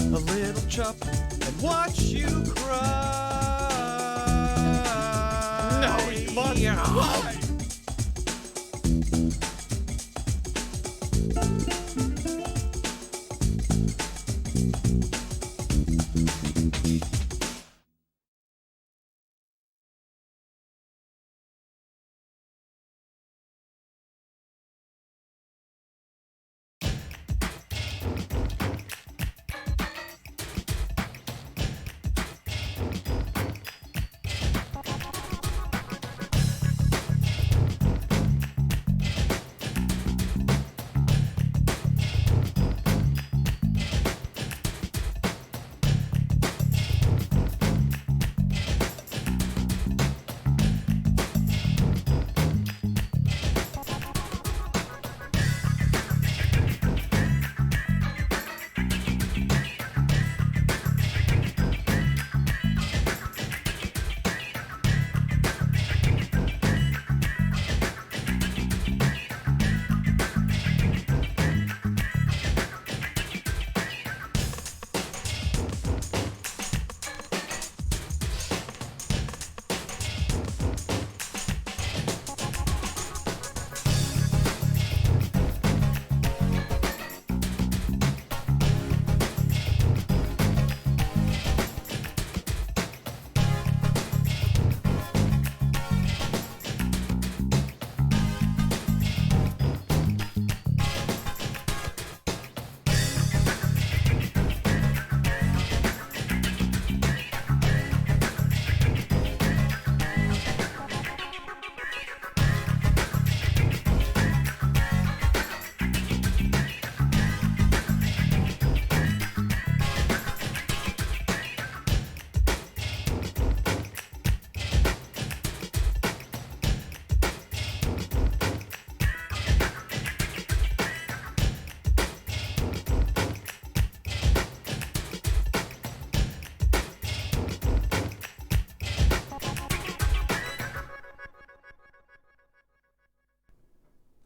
A little chop, and watch you cry. No, you must cry.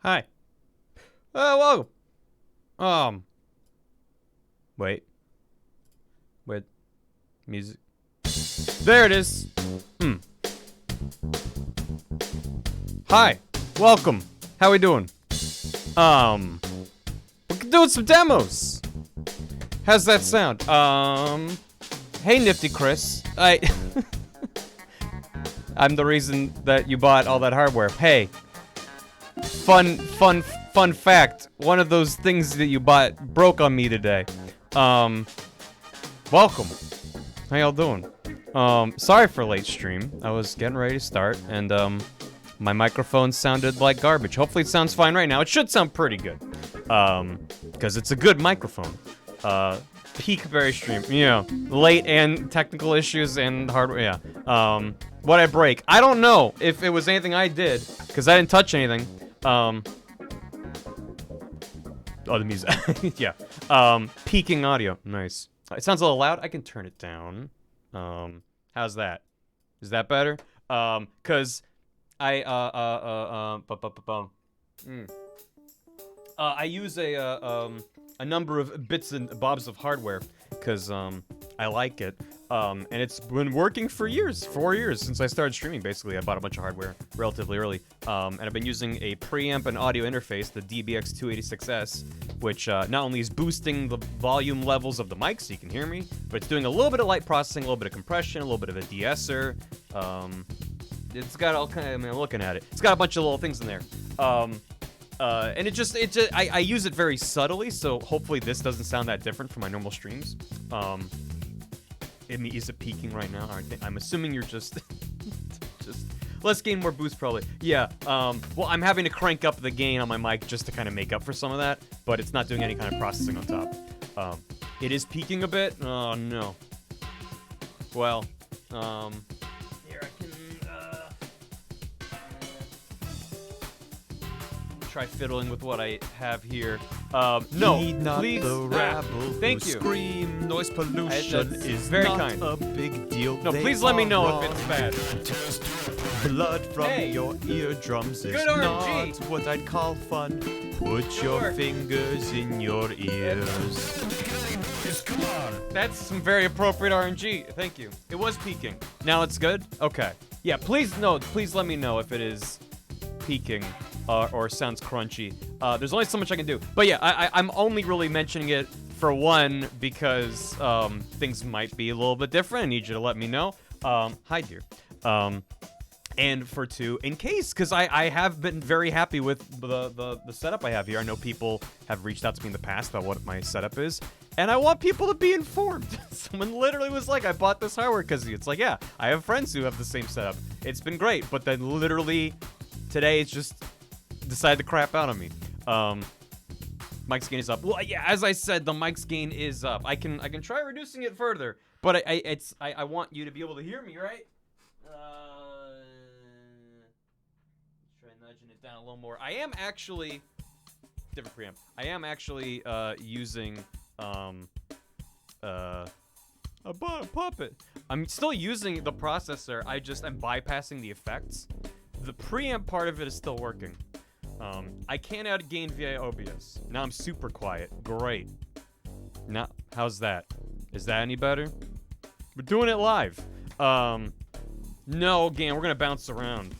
Hi. Welcome. Wait. Music. There it is. Hi. Welcome. How we doing? We're doing some demos. How's that sound? Hey, Nifty Chris. I'm the reason that you bought all that hardware. Hey, fun fact. One of those things that you bought broke on me today. Welcome. How y'all doing? Sorry for late stream. I was getting ready to start, and my microphone sounded like garbage. Hopefully it sounds fine right now. It should sound pretty good, because it's a good microphone. Peak BarryStream, you know, late and technical issues and hardware, yeah. What I break? I don't know if it was anything I did, because I didn't touch anything. Oh, the music, yeah. Peaking audio, nice. It sounds a little loud. I can turn it down. How's that? Is that better? Cause I I use a number of bits and bobs of hardware, cause I like it. And it's been working for years, 4 years since I started streaming. Basically, I bought a bunch of hardware relatively early, and I've been using a preamp and audio interface, the DBX286S, which not only is boosting the volume levels of the mic so you can hear me, but it's doing a little bit of light processing, a little bit of compression, a little bit of a de-esser. It's got all kind of, I mean, I'm looking at it. It's got a bunch of little things in there. And I use it very subtly, so hopefully this doesn't sound that different from my normal streams. Is it peaking right now? I'm assuming you're just let's gain more boost probably. Yeah, well, I'm having to crank up the gain on my mic just to kind of make up for some of that, but it's not doing any kind of processing on top. It is peaking a bit. Oh no. Well, here I can try fiddling with what I have here. No, please. Thank you. Scream, noise pollution is very not kind. a big deal. No, They please let me are know wrong. if it's bad. Blood from Hey. your eardrums is Good RNG. not what I'd call fun. Put your Sure. fingers in your ears. Come on. That's some very appropriate RNG. Thank you. It was peaking. Now it's good? Okay. Yeah, please let me know if it is peaking or sounds crunchy. There's only so much I can do. But yeah, I'm only really mentioning it for one because things might be a little bit different. I need you to let me know. Hi, dear. And for two, in case, because I have been very happy with the setup I have here. I know people have reached out to me in the past about what my setup is, and I want people to be informed. Someone literally was like, I bought this hardware because it's like, yeah, I have friends who have the same setup. It's been great, but then literally today it's just decided to crap out on me. Mic's gain is up. Well, yeah, as I said, the mic's gain is up. I can try reducing it further, but I want you to be able to hear me, right? Try nudging it down a little more. I am actually different preamp. I am actually using I bought a puppet. I'm still using the processor. I'm bypassing the effects. The preamp part of it is still working. I can add gain via OBS. Now I'm super quiet. Great. Now, how's that? Is that any better? We're doing it live. No, again, we're gonna bounce around.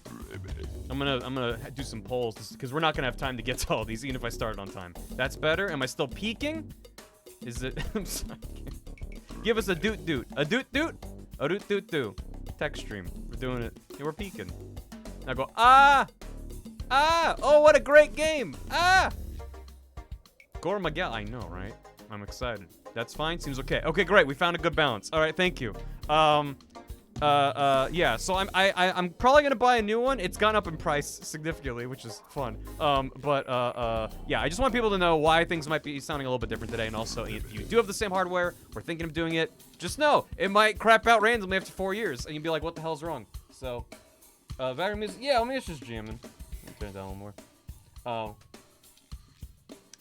I'm gonna do some polls because we're not gonna have time to get to all these, even if I started on time. That's better. Am I still peaking? Is it? I'm sorry. Give us a doot doot, a doot doot, a doot doot doot. Text stream. We're doing it. Yeah, we're peaking. Now go ah. Oh, what a great game! Gore Miguel, I know, right? I'm excited. That's fine, seems okay. Okay, great, we found a good balance. All right, thank you. Yeah, so I'm probably gonna buy a new one. It's gone up in price significantly, which is fun. Yeah, I just want people to know why things might be sounding a little bit different today, and also if you do have the same hardware or thinking of doing it, just know it might crap out randomly after 4 years, and you'll be like, what the hell's wrong? So, battery music, yeah, I mean, it's just jamming. Turn it down a little more. Oh.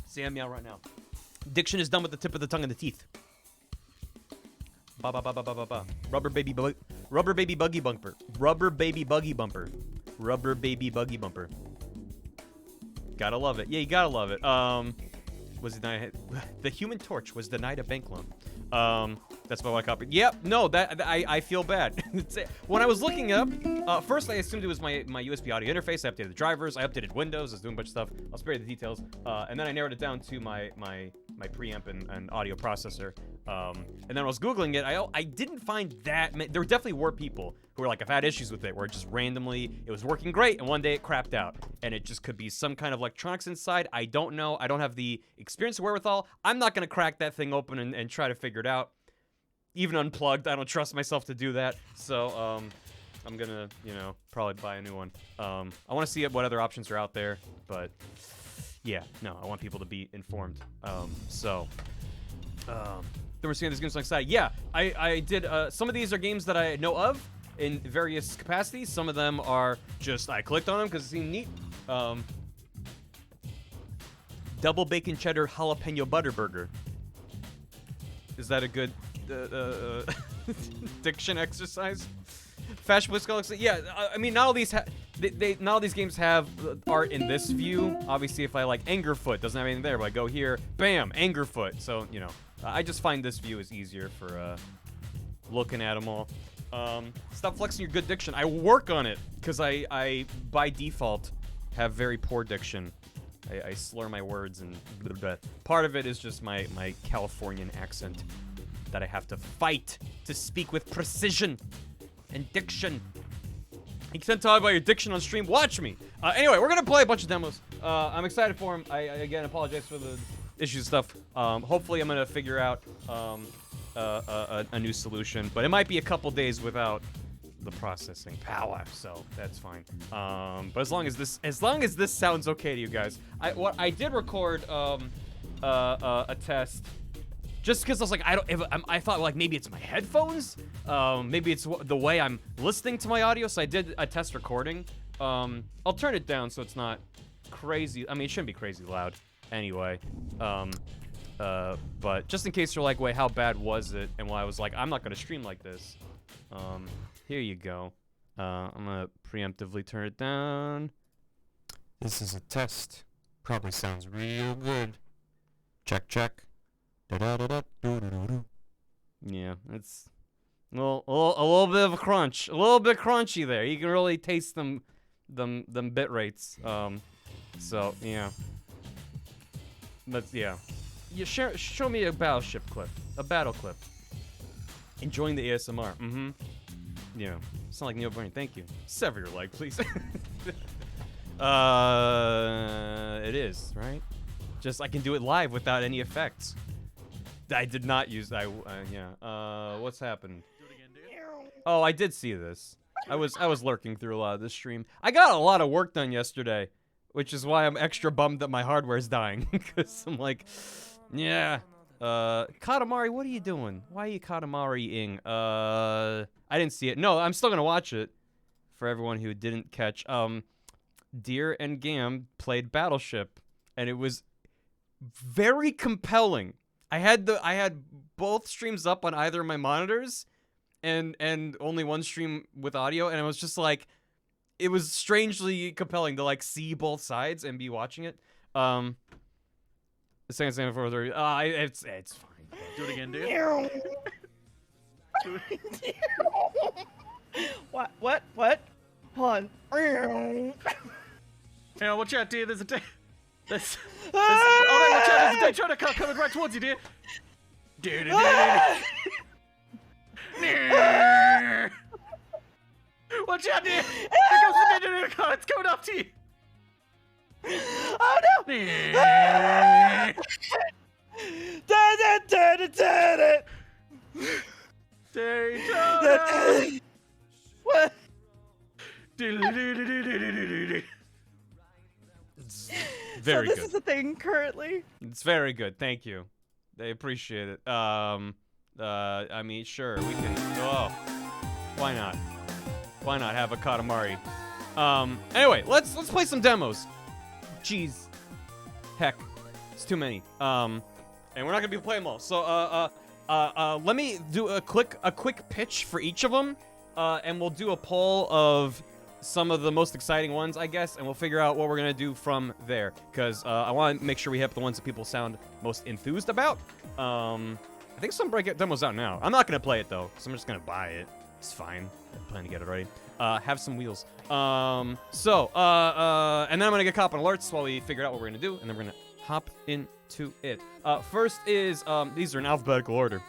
See, I'm meow right now. Diction is done with the tip of the tongue and the teeth. Ba ba ba ba ba ba ba. Rubber baby buggy bumper. Rubber baby buggy bumper. Rubber baby buggy bumper. Gotta love it. Yeah, you gotta love it. Was denied. The Human Torch was denied a bank loan. That's my copy. Yep. No, I feel bad. When I was looking up, first I assumed it was my USB audio interface. I updated the drivers. I updated Windows. I was doing a bunch of stuff. I'll spare you the details. And then I narrowed it down to my preamp and audio processor. And then when I was Googling it, I didn't find that many. There definitely were people who were like, I've had issues with it, where it just randomly, it was working great, and one day it crapped out. And it just could be some kind of electronics inside. I don't know. I don't have the experience or wherewithal. I'm not going to crack that thing open and try to figure it out. Even unplugged, I don't trust myself to do that. So, I'm gonna, you know, probably buy a new one. I want to see what other options are out there, but yeah, no, I want people to be informed. Then we're seeing this games on side. Yeah, I did. Some of these are games that I know of in various capacities. Some of them are just I clicked on them because it seemed neat. Double bacon cheddar jalapeno butter burger. Is that a good diction exercise? Fashion Bliss Galaxy. Yeah, I mean, not all these not all these games have art in this view. Obviously, if I like Angerfoot, doesn't have anything there, but I go here, bam, Angerfoot. So, you know, I just find this view is easier for looking at them all. Stop flexing your good diction. I work on it because I by default have very poor diction. I slur my words, and blah, blah. Part of it is just my Californian accent that I have to fight to speak with precision and diction. You can't talk about your diction on stream. Watch me. Anyway, we're gonna play a bunch of demos. I'm excited for them. I again apologize for the issues and stuff. Hopefully, I'm gonna figure out a new solution, but it might be a couple days without the processing power, so that's fine. But as long as this sounds okay to you guys, I did record a test. Just because I was like, I thought like maybe it's my headphones, maybe it's the way I'm listening to my audio. So I did a test recording. I'll turn it down so it's not crazy. I mean, it shouldn't be crazy loud anyway. But just in case you're like, wait, how bad was it? And why I was like, I'm not gonna stream like this. Here you go. I'm gonna preemptively turn it down. This is a test. Probably sounds real good. Check, check. Yeah, it's a little bit of a crunch, a little bit crunchy there. You can really taste them bit rates. So yeah, but yeah, you show me a battleship clip, a battle clip. Enjoying the ASMR. Mm-hmm. Yeah, sound like Neil Brain. Thank you. Sever your leg, please. It is right. Just I can do it live without any effects. I did not use yeah. What's happened? Oh, I did see this. I was lurking through a lot of this stream. I got a lot of work done yesterday, which is why I'm extra bummed that my hardware's dying. Because I'm like, yeah. Katamari, what are you doing? Why are you Katamari-ing? I didn't see it. No, I'm still gonna watch it. For everyone who didn't catch, Deer and Gam played Battleship, and it was very compelling. I had both streams up on either of my monitors, and only one stream with audio, and it was just like, it was strangely compelling to like see both sides and be watching it. The second stand for it's fine. Do it again, dude. Do it. What? Hold on. Hey, watch out, dear. There's a day. There's oh no, watch out, there's a Daytona car coming right towards you, dear. Watch out, dear. Here comes the Daytona car. It's coming up to you. Oh no! Daytona. What? It's very so this good. is a thing currently. It's very good. Thank you. They appreciate it. I mean, sure, we can. Oh, why not? Why not have a Katamari? Anyway, let's play some demos. Jeez, heck, it's too many. And we're not gonna be playing them all. So, let me do a quick pitch for each of them, and we'll do a poll of some of the most exciting ones, I guess, and we'll figure out what we're gonna do from there. Because I want to make sure we hit the ones that people sound most enthused about. I think some break demos out now. I'm not gonna play it though, because I'm just gonna buy it. It's fine. I plan to get it ready. Have some wheels. And then I'm gonna get cop on alerts while we figure out what we're gonna do, and then we're gonna hop into it. First is, these are in alphabetical order.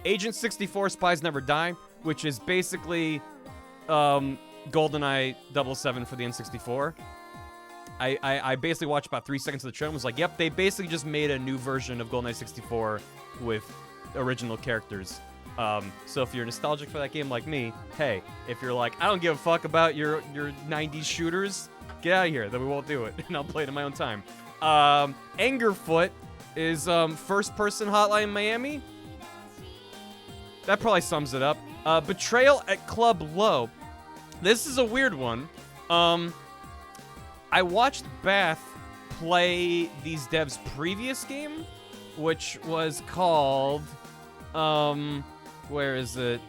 Agent 64 Spies Never Die, which is basically GoldenEye 007 for the N64. I basically watched about 3 seconds of the trailer and was like, yep, they basically just made a new version of GoldenEye 64 with original characters. So if you're nostalgic for that game like me, hey, if you're like, I don't give a fuck about your 90s shooters, get out of here, then we won't do it, and I'll play it in my own time. Angerfoot is first-person Hotline Miami. That probably sums it up. Betrayal at Club Low. This is a weird one. I watched Bath play these devs' previous game, which was called, where is it?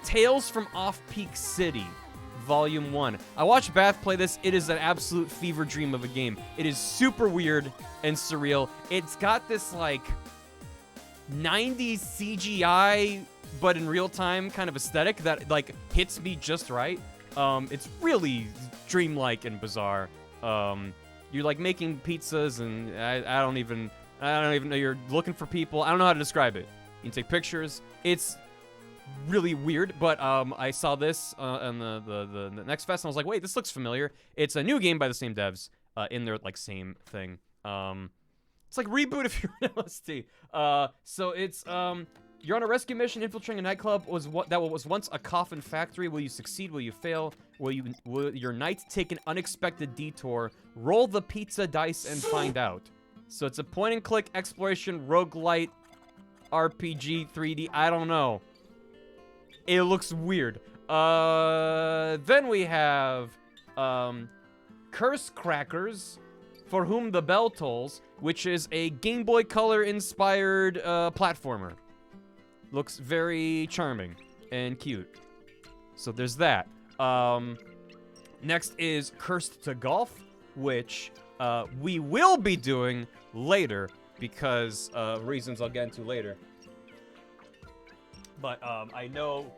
Tales from Off-Peak City, Volume 1. I watched Bath play this. It is an absolute fever dream of a game. It is super weird and surreal. It's got this, like, 90s CGI, but in real time kind of aesthetic that, like, hits me just right. It's really dreamlike and bizarre. You're like making pizzas, and I don't even know. You're looking for people. I don't know how to describe it. You can take pictures. It's really weird, but I saw this on the Next Fest, and I was like, wait, this looks familiar. It's a new game by the same devs in their like same thing. It's like Reboot if you're an LSD. So it's you're on a rescue mission infiltrating a nightclub that was once a coffin factory. Will you succeed? Will you fail? Will your night take an unexpected detour? Roll the pizza dice and find out. So it's a point-and-click exploration roguelite RPG 3D. I don't know. It looks weird. Then we have Curse Crackers, For Whom the Bell Tolls, which is a Game Boy Color-inspired platformer. Looks very charming and cute. So there's that. Next is Cursed to Golf, which we will be doing later because reasons I'll get into later. But I know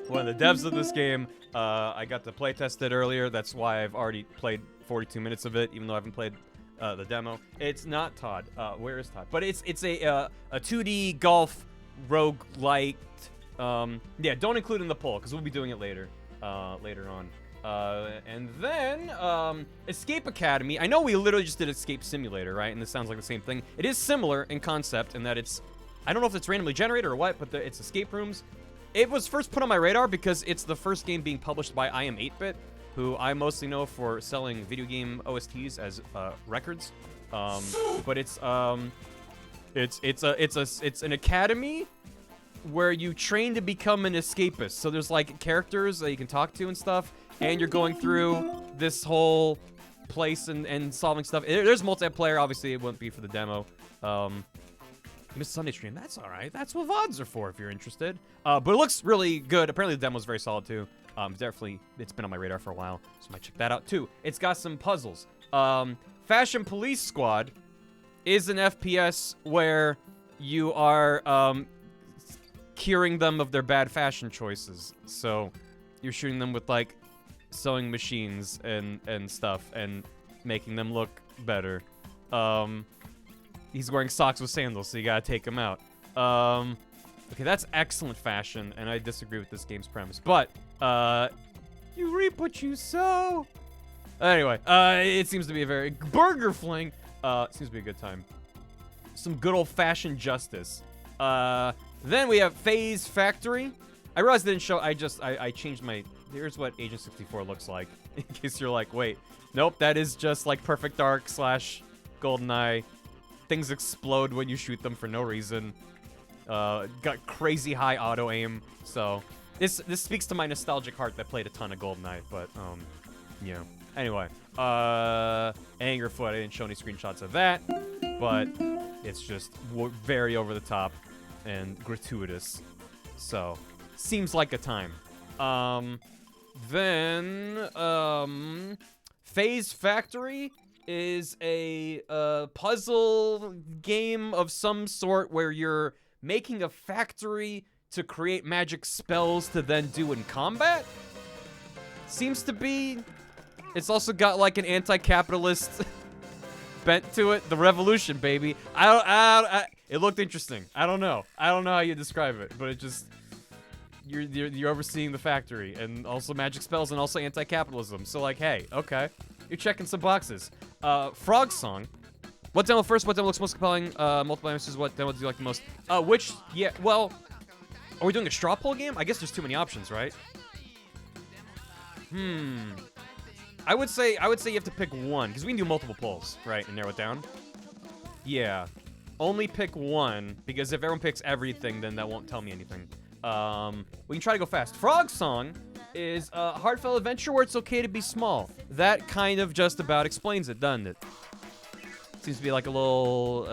one of the devs of this game. I got to playtest it earlier. That's why I've already played 42 minutes of it, even though I haven't played the demo. It's not Todd. Where is Todd? But it's a 2D golf roguelite. Yeah, don't include in the poll because we'll be doing it later on. And then Escape Academy. I know we literally just did Escape Simulator, right? And this sounds like the same thing. It is similar in concept in that it's, I don't know if it's randomly generated or what, but it's escape rooms. It was first put on my radar because it's the first game being published by I Am 8-Bit, who I mostly know for selling video game OSTs as records. But it's an academy where you train to become an escapist. So there's like characters that you can talk to and stuff, and you're going through this whole place and solving stuff. There's multiplayer. Obviously, it wouldn't be for the demo. Missed Sunday stream. That's all right. That's what VODs are for if you're interested. But it looks really good. Apparently, the demo's very solid too. Definitely, it's been on my radar for a while, so I might check that out too. It's got some puzzles. Fashion Police Squad is an FPS where you are curing them of their bad fashion choices. So you're shooting them with like sewing machines and stuff and making them look better. He's wearing socks with sandals, so you gotta take him out. Okay, that's excellent fashion, and I disagree with this game's premise. But, you reap what you sow. Anyway, it seems to be a very burger fling. Seems to be a good time. Some good old-fashioned justice. Then we have Phase Factory. I realized I didn't show. I changed my. Here's what Agent 64 looks like. In case you're like, wait, nope, that is just like Perfect Dark / GoldenEye. Things explode when you shoot them for no reason. Got crazy high auto aim. So this speaks to my nostalgic heart that played a ton of GoldenEye. But yeah. Anyway, Angerfoot. I didn't show any screenshots of that, but it's just very over the top and gratuitous. So seems like a time. Then Phase Factory is a puzzle game of some sort where you're making a factory to create magic spells to then do in combat. Seems to be. It's also got like an anti-capitalist bent to it. The revolution, baby. It looked interesting. I don't know how you describe it, but it just you're overseeing the factory and also magic spells and also anti-capitalism. So like, hey, okay, you're checking some boxes. Frogsong. What demo first? What demo looks most compelling? Multiple answers. What demo do you like the most? Yeah. Well, are we doing a straw poll game? I guess there's too many options, right? I would say you have to pick one, because we can do multiple polls, right, and narrow it down. Yeah. Only pick one, because if everyone picks everything, then that won't tell me anything. We can try to go fast. Frogsong is a heartfelt adventure where it's okay to be small. That kind of just about explains it, doesn't it? Seems to be like a little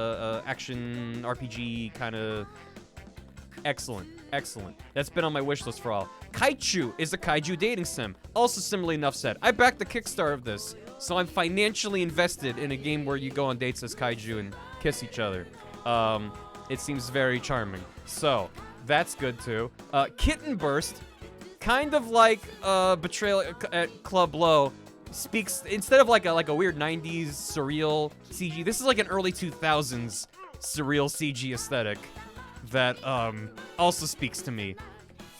action RPG kind of. Excellent. That's been on my wish list for all. Kaichu is a kaiju dating sim. Also similarly enough said. I backed the Kickstarter of this, so I'm financially invested in a game where you go on dates as kaiju and kiss each other. It seems very charming. So, that's good too. Kitten Burst, kind of like Betrayal at Club Low, speaks, instead of like a weird 90s surreal CG, this is like an early 2000s surreal CG aesthetic that also speaks to me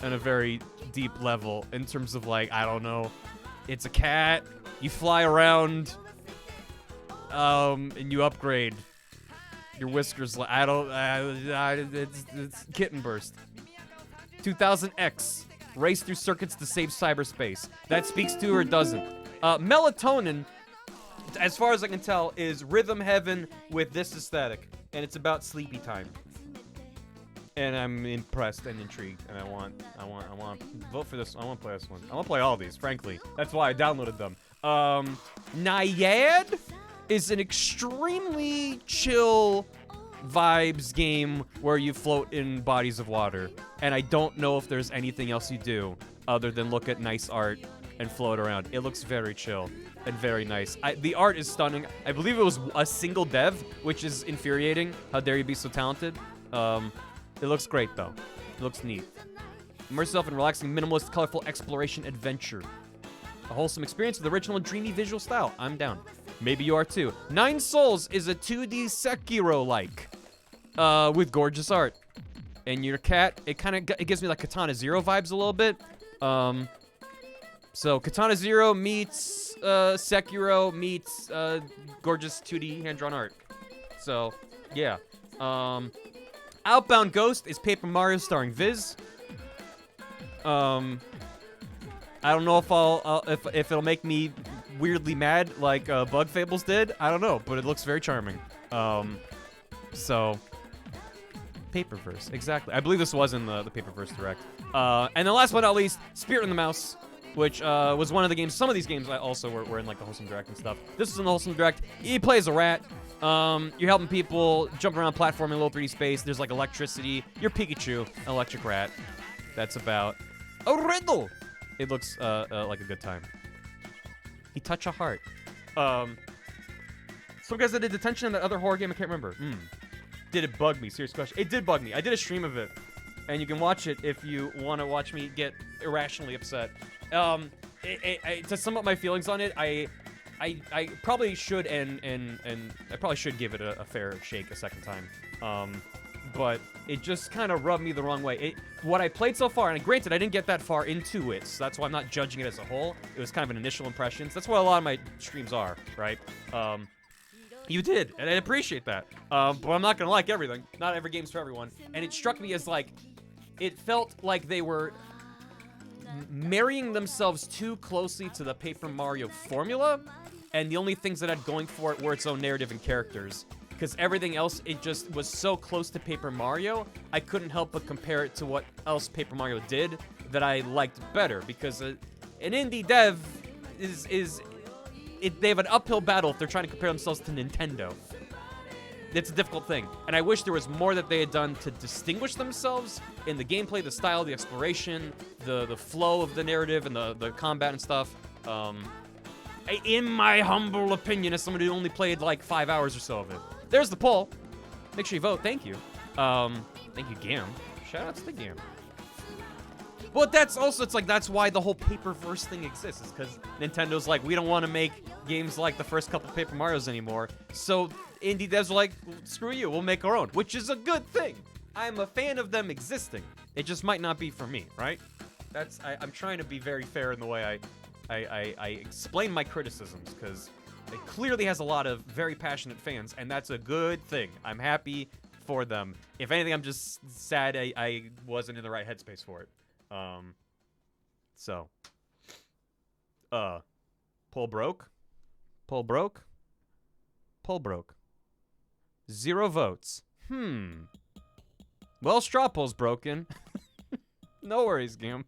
on a very deep level in terms of like, I don't know, it's a cat, you fly around, and you upgrade your whiskers. It's Kitten Burst. 2000X, race through circuits to save cyberspace. That speaks to or doesn't. Melatonin, as far as I can tell, is rhythm heaven with this aesthetic, and it's about sleepy time. And I'm impressed and intrigued, and I want to vote for this. I want to play this one. I want to play all these, frankly. That's why I downloaded them. Naiad is an extremely chill vibes game where you float in bodies of water, and I don't know if there's anything else you do other than look at nice art and float around. It looks very chill and very nice. The art is stunning. I believe it was a single dev, which is infuriating. How dare you be so talented? It looks great, though. It looks neat. Immerse yourself in relaxing, minimalist, colorful exploration adventure. A wholesome experience with original and dreamy visual style. I'm down. Maybe you are, too. Nine Souls is a 2D Sekiro-like, with gorgeous art. And your cat, it gives me like Katana Zero vibes a little bit. So Katana Zero meets Sekiro meets gorgeous 2D hand-drawn art. So, yeah. Outbound Ghost is Paper Mario starring Viz. I don't know if if it'll make me weirdly mad like Bug Fables did. I don't know, but it looks very charming. So Paperverse, exactly. I believe this was in the Paperverse Direct. And then last but not least, Spirit in the Mouse, which was one of the games. Some of these games I also were in like the Wholesome Direct and stuff. This is in the Wholesome Direct. You play as a rat. You're helping people jump around, platforming, a little 3D space. There's like electricity. You're Pikachu, an electric rat. That's about a riddle. It looks like a good time. He touch a heart. Some guys that did Detention in that other horror game, I can't remember. Did it bug me? Serious question. It did bug me. I did a stream of it, and you can watch it if you want to watch me get irrationally upset. To sum up my feelings on it, I probably should and I probably should give it a fair shake a second time. But it just kind of rubbed me the wrong way. What I played so far, and granted I didn't get that far into it, so that's why I'm not judging it as a whole. It was kind of an initial impressions. That's what a lot of my streams are, right? You did, and I appreciate that. But I'm not gonna like everything. Not every game's for everyone. And it struck me as like, it felt like they were marrying themselves too closely to the Paper Mario formula, and the only things that had going for it were its own narrative and characters. Because everything else, it just was so close to Paper Mario, I couldn't help but compare it to what else Paper Mario did that I liked better. Because an indie dev they have an uphill battle if they're trying to compare themselves to Nintendo. It's a difficult thing. And I wish there was more that they had done to distinguish themselves in the gameplay, the style, the exploration, the flow of the narrative, and the combat and stuff. In my humble opinion, as somebody who only played like 5 hours or so of it. There's the poll. Make sure you vote. Thank you. Thank you, Gam. Shout outs to Gam. But that's also, it's like, that's why the whole Paperverse thing exists, is because Nintendo's like, we don't want to make games like the first couple Paper Marios anymore. So indie devs are like, screw you, we'll make our own, which is a good thing. I'm a fan of them existing. It just might not be for me, right? I'm trying to be very fair in the way I explain my criticisms, because it clearly has a lot of very passionate fans, and that's a good thing. I'm happy for them. If anything, I'm just sad I wasn't in the right headspace for it. Poll broke. 0 votes. Well, straw poll's broken. No worries, game.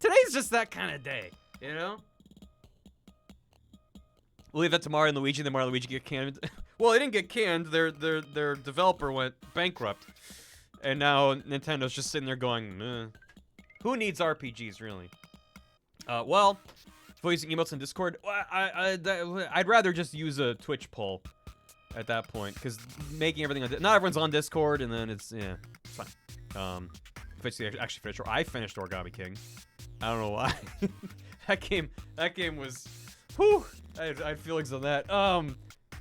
Today's just that kind of day, you know? We'll leave that to Mario and Luigi, then Mario and Luigi get canned. Well, they didn't get canned, their developer went bankrupt. And now Nintendo's just sitting there going, meh. Who needs RPGs, really? Well, if we're using emotes in Discord, I'd rather just use a Twitch poll at that point, because making everything on not everyone's on Discord, and then it's fine. Actually finished, or I finished Origami King. I don't know why. that game was, whew, I had feelings on that.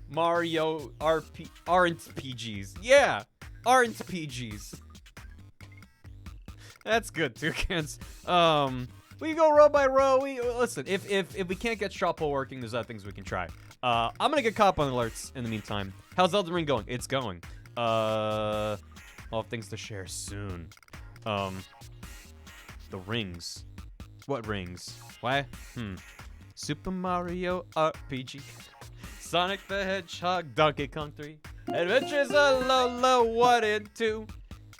Mario aren't PGs. Yeah, aren't PGs. That's good, Toucans. We go row by row. Listen, if we can't get straw poll working, there's other things we can try. I'm gonna get caught up on alerts in the meantime. How's Elden Ring going? It's going. I'll have things to share soon. The rings. What rings? Why? Super Mario RPG. Sonic the Hedgehog, Donkey Kong 3. Adventures of Lola 1 and 2.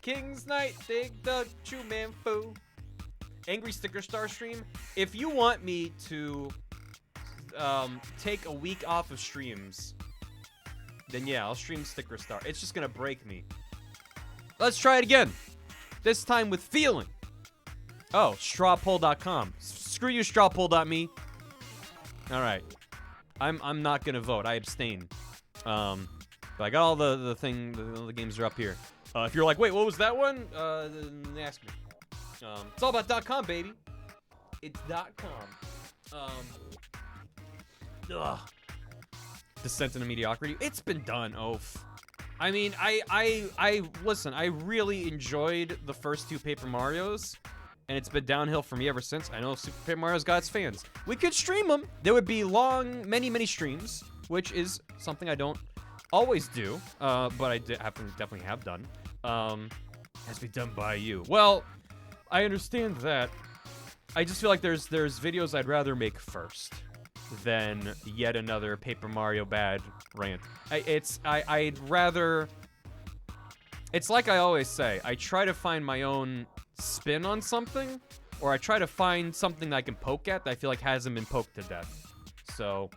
King's Knight, Dig Dug, Chu Man Fu. Angry Sticker Star stream. If you want me to take a week off of streams, then yeah, I'll stream Sticker Star. It's just gonna break me. Let's try it again. This time with feeling. Oh, strawpoll.com. Screw you, strawpoll.me. All right. I'm not gonna vote. I abstain. But I got all the games are up here. If you're like, wait, what was that one? Then ask me. It's all about .com, baby. It's .com. Descent into mediocrity. It's been done. I mean, I listen. I really enjoyed the first 2 Paper Marios, and it's been downhill for me ever since. I know Super Paper Mario's got its fans. We could stream them. There would be long, many streams, which is something I don't always do, but I definitely have done. Has to be done by you. Well, I understand that. I just feel like there's videos I'd rather make first than yet another Paper Mario bad rant. I'd rather. It's like I always say. I try to find my own spin on something, or I try to find something that I can poke at that I feel like hasn't been poked to death. So,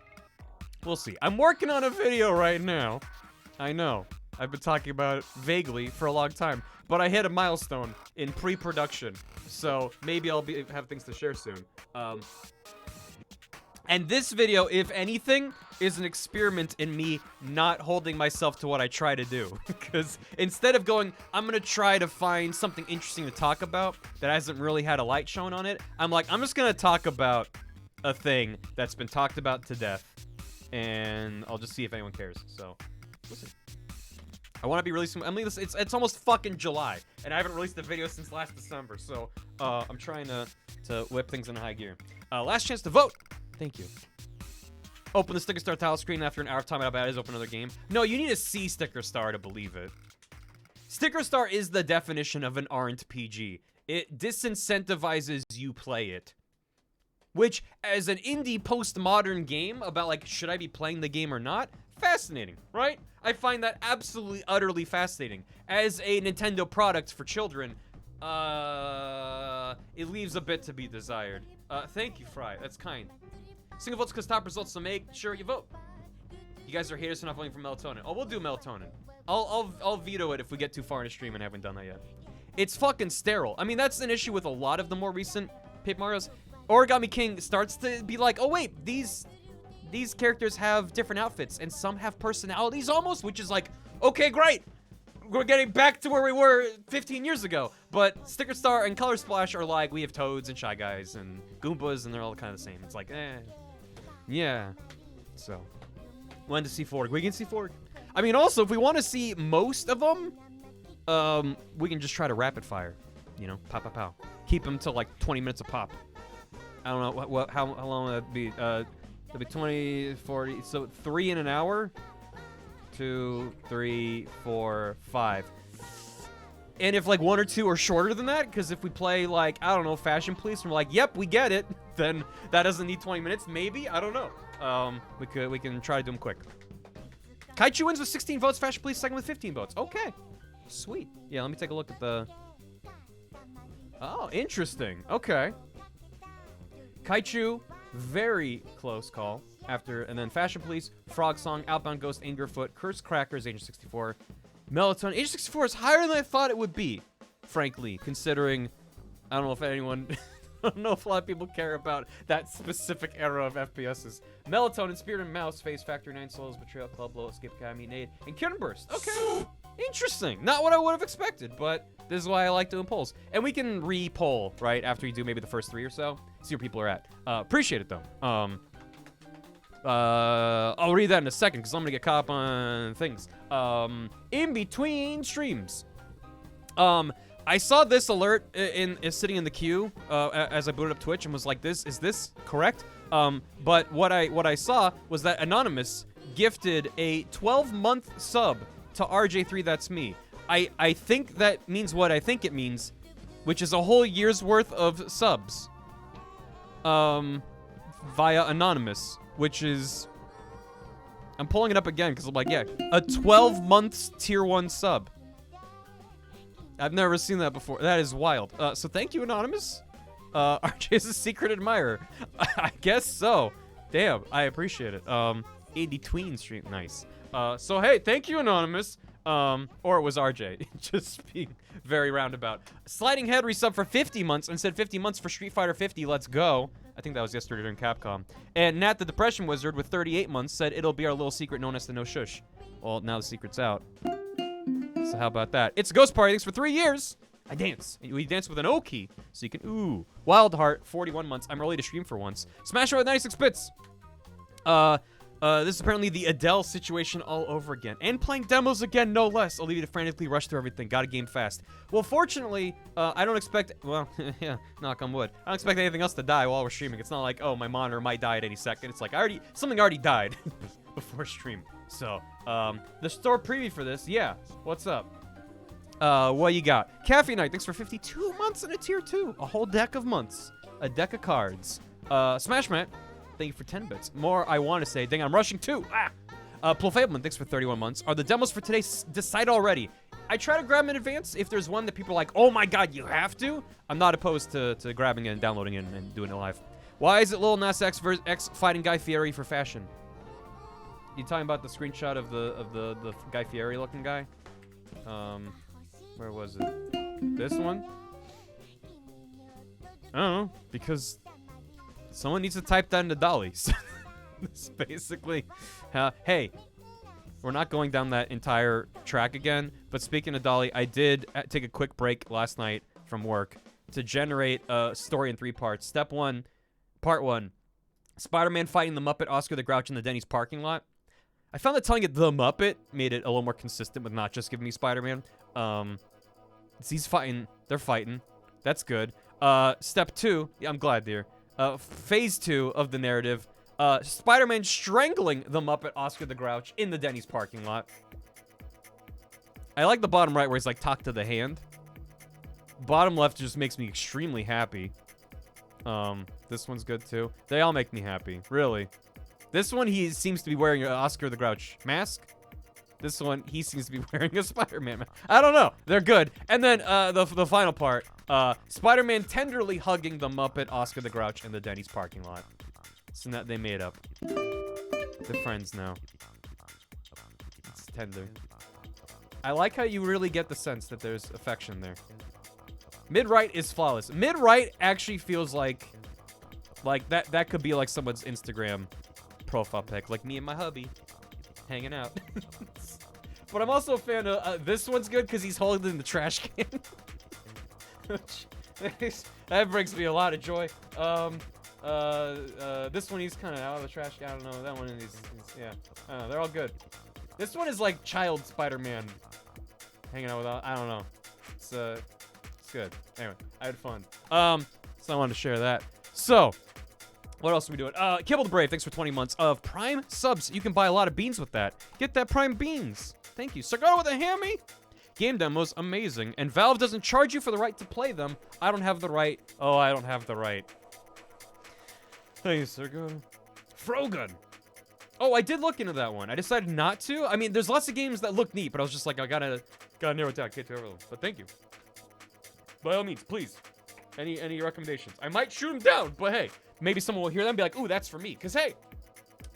we'll see. I'm working on a video right now. I know. I've been talking about it vaguely for a long time, but I hit a milestone in pre-production, so maybe I'll have things to share soon. And this video, if anything, is an experiment in me not holding myself to what I try to do. Because instead of going, I'm gonna try to find something interesting to talk about that hasn't really had a light shown on it, I'm like, I'm just gonna talk about a thing that's been talked about to death, and I'll just see if anyone cares. So, listen. I want to be releasing. I mean, it's almost fucking July, and I haven't released a video since last December. So I'm trying to whip things into high gear. Last chance to vote. Thank you. Open the Sticker Star tile screen after an hour of time. How bad is open another game? No, you need to see Sticker Star to believe it. Sticker Star is the definition of an aren't PG. It disincentivizes you play it. Which, as an indie postmodern game about like, should I be playing the game or not? Fascinating, right? I find that absolutely, utterly fascinating. As a Nintendo product for children, it leaves a bit to be desired. Thank you, Fry. That's kind. Single votes because top results, so make sure you vote. You guys are haters for not voting for Melatonin. Oh, we'll do Melatonin. I'll veto it if we get too far in a stream and haven't done that yet. It's fucking sterile. I mean, that's an issue with a lot of the more recent Paper Marios. Origami King starts to be like, oh wait, these characters have different outfits, and some have personalities almost, which is like, okay, great. we're getting back to where we were 15 years ago. But Sticker Star and Color Splash are like, we have Toads and Shy Guys and Goombas, and they're all kind of the same. It's like, yeah. So, when to see Fork? We can see Fork. I mean, also, if we want to see most of them, we can just try to rapid fire. You know, pow, pow, pow. Keep them to like 20 minutes a pop. I don't know how long would that be. That'd be 20, 40. So 3 in an hour. 2, 3, 4, 5. And if like 1 or 2 are shorter than that, because if we play like, I don't know, Fashion Police, and we're like, yep, we get it, then that doesn't need 20 minutes. Maybe, I don't know. We can try to do them quick. Kaichu wins with 16 votes. Fashion Police second with 15 votes. Okay, sweet. Yeah, let me take a look at the. Oh, interesting. Okay. Kaichu, very close call. And then Fashion Police, Frogsong, Outbound Ghost, Angerfoot, Curse Crackers, Agent 64, Melatonin. Agent 64 is higher than I thought it would be, frankly, considering, I don't know if anyone, I don't know if a lot of people care about that specific era of FPSs. Melatonin, Spirit and Mouse, Face Factory, 9 Souls, Betrayal Club, Low Escape Academy, Nade, and Kitten Burst. Okay, interesting. Not what I would have expected, but this is why I like doing polls. And we can re-poll, right, after you do maybe the first 3 or so, see where people are at. Appreciate it, though. I'll read that in a second because I'm gonna get caught up on things. In between streams, I saw this alert sitting in the queue as I booted up Twitch and was like, is this correct? But what I saw was that Anonymous gifted a 12-month sub to RJ3. That's me. I think that means what I think it means, which is a whole year's worth of subs. Via Anonymous. Which is, I'm pulling it up again because I'm like, yeah, a 12 months tier 1 sub. I've never seen that before. That is wild. So thank you, Anonymous. RJ is a secret admirer. I guess so. Damn, I appreciate it. In between stream, nice. So hey, thank you, Anonymous. Or it was RJ, just being very roundabout. Sliding Head resub for 50 months and said 50 months for Street Fighter 50. Let's go. I think that was yesterday during Capcom. And Nat the Depression Wizard with 38 months said it'll be our little secret known as the No Shush. Well, now the secret's out. So how about that? It's Ghost Party. Thanks for 3 years. I dance. We dance with an O key. So you can, ooh. Wild Heart, 41 months. I'm early to stream for once. Smash It with 96 bits. This is apparently the Adele situation all over again. And playing demos again, no less. I'll leave you to frantically rush through everything. Gotta game fast. Well, fortunately, I don't expect... Well, yeah, knock on wood. I don't expect anything else to die while we're streaming. It's not like, oh, my monitor might die at any second. It's like, something already died before stream. So, the store preview for this, yeah. What's up? What you got? Caffeine Night, thanks for 52 months in a tier 2. A whole deck of months. A deck of cards. Smash Matt. Thank you for 10 bits. More I want to say. Dang, I'm rushing too. Plofableman, thanks for 31 months. Are the demos for today decide already? I try to grab them in advance. If there's one that people are like, oh my god, you have to, I'm not opposed to grabbing it and downloading it and doing it live. Why is it Lil Nas X versus X fighting Guy Fieri for fashion? You talking about the screenshot of the Guy Fieri looking guy? Where was it? This one? I don't know, because someone needs to type that into Dolly's. It's basically, hey, we're not going down that entire track again, but speaking of Dolly, I did take a quick break last night from work to generate a story in 3 parts. Step 1, part 1, Spider-Man fighting the Muppet Oscar the Grouch in the Denny's parking lot. I found that telling it the Muppet made it a little more consistent with not just giving me Spider-Man. He's fighting, they're fighting. That's good. Step 2, yeah, I'm glad, dear. Phase 2 of the narrative, Spider-Man strangling the Muppet Oscar the Grouch in the Denny's parking lot. I like the bottom right where he's like, talk to the hand. Bottom left just makes me extremely happy. This one's good too. They all make me happy, really. This one, he seems to be wearing an Oscar the Grouch mask. This one, he seems to be wearing a Spider-Man mask. I don't know. They're good. And then the final part, Spider-Man tenderly hugging the Muppet Oscar the Grouch in the Denny's parking lot. So that they made up. They're friends now. It's tender. I like how you really get the sense that there's affection there. Mid-right is flawless. Mid-right actually feels like that could be like someone's Instagram profile pic, like me and my hubby hanging out. But I'm also a fan of this one's good because he's holding the trash can. That brings me a lot of joy. This one he's kind of out of the trash can. I don't know. That one is yeah. I don't know. They're all good. This one is like child Spider-Man hanging out with. I don't know. It's good. Anyway, I had fun. So I wanted to share that. So, what else are we doing? Kibble the Brave, thanks for 20 months of Prime subs. You can buy a lot of beans with that. Get that Prime beans. Thank you. Cigar with a hammy. Game demos, amazing. And Valve doesn't charge you for the right to play them. I don't have the right. Oh, I don't have the right. Thank you, Cigar. Frogun. Oh, I did look into that one. I decided not to. I mean, there's lots of games that look neat, but I was just like, I gotta narrow it down. Can't do everything. But thank you. By all means, please. Any recommendations? I might shoot them down, but hey, maybe someone will hear them and be like, ooh, that's for me. Because hey,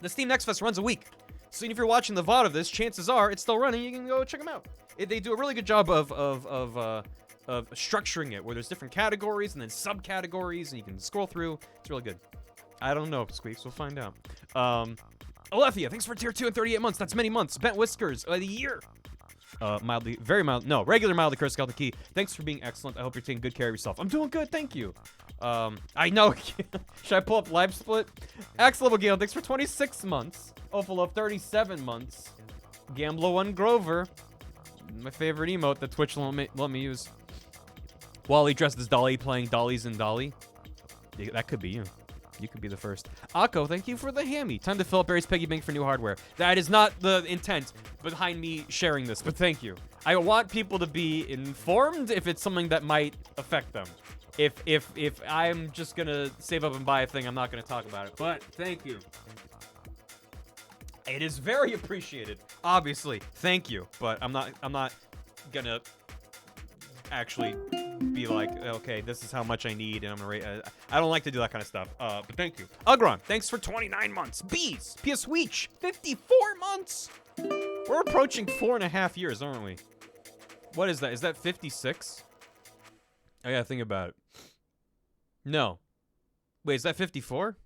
the Steam Next Fest runs a week. So if you're watching the VOD of this, chances are it's still running. You can go check them out. They do a really good job of structuring it, where there's different categories and then subcategories, and you can scroll through. It's really good. I don't know, Squeaks. We'll find out. Alethea, thanks for tier 2 and 38 months. That's many months. Bent Whiskers, the year. Very mild. No, regular mildly cursed got the key. Thanks for being excellent. I hope you're taking good care of yourself. I'm doing good, thank you. I know. Should I pull up Live Split? Axe Level Gale, thanks for 26 months. Opal 37 months. Gambler1 Grover. My favorite emote that Twitch won't let me use. Wally dressed as Dolly playing Dollies and Dolly. Yeah, that could be you. You could be the first. Akko, thank you for the hammy. Time to fill up Barry's piggy bank for new hardware. That is not the intent behind me sharing this, but thank you. I want people to be informed if it's something that might affect them. If I'm just gonna save up and buy a thing, I'm not gonna talk about it. But thank you. It is very appreciated. Obviously, thank you. But I'm not gonna actually be like, okay, this is how much I need, and I'm gonna rate. I don't like to do that kind of stuff. But thank you. Ugron, thanks for 29 months. Bees, PS Weech, 54 months. We're approaching 4.5 years, aren't we? What is that? Is that 56? I gotta think about it. No. Wait, is that 54?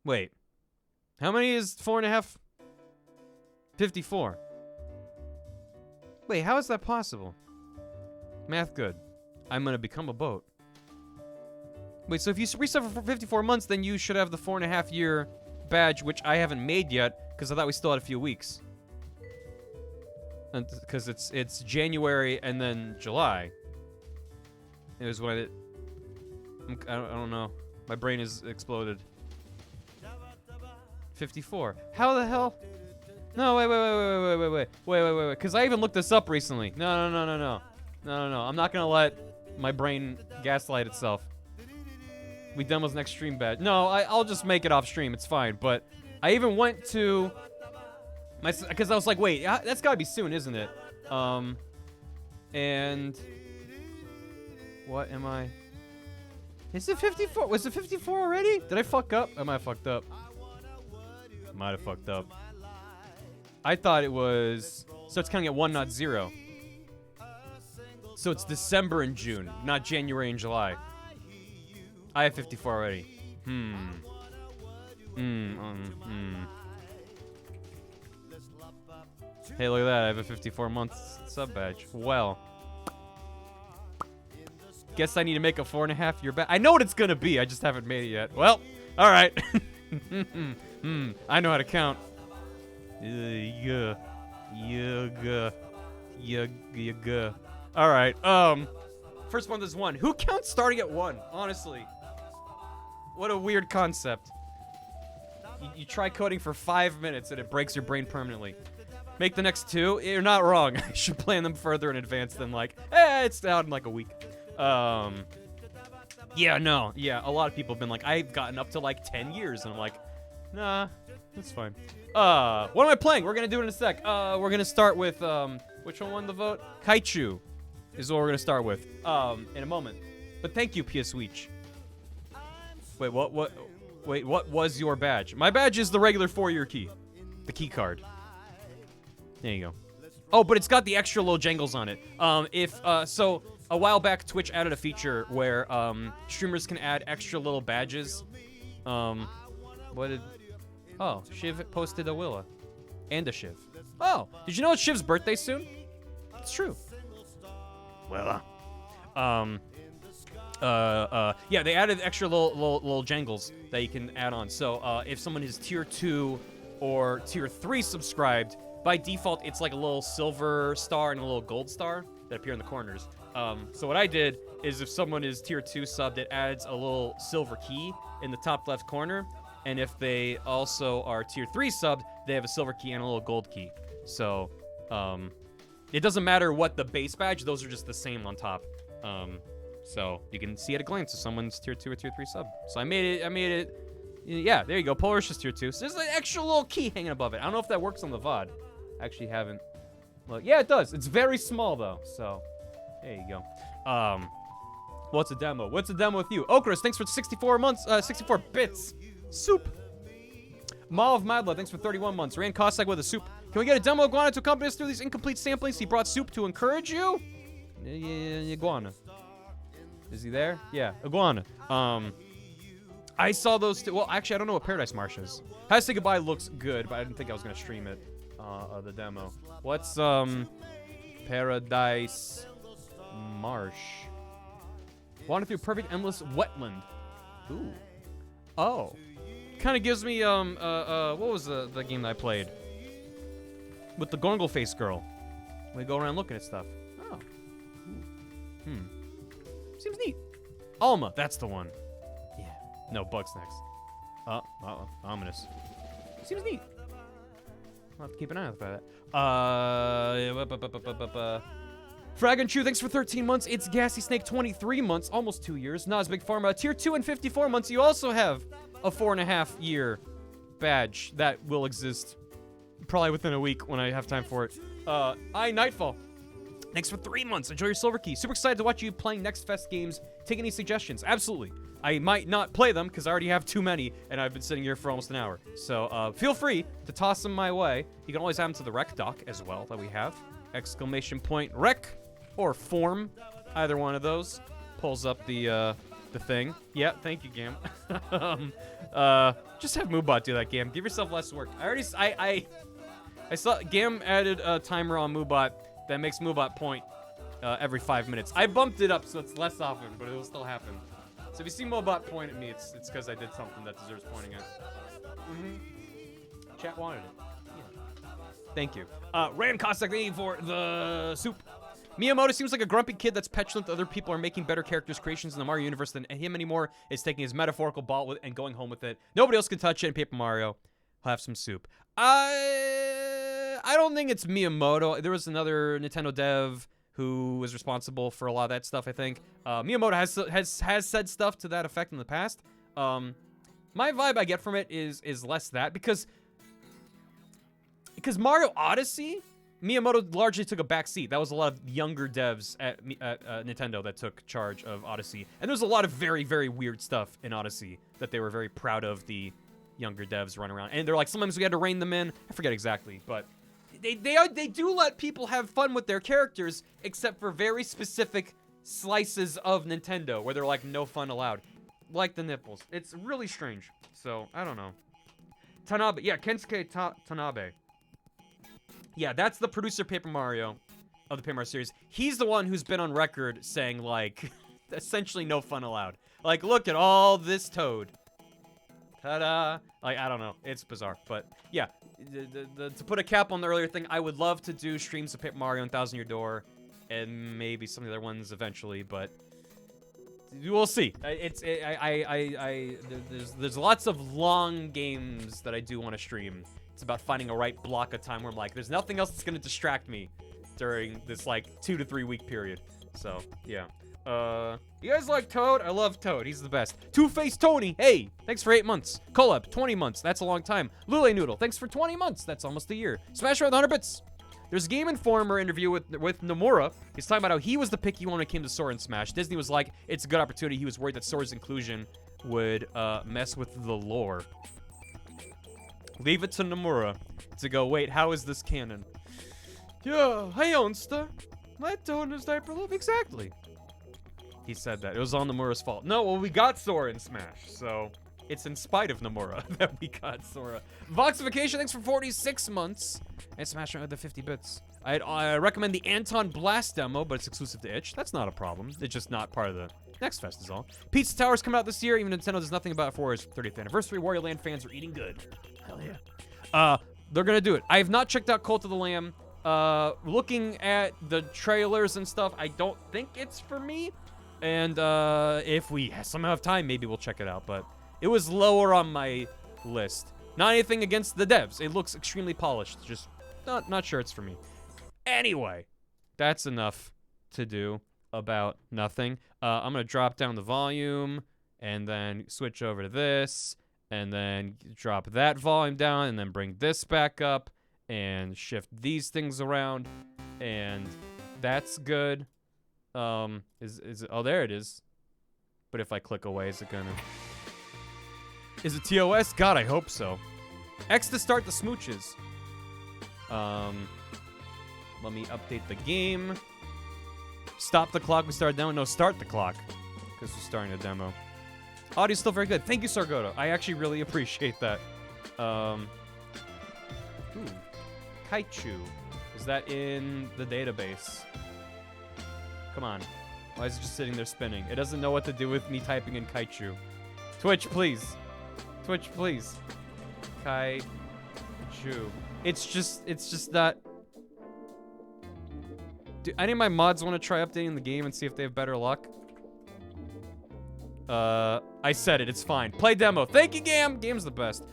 Wait. How many is 4.5? 54. Wait, how is that possible? Math good. I'm gonna become a boat. Wait, so if you reset for 54 months, then you should have the 4.5 year badge, which I haven't made yet, because I thought we still had a few weeks. Because it's January and then July. It was when I don't know. My brain is exploded. 54. How the hell? No, wait. Because I even looked this up recently. No. I'm not gonna let my brain gaslight itself. We demos next stream badge. No, I'll just make it off stream. It's fine. But I even went to because I was like, wait, that's gotta be soon, isn't it? And what am I? Is it 54? Was it 54 already? Did I fuck up? I might have fucked up. Might have fucked up. I thought it was. So it's counting at 1, not 0. So it's December and June, not January and July. I have 54 already. Hey, look at that. I have a 54-month sub badge. Well. Guess I need to make a 4.5 year badge. I know what it's gonna be. I just haven't made it yet. Well, all right. I know how to count. All right. First one is 1. Who counts starting at 1? Honestly, what a weird concept. You try coding for 5 minutes and it breaks your brain permanently. Make the next 2. You're not wrong. I should plan them further in advance than like, it's out in like a week. Yeah, no. Yeah, a lot of people have been like, I've gotten up to like 10 years, and I'm like, nah, that's fine. What am I playing? We're gonna do it in a sec. We're gonna start with, which one won the vote? Kaichu is what we're gonna start with, in a moment. But thank you, PS Weech. Wait, what was your badge? My badge is the regular 4-year key. The key card. There you go. Oh, but it's got the extra little jangles on it. So a while back, Twitch added a feature where, streamers can add extra little badges. Oh, Shiv posted a Willa. and a Shiv. Oh, did you know it's Shiv's birthday soon? It's true. Well, yeah, they added extra little jangles that you can add on. So if someone is tier 2 or tier 3 subscribed, by default it's like a little silver star and a little gold star that appear in the corners. So what I did is if someone is tier 2 subbed, it adds a little silver key in the top left corner. And if they also are tier 3 subbed, they have a silver key and a little gold key. So it doesn't matter what the base badge, those are just the same on top. So you can see at a glance if someone's tier 2 or tier 3 sub. So I made it, yeah, there you go. Polar's tier 2. So there's an extra little key hanging above it. I don't know if that works on the VOD. I actually haven't. Well, yeah, it does. It's very small though. So there you go. What's a demo? What's a demo with you? Okras, thanks for 64 months, 64 bits. Soup. Maw of Madla, thanks for 31 months. Ran Cossack with a soup. Can we get a demo Iguana to accompany us through these incomplete samplings? He brought soup to encourage you? Iguana. Is he there? Yeah, Iguana. I saw those two. Well, actually, I don't know what Paradise Marsh is. How to Say Goodbye looks good, but I didn't think I was going to stream it, the demo. What's, Paradise Marsh? Wander through perfect endless wetland. Ooh. Oh. Kind of gives me, what was the game that I played? With the Gongle Face girl. We go around looking at stuff. Oh. Ooh. Seems neat. Alma, that's the one. Yeah. No, Bugs next. Ominous. Seems neat. I'll have to keep an eye out for that. Frag and Chew, thanks for 13 months. It's Gassy Snake, 23 months, almost 2 years. Nas Big Pharma, tier 2 and 54 months. You also have a 4.5 year badge that will exist probably within a week when I have time for it. Nightfall. Thanks for 3 months. Enjoy your silver key. Super excited to watch you playing Next Fest games. Take any suggestions? Absolutely. I might not play them because I already have too many and I've been sitting here for almost an hour. So feel free to toss them my way. You can always add them to the rec doc as well that we have. Exclamation point rec or form. Either one of those pulls up the thing. Yeah, thank you, Gam. Just have Moobot do that, Gam. Give yourself less work. I saw Gam added a timer on Moobot that makes Moobot point every 5 minutes. I bumped it up so it's less often, but it will still happen. So if you see Moobot point at me, it's because I did something that deserves pointing at. Chat wanted it. Yeah. Thank you. Rand Cossack, thank you for the soup. Miyamoto seems like a grumpy kid that's petulant that other people are making better characters creations in the Mario universe than him anymore. Is taking his metaphorical ball and going home with it. Nobody else can touch it in Paper Mario. He'll have some soup. I don't think it's Miyamoto. There was another Nintendo dev who was responsible for a lot of that stuff, I think. Miyamoto has said stuff to that effect in the past. My vibe I get from it is less that because Mario Odyssey, Miyamoto largely took a back seat. That was a lot of younger devs at Nintendo that took charge of Odyssey. And there's a lot of very, very weird stuff in Odyssey that they were very proud of the younger devs run around. And they're like, sometimes we had to rein them in. I forget exactly, but they do let people have fun with their characters, except for very specific slices of Nintendo where they're like, no fun allowed. Like the nipples. It's really strange. So, I don't know. Tanabe. Yeah, Kensuke Tanabe. Yeah, that's the producer of Paper Mario, of the Paper Mario series. He's the one who's been on record saying, like, essentially no fun allowed. Like, look at all this Toad. Ta-da. Like, I don't know. It's bizarre. But, yeah, to put a cap on the earlier thing, I would love to do streams of Paper Mario and Thousand Year Door, and maybe some of the other ones eventually, but we'll see. There's lots of long games that I do want to stream. It's about finding a right block of time where I'm like, there's nothing else that's going to distract me during this, like, 2 to 3 week period. So, yeah. You guys like Toad? I love Toad. He's the best. Two-Faced Tony, hey, thanks for 8 months. Colab, 20 months. That's a long time. Lule Noodle, thanks for 20 months. That's almost a year. Smash around 100 bits. There's a Game Informer interview with Nomura. He's talking about how he was the picky one when it came to Sora and Smash. Disney was like, it's a good opportunity. He was worried that Sora's inclusion would mess with the lore. Leave it to Nomura to go, wait, how is this canon? Yeah, hey, Onsta. Let Toad in his diaper live. Exactly. He said that. It was on Nomura's fault. No, well, we got Sora in Smash, so It's in spite of Nomura that we got Sora. Voxification, thanks for 46 months. And Smash with the 50 bits. I recommend the Anton Blast demo, but it's exclusive to itch. That's not a problem. It's just not part of the next fest is all. Pizza Tower's coming out this year, even Nintendo does nothing about it for its 30th anniversary. Wario Land fans are eating good. Hell yeah. They're gonna do it. I have not checked out Cult of the Lamb. Looking at the trailers and stuff, I don't think it's for me. And if we somehow have time, maybe we'll check it out. But it was lower on my list. Not anything against the devs. It looks extremely polished. Just not sure it's for me. Anyway, that's enough to do about nothing. I'm gonna drop down the volume and then switch over to this and then drop that volume down and then bring this back up and shift these things around, and that's good. Is it? Oh, there it is. But if I click away, is it gonna? Is it TOS? God, I hope so. X to start the smooches. Let me update the game. Stop the clock. We started demo. No, start the clock because we're starting a demo. Audio's still very good. Thank you, Sargoto. I actually really appreciate that. Ooh. Kaichu. Is that in the database? Come on. Why is it just sitting there spinning? It doesn't know what to do with me typing in Kaichu. Twitch, please. Twitch, please. Kaichu. It's just not... Do any of my mods want to try updating the game and see if they have better luck? I said it. It's fine. Play demo. Thank you, Gam. Game's the best.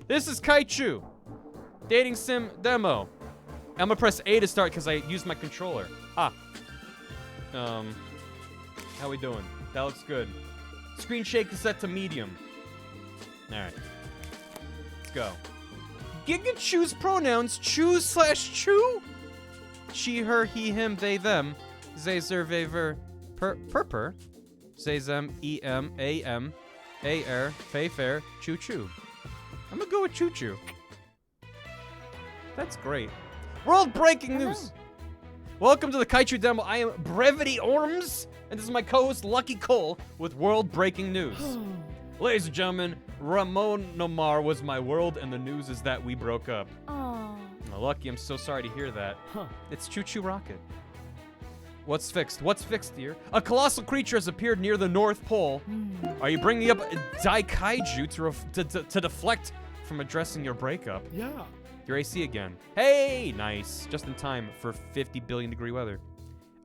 This is Kaichu. Dating sim demo. I'm gonna press A to start because I used my controller. How we doing? That looks good. Screen shake is set to medium. Alright. Let's go. Gigachu's pronouns choose/chew? She, her, he, him, they, them. Zay, zer, ve, ver, per. Zay, zem, em, am, fe, fair, choo, choo. I'm gonna go with choo, choo. That's great. World breaking news. Welcome to the Kaichu demo. I am Brevity Orms, and this is my co-host Lucky Cole with world breaking news. Ladies and gentlemen, Ramon Nomar was my world, and the news is that we broke up. Lucky, I'm so sorry to hear that. It's Choo Choo Rocket. What's fixed? What's fixed, dear? A colossal creature has appeared near the North Pole. Are you bringing up Kaiju to deflect from addressing your breakup? Yeah. Your AC again. Hey, nice. Just in time for 50 billion degree weather.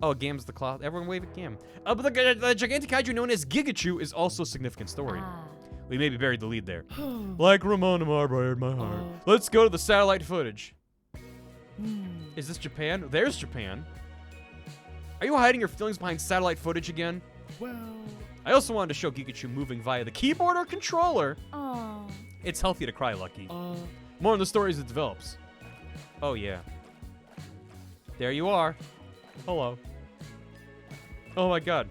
Oh, Gam's the cloth. Everyone wave at Gam. But the gigantic kaiju known as Gigachu is also a significant story. We maybe buried the lead there. Like Ramon Amar buried my heart. Let's go to the satellite footage. Is this Japan? There's Japan. Are you hiding your feelings behind satellite footage again? Well... I also wanted to show Gigachu moving via the keyboard or controller. It's healthy to cry, Lucky. More on the story as it develops. Oh, yeah. There you are. Hello. Oh, my God.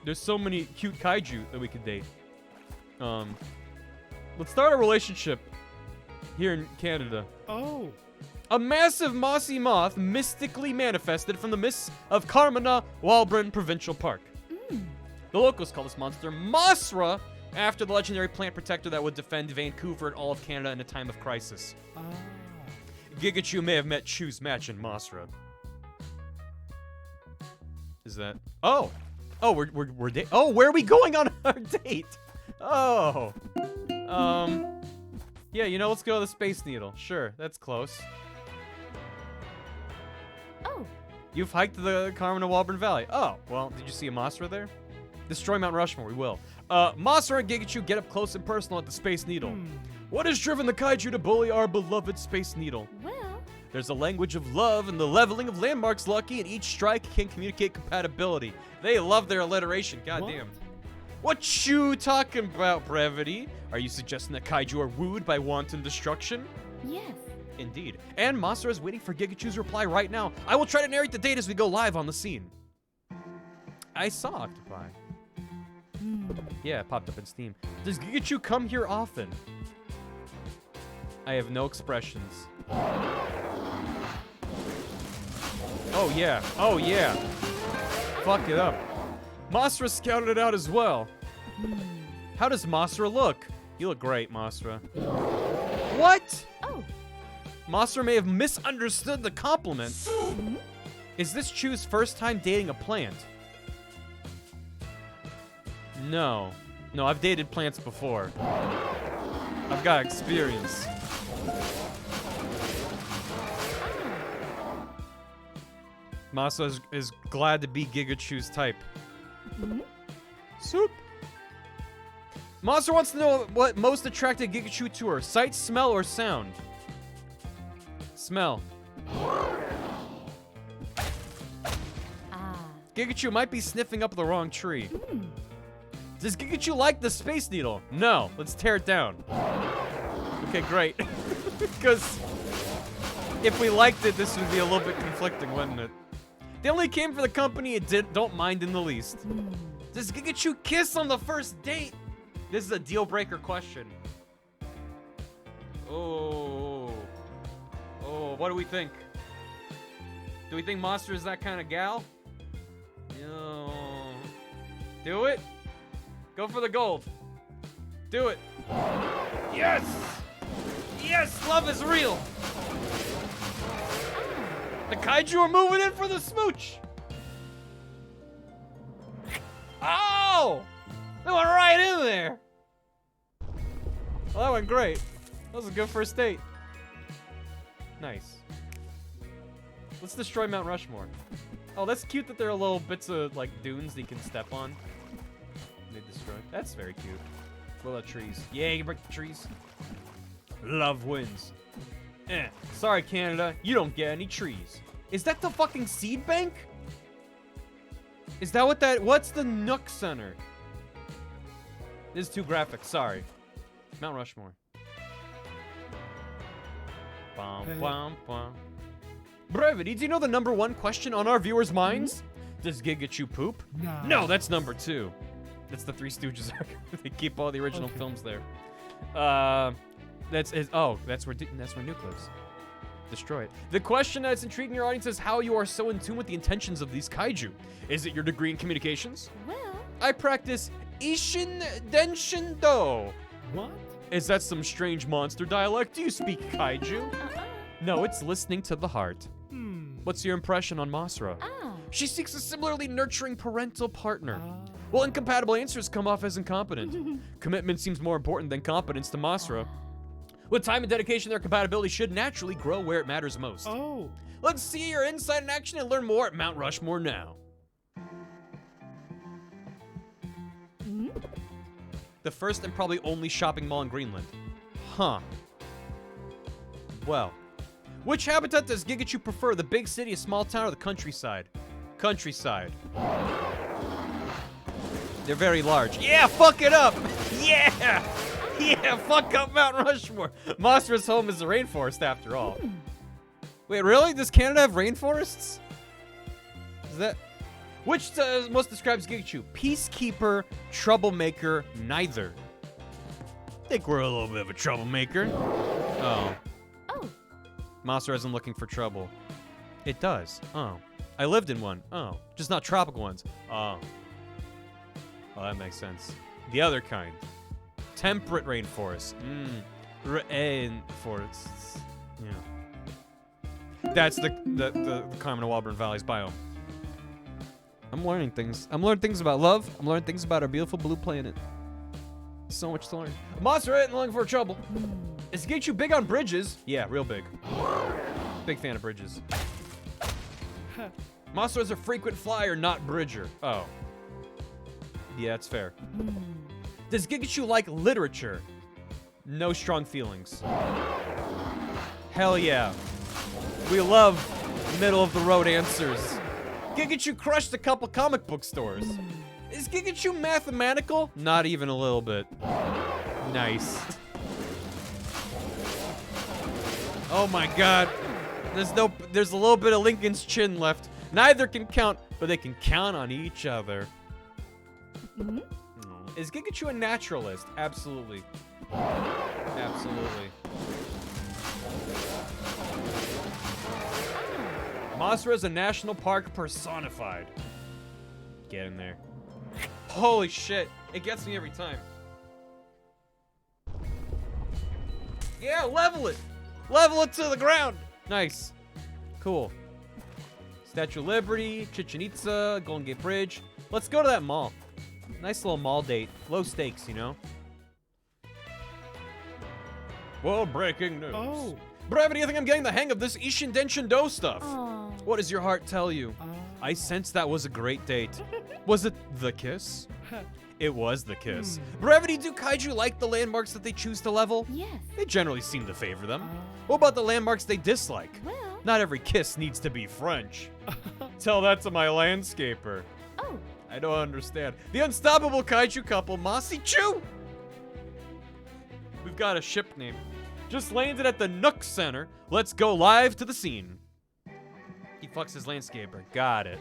There's so many cute kaiju that we could date. Let's start a relationship here in Canada. Oh. A massive mossy moth mystically manifested from the mists of Carmana Walbron Provincial Park. The locals call this monster Mossra, after the legendary plant protector that would defend Vancouver and all of Canada in a time of crisis. Gigachu may have met Chu's match in Mossra. Is that... Oh! Oh, we're oh, where are we going on our date? Oh. Yeah, you know, let's go to the Space Needle. Sure, that's close. Oh. You've hiked the Carmana Walbron Valley. Oh, well, did you see a Mossra there? Destroy Mount Rushmore, we will. Mossra and Gigachu get up close and personal at the Space Needle. What has driven the Kaiju to bully our beloved Space Needle? Well. There's a language of love and the leveling of landmarks, Lucky, and each strike can communicate compatibility. They love their alliteration, goddamn. What you talking about, Brevity? Are you suggesting that Kaiju are wooed by wanton destruction? Yes. Indeed. And Mossra is waiting for Gigachu's reply right now. I will try to narrate the date as we go live on the scene. I saw Octopi. Yeah, it popped up in Steam. Does Gigachu come here often? I have no expressions. Oh yeah, oh yeah. Fuck it up. Mossra scouted it out as well. How does Mossra look? You look great, Masra. What? Oh. Masra may have misunderstood the compliment. Is this Chu's first time dating a plant? No. No, I've dated plants before. I've got experience. Masa is glad to be Gigachu's type. Soup. Masa wants to know what most attracted Gigachu to her. Sight, smell, or sound? Smell. Gigachu might be sniffing up the wrong tree. Does Gigachu like the Space Needle? No. Let's tear it down. Okay, great. Because if we liked it, this would be a little bit conflicting, wouldn't it? They only came for the company it don't mind in the least. Does Gigachu kiss on the first date? This is a deal breaker question. Oh. Oh, what do we think? Do we think Monster is that kind of gal? No. Do it? Go for the gold. Do it. Yes! Yes, love is real! The Kaiju are moving in for the smooch! Oh! They went right in there! Well, that went great. That was a good first date. Nice. Let's destroy Mount Rushmore. Oh, that's cute that there are little bits of, like, dunes that you can step on. They destroy. That's very cute. Little trees. Yeah, you break the trees. Love wins. Sorry, Canada. You don't get any trees. Is that the fucking seed bank? Is that what that... What's the Nook Center? This is too graphic. Sorry. Mount Rushmore. Bum, bum, bum. Brevity, do you know the #1 question on our viewers' minds? Does Gigachu poop? No, that's #2. That's the Three Stooges arc. They keep all the original films there. That's where Nuke lives. Destroy it. The question that's intriguing your audience is how you are so in tune with the intentions of these kaiju. Is it your degree in communications? Well. I practice Ishin Denshin Do. What? Is that some strange monster dialect? Do you speak kaiju? No, it's listening to the heart. What's your impression on Masra? She seeks a similarly nurturing parental partner. Well, incompatible answers come off as incompetent. Commitment seems more important than competence to Masra. With time and dedication, their compatibility should naturally grow where it matters most. Oh. Let's see your insight in action and learn more at Mount Rushmore now. The first and probably only shopping mall in Greenland. Huh. Well. Which habitat does Gigachu prefer? The big city, a small town, or the countryside? Countryside. They're very large. Yeah, fuck it up! Yeah! Yeah, fuck up Mount Rushmore! Masra's home is the rainforest after all. Wait, really? Does Canada have rainforests? Is that... Which most describes Gigachu? Peacekeeper, troublemaker, neither. I think we're a little bit of a troublemaker. Oh. Masra isn't looking for trouble. It does. Oh. I lived in one. Oh. Just not tropical ones. Oh. Well, that makes sense. The other kind. Temperate rainforests. Rainforests. Yeah. That's the Carmen Walburn Valley's biome. I'm learning things. I'm learning things about love. I'm learning things about our beautiful blue planet. So much to learn. Masra isn't looking for trouble. Is Gigachu big on bridges? Yeah, real big. Big fan of bridges. Masra is a frequent flyer, not bridger. Oh. Yeah, that's fair. Does Gigachu like literature? No strong feelings. Hell yeah. We love middle-of-the-road answers. Gigachu crushed a couple comic book stores. Is Gigachu mathematical? Not even a little bit. Nice. Oh my god. There's a little bit of Lincoln's chin left. Neither can count, but they can count on each other. Is Gigachu a naturalist? Absolutely. Absolutely. Masra is a national park personified. Get in there. Holy shit. It gets me every time. Yeah, level it. Level it to the ground. Nice. Cool. Statue of Liberty, Chichen Itza, Golden Gate Bridge. Let's go to that mall. Nice little mall date. Low stakes, you know? Well, breaking news. Oh. Brevity, I think I'm getting the hang of this Ishin Denshin stuff. Oh. What does your heart tell you? I sense that was a great date. Was it the kiss? It was the kiss. Brevity, do Kaiju like the landmarks that they choose to level? Yes. They generally seem to favor them. What about the landmarks they dislike? Well. Not every kiss needs to be French. Tell that to my landscaper. Oh. I don't understand. The unstoppable Kaiju couple, Mossy Chew. We've got a ship name. Just landed at the Nook Center. Let's go live to the scene. He fucks his landscaper. Got it.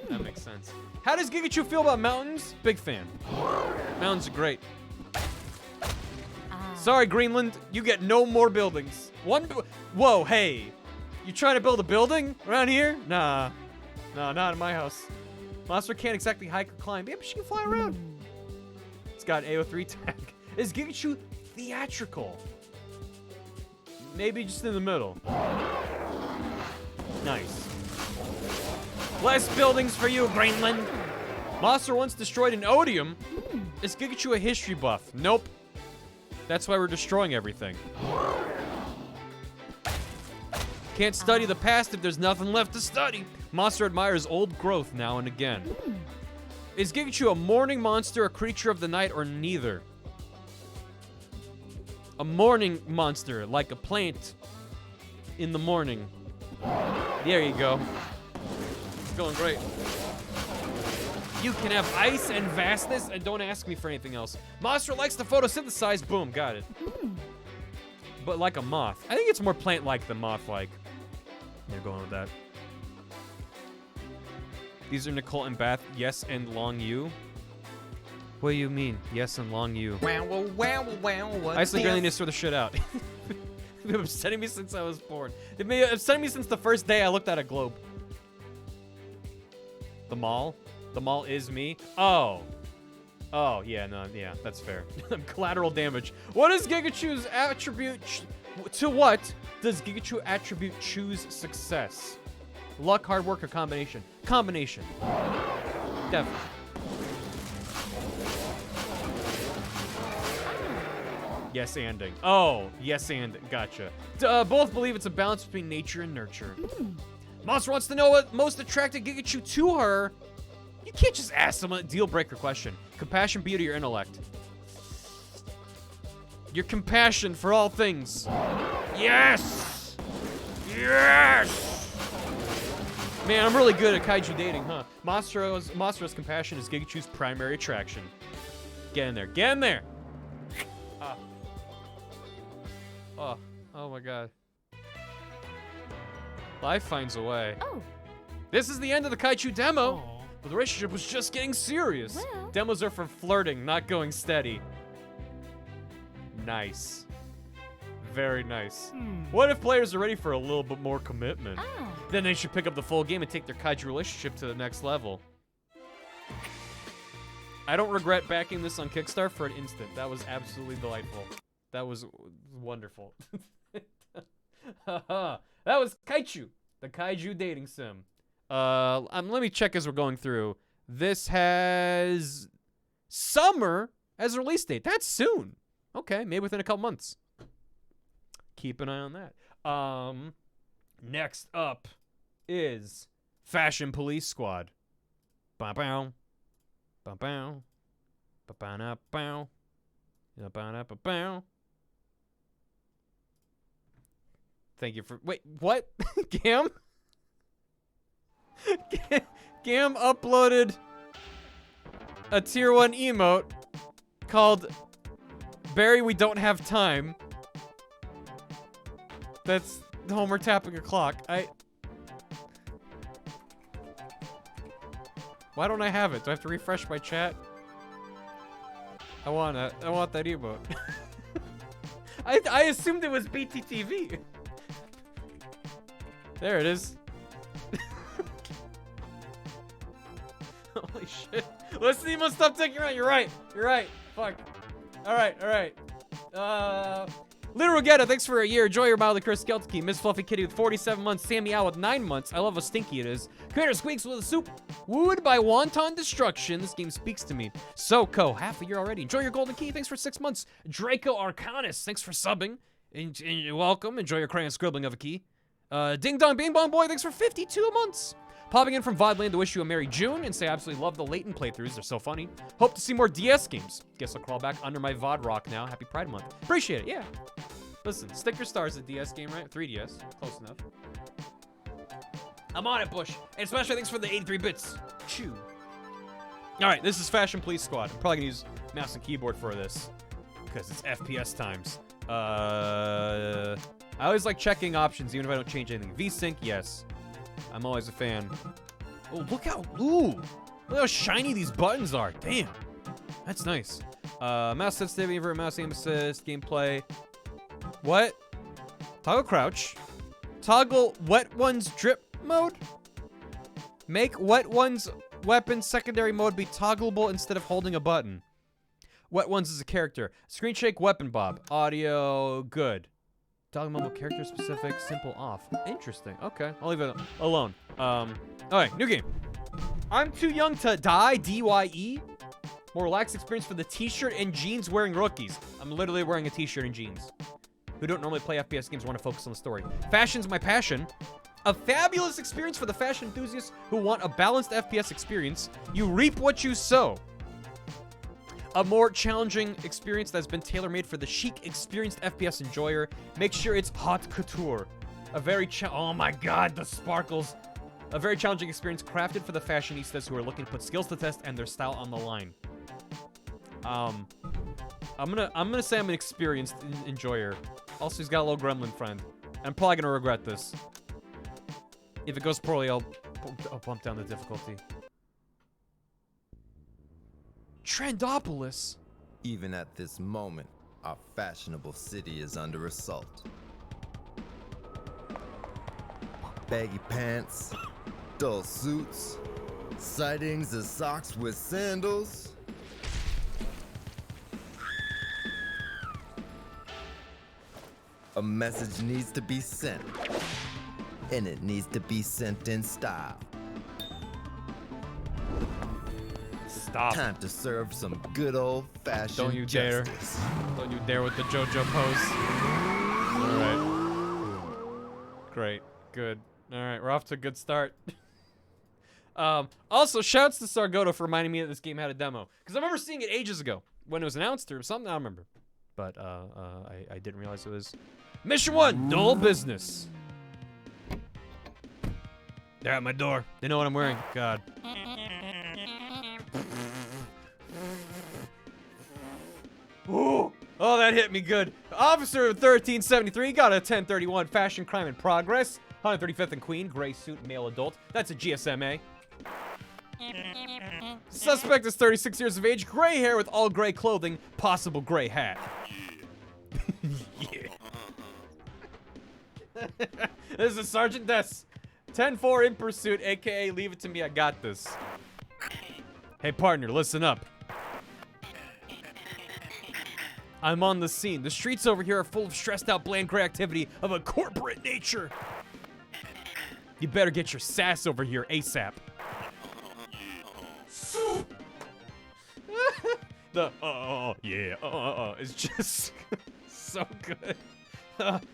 That makes sense. How does Gigachu feel about mountains? Big fan. Mountains are great. Sorry, Greenland. You get no more buildings. Whoa, hey. You trying to build a building around here? Nah. Nah, not in my house. Monster can't exactly hike or climb. Yeah, but she can fly around. It's got an AO3 tag. Is Gigachu theatrical? Maybe just in the middle. Nice. Less buildings for you, Greenland. Monster once destroyed an odium. Is Gigachu a history buff? Nope. That's why we're destroying everything. Can't study the past if there's nothing left to study. Monster admires old growth now and again. Is Gigachu a morning monster, a creature of the night, or neither? A morning monster, like a plant in the morning. There you go. It's going great. You can have ice and vastness, and don't ask me for anything else. Monster likes to photosynthesize. Boom, got it. But like a moth. I think it's more plant-like than moth-like. They're going with that. These are Nicole and Bath. Yes and Long U. What do you mean? Yes and Long U. I still really need to sort the shit out. They've been upsetting me since I was born. They've been upsetting me since the first day I looked at a globe. The mall? The mall is me? Oh. Oh, yeah, no, yeah, that's fair. Collateral damage. What is Gigachu's attribute? To what does Gigachu attribute choose success? Luck, hard work, or combination? Combination. Definitely. Yes, anding. Oh, yes, and gotcha. Both believe it's a balance between nature and nurture. Monster wants to know what most attracted Gigachu to her. You can't just ask someone a deal breaker question. Compassion, beauty, or intellect? Your compassion for all things. Yes! Yes! Man, I'm really good at Kaiju dating, huh? Monster's compassion is Gigachu's primary attraction. Get in there. Get in there! Oh my god. Life finds a way. Oh. This is the end of the Kaichu demo. Oh. But the relationship was just getting serious. Well. Demos are for flirting, not going steady. Nice. Very nice. What if players are ready for a little bit more commitment? Then they should pick up the full game and take their Kaiju relationship to the next level. I don't regret backing this on Kickstarter for an instant. That was absolutely delightful. That was wonderful. That was Kaichu, the Kaiju dating sim. Let me check as we're going through. This has summer as a release date. That's soon. Okay, maybe within a couple months. Keep an eye on that. Next up is Fashion Police Squad. Ba-bow. Ba-bow. Ba-ba-na-bow. Ba-ba-na-ba-bow. Thank you for... Wait, what? Gam? Gam uploaded a tier 1 emote called Barry, we don't have time. That's Homer tapping a clock. Why don't I have it? Do I have to refresh my chat? I want that emote. I assumed it was BTTV. There it is. Holy shit. Let's see, stop taking around. You're right. You're right. Fuck. Alright, alright. Little Rogetta, thanks for a year. Enjoy your mildly cursed skeleton key. Miss Fluffy Kitty with 47 months. Sammy Owl with 9 months. I love how stinky it is. Creator Squeaks with a soup. Wooed by Wanton Destruction. This game speaks to me. Soko, half a year already. Enjoy your golden key. Thanks for 6 months. Draco Arcanus, thanks for subbing. And you're welcome. Enjoy your crayon scribbling of a key. Ding Dong Bing Bong Boy, thanks for 52 months. Popping in from Vodland to wish you a Merry June and say I absolutely love the latent playthroughs. They're so funny. Hope to see more DS games. Guess I'll crawl back under my VOD rock now. Happy Pride Month. Appreciate it, yeah. Listen, stick your stars at DS game, right? 3DS. Close enough. I'm on it, Bush. And especially thanks for the 83 bits. Chew. All right, this is Fashion Police Squad. I'm probably going to use mouse and keyboard for this because it's FPS times. I always like checking options even if I don't change anything. VSync, yes. I'm always a fan. Oh, look how shiny these buttons are. Damn. That's nice. Mouse sensitivity for mouse aim assist, gameplay. What? Toggle crouch. Toggle wet one's drip mode. Make wet one's weapon secondary mode be toggleable instead of holding a button. Wet ones is a character. Screen shake weapon bob. Audio good. Toggle mobile character specific, simple off. Interesting. Okay, I'll leave it alone. Alright, new game. I'm too young to die, DYE. More relaxed experience for the t-shirt and jeans wearing rookies. I'm literally wearing a t-shirt and jeans. Who don't normally play FPS games want to focus on the story. Fashion's my passion. A fabulous experience for the fashion enthusiasts who want a balanced FPS experience. You reap what you sow. A more challenging experience that's been tailor-made for the chic, experienced FPS enjoyer. Make sure it's haute couture. A very oh my god, the sparkles. A very challenging experience crafted for the fashionistas who are looking to put skills to test and their style on the line. I'm gonna say I'm an experienced enjoyer. Also, he's got a little gremlin friend. I'm probably gonna regret this. If it goes poorly, I'll bump down the difficulty. Trendopolis? Even at this moment, our fashionable city is under assault. Baggy pants, dull suits, sightings of socks with sandals. A message needs to be sent, and it needs to be sent in style. Stop. Time to serve some good old-fashioned Don't you dare. justice. Don't you dare with the JoJo pose. Alright. Great. Good. Alright, we're off to a good start. Also, shouts to Sargoto for reminding me that this game had a demo. Because I remember seeing it ages ago. When it was announced or something, I don't remember. But I didn't realize it was... Mission 1, dull business. They're at my door. They know what I'm wearing. God. Ooh. Oh, that hit me good. Officer of 1373 got a 1031. Fashion crime in progress. 135th and Queen. Gray suit, male adult. That's a GSMA. Suspect is 36 years of age. Gray hair with all gray clothing. Possible gray hat. Yeah. This is Sergeant Des. 10-4 in pursuit, aka leave it to me, I got this. Hey partner, listen up. I'm on the scene. The streets over here are full of stressed out bland gray activity of a corporate nature. You better get your sass over here ASAP. The yeah, it's just so good.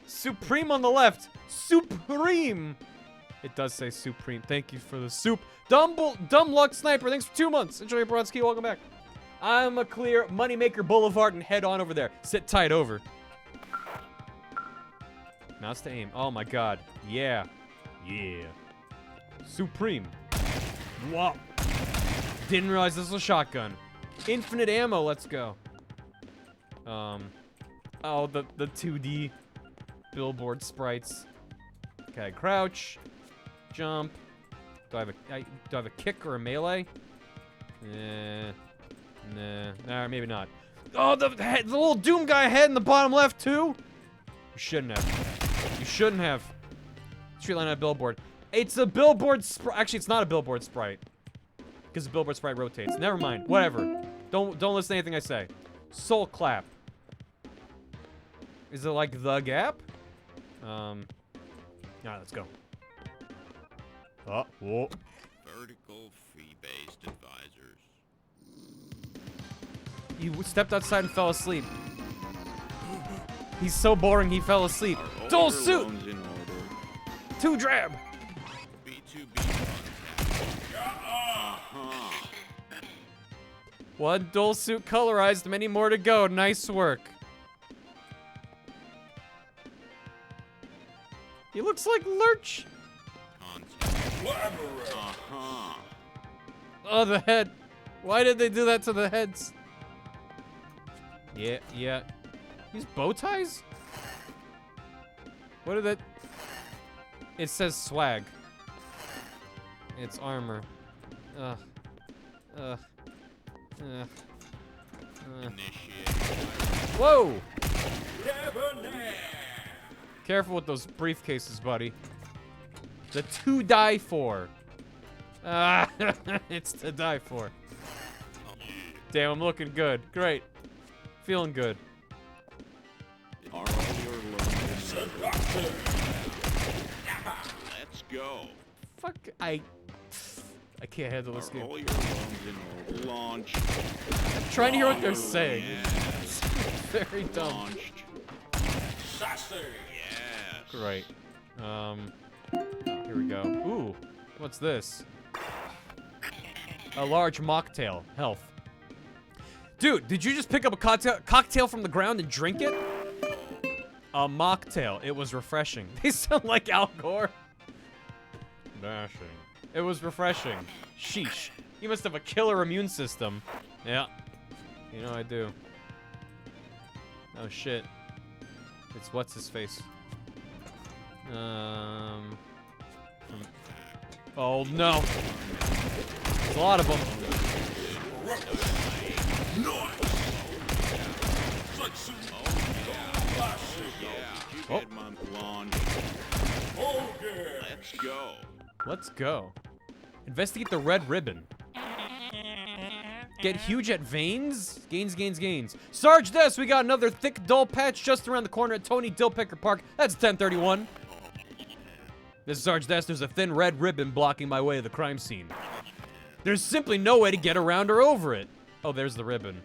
Supreme on the left. Supreme. It does say Supreme. Thank you for the soup. Dumb Luck Sniper, thanks for 2 months. Enjoy your Brodsky, welcome back. I'm a clear Moneymaker Boulevard and head on over there. Sit tight over. Now it's to aim. Oh my god. Yeah. Yeah. Supreme. Wow. Didn't realize this was a shotgun. Infinite ammo, let's go. Oh, the 2D billboard sprites. Okay, crouch. Jump. Do I have a kick or a melee? Nah, maybe not. Oh, the little Doom guy head in the bottom left too. You shouldn't have. You shouldn't have. Street line on a billboard. It's a billboard sprite. Actually, it's not a billboard sprite. Because the billboard sprite rotates. Never mind. Whatever. Don't listen to anything I say. Soul clap. Is it like the Gap? Alright, let's go. Oh, whoa. Vertical fee-based advisors. He stepped outside and fell asleep. He's so boring, he fell asleep. Are Dual older suit! loans in order? 2 drab! B2B contact. One dual suit colorized, many more to go. Nice work. He looks like Lurch. Oh, the head. Why did they do that to the heads? Yeah. These bow ties? What are that? It says swag. It's armor. Initiate. Whoa! Careful with those briefcases, buddy. The to die for. It's to die for. Damn, I'm looking good. Great. Feeling good. Are all your loans in order? Let's go. Fuck, I can't handle this Are game. all your loans in order? Launch. I'm trying to hear what they're saying. Yes. It's very dumb. Launched. Yes. Great. Here we go. Ooh, what's this? A large mocktail. Health. Dude, did you just pick up a cocktail from the ground and drink it? A mocktail. It was refreshing. They sound like Al Gore. Dashing. It was refreshing. Sheesh. You must have a killer immune system. Yeah. You know I do. Oh shit. It's what's his face. Oh no. There's a lot of them. Oh. Let's go. Let's go. Investigate the red ribbon. Get huge at veins? Gains. Sarge Des, we got another thick, dull patch just around the corner at Tony Dillpicker Park. That's 1031. This is Sarge Des. There's a thin red ribbon blocking my way to the crime scene. There's simply no way to get around or over it. Oh, there's the ribbon.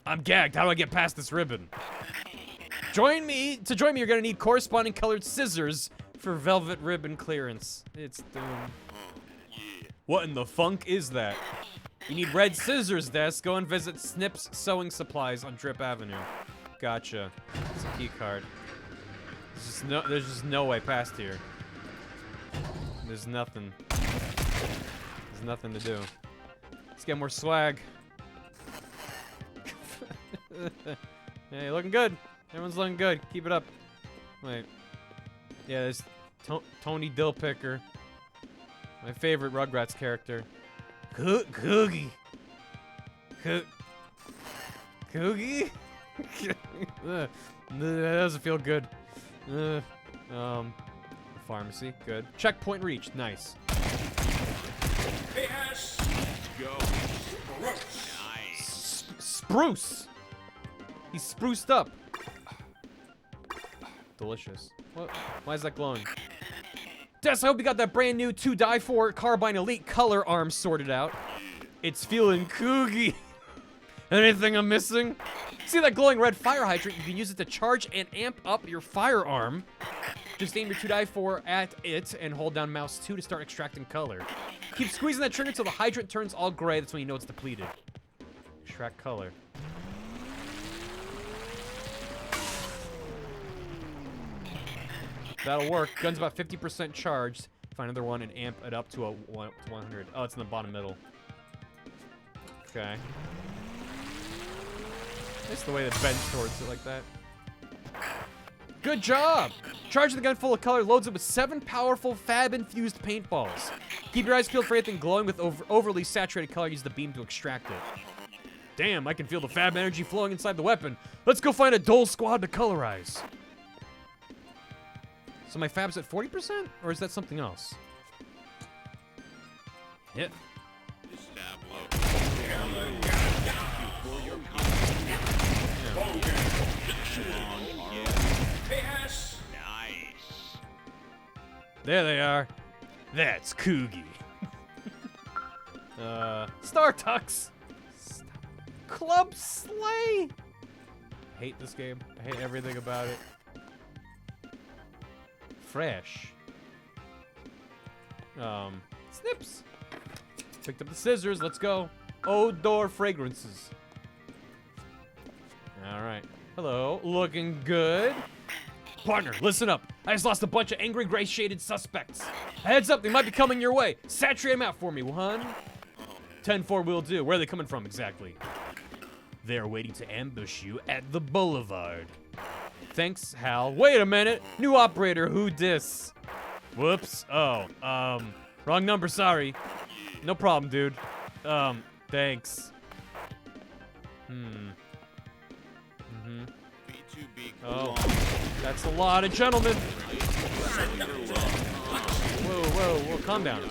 I'm gagged. How do I get past this ribbon? Join me. To join me, you're gonna need corresponding colored scissors for velvet ribbon clearance. It's doom. What in the funk is that? You need red scissors, Des. Go and visit Snip's Sewing Supplies on Drip Avenue. Gotcha. It's a key card. There's just no way past here. There's nothing. There's nothing to do. Let's get more swag. Hey, looking good. Everyone's looking good. Keep it up. Wait. Yeah, there's Tony Dillpicker. My favorite Rugrats character. Coogie. Coogie? That doesn't feel good. Pharmacy, good. Checkpoint reached, nice. Let's go. Nice. Spruce! He's spruced up. Delicious. What? Why is that glowing? Des, I hope you got that brand new 2-die-4 Carbine Elite color arm sorted out. It's feeling coogie. Anything I'm missing? See that glowing red fire hydrant? You can use it to charge and amp up your firearm. Just aim your 2-die-4 at it and hold down mouse 2 to start extracting color. Keep squeezing that trigger until the hydrant turns all gray. That's when you know it's depleted. Extract color. That'll work. Gun's about 50% charged. Find another one and amp it up to 100. Oh, it's in the bottom middle. Okay. It's the way that bends towards it like that. Good job! Charging the gun full of color loads it with 7 powerful fab-infused paintballs. Keep your eyes peeled for anything glowing with overly saturated color. Use the beam to extract it. Damn, I can feel the fab energy flowing inside the weapon. Let's go find a Dole squad to colorize. So my fab's at 40%? Or is that something else? Hit. Nice. There they are. That's Coogie. Startux. Club Slay. I hate this game. I hate everything about it. Fresh. Snips. Picked up the scissors. Let's go. Odor fragrances. All right. Hello. Looking good. Partner, listen up. I just lost a bunch of angry gray shaded suspects. Heads up, they might be coming your way. Saturate them out for me, 10-4 will do. Where are they coming from exactly? They're waiting to ambush you at the boulevard. Thanks, Hal. Wait a minute. New operator, who dis? Whoops. Oh, wrong number, sorry. No problem, dude. Thanks. Oh, that's a lot of gentlemen. Whoa, calm down.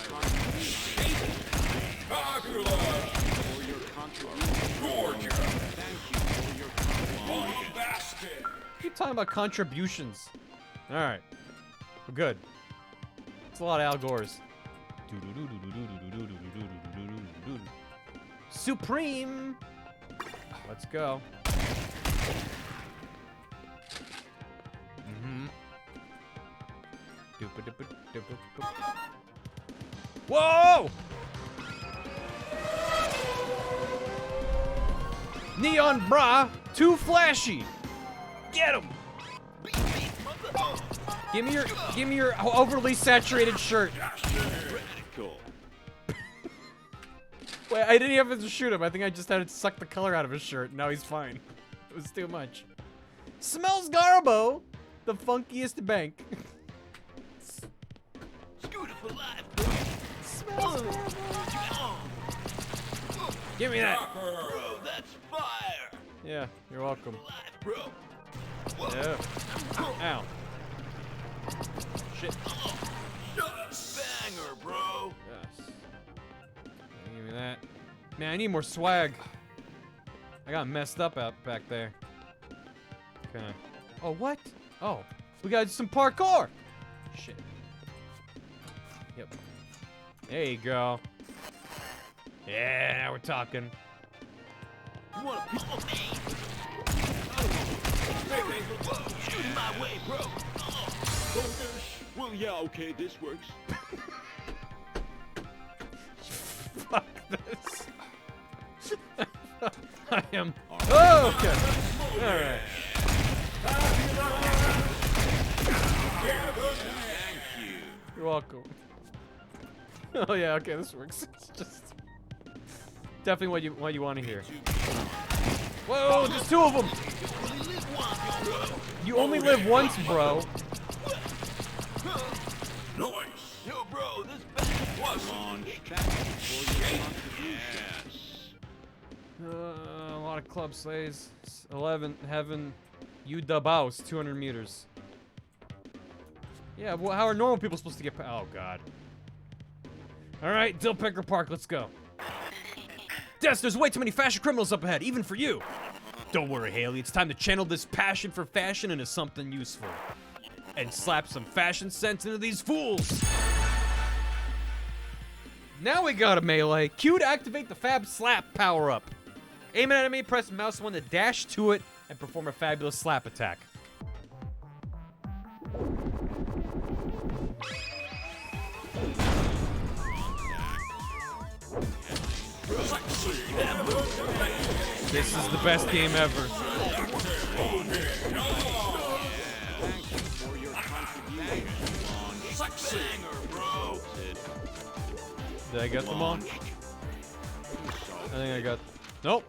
Keep talking about contributions. All right, we're good. It's a lot of Al Gores. Supreme. Let's go. Whoa! Neon bra, too flashy. Get him. Give me your overly saturated shirt. Wait, I didn't even have to shoot him. I think I just had to suck the color out of his shirt. Now he's fine. It was too much. Smells Garbo, the funkiest bank. Smells Garbo. Give me that. Bro, that's fire. Yeah, you're welcome. Bro. Yeah. Ow. Shit. Banger, bro. Yes. Give me that. Man, I need more swag. I got messed up out back there. Okay. Oh, what? Oh, we got some parkour. Shit. Yep. There you go. Yeah, now we're talking. You want a piece of me? Shoot my way, bro. Well, yeah, okay, this works. Fuck this. I am. Oh, okay. All right. Thank you. You're welcome. Oh yeah, okay, this works. It's just definitely what you want to hear. Whoa, there's two of them. You only live once, bro. Noise. Yo, bro, this bag was launched. Yes. A lot of club slays. 11 heaven. You Dabaus, 200 meters. Yeah, well, how are normal people supposed to get? Oh god. All right, Dill Picker Park, let's go. Des, there's way too many fashion criminals up ahead, even for you. Don't worry, Haley. It's time to channel this passion for fashion into something useful. And slap some fashion sense into these fools. Now we got a melee. Q to activate the Fab Slap power-up. Aim an enemy, press mouse 1 to dash to it, and perform a fabulous slap attack. This is the best game ever. Did I get them all? I think I got... Nope.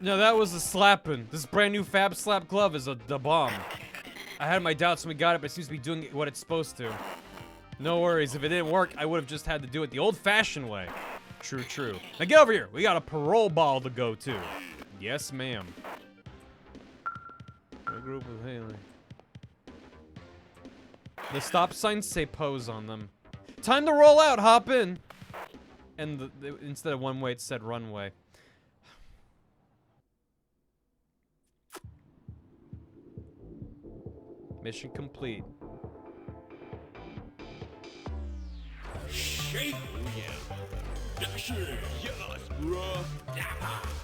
No, that was a slapping. This brand new Fab Slap glove is the bomb. I had my doubts when we got it, but it seems to be doing what it's supposed to. No worries. If it didn't work, I would have just had to do it the old-fashioned way. True, true. Now get over here. We got a parole ball to go to. Yes, ma'am. A group with Haley. The stop signs say pose on them. Time to roll out. Hop in. and instead of one way, it said runway. Mission complete. Shake. Oh, yeah. Dash it. Yes, bruh.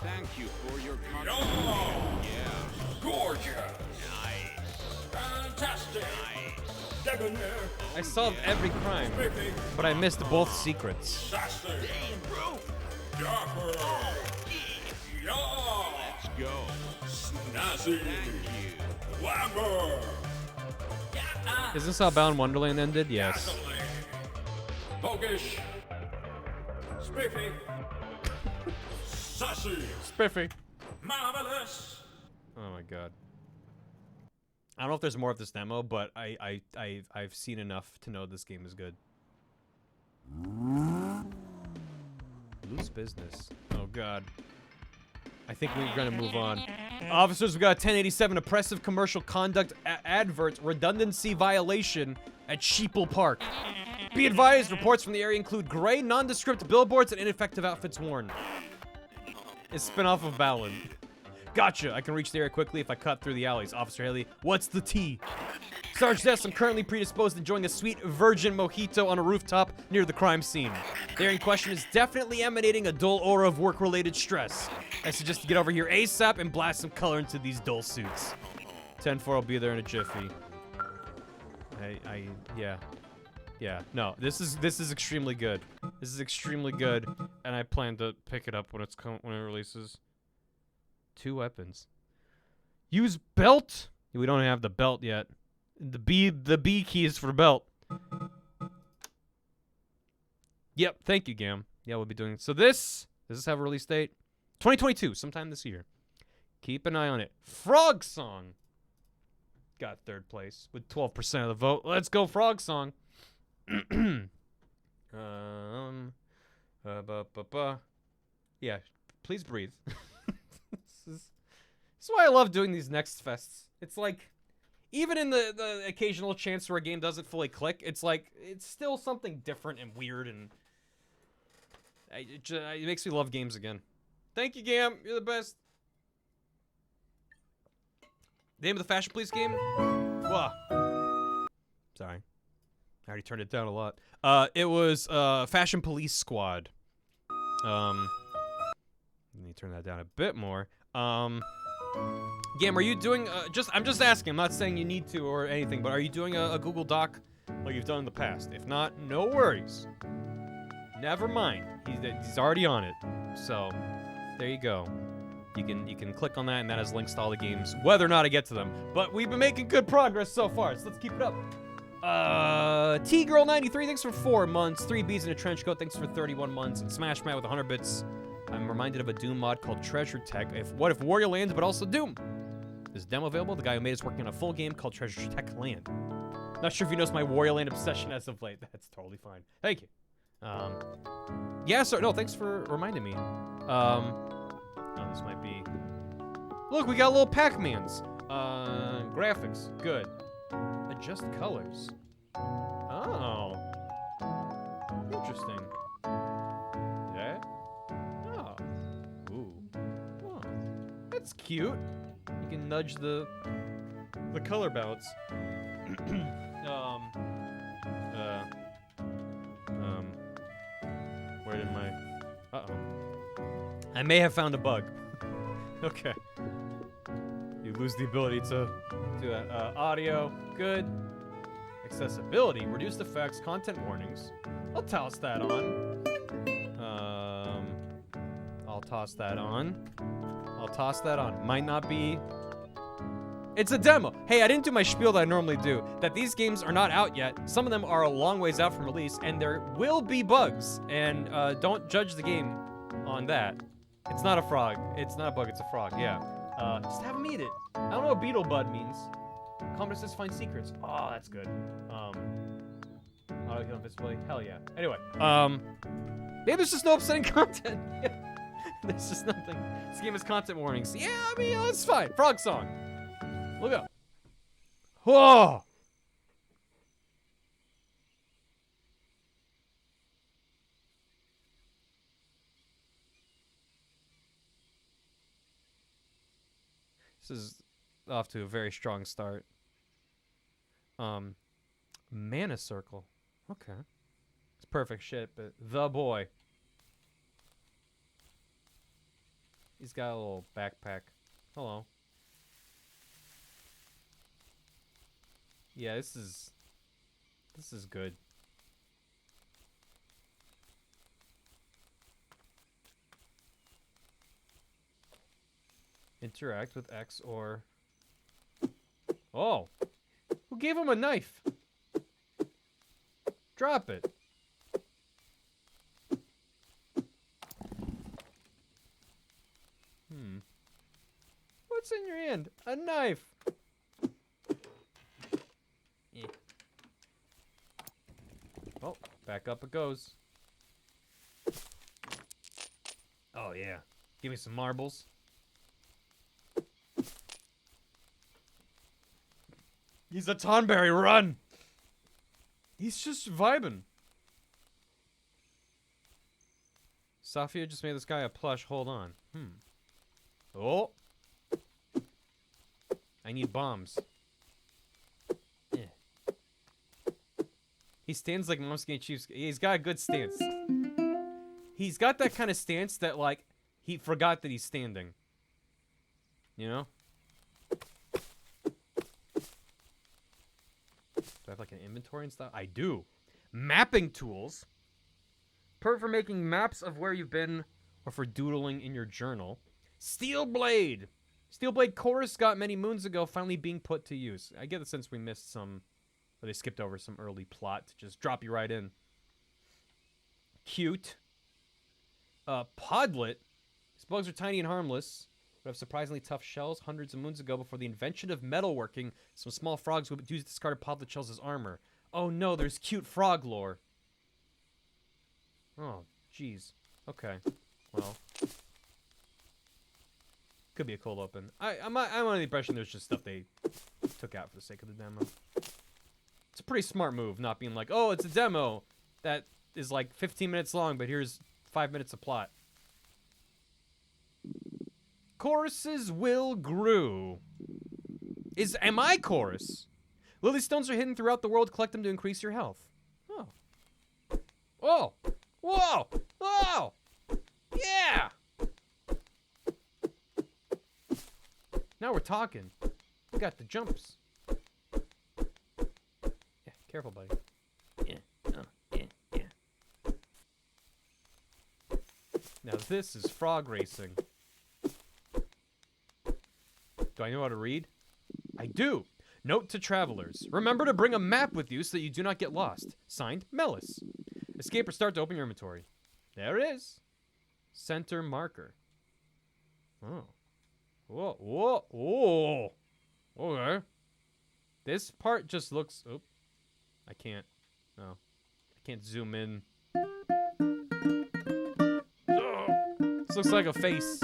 Thank you for your contribution. Yeah. Gorgeous. Nice. Fantastic. Nice. Debonair. I solved every crime, Spiffy. but I missed both secrets. Sassy. Damn, bro. Dapper. Yeah. Let's go. Snazzy. Thank you. Glamour. Is this how Bound Wonderland ended? Yes. Gasoline. Bogish. Spiffy. Sassy. Spiffy. Marvelous. Oh my god. I don't know if there's more of this demo, but I've seen enough to know this game is good. Loose business. Oh god. I think we're gonna move on. Officers, we got a 1087 oppressive commercial conduct advert redundancy violation at Sheeple Park. Be advised, reports from the area include gray, nondescript billboards and ineffective outfits worn. It's a spin-off of Ballon. Gotcha. I can reach the area quickly if I cut through the alleys. Officer Haley, what's the tea? Sarge Dess, I'm currently predisposed to enjoying a sweet virgin mojito on a rooftop near the crime scene. The area in question is definitely emanating a dull aura of work-related stress. I suggest you get over here ASAP and blast some color into these dull suits. 10-4, I'll be there in a jiffy. Yeah, no, this is extremely good. This is extremely good, and I plan to pick it up when when it releases. 2 weapons. Use belt? We don't have the belt yet. The B key is for belt. Yep, thank you, Gam. Yeah, we'll be doing it. So does this have a release date? 2022, sometime this year. Keep an eye on it. Frogsong got 3rd place with 12% of the vote. Let's go, Frogsong. Yeah, please breathe. This is why I love doing these next fests. It's like, even in the occasional chance where a game doesn't fully click, it's like, it's still something different and weird, and it makes me love games again. Thank you, Gam. You're the best. The name of the Fashion Police game? Whoa. Sorry. I already turned it down a lot. It was Fashion Police Squad. Let me turn that down a bit more. Gam, are you doing, I'm just asking, I'm not saying you need to or anything, but are you doing a Google Doc like you've done in the past? If not, no worries. Never mind. He's already on it. So, there you go. You can click on that, and that has links to all the games, whether or not I get to them. But we've been making good progress so far, so let's keep it up. T-Girl93, thanks for 4 months. 3 Bs in a trench coat, thanks for 31 months. And Smash Matt with 100 bits. I'm reminded of a Doom mod called Treasure Tech. What if Warrior Lands, but also Doom? Is demo available? The guy who made it is working on a full game called Treasure Tech Land. Not sure if you noticed my Warrior Land obsession as of late. That's totally fine. Thank you. Yeah, so no, thanks for reminding me. Oh, this might be. Look, we got little Pac-Mans. Graphics, good. Adjust colors. Oh. Interesting. Yeah. Oh. Ooh. Oh. That's cute. You can nudge the color balance. Where did my... Uh-oh. I may have found a bug. Okay. You lose the ability to do that. Audio, good. Accessibility, reduced effects, content warnings. I'll toss that on. I'll toss that on. I'll toss that on. Might not be... It's a demo. Hey, I didn't do my spiel that I normally do. That these games are not out yet. Some of them are a long ways out from release, and there will be bugs. And don't judge the game on that. It's not a frog. It's not a bug, it's a frog, yeah. Just have them eat it. I don't know what beetle bud means. Comment says find secrets. Oh, that's good. Auto heal invisibly. Hell yeah. Anyway, maybe there's just no upsetting content. There's just nothing. This game has content warnings. Yeah, I mean, it's fine. Frogsong. Look up. Whoa! This is off to a very strong start. Mana circle. Okay. It's perfect shit, but the boy. He's got a little backpack. Hello. Yeah, this is good. Interact with X or... Oh! Who gave him a knife? Drop it. What's in your hand? A knife. Eh. Oh, back up it goes. Oh, yeah. Give me some marbles. He's a Tonberry, run! He's just vibing. Safia just made this guy a plush, hold on. Oh! I need bombs. Yeah. He stands like Mom's Game Chiefs. He's got a good stance. He's got that kind of stance that, like, he forgot that he's standing. You know? Do I have like an inventory and stuff? I do. Mapping tools. Perfect for making maps of where you've been or for doodling in your journal. Steel blade. Steel blade chorus got many moons ago, finally being put to use. I get the sense we missed some, or they skipped over some early plot to just drop you right in. Cute. Podlet. These bugs are tiny and harmless, but have surprisingly tough shells. Hundreds of moons ago, before the invention of metalworking, some small frogs would use discarded podlet shells as armor. Oh no, there's cute frog lore. Oh, jeez. Okay. Well. Could be a cold open. I'm under the impression there's just stuff they took out for the sake of the demo. It's a pretty smart move, not being like, oh, it's a demo that is like 15 minutes long, but here's 5 minutes of plot. Choruses will grew. Am I chorus? Lily stones are hidden throughout the world. Collect them to increase your health. Oh. Whoa. Whoa. Whoa. Yeah. Now we're talking. We got the jumps. Yeah, careful, buddy. Yeah. Oh, yeah, yeah. Now this is frog racing. Do I know how to read? I do. Note to travelers. Remember to bring a map with you so that you do not get lost. Signed, Melis. Escape or start to open your inventory. There it is. Center marker. Oh. Whoa, whoa, whoa. Okay. This part just looks... Oh. I can't. No. I can't zoom in. Oh. This looks like a face.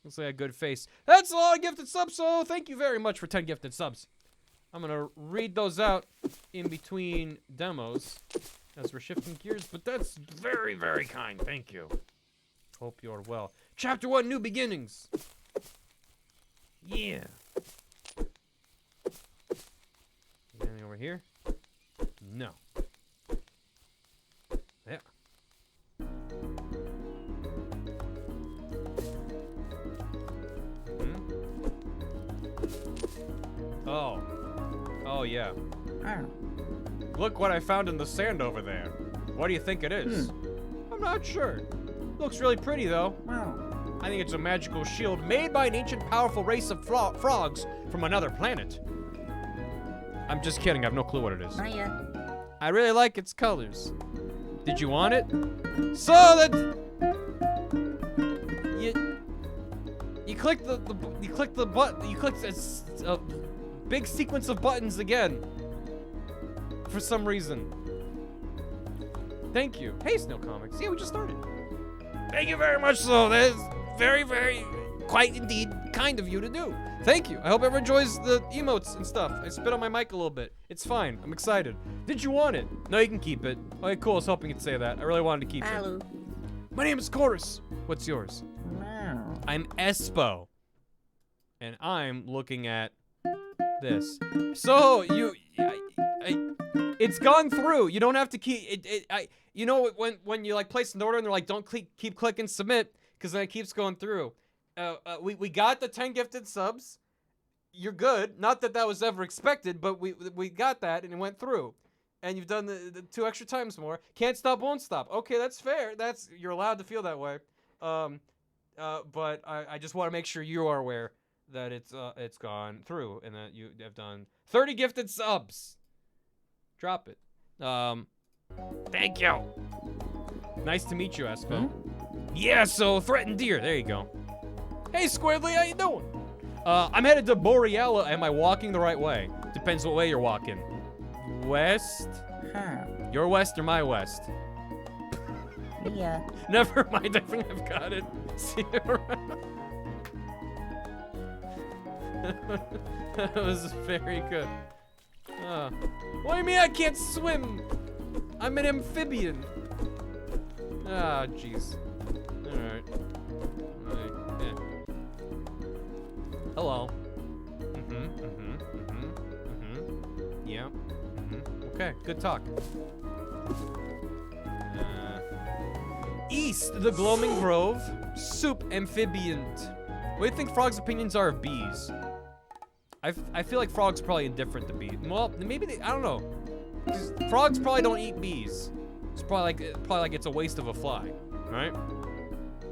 Looks like a good face. That's a lot of gifted subs, so thank you very much for 10 gifted subs. I'm going to read those out in between demos as we're shifting gears, but that's very, very kind. Thank you. Hope you're well. Chapter 1, New Beginnings. Yeah. Anything over here? No. Yeah. Oh. Oh, yeah. Look what I found in the sand over there. What do you think it is? I'm not sure. Looks really pretty, though. I think it's a magical shield made by an ancient, powerful race of frogs from another planet. I'm just kidding. I have no clue what it is. I really like its colors. Did you want it? So that you click the button. You click a big sequence of buttons again. For some reason. Thank you. Hey, Snow Comics. Yeah, we just started. Thank you very much, so that is very, very, quite indeed kind of you to do. Thank you. I hope everyone enjoys the emotes and stuff. I spit on my mic a little bit. It's fine. I'm excited. Did you want it? No, you can keep it. Okay, cool. I was hoping you'd say that. I really wanted to keep it. My name is Chorus. What's yours? I'm Espo. and I'm looking at this. So it's gone through. You don't have to keep you know when you like place an order and they're like, don't keep clicking submit because then it keeps going through. We got the 10 gifted subs. You're good. Not that was ever expected, but we got that and it went through. And you've done the 2 extra times more. Can't stop, won't stop. Okay, that's fair. You're allowed to feel that way. But I just want to make sure you are aware that it's gone through and that you have done 30 gifted subs. Drop it. Thank you. Nice to meet you, Espo. Yeah, so threatened deer. There you go. Hey, Squidly, how you doing? I'm headed to Boreala. Am I walking the right way? Depends what way you're walking. West? Huh. Your west or my west? Yeah. Never mind, I think I've got it. See you around. That was very good. What do you mean I can't swim? I'm an amphibian. Ah, jeez. Alright. Hello. Yeah. Okay, good talk. East, the Gloaming Grove. Soup, amphibian. What do you think Frog's opinions are of bees? I feel like Frog's probably indifferent to bees. Well, maybe I don't know. 'Cause frogs probably don't eat bees. It's probably like it's a waste of a fly, right?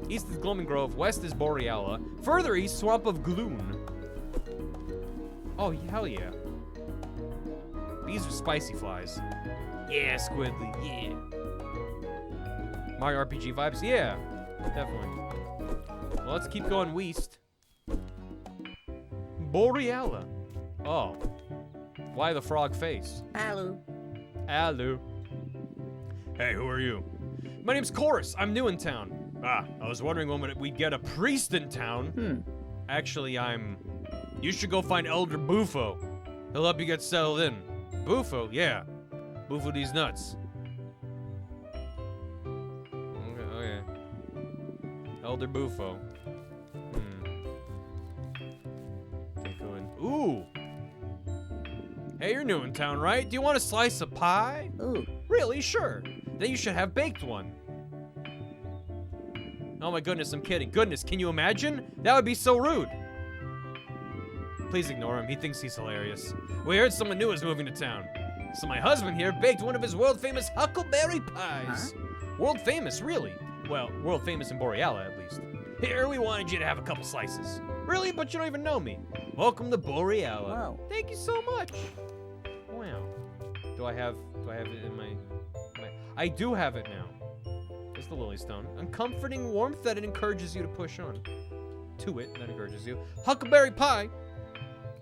East is Gloaming Grove, west is Boreala. Further east, Swamp of Gloon. Oh, hell yeah. Bees are spicy flies. Yeah, Squidly, yeah. Mario RPG vibes, yeah, definitely. Well, let's keep going west. Boreala. Oh. Why the frog face? Hello. Hello. Hey, who are you? My name's Chorus. I'm new in town. I was wondering when we'd get a priest in town. Actually, you should go find Elder Bufo. He'll help you get settled in. Bufo? Yeah. Bufo these nuts. Okay. Elder Bufo. Can't go in. Ooh! Hey, you're new in town, right? Do you want a slice of pie? Ooh. Really? Sure. Then you should have baked one. Oh my goodness, I'm kidding. Goodness, can you imagine? That would be so rude. Please ignore him. He thinks he's hilarious. We heard someone new is moving to town. So my husband here baked one of his world-famous huckleberry pies. Huh? World famous, really? Well, world famous in Boreala, at least. Here, we wanted you to have a couple slices. Really? But you don't even know me. Welcome to Boreala. Wow. Thank you so much. Wow. Do I have it in my... I do have it now. It's the lily stone. Uncomforting warmth that it encourages you to push on. To it, that encourages you. Huckleberry pie.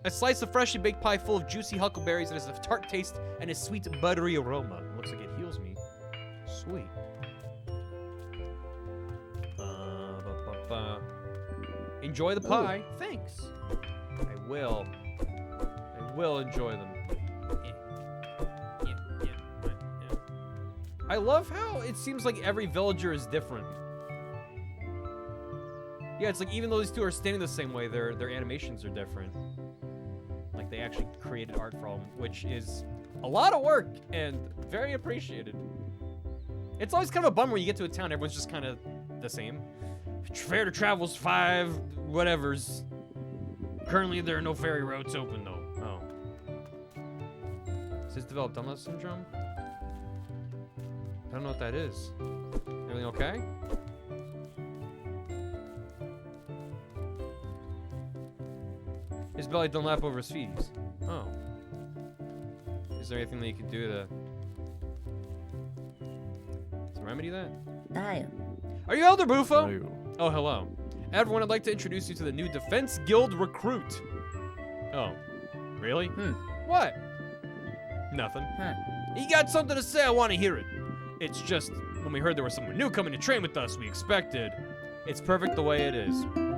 A slice of freshly baked pie full of juicy huckleberries that has a tart taste and a sweet, buttery aroma. Looks like it heals me. Sweet. Enjoy the pie. Ooh. Thanks. I will enjoy them. I love how it seems like every villager is different. Yeah, it's like even though these two are standing the same way, their animations are different. Like they actually created art for them, which is a lot of work and very appreciated. It's always kind of a bummer when you get to a town, everyone's just kind of the same. Fair to travel's 5 whatevers. Currently, there are no ferry routes open though. Oh. Is developed Dunlop syndrome? I don't know what that is. Everything okay? His belly don't lap over his feet. Oh. Is there anything that you could do to remedy that? Dio. Are you Elder Bufo? Oh, hello. Everyone, I'd like to introduce you to the new Defense Guild recruit. Oh. Really? What? Nothing. Huh. You got something to say? I want to hear it. It's just, when we heard there was someone new coming to train with us, we expected. It's perfect the way it is. Good.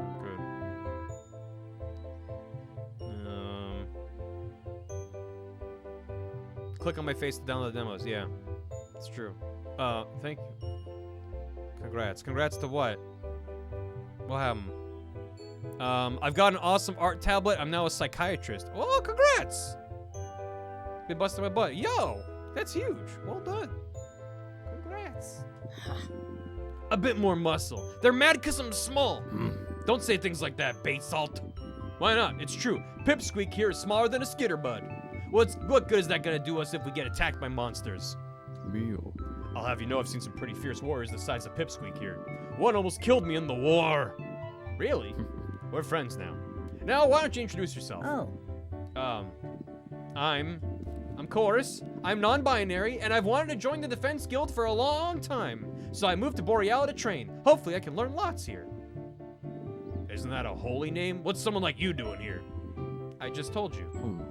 Click on my face to download the demos. Yeah, it's true. Thank you. Congrats. Congrats to what? What happened? I've got an awesome art tablet. I'm now a psychiatrist. Oh, congrats! Been busting my butt. Yo, that's huge. Well done. Congrats. A bit more muscle. They're mad because I'm small. Don't say things like that, bait salt. Why not? It's true. Pipsqueak here is smaller than a skitterbud. What good is that gonna do us if we get attacked by monsters? Meal. I'll have you know I've seen some pretty fierce warriors the size of Pipsqueak here. One almost killed me in the war. Really? We're friends now. Now, why don't you introduce yourself? Oh. I'm Chorus. I'm non-binary, and I've wanted to join the Defense Guild for a long time. So I moved to Boreala to train. Hopefully I can learn lots here. Isn't that a holy name? What's someone like you doing here? I just told you.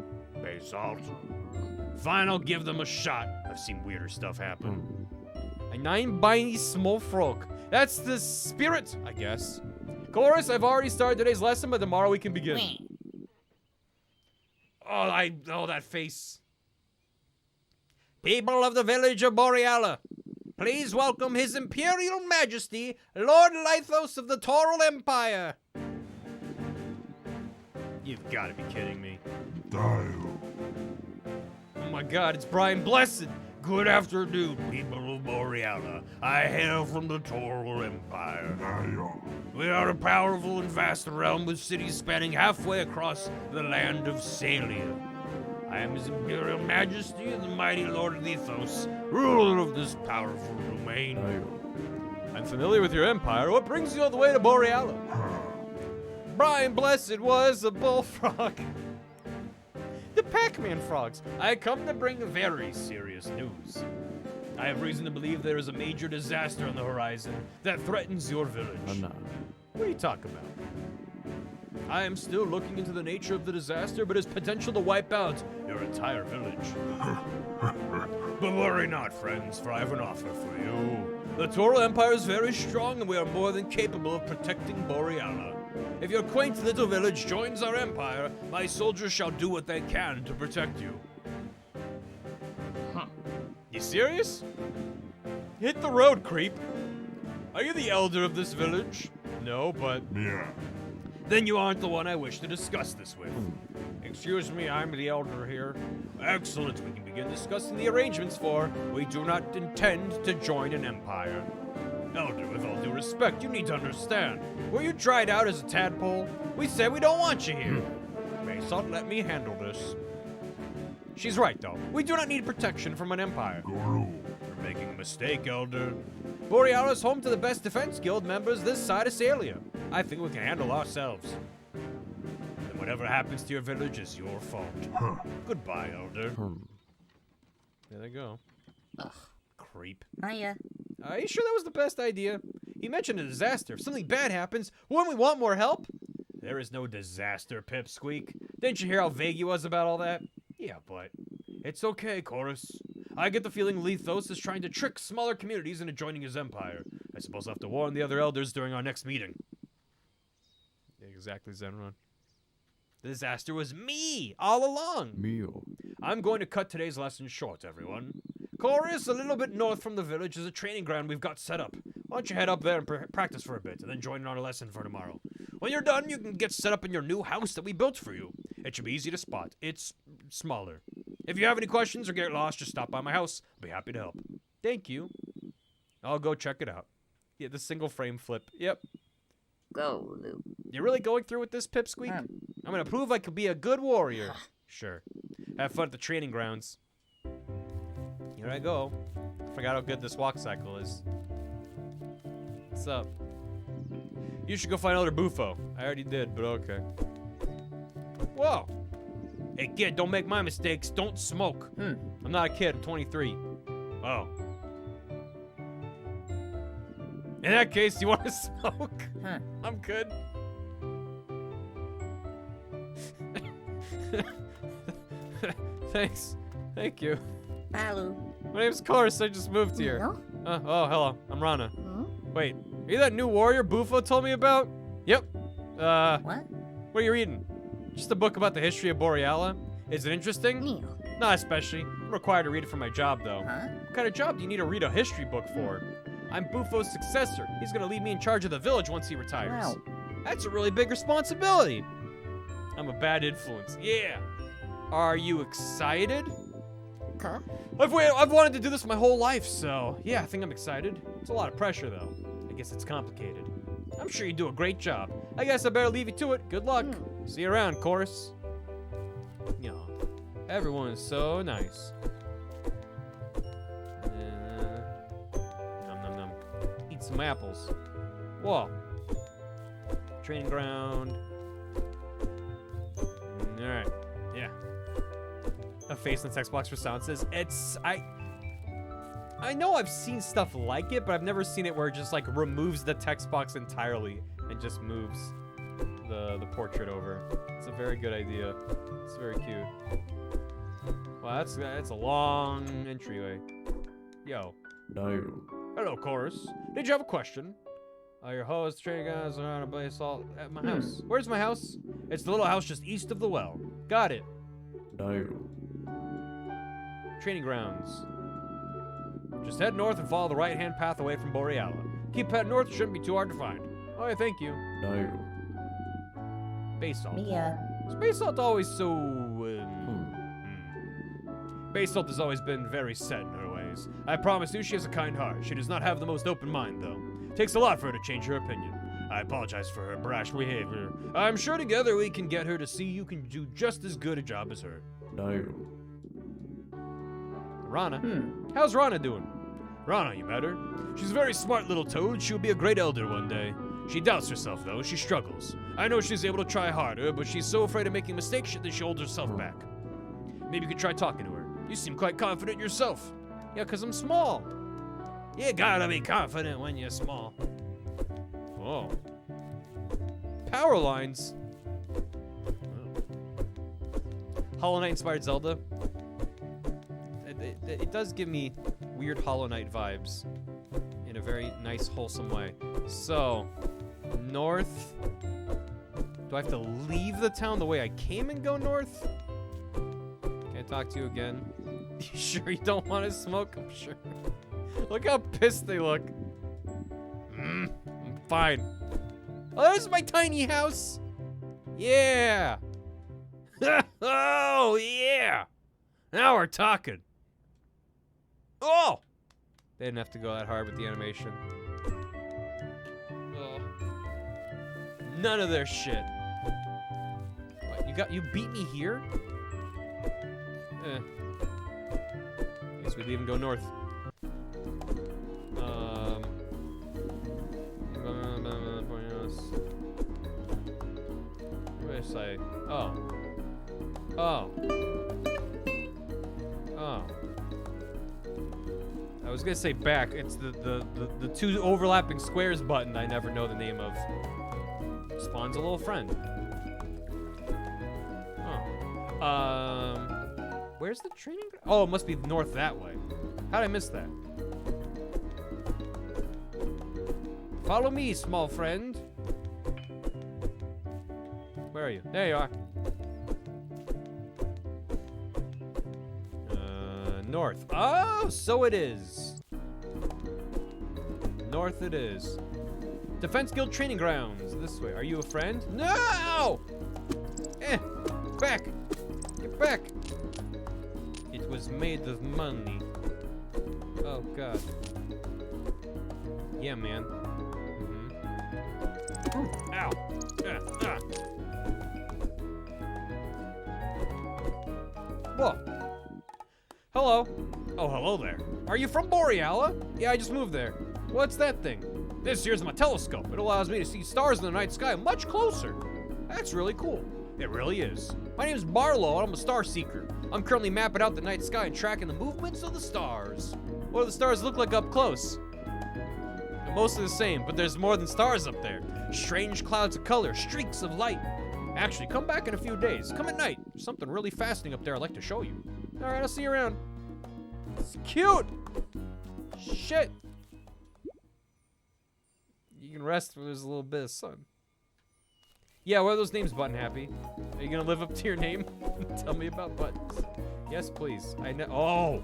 Basalt. Fine, I'll give them a shot. I've seen weirder stuff happen. A 9-biny small frog. That's the spirit, I guess. Chorus, I've already started today's lesson, but tomorrow we can begin. Oh, that face. People of the village of Boreala, please welcome His Imperial Majesty, Lord Lythos of the Toral Empire. You've got to be kidding me. Oh my God, it's Brian Blessed. Good afternoon, people of Boreala. I hail from the Toral Empire. We are a powerful and vast realm with cities spanning halfway across the land of Salia. I am His Imperial Majesty, the mighty Lord Lythos, ruler of this powerful domain. I'm familiar with your empire. What brings you all the way to Boreala? Brian Blessed was a bullfrog. The Pac-Man frogs. I come to bring very serious news. I have reason to believe there is a major disaster on the horizon that threatens your village. What are you talking about? I am still looking into the nature of the disaster, but its potential to wipe out your entire village. But worry not, friends, for I have an offer for you. The Toral Empire is very strong, and we are more than capable of protecting Boreala. If your quaint little village joins our empire, my soldiers shall do what they can to protect you. You serious? Hit the road, creep. Are you the elder of this village? No, but... Yeah. Then you aren't the one I wish to discuss this with. Excuse me, I'm the elder here. Excellent, we can begin discussing the arrangements for we do not intend to join an empire. Elder, with all due respect, you need to understand. Were you tried out as a tadpole? We said we don't want you here. Basalt, let me handle this. She's right, though. We do not need protection from an empire. You're making a mistake, Elder. Boreala is home to the best Defense Guild members this side of Salia. I think we can handle ourselves. And whatever happens to your village is your fault. Goodbye, Elder. There they go. Ugh. Creep. Hiya. Are you sure that was the best idea? He mentioned a disaster. If something bad happens, wouldn't we want more help? There is no disaster, Pipsqueak. Didn't you hear how vague he was about all that? Yeah, but it's okay, Chorus. I get the feeling Lythos is trying to trick smaller communities into joining his empire. I suppose I'll have to warn the other elders during our next meeting. Exactly, Zenron. The disaster was me, all along. Meal. I'm going to cut today's lesson short, everyone. Chorus, a little bit north from the village, is a training ground we've got set up. Why don't you head up there and practice for a bit, and then join in on our lesson for tomorrow. When you're done, you can get set up in your new house that we built for you. It should be easy to spot. It's smaller. If you have any questions or get lost, just stop by my house. I'll be happy to help. Thank you. I'll go check it out. Yeah, the single frame flip. Yep. Go, Luke. You're really going through with this, Pipsqueak? I'm gonna prove I could be a good warrior. Sure. Have fun at the training grounds. Here I go. Forgot how good this walk cycle is. What's up? You should go find Elder Bufo. I already did, but okay. Whoa! Hey kid, don't make my mistakes. Don't smoke. I'm not a kid, I'm 23. Oh. In that case, you want to smoke? I'm good. Thanks. Thank you. Hello. My name's Chorus, I just moved here. No? Oh, hello. I'm Rana. Wait, are you that new warrior Bufo told me about? Yep. What? What are you reading? Just a book about the history of Boreala. Is it interesting? Meal. Not especially. I'm required to read it for my job, though. Huh? What kind of job do you need to read a history book for? I'm Bufo's successor. He's gonna leave me in charge of the village once he retires. Wow. That's a really big responsibility. I'm a bad influence. Yeah. Are you excited? Huh? I've wanted to do this my whole life, so yeah, I think I'm excited. It's a lot of pressure, though. I guess it's complicated. I'm sure you do a great job. I guess I better leave you to it. Good luck. See you around, chorus. Yeah. Everyone is so nice. Nom nom nom. Eat some apples. Whoa. Training ground. Alright. Yeah. A face in the text box for sound says, I know I've seen stuff like it, but I've never seen it where it just like removes the text box entirely and just moves the portrait over. It's a very good idea. It's very cute. Wow, that's a long entryway. Yo. No. Hello, chorus. Did you have a question? Your host, training guys around a base all at my house. Where's my house? It's the little house just east of the well. Got it. No. Training grounds. Just head north and follow the right-hand path away from Boreala. Keep heading north, shouldn't be too hard to find. Oh, yeah, thank you. No. Base salt. Mia. Base salt always so... Base salt has always been very set in her ways. I promise you she has a kind heart. She does not have the most open mind, though. Takes a lot for her to change her opinion. I apologize for her brash behavior. I'm sure together we can get her to see you can do just as good a job as her. No. Rana. How's Rana doing? Rana, you met her? She's a very smart little toad. She'll be a great elder one day. She doubts herself, though. She struggles. I know she's able to try harder, but she's so afraid of making mistakes that she holds herself back. Maybe you could try talking to her. You seem quite confident yourself. Yeah, 'cause I'm small. You gotta be confident when you're small. Oh. Power lines. Oh. Hollow Knight inspired Zelda. It does give me weird Hollow Knight vibes in a very nice, wholesome way. So, north. Do I have to leave the town the way I came and go north? Can I talk to you again? You sure you don't want to smoke? I'm sure. Look how pissed they look. I'm fine. Oh, there's my tiny house. Yeah. Oh, yeah. Now we're talking. Oh! They didn't have to go that hard with the animation. Oh. None of their shit. What, you beat me here? Guess we leave and go north. What did I say? Oh. Oh. Oh. I was gonna say back. It's the two overlapping squares button I never know the name of. Spawns a little friend. Oh. Where's the training? Oh, it must be north that way. How'd I miss that? Follow me, small friend. Where are you? There you are. North. Oh, so it is. North it is. Defense Guild Training Grounds. This way. Are you a friend? No! Back. Get back. It was made of money. Oh, God. Yeah, man. Ow. Whoa. Hello. Oh, hello there. Are you from Boreala? Yeah, I just moved there. What's that thing? This here's my telescope. It allows me to see stars in the night sky much closer. That's really cool. It really is. My name's Barlow, and I'm a star seeker. I'm currently mapping out the night sky and tracking the movements of the stars. What do the stars look like up close? They're mostly the same, but there's more than stars up there. Strange clouds of color, streaks of light. Actually, come back in a few days. Come at night. There's something really fascinating up there I'd like to show you. All right, I'll see you around. It's cute. Shit. You can rest when there's a little bit of sun. Yeah, what are those names, Button Happy? Are you gonna live up to your name? Tell me about buttons. Yes, please. I know. Oh.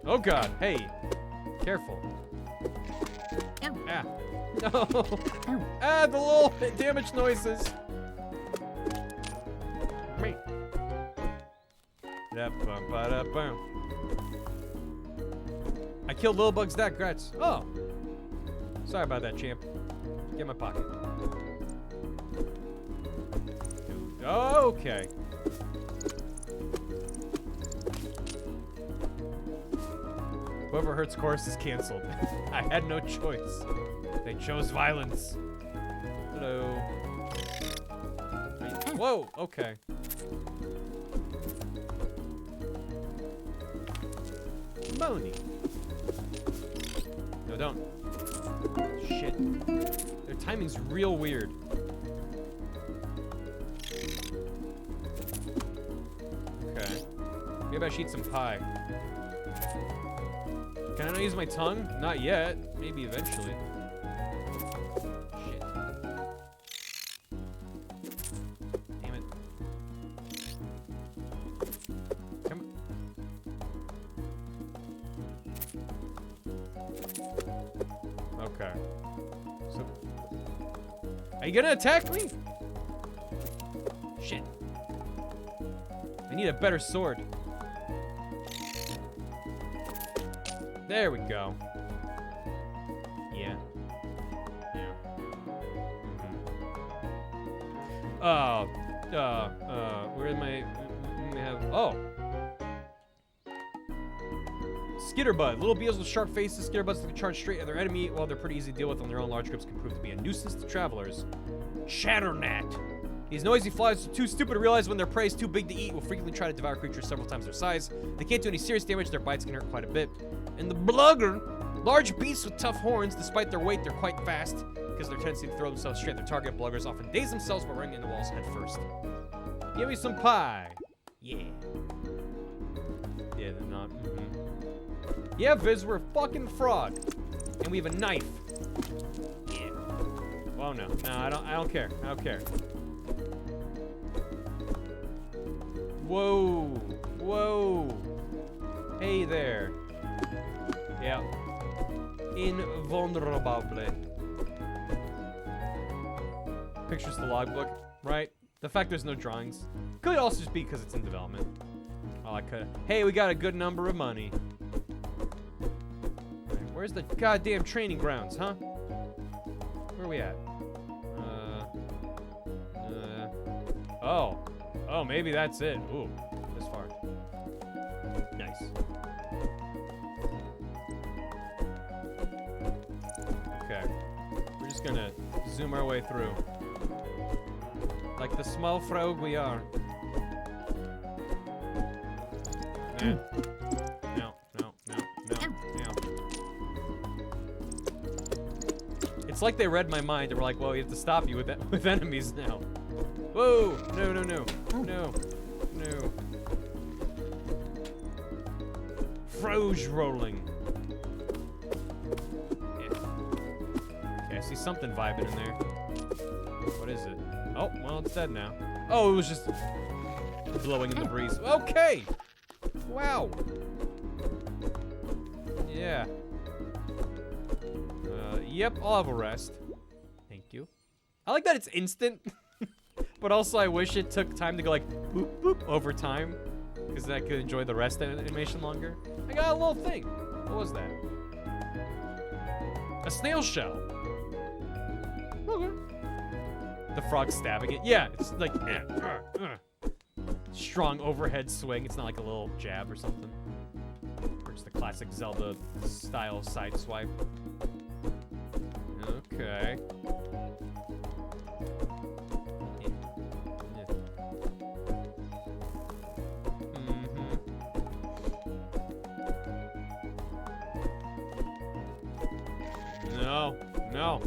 Oh God. Hey. Careful. Ow. Ah. No. Ow. Ah, the little damage noises. Me. Da-bum-ba-da-bum. I killed little bugs that grats. Oh. Sorry about that, champ. Get in my pocket. Okay. Whoever hurts course is canceled. I had no choice. They chose violence. Hello. Whoa, okay. Moni. No, don't. Shit. Their timing's real weird. Okay. Maybe I should eat some pie. Can I not use my tongue? Not yet. Maybe eventually. Shit. Damn it. Come on. Okay. So, are you gonna attack me? Shit. I need a better sword. There we go. Yeah. Yeah. Where am I? We have. Oh. Skitterbud. Little beetles with sharp faces. Skitterbuds can charge straight at their enemy. While they're pretty easy to deal with on their own, large groups can prove to be a nuisance to travelers. Chatternat. These noisy flies are too stupid to realize when their prey is too big to eat, will frequently try to devour creatures several times their size. They can't do any serious damage, their bites can hurt quite a bit. And the blugger, large beasts with tough horns, despite their weight, they're quite fast. Because their tendency to throw themselves straight at their target, bluggers often daze themselves by running into walls head first. Give me some pie. Yeah. Yeah, they're not. Yeah, Viz, we're a fucking frog. And we have a knife. Yeah. Oh no. No, I don't care. I don't care. Whoa. Whoa. Hey there. Yeah. Invulnerable. Pictures the logbook, right? The fact there's no drawings. Could also just be because it's in development. Oh, I could. Hey, we got a good number of money. Right, where's the goddamn training grounds, huh? Where are we at? Oh. Oh, maybe that's it. Ooh, this far. Nice. Okay. We're just gonna zoom our way through. Like the small frog we are. No. No, no, no, no, no. It's like they read my mind and were like, well, we have to stop you with enemies now. Whoa! No, no, no. No. No. Froge rolling. Yeah. Okay, I see something vibing in there. What is it? Oh, well, it's dead now. Oh, it was just blowing in the breeze. Okay! Wow. Yeah. Yep, I'll have a rest. Thank you. I like that it's instant. But also, I wish it took time to go like boop boop over time, because I could enjoy the rest animation longer. I got a little thing. What was that? A snail shell. Okay. The frog stabbing it. Yeah, it's like strong overhead swing. It's not like a little jab or something. Or it's the classic Zelda style side swipe. Okay. No, no.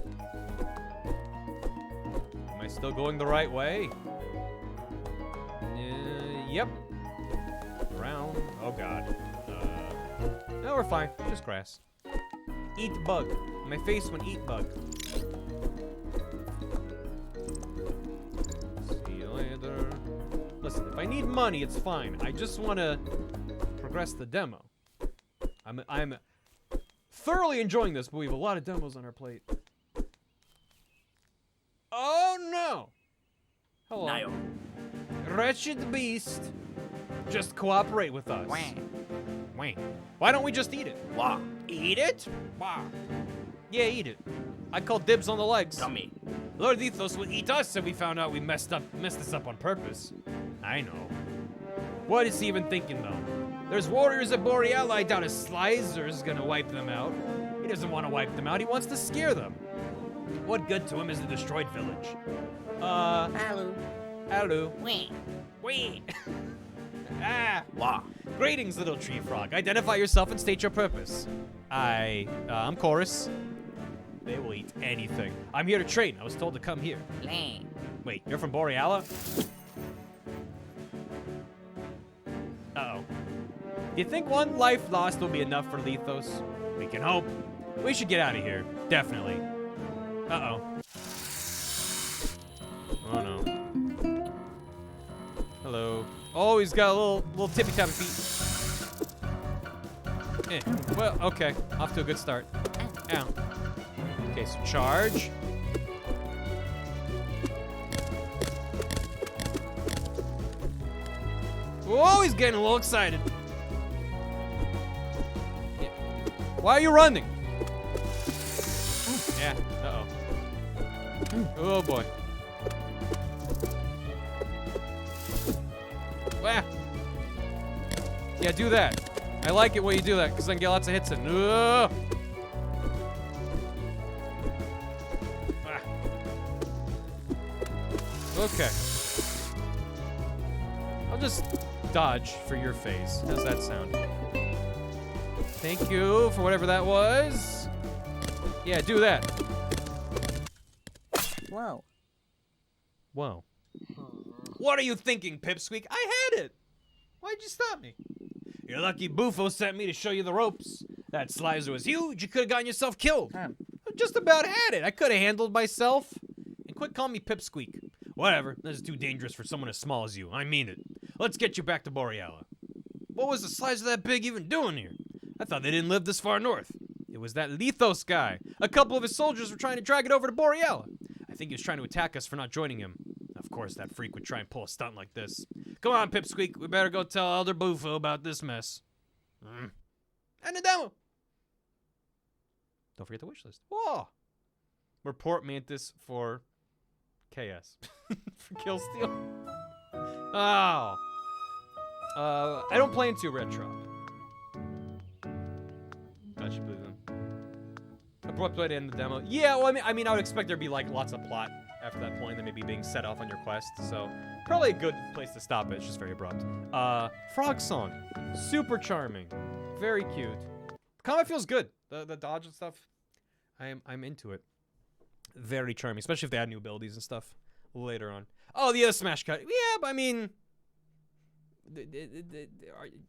Am I still going the right way? Yep. Round. Oh god. No, we're fine. Just grass. Eat bug. My face when eat bug. See you later. Listen, if I need money, it's fine. I just want to progress the demo. I'm thoroughly enjoying this, but we have a lot of demos on our plate. Oh no! Hello. Nayo. Wretched beast. Just cooperate with us. Wah. Why don't we just eat it? Wah. Eat it? Wah. Yeah, eat it. I call dibs on the legs. Tummy. Lord Ethos would eat us if we found out we messed this up on purpose. I know. What is he even thinking, though? There's warriors at Boreal. I doubt a Slizer's gonna wipe them out. He doesn't want to wipe them out. He wants to scare them. What good to him is the destroyed village? Hello. Hello. Wee. Wee. Ah. Wah. Greetings, little tree frog. Identify yourself and state your purpose. I'm Chorus. They will eat anything. I'm here to train. I was told to come here. Lang. Wait, you're from Boreala? Uh-oh. Do you think one life lost will be enough for Lethos? We can hope. We should get out of here. Definitely. Uh-oh. Oh, no. Hello. Oh, he's got a little tippy-tappy feet. Well, okay. Off to a good start. Ow. Okay, so charge. Whoa, he's getting a little excited. Yeah. Why are you running? Yeah, uh-oh. Oh, boy. Wah. Yeah, do that. I like it when you do that, because I can get lots of hits in. Ugh. Ah. Okay. I'll just dodge for your face. How's that sound? Thank you for whatever that was. Yeah, do that. Whoa. Whoa. What are you thinking, Pipsqueak? I had it. Why'd you stop me? Your lucky Bufo sent me to show you the ropes. That Slicer was huge. You could have gotten yourself killed. I just about had it. I could have handled myself. And quit calling me Pipsqueak. Whatever. This is too dangerous for someone as small as you. I mean it. Let's get you back to Boreala. What was the Slicer that big even doing here? I thought they didn't live this far north. It was that Lethos guy. A couple of his soldiers were trying to drag it over to Boreala. I think he was trying to attack us for not joining him. Of course, that freak would try and pull a stunt like this. Come on, Pipsqueak. We better go tell Elder Bufo about this mess. And the demo. Don't forget the wish list. Whoa. Report Mantis for KS. For kill steal. Oh. I don't play into Red Trop. Got you, Blue. Abrupt way to end the demo. Yeah, well, I mean, I would expect there'd be like lots of plot after that point, then maybe being set off on your quest. So probably a good place to stop it. It's just very abrupt. Frogsong, super charming, very cute. Combat feels good. The dodge and stuff. I'm into it. Very charming, especially if they add new abilities and stuff later on. Oh, the other smash cut. Yeah, but I mean,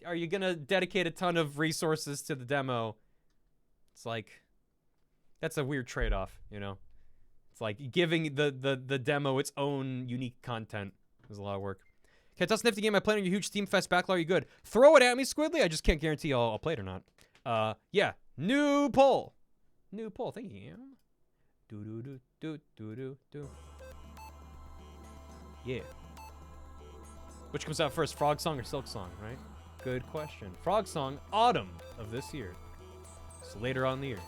are you gonna dedicate a ton of resources to the demo? It's like, that's a weird trade-off, you know? It's like giving the demo its own unique content. There's a lot of work. Okay, tough nifty game. I played on your huge Steam Fest backlog. Are you good? Throw it at me, Squidly. I just can't guarantee I'll play it or not. Yeah. New poll. New poll. Thank you. Do. Yeah. Which comes out first, Frogsong or Silksong, right? Good question. Frogsong, autumn of this year. So later on in the year.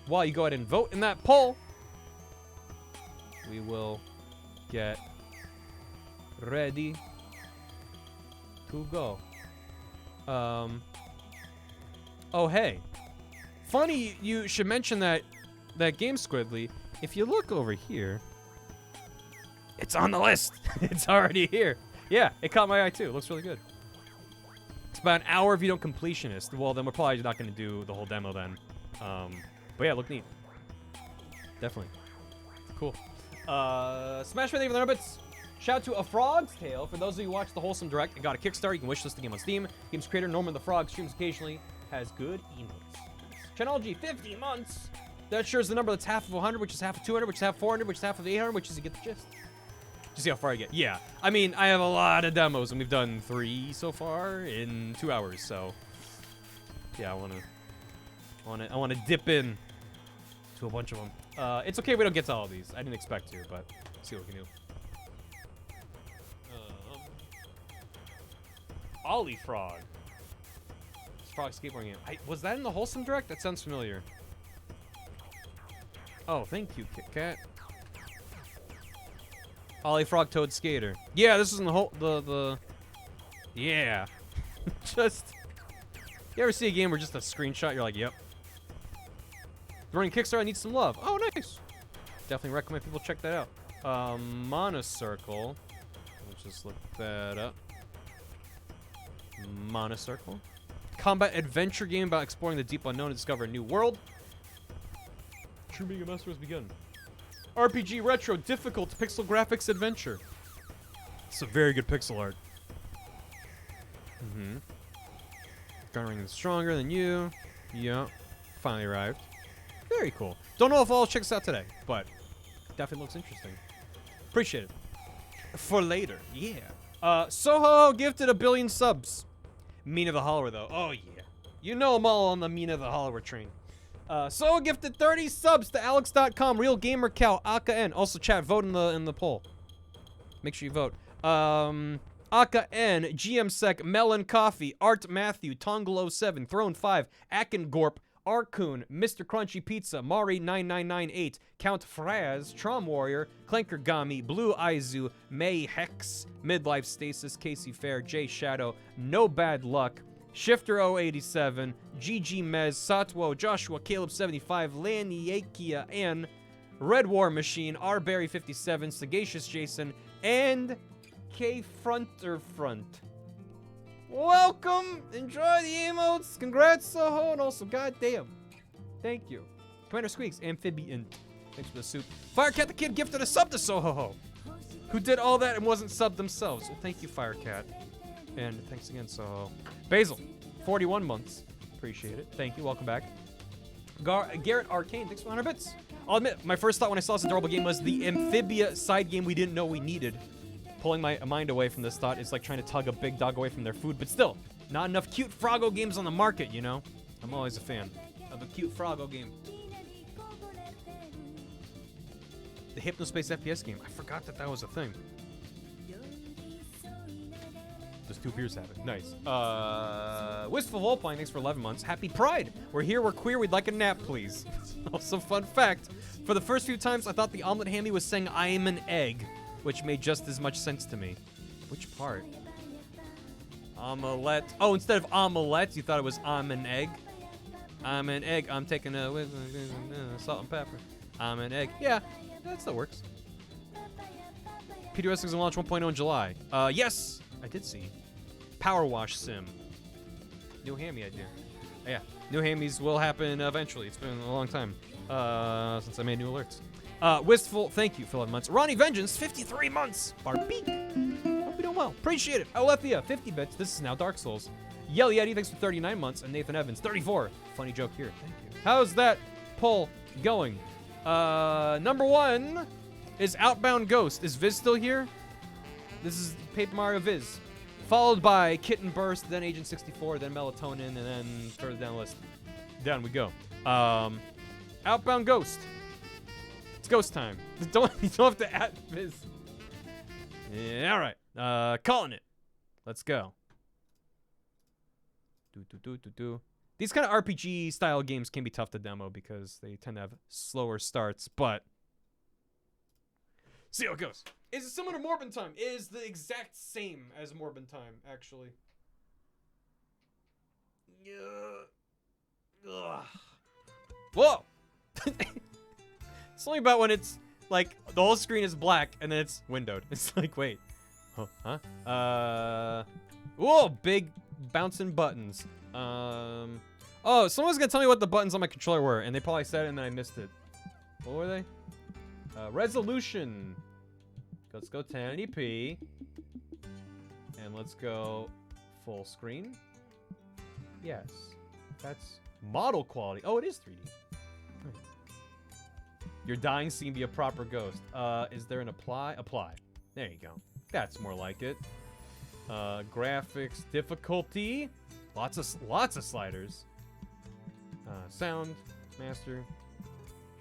While you go ahead and vote in that poll, we will get ready to go. Oh, hey. Funny you should mention that game, Squidly. If you look over here, it's on the list. It's already here. Yeah, it caught my eye too. It looks really good. It's about an hour if you don't completionist. Well, then we're probably not going to do the whole demo then. But yeah, look neat. Definitely. Cool. Smash for the 100 bits. Shout out to A Frog's Tale. For those of you who watched the Wholesome Direct and got a Kickstarter, you can wishlist the game on Steam. Game's creator, Norman the Frog, streams occasionally, has good emotes. Chronology, 50 months. That sure is the number that's half of 100, which is half of 200, which is half of 400, which is half of 800, which is you get the gist. to see how far I get. Yeah, I mean, I have a lot of demos, and we've done 3 so far in 2 hours. So, yeah, I wanna dip in to a bunch of them. It's okay we don't get to all of these. I didn't expect to, but let's see what we can do. Ollie Frog. Frog skateboarding game. Was that in the Wholesome Direct? That sounds familiar. Oh, thank you, Kit Kat. Ollie Frog Toad Skater. Yeah, this is in the whole yeah. Just you ever see a game where just a screenshot you're like, yep. Running Kickstarter needs some love. Oh, nice. Definitely recommend people check that out. Monocircle. Let's just look that up. Monocircle. Combat adventure game about exploring the deep unknown to discover a new world. True being a master has begun. RPG retro difficult pixel graphics adventure. It's a very good pixel art. Garnering is stronger than you. Yeah. Finally arrived. Very cool. Don't know if I'll check this out today, but definitely looks interesting. Appreciate it. For later. Yeah. Soho gifted 1 billion subs. Mina the Hollower, though. Oh, yeah. You know I'm all on the Mina the Hollower train. Soho gifted 30 subs to Alex.com, Real Gamer Cow, Aka N. Also, chat, vote in the poll. Make sure you vote. Aka N, GM Sec, Melon Coffee, Art Matthew, Tonglo7, Throne 5, Akengorp, Arcoon, Mr. Crunchy Pizza, Mari9998, Count Fraz, Trom Warrior, Clanker Gami, Blue Aizu, May Hex, Midlife Stasis, Casey Fair, J Shadow, No Bad Luck, Shifter 087, GG Mez, Satwo, Joshua, Caleb75, Laniakia, and Red War Machine, R Barry 57, Sagacious Jason, and K Fronter Front. Welcome! Enjoy the emotes! Congrats, Soho! And also, goddamn. Thank you. Commander Squeaks, Amphibian. Thanks for the soup. Firecat the Kid gifted a sub to Soho, who did all that and wasn't subbed themselves. Well, thank you, Firecat. And thanks again, Soho. Basil, 41 months. Appreciate it. Thank you. Welcome back. Garrett Arcane, thanks for 100 bits. I'll admit, my first thought when I saw this adorable game was the Amphibia side game we didn't know we needed. Pulling my mind away from this thought is like trying to tug a big dog away from their food, but still, not enough cute Froggo games on the market, you know? I'm always a fan of a cute Froggo game. The Hypnospace FPS game. I forgot that was a thing. There's 2 beers have it. Nice. Wistful Volpine, thanks for 11 months. Happy Pride. We're here, we're queer, we'd like a nap, please. Also, fun fact. For the first few times, I thought the omelet hammy was saying, I am an egg, which made just as much sense to me. Which part? Omelette. Oh, instead of omelette, you thought it was I'm an egg? I'm an egg. I'm taking a salt and pepper. I'm an egg. Yeah, that still works. PDS is going to launch 1.0 in July. Yes, I did see. Power Wash Sim. New hammy idea. Yeah, new hammies will happen eventually. It's been a long time since I made new alerts. Wistful, thank you for 11 months. Ronnie Vengeance, 53 months. Barbeak. Hope you're doing well. Appreciate it. Alethea, 50 bits. This is now Dark Souls. Yell Yeti, thanks for 39 months. And Nathan Evans, 34. Funny joke here. Thank you. How's that poll going? Number 1 is Outbound Ghost. Is Viz still here? This is Paper Mario Viz. Followed by Kitten Burst, then Agent 64, then Melatonin, and then further down the list. Down we go. Outbound Ghost. It's ghost time. You don't have to add Viz. Yeah, all right. Calling it. Let's go. These kind of RPG style games can be tough to demo because they tend to have slower starts, but see how it goes. Is it similar to Morbin Time? It is the exact same as Morbin Time, actually. Whoa! It's only about when it's like the whole screen is black and then it's windowed. It's like, wait, huh? Whoa, big bouncing buttons. Oh, someone's gonna tell me what the buttons on my controller were, and they probably said it and then I missed it. What were they? Resolution. Let's go 1080p, and let's go full screen. Yes, that's model quality. Oh, it is 3D. Your dying scene be a proper ghost. Is there an apply? Apply. There you go. That's more like it. Graphics, difficulty. Lots of sliders. Sound, master.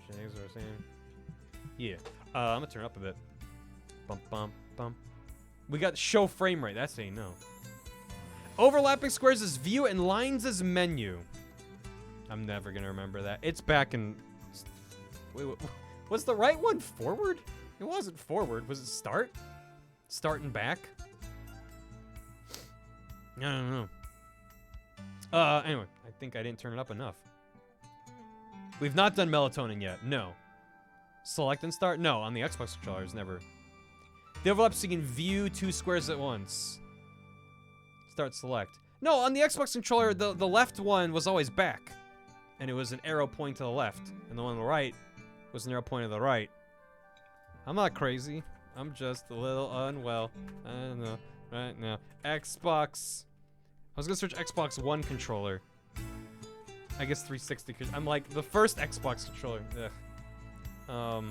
Shenanigans, what I'm saying. Yeah. I'm gonna turn it up a bit. Bum bum bum. We got show frame rate. That's how you know. Overlapping squares is view and lines is menu. I'm never gonna remember that. It's back in. Wait, was the right one forward? It wasn't forward. Was it start? Start and back? I don't know. Anyway, I think I didn't turn it up enough. We've not done Melatonin yet. No. Select and start? No, on the Xbox controllers, never. The overlap so you can view 2 squares at once. Start select. No, on the Xbox controller, the left one was always back. And it was an arrow pointing to the left. And the one on the right was an arrow pointing to the right. I'm not crazy. I'm just a little unwell. I don't know. Right now. Xbox. I was gonna search Xbox One controller. I guess 360, cause I'm like, the first Xbox controller. Ugh.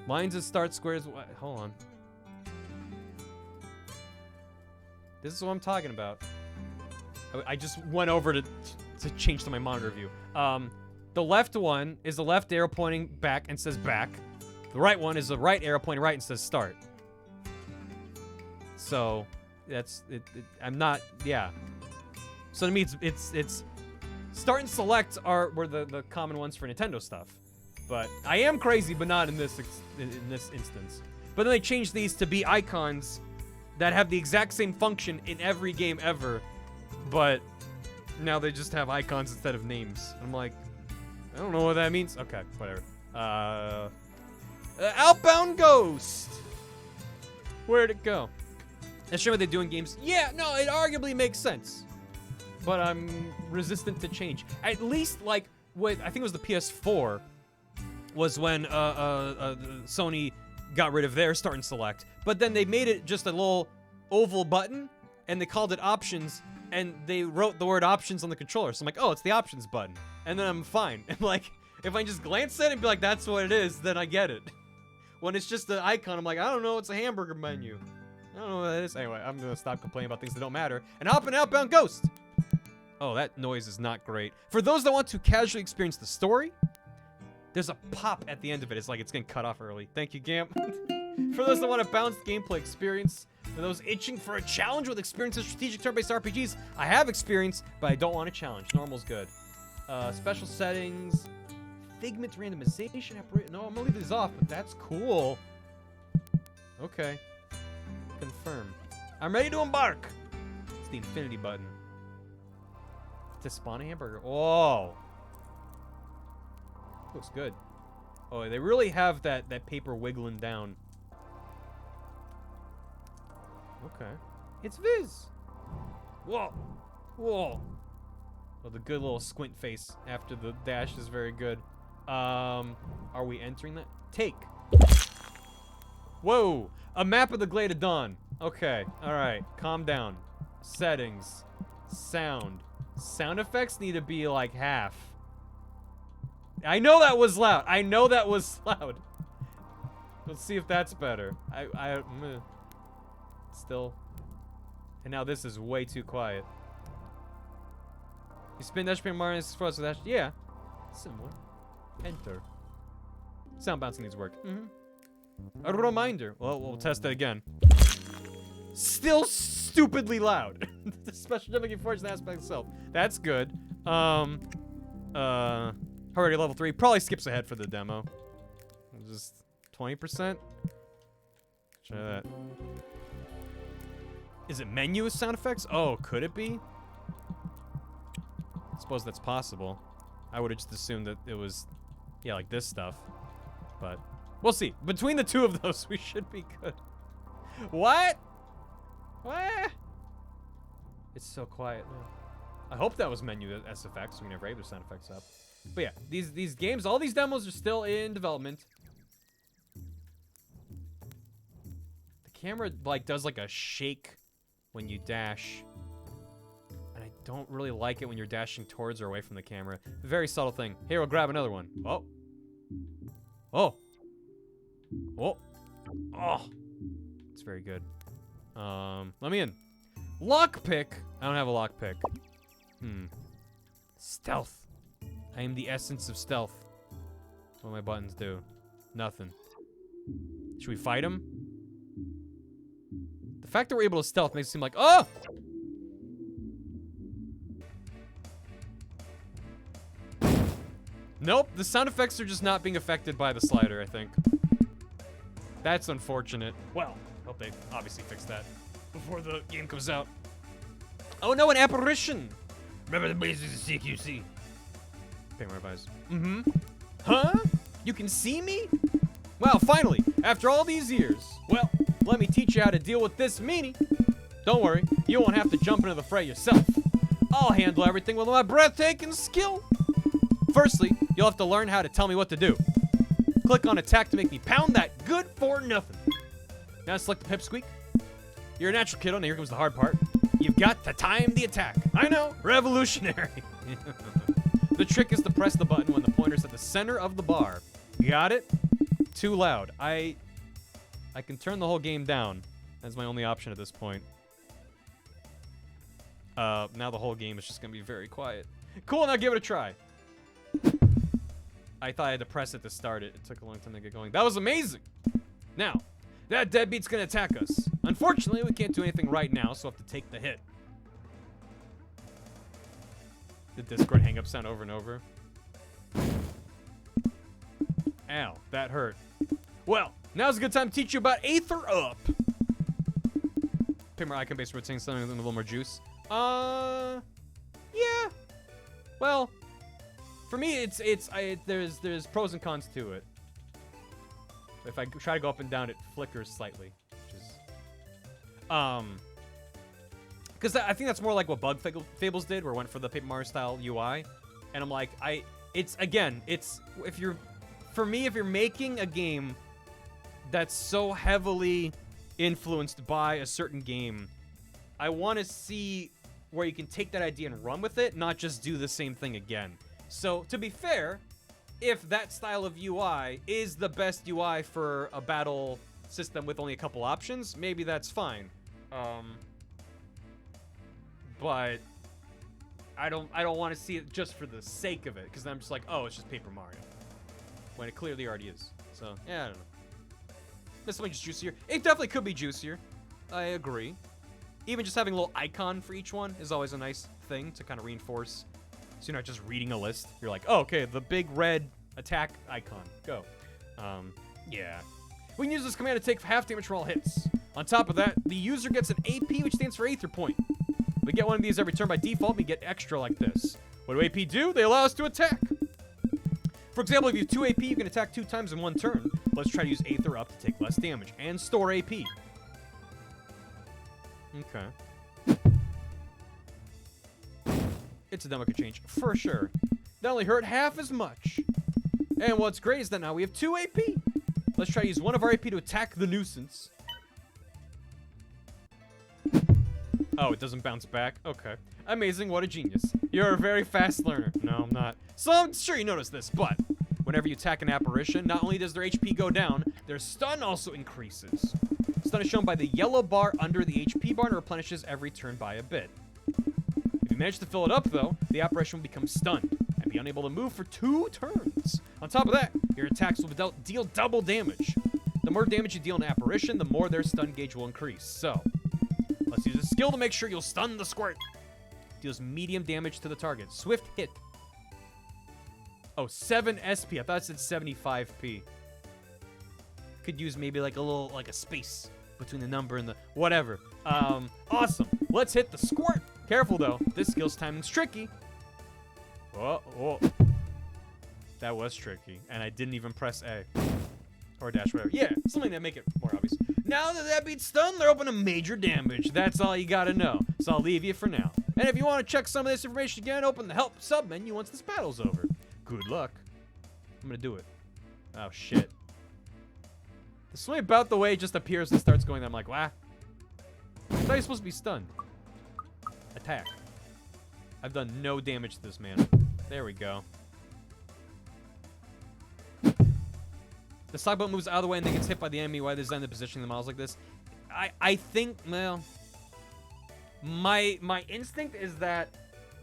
Lines is start, squares. Hold on. This is what I'm talking about. I just went over to change to my monitor view. The left one is the left arrow pointing back and says back. The right one is the right arrow pointing right and says start. So that's it. I'm not. Yeah. So to me, it's start and select were the common ones for Nintendo stuff. But I am crazy, but not in this instance. But then they changed these to be icons that have the exact same function in every game ever, but now they just have icons instead of names. I'm like, I don't know what that means. Okay, whatever. Outbound Ghost. Where'd it go? That's showing what they do in games. Yeah, no, it arguably makes sense, but I'm resistant to change. At least, like, what I think it was the PS4 was when Sony got rid of their start and select, but then they made it just a little oval button, and they called it options, and they wrote the word options on the controller. So I'm like, oh, it's the options button, and then I'm fine. And like, if I just glance at it and be like, that's what it is, then I get it. When it's just an icon, I'm like, I don't know, it's a hamburger menu. I don't know what that is. Anyway, I'm gonna stop complaining about things that don't matter and hop in Outbound Ghost. Oh, that noise is not great. For those that want to casually experience the story, there's a pop at the end of it. It's like it's getting cut off early. Thank you, Gamp. For those that want a balanced gameplay experience, for those itching for a challenge with experience in strategic turn-based RPGs, I have experience, but I don't want a challenge. Normal's good. Special settings, Figment randomization. No, I'm gonna leave these off, but that's cool. Okay. Confirm. I'm ready to embark. It's the infinity button. To spawn a hamburger. Oh. Looks good. Oh, they really have that paper wiggling down. Okay. It's Viz. Whoa. Whoa. Oh, the good little squint face after the dash is very good. Are we entering that? Take. Whoa. A map of the Glade of Dawn. Okay. All right. Calm down. Settings. Sound. Sound effects need to be like half. I know that was loud. I know that was loud. Let's see if that's better. Still. And now this is way too quiet. You spin dash pin minus cross dash. Yeah. Similar. Enter. Sound bouncing needs work. A reminder. Well, we'll test it again. Still stupidly loud. The special difficulty forged the aspect itself. That's good. Already level 3. Probably skips ahead for the demo. Just 20%. Try that. Is it menu with sound effects? Oh, could it be? I suppose that's possible. I would have just assumed that it was, yeah, like this stuff. But we'll see. Between the two of those, we should be good. What? What? It's so quiet now. I hope that was menu SFX. We never have sound effects up. But yeah, these games, all these demos are still in development. The camera like does like a shake when you dash. And I don't really like it when you're dashing towards or away from the camera. Very subtle thing. Here, we'll grab another one. Oh. Oh. Oh. Oh, it's very good. Let me in. Lockpick. I don't have a lockpick. Stealth. I am the essence of stealth. What do my buttons do? Nothing. Should we fight him? The fact that we're able to stealth makes it seem like, oh! Nope, the sound effects are just not being affected by the slider, I think. That's unfortunate. Well, hope they obviously fix that before the game comes out. Oh no, an apparition! Remember the basics of CQC. Pay my advice. Huh? You can see me? Well, finally, after all these years. Well, let me teach you how to deal with this meanie. Don't worry, you won't have to jump into the fray yourself. I'll handle everything with my breathtaking skill. Firstly, you'll have to learn how to tell me what to do. Click on attack to make me pound that good for nothing. Now select the pipsqueak. You're a natural kiddo, now here comes the hard part. You've got to time the attack. I know, revolutionary. The trick is to press the button when the pointer's at the center of the bar. Got it? Too loud. I can turn the whole game down. That's my only option at this point. Now the whole game is just gonna be very quiet. Cool, now give it a try. I thought I had to press it to start it. It took a long time to get going. That was amazing! Now, that deadbeat's gonna attack us. Unfortunately, we can't do anything right now, so we'll have to take the hit. The Discord hang-up sound over and over. Ow, that hurt. Well, now's a good time to teach you about Aether Up. Pay more icon-based routine, something with a little more juice. Yeah. Well, for me, there's pros and cons to it. If I try to go up and down, it flickers slightly, which is, because I think that's more like what Bug Fables did, where it went for the Paper Mario style UI, and I'm like, if you're making a game that's so heavily influenced by a certain game, I want to see where you can take that idea and run with it, not just do the same thing again. So, to be fair, if that style of UI is the best UI for a battle system with only a couple options, maybe that's fine. But I don't want to see it just for the sake of it, because I'm just like, oh, it's just Paper Mario, when it clearly already is. So, yeah, I don't know. This something just juicier. It definitely could be juicier. I agree. Even just having a little icon for each one is always a nice thing to kind of reinforce. So you're not just reading a list. You're like, oh, okay, the big red attack icon. Go. Yeah. We can use this command to take half damage for all hits. On top of that, the user gets an AP, which stands for Aether Point. We get one of these every turn by default. We get extra like this. What do AP do? They allow us to attack. For example, if you have 2 AP, you can attack 2 times in 1 turn. Let's try to use Aether Up to take less damage and store AP. Okay. It's a demo could change, for sure. That only hurt half as much. And what's great is that now we have 2 AP. Let's try to use one of our AP to attack the nuisance. Oh, it doesn't bounce back? Okay. Amazing, what a genius. You're a very fast learner. No, I'm not. So I'm sure you noticed this, but whenever you attack an apparition, not only does their HP go down, their stun also increases. Stun is shown by the yellow bar under the HP bar and replenishes every turn by a bit. If you manage to fill it up, though, the apparition will become stunned and be unable to move for 2 turns. On top of that, your attacks will deal double damage. The more damage you deal an apparition, the more their stun gauge will increase. So, let's use a skill to make sure you'll stun the squirt. Deals medium damage to the target. Swift hit. Oh, 7 SP. I thought it said 75p. Could use maybe like a little, like a space between the number and the whatever. Awesome. Let's hit the squirt. Careful though. This skill's timing's tricky. Oh. That was tricky. And I didn't even press A. Or dash, whatever. Yeah, something that make it more obvious. Now that beats stun, they're open to major damage. That's all you gotta know. So I'll leave you for now. And if you want to check some of this information again, open the help sub menu once this battle's over. Good luck. I'm gonna do it. Oh, shit. There's something about the way it just appears and starts going, I'm like, wow. I thought you're supposed to be stunned. Attack. I've done no damage to this man. There we go. The stock boat moves out of the way and then gets hit by the enemy while they're designed to positioning the models like this. I think, well, my instinct is that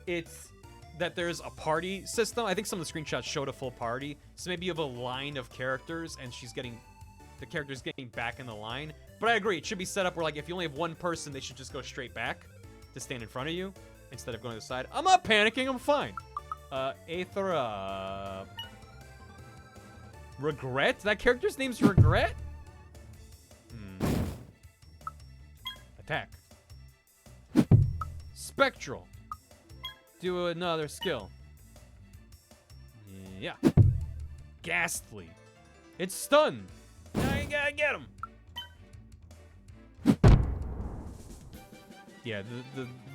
there's a party system. I think some of the screenshots showed a full party. So maybe you have a line of characters and the character's getting back in the line. But I agree, it should be set up where like if you only have one person, they should just go straight back to stand in front of you instead of going to the side. I'm not panicking, I'm fine. Aether, Regret? That character's name's Regret? Attack. Spectral. Do another skill. Yeah. Ghastly. It's stunned. Now you gotta get him. Yeah,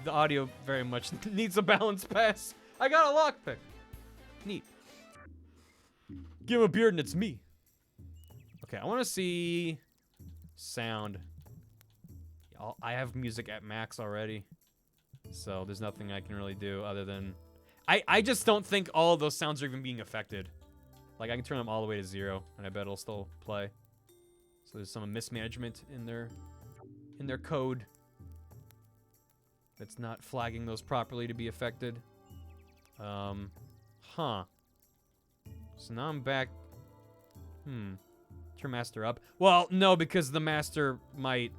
the audio very much needs a balance pass. I got a lockpick. Neat. Give him a beard and it's me. Okay, I want to see sound. I have music at max already, so there's nothing I can really do other than... I just don't think all of those sounds are even being affected. Like, I can turn them all the way to 0, and I bet it'll still play. So there's some mismanagement in their code that's not flagging those properly to be affected. Huh. So now I'm back. Turn master up. Well, no, because the master might...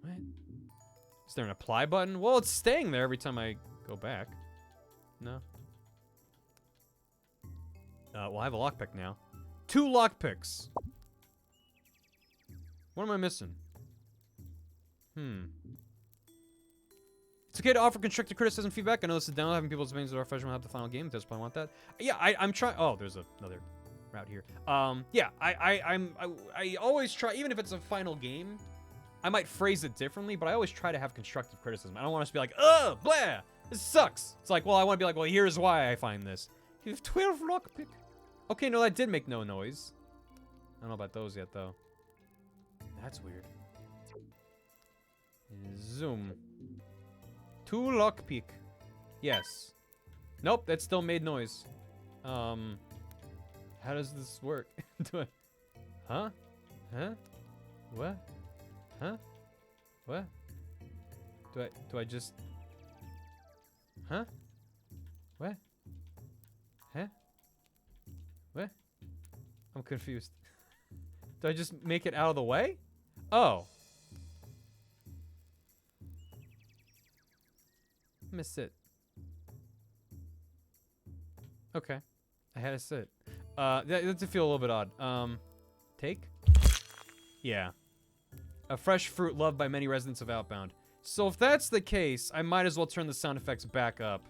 What? Is there an apply button? Well, it's staying there every time I go back. No. Well, I have a lockpick now. 2 lockpicks. What am I missing? It's okay to offer constructive criticism feedback. I know this is down. Having people's opinions of our freshman will help the final game. Does probably want that. Yeah, I'm trying. Oh, there's another route here. Yeah, I always try, even if it's a final game, I might phrase it differently, but I always try to have constructive criticism. I don't want us to be like, ugh, blah, this sucks. It's like, well, I want to be like, well, here's why I find this. You have 12 lockpick. Okay, no, that did make no noise. I don't know about those yet, though. That's weird. Zoom. 2 lockpick. Yes. Nope, that still made noise. How does this work? Do I... Huh? Huh? What? Huh? What? Do I just... Huh? What? Huh? What? I'm confused. Do I just make it out of the way? Oh. I'm gonna sit. Okay. I had to sit. That does feel a little bit odd. Take? Yeah. A fresh fruit loved by many residents of Outbound. So if that's the case, I might as well turn the sound effects back up.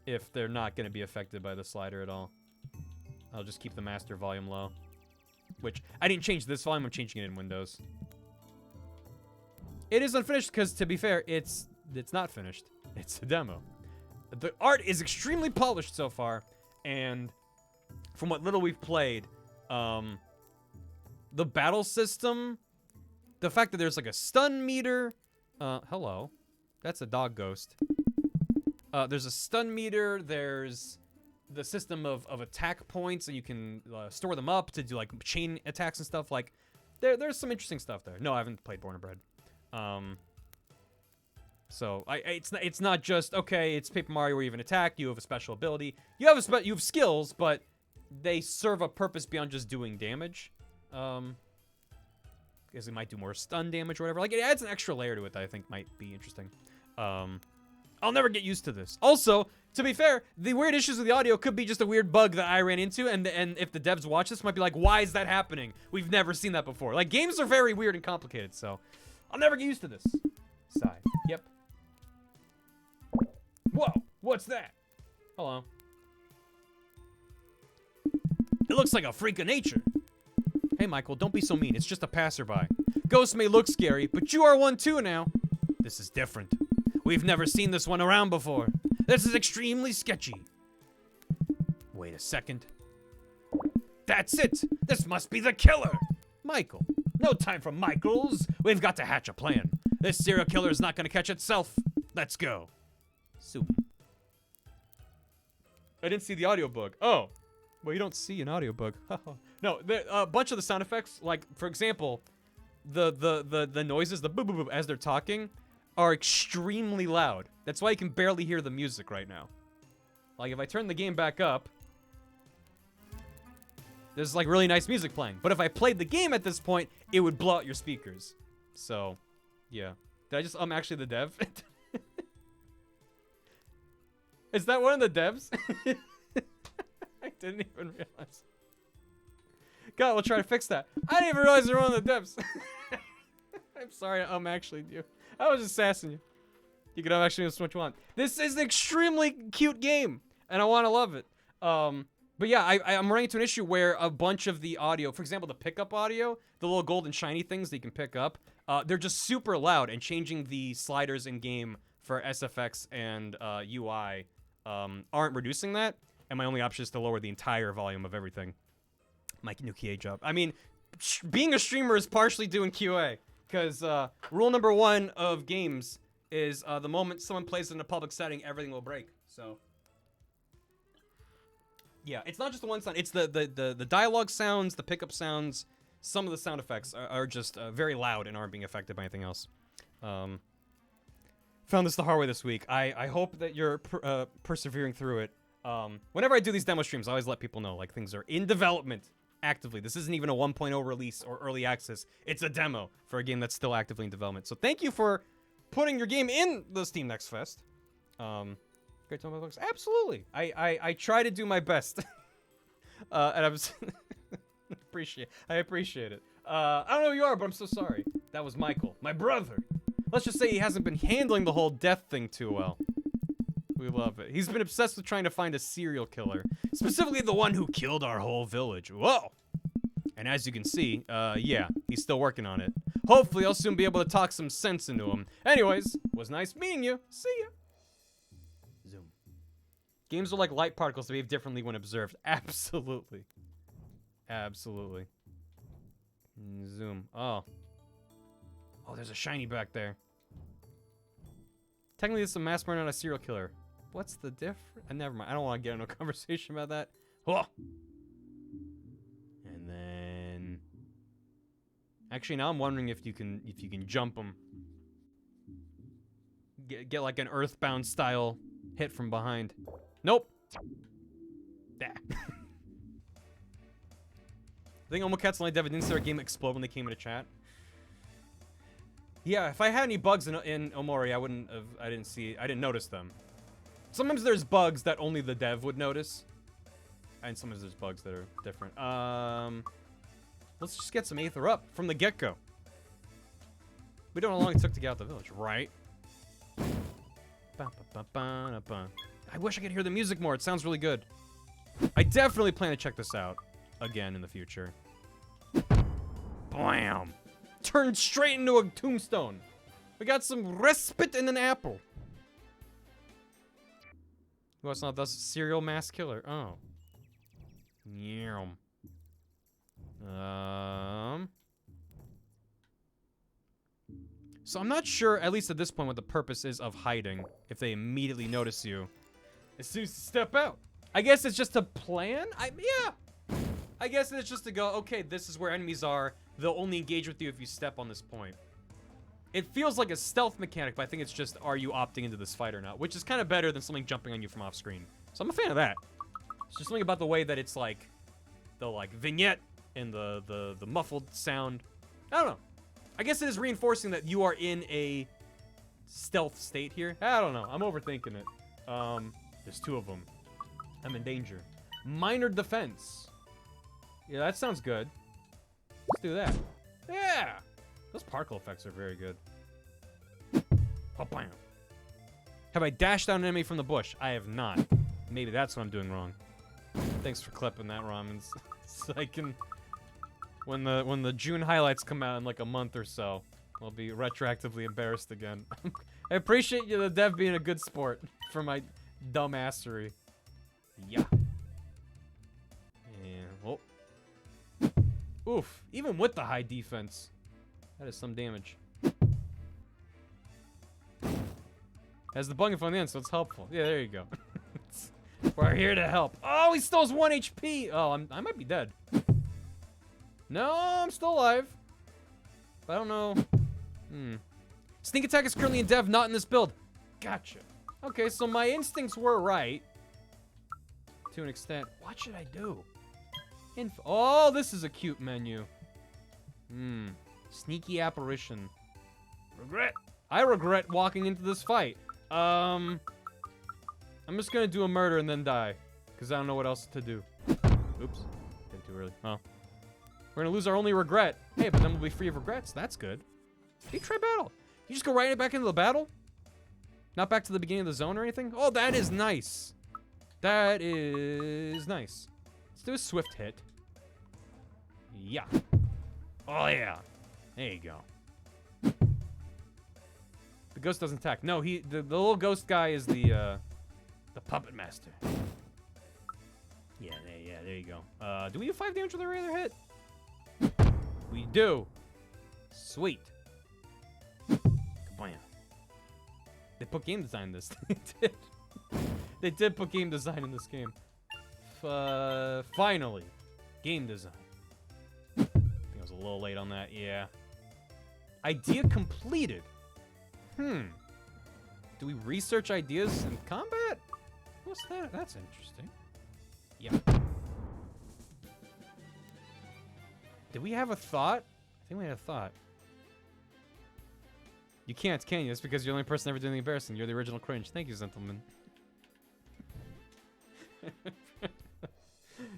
If they're not gonna be affected by the slider at all. I'll just keep the master volume low. Which, I didn't change this volume, I'm changing it in Windows. It is unfinished because, to be fair, it's not finished. It's a demo. The art is extremely polished so far, and from what little we've played, the battle system, the fact that there's like a stun meter, hello, that's a dog ghost. There's a stun meter, there's the system of attack points, and you can store them up to do like chain attacks and stuff. Like, there's some interesting stuff there. No, I haven't played Born and Bred. So it's not just, okay, it's Paper Mario where you have an attack, you have a special ability, you have skills, but they serve a purpose beyond just doing damage. Because it might do more stun damage or whatever. Like, it adds an extra layer to it that I think might be interesting. I'll never get used to this. Also, to be fair, the weird issues with the audio could be just a weird bug that I ran into, and if the devs watch this, might be like, why is that happening? We've never seen that before. Like, games are very weird and complicated, so I'll never get used to this. Sigh. Yep. Whoa, what's that? Hello. It looks like a freak of nature. Hey, Michael, don't be so mean. It's just a passerby. Ghosts may look scary, but you are one too now. This is different. We've never seen this one around before. This is extremely sketchy. Wait a second. That's it. This must be the killer. Michael. No time for Michaels. We've got to hatch a plan. This serial killer is not going to catch itself. Let's go. Zoom. I didn't see the audio bug. Oh. Well, you don't see an audiobook. No, a bunch of the sound effects, like for example, the noises, the boop boop boop as they're talking, are extremely loud. That's why you can barely hear the music right now. Like if I turn the game back up, there's like really nice music playing. But if I played the game at this point, it would blow out your speakers. So, yeah. Did I just actually the dev? Is that one of the devs? I didn't even realize. God, we'll try to fix that. I didn't even realize they were one of the devs. I'm sorry, actually you. I was just sassing you. You can actually do what you want. This is an extremely cute game, and I want to love it. But yeah, I'm running into an issue where a bunch of the audio, for example, the pickup audio, the little golden shiny things that you can pick up, they're just super loud, and changing the sliders in game for SFX and UI aren't reducing that. And my only option is to lower the entire volume of everything. My new QA job. I mean, being a streamer is partially doing QA. Because rule number 1 of games is the moment someone plays it in a public setting, everything will break. So, yeah, it's not just the one sound. It's the dialogue sounds, the pickup sounds. Some of the sound effects are just very loud and aren't being affected by anything else. Found this the hard way this week. I hope that you're persevering through it. Whenever I do these demo streams, I always let people know, like, things are in development actively. This isn't even a 1.0 release or early access. It's a demo for a game that's still actively in development. So thank you for putting your game in the Steam Next Fest. Great time, folks. Absolutely. I try to do my best. And I appreciate it. I don't know who you are, but I'm so sorry. That was Michael, my brother. Let's just say he hasn't been handling the whole death thing too well. We love it. He's been obsessed with trying to find a serial killer. Specifically the one who killed our whole village. Whoa! And as you can see, yeah, he's still working on it. Hopefully I'll soon be able to talk some sense into him. Anyways, was nice meeting you. See ya! Zoom. Games are like light particles that behave differently when observed. Absolutely. Absolutely. Zoom. Oh. Oh, there's a shiny back there. Technically, it's a mass murder, not a serial killer. What's the difference? Never mind. I don't want to get into a conversation about that. Oh. And then, actually, now I'm wondering if you can jump them. Get like an Earthbound style hit from behind. Nope. Nah. I think Omocats only didn't see our game explode when they came into chat. Yeah, if I had any bugs in Omori, I didn't notice them. Sometimes there's bugs that only the dev would notice. And sometimes there's bugs that are different. Let's just get some Aether up from the get-go. We don't know how long it took to get out the village, right? I wish I could hear the music more. It sounds really good. I definitely plan to check this out again in the future. Blam! Turned straight into a tombstone. We got some respite and an apple. Well, it's not the serial mass killer. Oh. Yum. So I'm not sure, at least at this point, what the purpose is of hiding if they immediately notice you as soon as you step out. I guess it's just a plan? Yeah. I guess it's just to go, okay, this is where enemies are. They'll only engage with you if you step on this point. It feels like a stealth mechanic, but I think it's just, are you opting into this fight or not? Which is kind of better than something jumping on you from off screen. So I'm a fan of that. It's just something about the way that it's like, the like vignette and the muffled sound. I don't know. I guess it is reinforcing that you are in a stealth state here. I don't know. I'm overthinking it. There's 2 of them. I'm in danger. Minor defense. Yeah, that sounds good. Let's do that. Yeah! Those particle effects are very good. Bam. Have I dashed down an enemy from the bush? I have not. Maybe that's what I'm doing wrong. Thanks for clipping that, Ramens. So I can... When the June highlights come out in like a month or so, I'll be retroactively embarrassed again. I appreciate you, the dev, being a good sport for my dumbassery. Yeah. And, oh. Oof. Even with the high defense, that is some damage. Has the bug on the end, so it's helpful. Yeah, there you go. We're here to help. Oh, he still has 1 HP. Oh, I might be dead. No, I'm still alive. I don't know. Sneak attack is currently in dev, not in this build. Gotcha. Okay, so my instincts were right. To an extent. What should I do? Oh, this is a cute menu. Sneaky apparition. Regret. I regret walking into this fight. I'm just gonna do a murder and then die. Because I don't know what else to do. Oops. Did too early. Oh. We're gonna lose our only regret. Hey, but then we'll be free of regrets. That's good. Deep try battle. You just go right back into the battle? Not back to the beginning of the zone or anything? Oh, that is nice. That is nice. Let's do a swift hit. Yeah. Oh, yeah. There you go. The ghost doesn't attack. No, the little ghost guy is the puppet master. Yeah, there you go. Do we do 5 damage with every other hit? We do. Sweet. Kablam. They put game design in this. They did. They did put game design in this game. Finally. Game design. I think I was a little late on that, yeah. Idea completed. Do we research ideas in combat? What's that? That's interesting. Yeah. Did we have a thought? I think we had a thought. You can't, can you? That's because you're the only person ever doing the embarrassing. You're the original cringe. Thank you, gentlemen.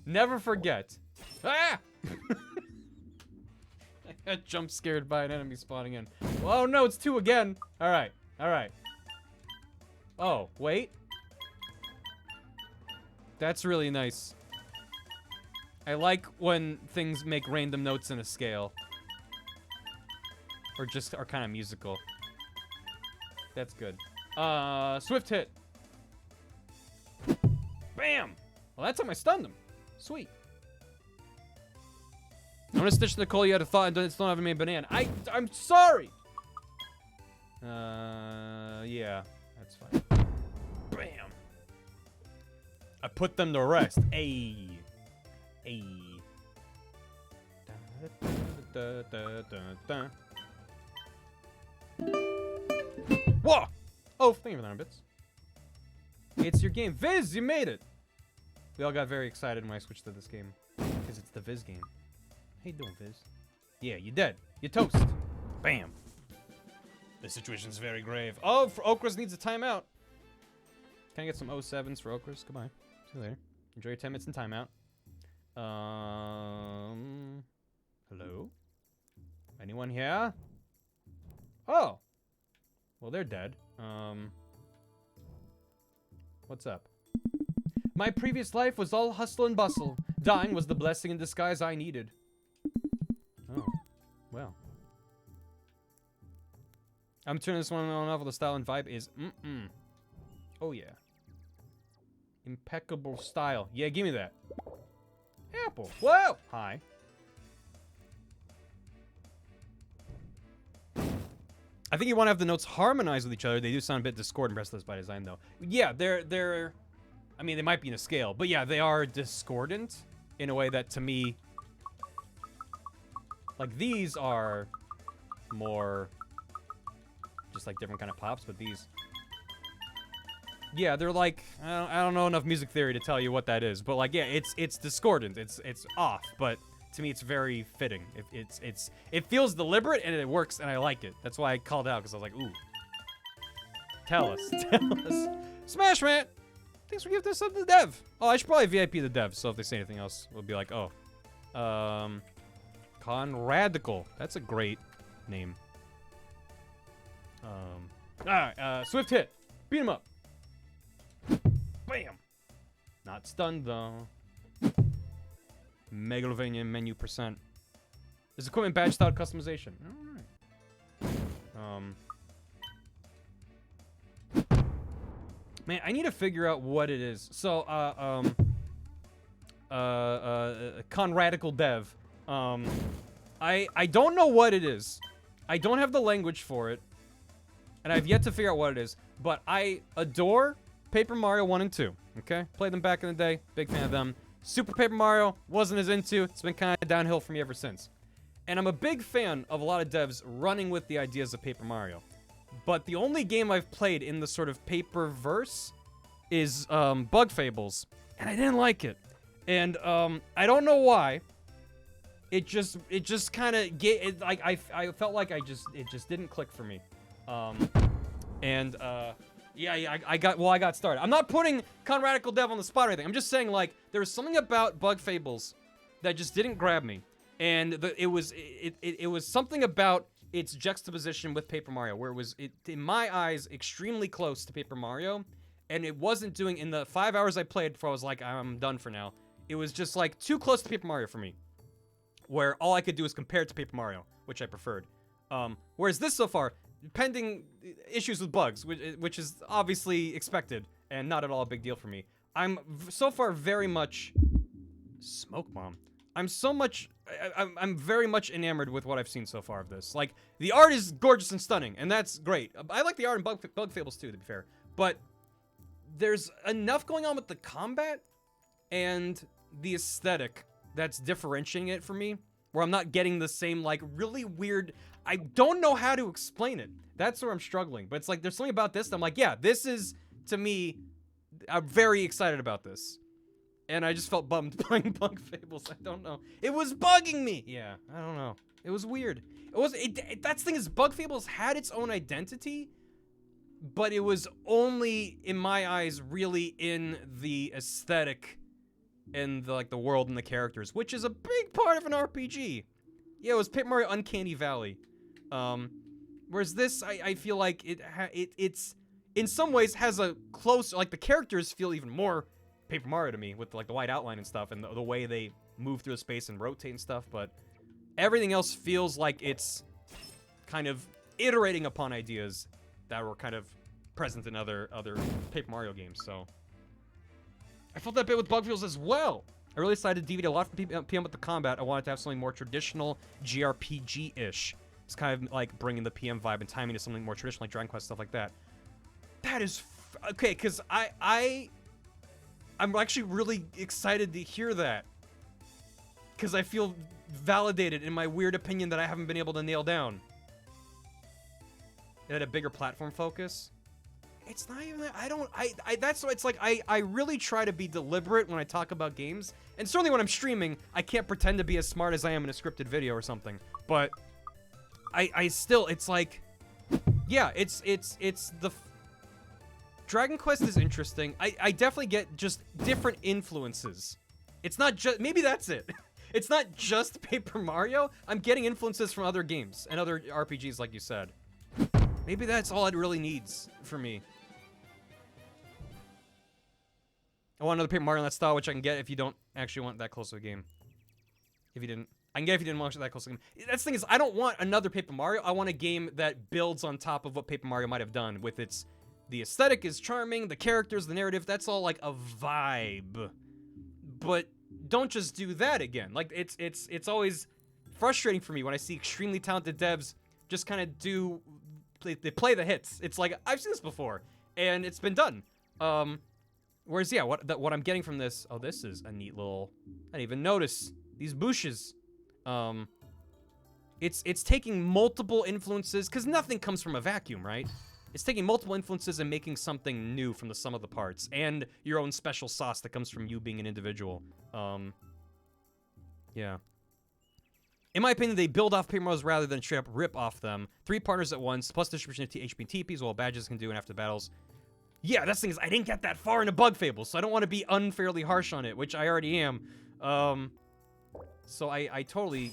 Never forget. Ah! I got jump scared by an enemy spawning in. Oh no, it's 2 again. Alright, alright. Oh, wait. That's really nice. I like when things make random notes in a scale. Or just are kind of musical. That's good. Swift hit. Bam! Well, that's how I stunned him. Sweet. I'm gonna stitch Nicole. You had a thought and still haven't made banana. I'm sorry. Yeah, that's fine. Bam. I put them to rest. Ayy. Ayy. Whoa! Oh, thank you for that, bits. It's your game. Viz, you made it! We all got very excited when I switched to this game. Because it's the Viz game. How you doing, Viz? Yeah, you dead. You toast. Bam. This situation's very grave. Oh, for Okras needs a timeout. Can I get some 07s for Okras? Goodbye. See you later. Enjoy your 10 minutes in timeout. Hello? Anyone here? Oh. Well, they're dead. What's up? My previous life was all hustle and bustle. Dying was the blessing in disguise I needed. Oh. Well. I'm turning this one on. The style and vibe is Oh, yeah. Impeccable style. Yeah, give me that. Apple. Whoa! Hi. I think you want to have the notes harmonize with each other. They do sound a bit discordant, restless by design, though. Yeah, they're... I mean, they might be in a scale, but yeah, they are discordant in a way that, to me... Like, these are more... just, like, different kind of pops, but these... Yeah, they're like... I don't know enough music theory to tell you what that is, but, like, yeah, it's discordant. It's off, but... To me, it's very fitting. It feels deliberate and it works, and I like it. That's why I called out, because I was like, ooh. Tell us. Smash, man! Thanks for giving this up to the dev. Oh, I should probably VIP the dev, so if they say anything else, we'll be like, oh. Conradical. That's a great name. Alright, swift hit. Beat him up. Bam! Not stunned, though. Megalovania menu %. There's equipment badge style customization. Alright. Man, I need to figure out what it is. So, Conradical dev. I don't know what it is. I don't have the language for it. And I've yet to figure out what it is. But I adore Paper Mario 1 and 2, okay? Played them back in the day, big fan of them. Super Paper Mario, wasn't as into, it's been kind of downhill for me ever since. And I'm a big fan of a lot of devs running with the ideas of Paper Mario. But the only game I've played in the sort of paper-verse is Bug Fables, and I didn't like it. And I don't know why. It just kind of like I felt like it just didn't click for me. Yeah, I got started. I'm not putting Conradical Dev on the spot or anything. I'm just saying, like, there was something about Bug Fables that just didn't grab me, and it was something about its juxtaposition with Paper Mario, where it was, in my eyes, extremely close to Paper Mario, and it wasn't doing, in the 5 hours I played before I was like, I'm done for now, it was just, like, too close to Paper Mario for me, where all I could do was compare it to Paper Mario, which I preferred. Whereas this so far, pending issues with bugs, which is obviously expected, and not at all a big deal for me, I'm so far very much... Smoke bomb. I'm very much enamored with what I've seen so far of this. Like, the art is gorgeous and stunning, and that's great. I like the art in Bug Fables too, to be fair. But there's enough going on with the combat and the aesthetic that's differentiating it for me, where I'm not getting the same, like, really weird... I don't know how to explain it. That's where I'm struggling. But it's like, there's something about this that I'm like, yeah, this is, to me, I'm very excited about this. And I just felt bummed playing Bug Fables. I don't know. It was bugging me. Yeah, I don't know. It was weird. That's the thing is, Bug Fables had its own identity, but it was only, in my eyes, really in the aesthetic and the world and the characters, which is a big part of an RPG. Yeah, it was Paper Mario Uncanny Valley. Whereas this, I feel like it's in some ways has a close, like, the characters feel even more Paper Mario to me, with, like, the white outline and stuff, and the way they move through the space and rotate and stuff, but everything else feels like it's kind of iterating upon ideas that were kind of present in other Paper Mario games, so... I felt that bit with Bug Fables as well! I really decided to deviate a lot from PM with the combat. I wanted to have something more traditional, JRPG-ish. It's kind of like bringing the PM vibe and timing to something more traditional, like Dragon Quest, stuff like that. That is... okay, because I'm actually really excited to hear that. Because I feel validated in my weird opinion that I haven't been able to nail down. It had a bigger platform focus. It's not even that, that's why it's like, I really try to be deliberate when I talk about games. And certainly when I'm streaming, I can't pretend to be as smart as I am in a scripted video or something. But I still, it's like, yeah, it's the... Dragon Quest is interesting. I definitely get just different influences. It's not just... maybe that's it. It's not just Paper Mario. I'm getting influences from other games and other RPGs, like you said. Maybe that's all it really needs for me. I want another Paper Mario in that style, which I can get if you don't actually want that close of a game. If you didn't... I can get if you didn't want that close of a game. That's the thing is, I don't want another Paper Mario. I want a game that builds on top of what Paper Mario might have done with its... the aesthetic is charming, the characters, the narrative, that's all like a vibe. But don't just do that again. Like, it's always frustrating for me when I see extremely talented devs just kind of do... they play the hits. It's like, I've seen this before, and it's been done. Whereas, yeah, what I'm getting from this... oh, this is a neat little... I didn't even notice. These bushes. It's taking multiple influences, because nothing comes from a vacuum, right? It's taking multiple influences and making something new from the sum of the parts, and your own special sauce that comes from you being an individual. Yeah. In my opinion, they build off Paper Mario's rather than straight up rip off them. 3 partners at once, plus distribution of HP and TPs, while badges can do and after battles. Yeah, that's the thing is, I didn't get that far into Bug Fables, so I don't want to be unfairly harsh on it, which I already am. So I totally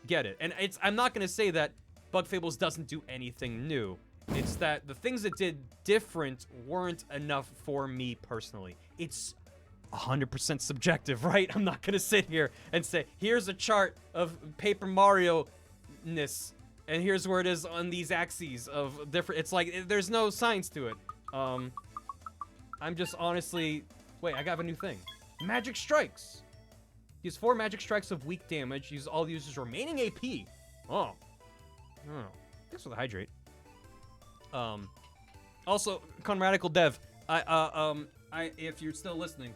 get it. And I'm not going to say that Bug Fables doesn't do anything new. It's that the things it did different weren't enough for me personally. It's 100% subjective, right? I'm not going to sit here and say, here's a chart of Paper Mario-ness, and here's where it is on these axes of different... it's like, there's no science to it. I'm just honestly... wait, I got a new thing. Magic Strikes. Use 4 Magic Strikes of weak damage. Use all the user's remaining AP. Oh. Thanks for the hydrate. Also, Conradical Dev, If you're still listening,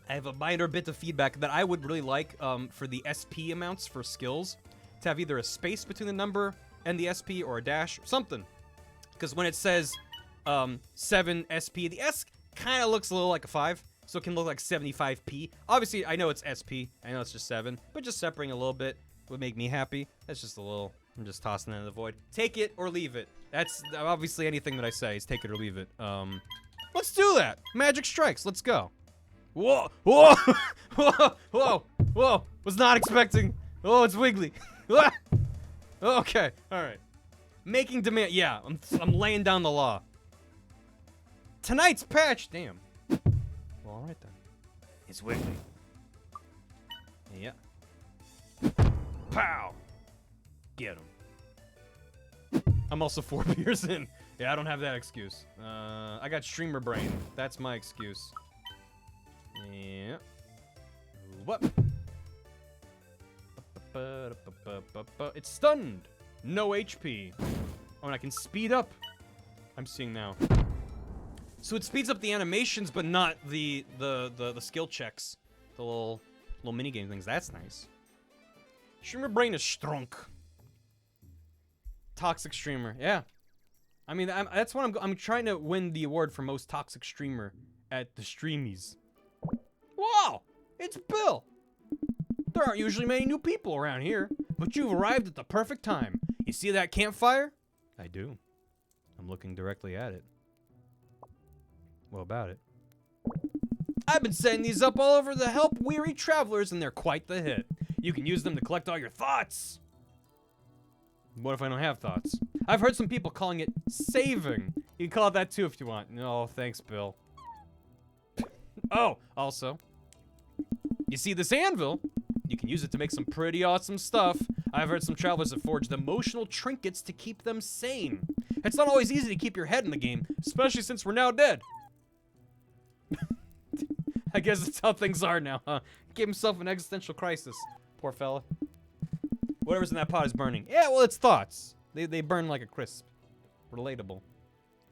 I have a minor bit of feedback that I would really like for the SP amounts for skills to have either a space between the number and the SP or a dash or something. Because when it says 7 SP, the S kind of looks a little like a 5, so it can look like 75p. Obviously, I know it's SP, I know it's just 7, but just separating a little bit would make me happy. That's just a little, I'm just tossing it in the void. Take it or leave it. That's obviously anything that I say is take it or leave it. Let's do that. Magic strikes, let's go. Whoa, whoa, whoa, whoa, whoa. Was not expecting. Oh, it's wiggly. Okay, all right. Making demand. Yeah, I'm laying down the law. Tonight's patch. Damn. Well, all right then. It's wiggly. Yeah. Pow. Get him. I'm also 4 beers in. Yeah, I don't have that excuse. I got streamer brain. That's my excuse. Yeah. What? It's stunned. No HP. Oh, and I can speed up. I'm seeing now. So it speeds up the animations, but not the skill checks. The little mini game things. That's nice. Streamer brain is strong. Toxic streamer. Yeah. I mean, that's what I'm trying to win the award for most toxic streamer at the Streamies. Wow! It's Bill! There aren't usually many new people around here, but you've arrived at the perfect time. You see that campfire? I do. I'm looking directly at it. What about it? I've been setting these up all over to help weary travelers, and they're quite the hit. You can use them to collect all your thoughts. What if I don't have thoughts? I've heard some people calling it saving. You can call it that too if you want. No, thanks, Bill. Oh, also, you see this anvil? You can use it to make some pretty awesome stuff. I've heard some travelers have forged emotional trinkets to keep them sane. It's not always easy to keep your head in the game, especially since we're now dead. I guess that's how things are now, huh? Gave himself an existential crisis. Poor fella. Whatever's in that pot is burning. Yeah, well, it's thoughts. They burn like a crisp. Relatable.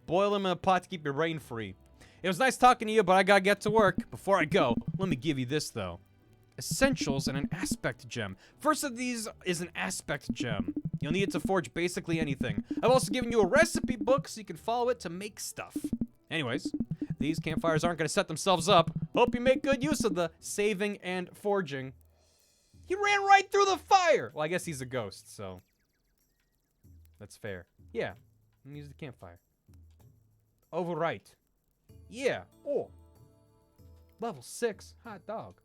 Boil them in a pot to keep your brain free. It was nice talking to you, but I gotta get to work. Before I go, let me give you this, though. Essentials and an aspect gem. First of these is an aspect gem. You'll need it to forge basically anything. I've also given you a recipe book so you can follow it to make stuff. Anyways, these campfires aren't gonna set themselves up. Hope you make good use of the saving and forging. He ran right through the fire! Well, I guess he's a ghost, so that's fair. Yeah, I'm gonna use the campfire. Overwrite. Yeah. Oh. Level 6. Hot dog.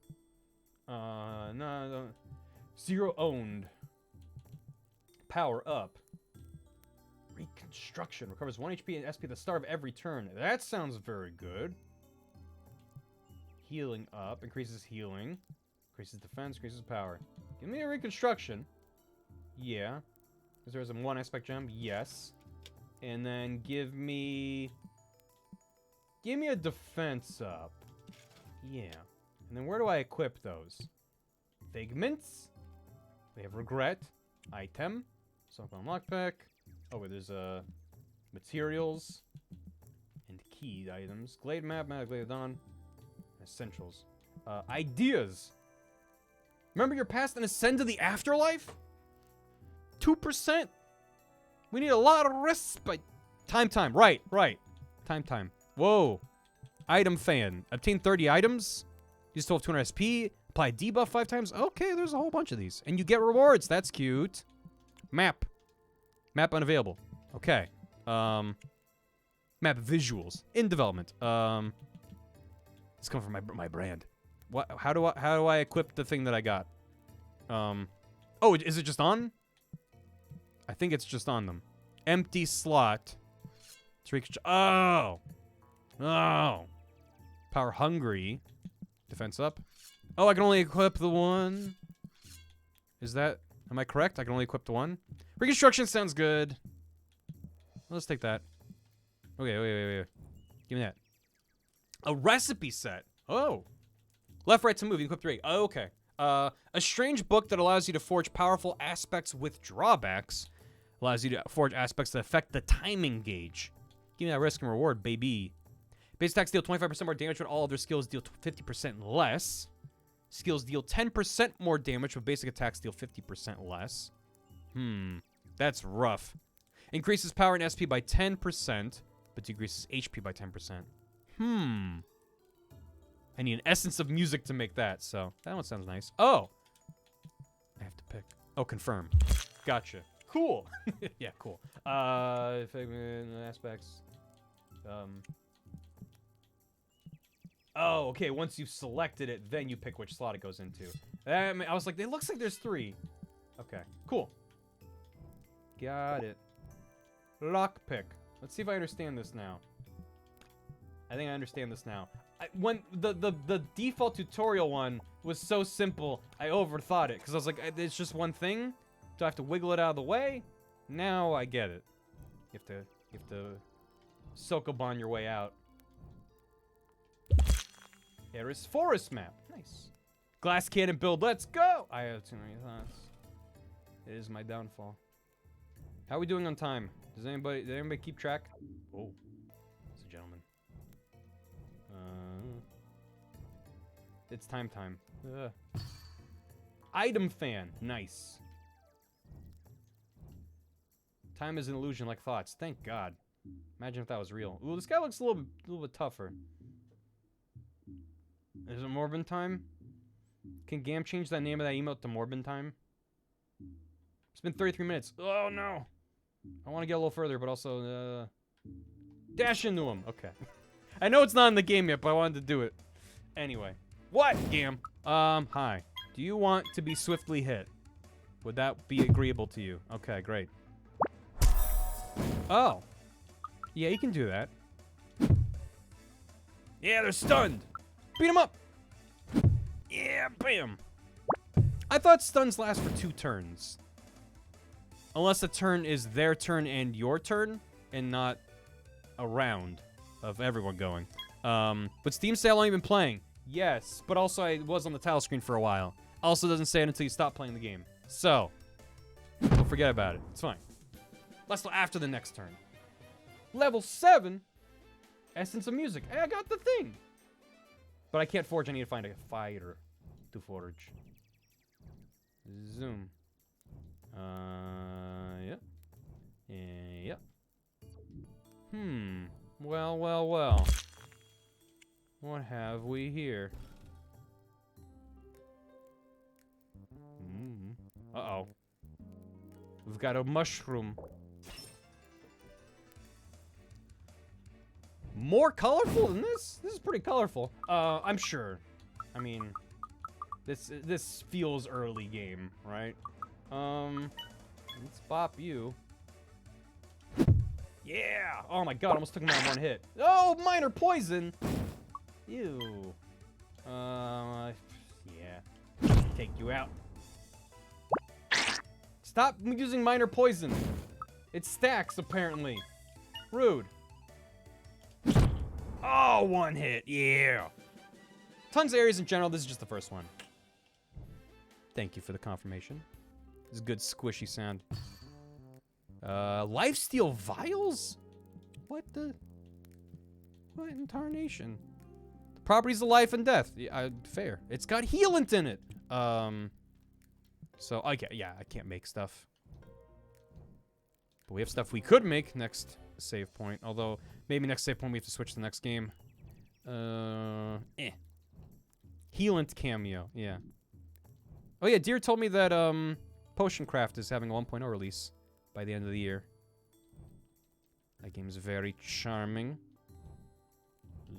No. 0 owned. Power up. Reconstruction. Recovers 1 HP and SP at the start of every turn. That sounds very good. Healing up. Increases healing. Increases defense. Increases power. Give me a reconstruction. Yeah. Because there's a 1 aspect gem. Yes. And then give me a defense up. Yeah. And then where do I equip those? Figments. We have regret. Item. Something on lockpick. Oh, wait, there's materials. And key items. Glade map, Glade Dawn. Essentials. Ideas. Remember your past and ascend to the afterlife? 2%. We need a lot of respite. Time. Right. Time. Whoa. Item fan. Obtain 30 items. Use 200 SP. Apply debuff 5 times. Okay, there's a whole bunch of these. And you get rewards. That's cute. Map. Map unavailable. Okay. Map visuals. In development. It's coming from my brand. What? How do I equip the thing that I got? Oh, is it just on? I think it's just on them. Empty slot. Oh. Power hungry. Defense up. Oh, I can only equip the one. Is that... Am I correct? I can only equip the one? Reconstruction sounds good. Let's take that. Okay, wait. Give me that. A recipe set. Oh. Left, right to move. You can equip 3. Oh, okay. A strange book that allows you to forge powerful aspects with drawbacks. Allows you to forge aspects that affect the timing gauge. Give me that risk and reward, baby. Base attacks deal 25% more damage when all other skills deal 50% less. Skills deal 10% more damage when basic attacks deal 50% less. That's rough. Increases power and SP by 10%, but decreases HP by 10%. I need an essence of music to make that, so that one sounds nice. Oh! I have to pick. Oh, confirm. Gotcha. Cool. Yeah, cool. Aspects. Oh, okay. Once you've selected it, then you pick which slot it goes into. I was like, it looks like there's 3. Okay, cool. Got it. Lockpick. Let's see if I understand this now. I think I understand this now. When the default tutorial one was so simple, I overthought it because I was like, it's just one thing. Do I have to wiggle it out of the way? Now I get it. You have to Sokoban your way out. Here is forest map. Nice. Glass cannon build. Let's go. I have too many thoughts. It is my downfall. How are we doing on time? Did anybody keep track? Oh, it's a gentleman. It's time. Item fan. Nice. Time is an illusion like thoughts. Thank God. Imagine if that was real. Ooh, this guy looks a little bit tougher. Is it Morbin time? Can Gam change that name of that emote to Morbin time? It's been 33 minutes. Oh no. I want to get a little further, but also dash into him. Okay. I know it's not in the game yet, but I wanted to do it. Anyway. What, Gam? Hi. Do you want to be swiftly hit? Would that be agreeable to you? Okay, great. Oh. Yeah, you can do that. Yeah, they're stunned. Beat him up. Yeah, bam. I thought stuns last for 2 turns. Unless the turn is their turn and your turn, and not a round of everyone going. But Steam say how long you've been playing? Yes, but also I was on the title screen for a while. Also doesn't say it until you stop playing the game. So, don't forget about it. It's fine. Let's go after the next turn. Level 7? Essence of music. Hey, I got the thing. But I can't forge. I need to find a fighter to forge. Zoom. Yep. Yep. Well. What have we here? Uh-oh. We've got a mushroom. More colorful than this? This is pretty colorful. I'm sure. I mean, this feels early game, right? Let's bop you. Yeah! Oh my god, almost took him out in 1 hit. Oh, minor poison! Ew. Yeah. Take you out. Stop using minor poison. It stacks, apparently. Rude. Oh, 1 hit. Yeah. Tons of areas in general. This is just the first one. Thank you for the confirmation. This is a good squishy sound. Lifesteal vials? What in tarnation? The properties of life and death. Yeah, fair. It's got healant in it. So, okay, yeah, I can't make stuff. But we have stuff we could make next save point. Although, maybe next save point we have to switch to the next game. Healant cameo, yeah. Oh yeah, Deer told me that, Potion Craft is having a 1.0 release by the end of the year. That game is very charming.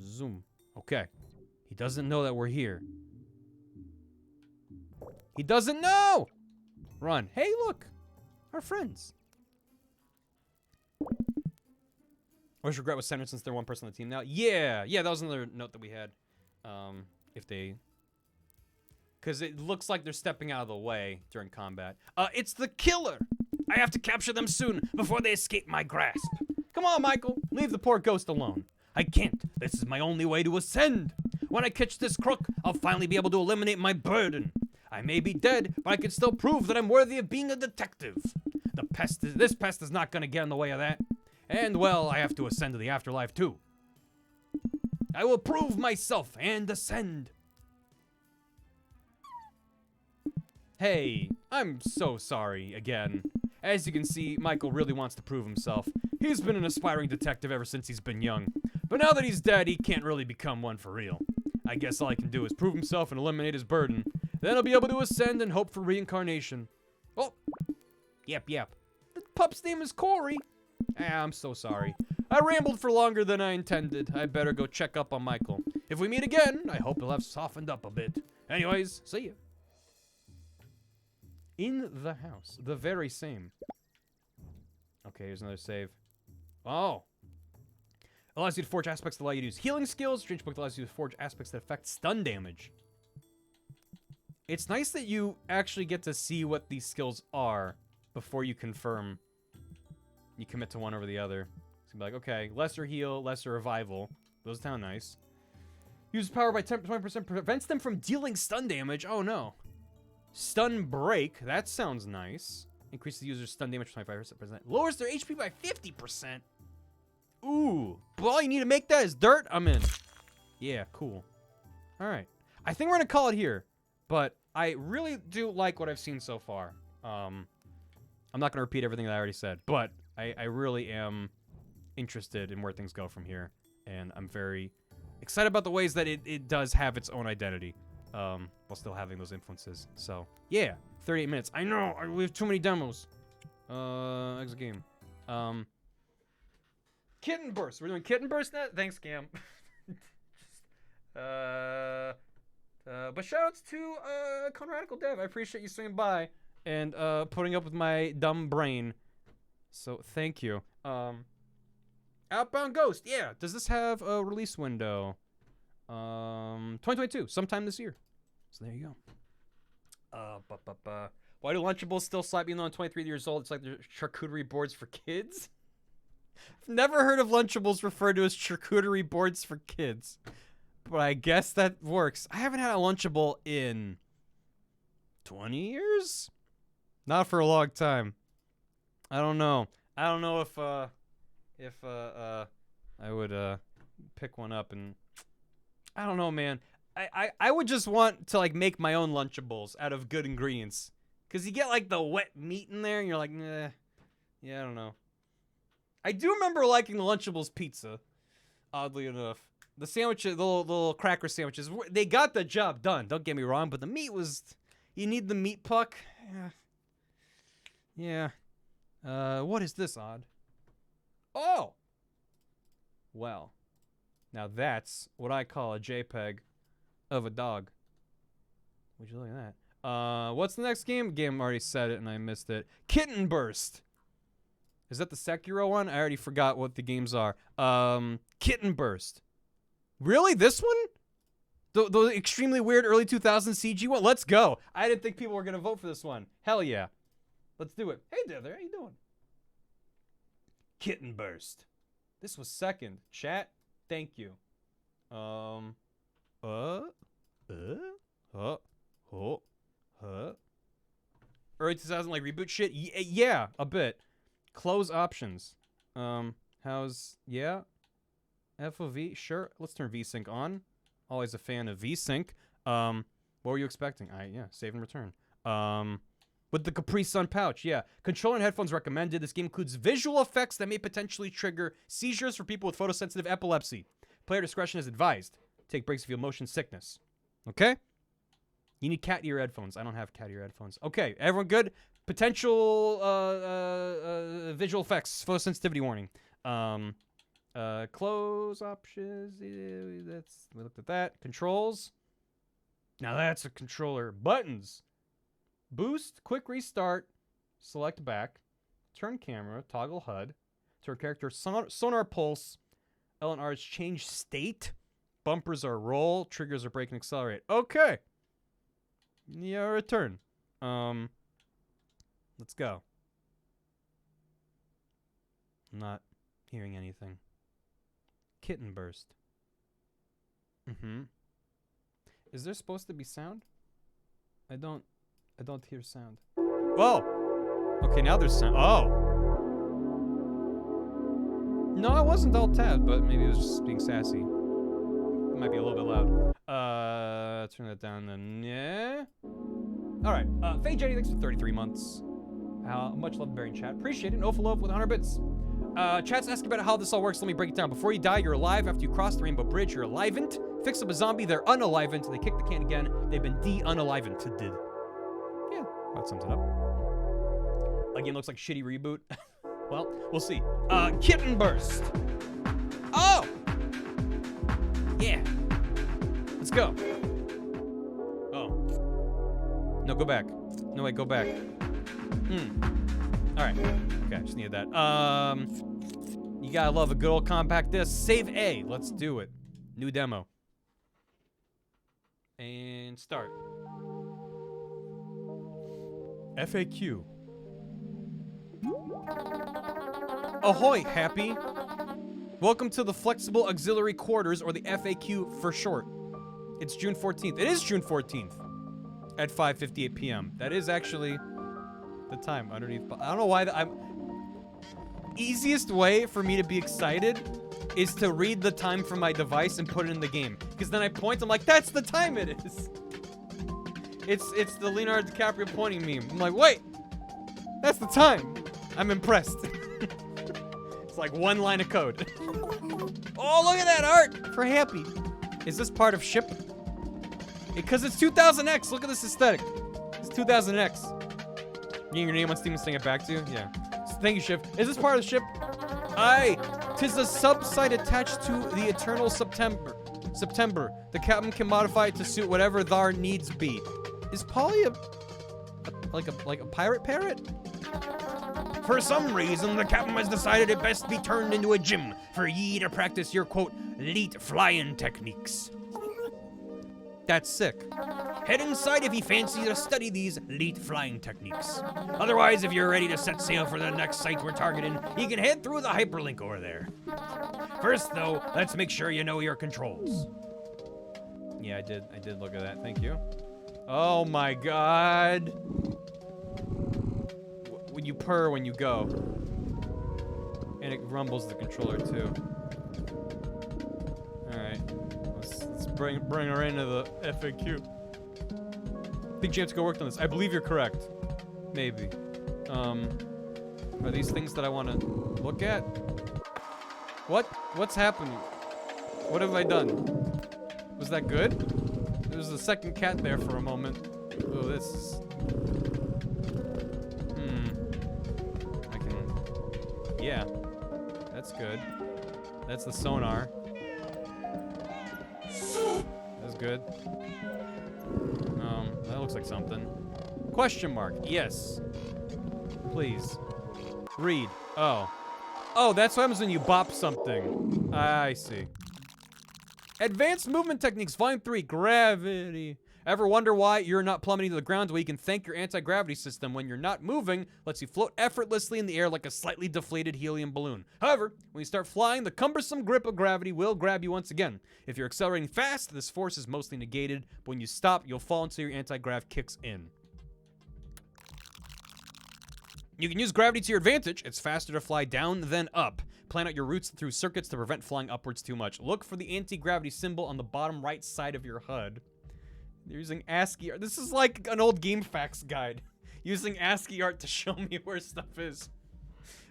Zoom. Okay. He doesn't know that we're here. He doesn't know! Run. Hey, look! Our friends. Always regret was centered since they're one person on the team now. Yeah, that was another note that we had. If they... Because it looks like they're stepping out of the way during combat. It's the killer! I have to capture them soon before they escape my grasp. Come on, Michael. Leave the poor ghost alone. I can't. This is my only way to ascend. When I catch this crook, I'll finally be able to eliminate my burden. I may be dead, but I can still prove that I'm worthy of being a detective. This pest is not gonna get in the way of that. And, well, I have to ascend to the afterlife, too. I will prove myself and ascend. Hey, I'm so sorry again. As you can see, Michael really wants to prove himself. He's been an aspiring detective ever since he's been young. But now that he's dead, he can't really become one for real. I guess all he can do is prove himself and eliminate his burden. Then he'll be able to ascend and hope for reincarnation. Oh, yep. The pup's name is Corey. I'm so sorry. I rambled for longer than I intended. I better go check up on Michael. If we meet again, I hope he'll have softened up a bit. Anyways, see ya. In the house. The very same. Okay, here's another save. Oh. Allows you to forge aspects that allow you to use healing skills. Strange book allows you to forge aspects that affect stun damage. It's nice that you actually get to see what these skills are before you confirm. You commit to one over the other. It's gonna be like, okay, lesser heal, lesser revival. Those sound nice. Uses power by 20%, prevents them from dealing stun damage. Oh no. Stun break, that sounds nice. Increases the user's stun damage by 25%. Lowers their HP by 50%. Ooh. But all you need to make that is dirt. I'm in. Yeah, cool. Alright. I think we're gonna call it here. But I really do like what I've seen so far. I'm not gonna repeat everything that I already said. But I really am interested in where things go from here. And I'm very excited about the ways that it does have its own identity. While still having those influences. So, yeah. 38 minutes. I know! We have too many demos. Exit game. Kitten Burst. We're doing Kitten Burst now? Thanks, Cam. But shoutouts to Conradical Dev. I appreciate you swinging by and putting up with my dumb brain. So, thank you. Outbound Ghost. Yeah. Does this have a release window? 2022. Sometime this year. So there you go. Why do Lunchables still slap even though I'm 23 years old? It's like they're charcuterie boards for kids? I've never heard of Lunchables referred to as charcuterie boards for kids. But I guess that works. I haven't had a Lunchable in 20 years? Not for a long time. I don't know. I don't know if I would pick one up and I don't know, man. I would just want to, like, make my own Lunchables out of good ingredients. Because you get, like, the wet meat in there, and you're like, nah. Yeah, I don't know. I do remember liking the Lunchables pizza, oddly enough. The sandwiches, the little cracker sandwiches, they got the job done. Don't get me wrong, but the meat was... You need the meat puck. Yeah. What is this, Odd? Oh! Well. Now that's what I call a JPEG of a dog. Would you look at that? What's the next game? Game already said it and I missed it. Kitten Burst. Is that the Sekiro one? I already forgot what the games are. Kitten Burst. Really? This one? The extremely weird early 2000s CG one? Let's go. I didn't think people were going to vote for this one. Hell yeah. Let's do it. Hey there, how you doing? Kitten Burst. This was second. Chat, thank you. Early 2000 like reboot shit? Yeah, a bit. Close options. How's, yeah? FOV, sure. Let's turn VSync on. Always a fan of VSync. What were you expecting? Yeah, save and return. With the Capri Sun pouch, yeah. Controller and headphones recommended. This game includes visual effects that may potentially trigger seizures for people with photosensitive epilepsy. Player discretion is advised. Take breaks if you have motion sickness. Okay? You need cat ear headphones. I don't have cat ear headphones. Okay, everyone good? Potential visual effects. Photosensitivity warning. Close options. We looked at that. Controls. Now that's a controller. Buttons. Boost, quick restart, select back, turn camera, toggle HUD, turn character, sonar pulse, L and R's change state, bumpers are roll, triggers are brake and accelerate. Okay. Yeah, return. Let's go. I'm not hearing anything. Kitten Burst. Is there supposed to be sound? I don't hear sound. Whoa! Okay, now there's sound. Oh! No, I wasn't alt tabbed, but maybe it was just being sassy. It might be a little bit loud. Turn that down then. Yeah. All right. Faye Jenny, thanks for 33 months. Much love, Barry in chat. Appreciate it. Love with 100 bits. Chat's asking about how this all works. Let me break it down. Before you die, you're alive. After you cross the Rainbow Bridge, you're alivened. Fix up a zombie, they're unalivened. They kick the can again. They've been de-unalivened. Yeah, that sums it up. Again, looks like shitty reboot. Well, we'll see. Kitten Burst. Oh! Yeah. Let's go. Oh. No, go back. No, wait, go back. Alright. Okay, just needed that. You gotta love a good old compact disc. Save A. Let's do it. New demo. And start. FAQ. Ahoy, Happy. Welcome to the Flexible Auxiliary Quarters, or the FAQ for short. It's June 14th. It is June 14th at 5:58 p.m. That is actually the time underneath. I don't know why I'm... Easiest way for me to be excited is to read the time from my device and put it in the game. Because then I point, I'm like, that's the time it is. It's the Leonardo DiCaprio pointing meme. I'm like, wait, that's the time. I'm impressed. It's like one line of code. Oh, look at that art for Happy. Is this part of ship? Because it's 2000X. Look at this aesthetic. It's 2000X. Getting your name on Steam and saying it back to you? Yeah. Thank you, Shiv. Is this part of the ship? Aye. 'Tis a sub-site attached to the Eternal September. The captain can modify it to suit whatever thar needs be. Is Polly like a pirate parrot? For some reason, the captain has decided it best be turned into a gym for ye to practice your, quote, elite flying techniques. That's sick. Head inside if you fancy to study these elite flying techniques. Otherwise, if you're ready to set sail for the next site we're targeting, you can head through the hyperlink over there. First, though, let's make sure you know your controls. Yeah, I did look at that. Thank you. Oh my god. When you purr when you go. And it rumbles the controller too. Alright. Let's bring her into the FAQ. I think you have to go work on this. I believe you're correct. Maybe. Are these things that I want to look at? What's happening? What have I done? Was that good? There was a second cat there for a moment. Oh, this is... I can... Yeah. That's good. That's the sonar. That's good. That looks like something. Question mark. Yes. Please. Read. Oh. Oh, that's what happens when you bop something. I see. Advanced Movement Techniques, Volume 3, Gravity. Ever wonder why you're not plummeting to the ground? Well, you can thank your anti-gravity system. When you're not moving, lets you float effortlessly in the air like a slightly deflated helium balloon. However, when you start flying, the cumbersome grip of gravity will grab you once again. If you're accelerating fast, this force is mostly negated, but when you stop, you'll fall until your anti-grav kicks in. You can use gravity to your advantage. It's faster to fly down than up. Plan out your routes through circuits to prevent flying upwards too much. Look for the anti-gravity symbol on the bottom right side of your HUD. They're using ASCII art. This is like an old game facts guide. Using ASCII art to show me where stuff is.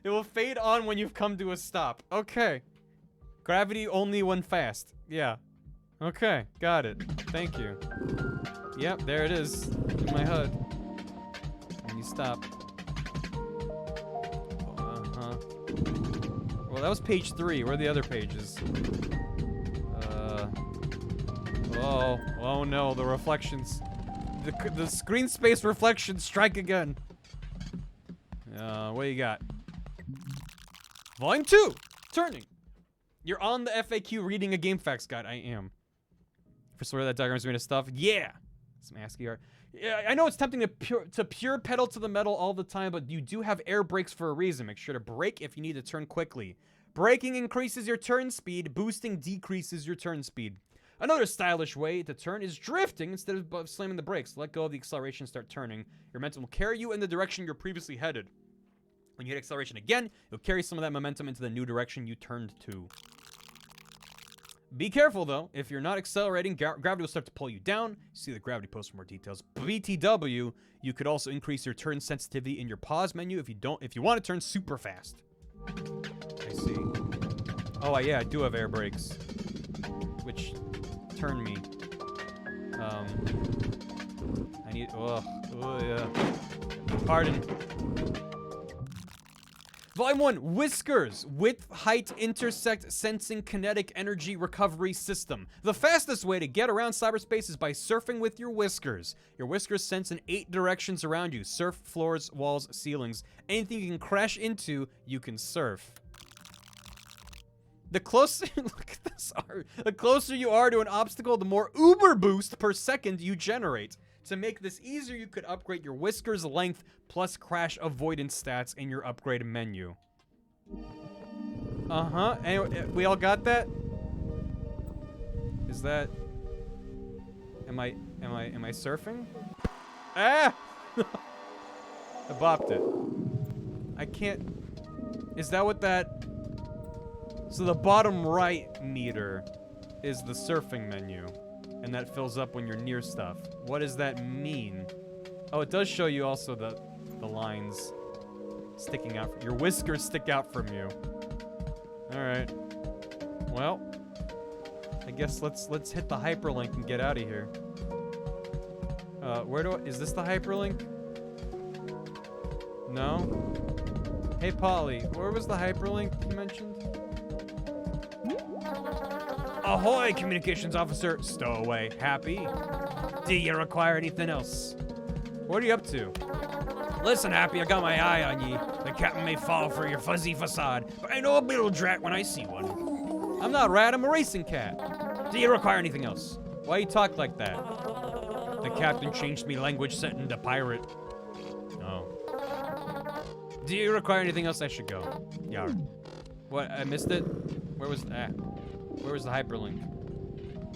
It will fade on when you've come to a stop. Okay. Gravity only when fast. Yeah. Okay, got it. Thank you. Yep, there it is. In my HUD. When you stop. Well, that was page 3. Where are the other pages? Oh no, the reflections. The screen space reflections strike again. What do you got? Volume 2! Turning! You're on the FAQ reading a game facts guide. I am. For sure that diagram's made of stuff. Yeah! Some ASCII art. Yeah, I know it's tempting to pure pedal to the metal all the time, but you do have air brakes for a reason. Make sure to brake if you need to turn quickly. Braking increases your turn speed. Boosting decreases your turn speed. Another stylish way to turn is drifting instead of slamming the brakes. Let go of the acceleration and start turning. Your momentum will carry you in the direction you're previously headed. When you hit acceleration again, you'll carry some of that momentum into the new direction you turned to. Be careful, though. If you're not accelerating, gravity will start to pull you down. See the gravity post for more details. BTW, you could also increase your turn sensitivity in your pause menu if you want to turn super fast. I see. Oh, yeah, I do have air brakes, which turn me. I need. Oh, yeah. Pardon. Volume 1, Whiskers. Width, height, intersect, sensing, kinetic energy recovery system. The fastest way to get around cyberspace is by surfing with your whiskers. Your whiskers sense in 8 directions around you. Surf, floors, walls, ceilings. Anything you can crash into, you can surf. The closer, look at this art. The closer you are to an obstacle, the more uber boost per second you generate. To make this easier, you could upgrade your whiskers length plus crash avoidance stats in your upgraded menu. Uh-huh. Anyway, we all got that? Is that... Am I surfing? Ah! I bopped it. I can't... Is that what that... So the bottom right meter is the surfing menu. And that fills up when you're near stuff. What does that mean? Oh, it does show you also the lines sticking out. Your whiskers stick out from you. All right. Well, I guess let's hit the hyperlink and get out of here. Is this the hyperlink? No. Hey, Polly, where was the hyperlink you mentioned? Ahoy, communications officer. Stowaway. Happy? Do you require anything else? What are you up to? Listen, Happy, I got my eye on ye. The captain may fall for your fuzzy facade, but I know a little drat when I see one. I'm not a rat, I'm a racing cat. Do you require anything else? Why you talk like that? The captain changed me language set into pirate. Oh. Do you require anything else? I should go. Yar. What, I missed it? Where was that? Where was the hyperlink?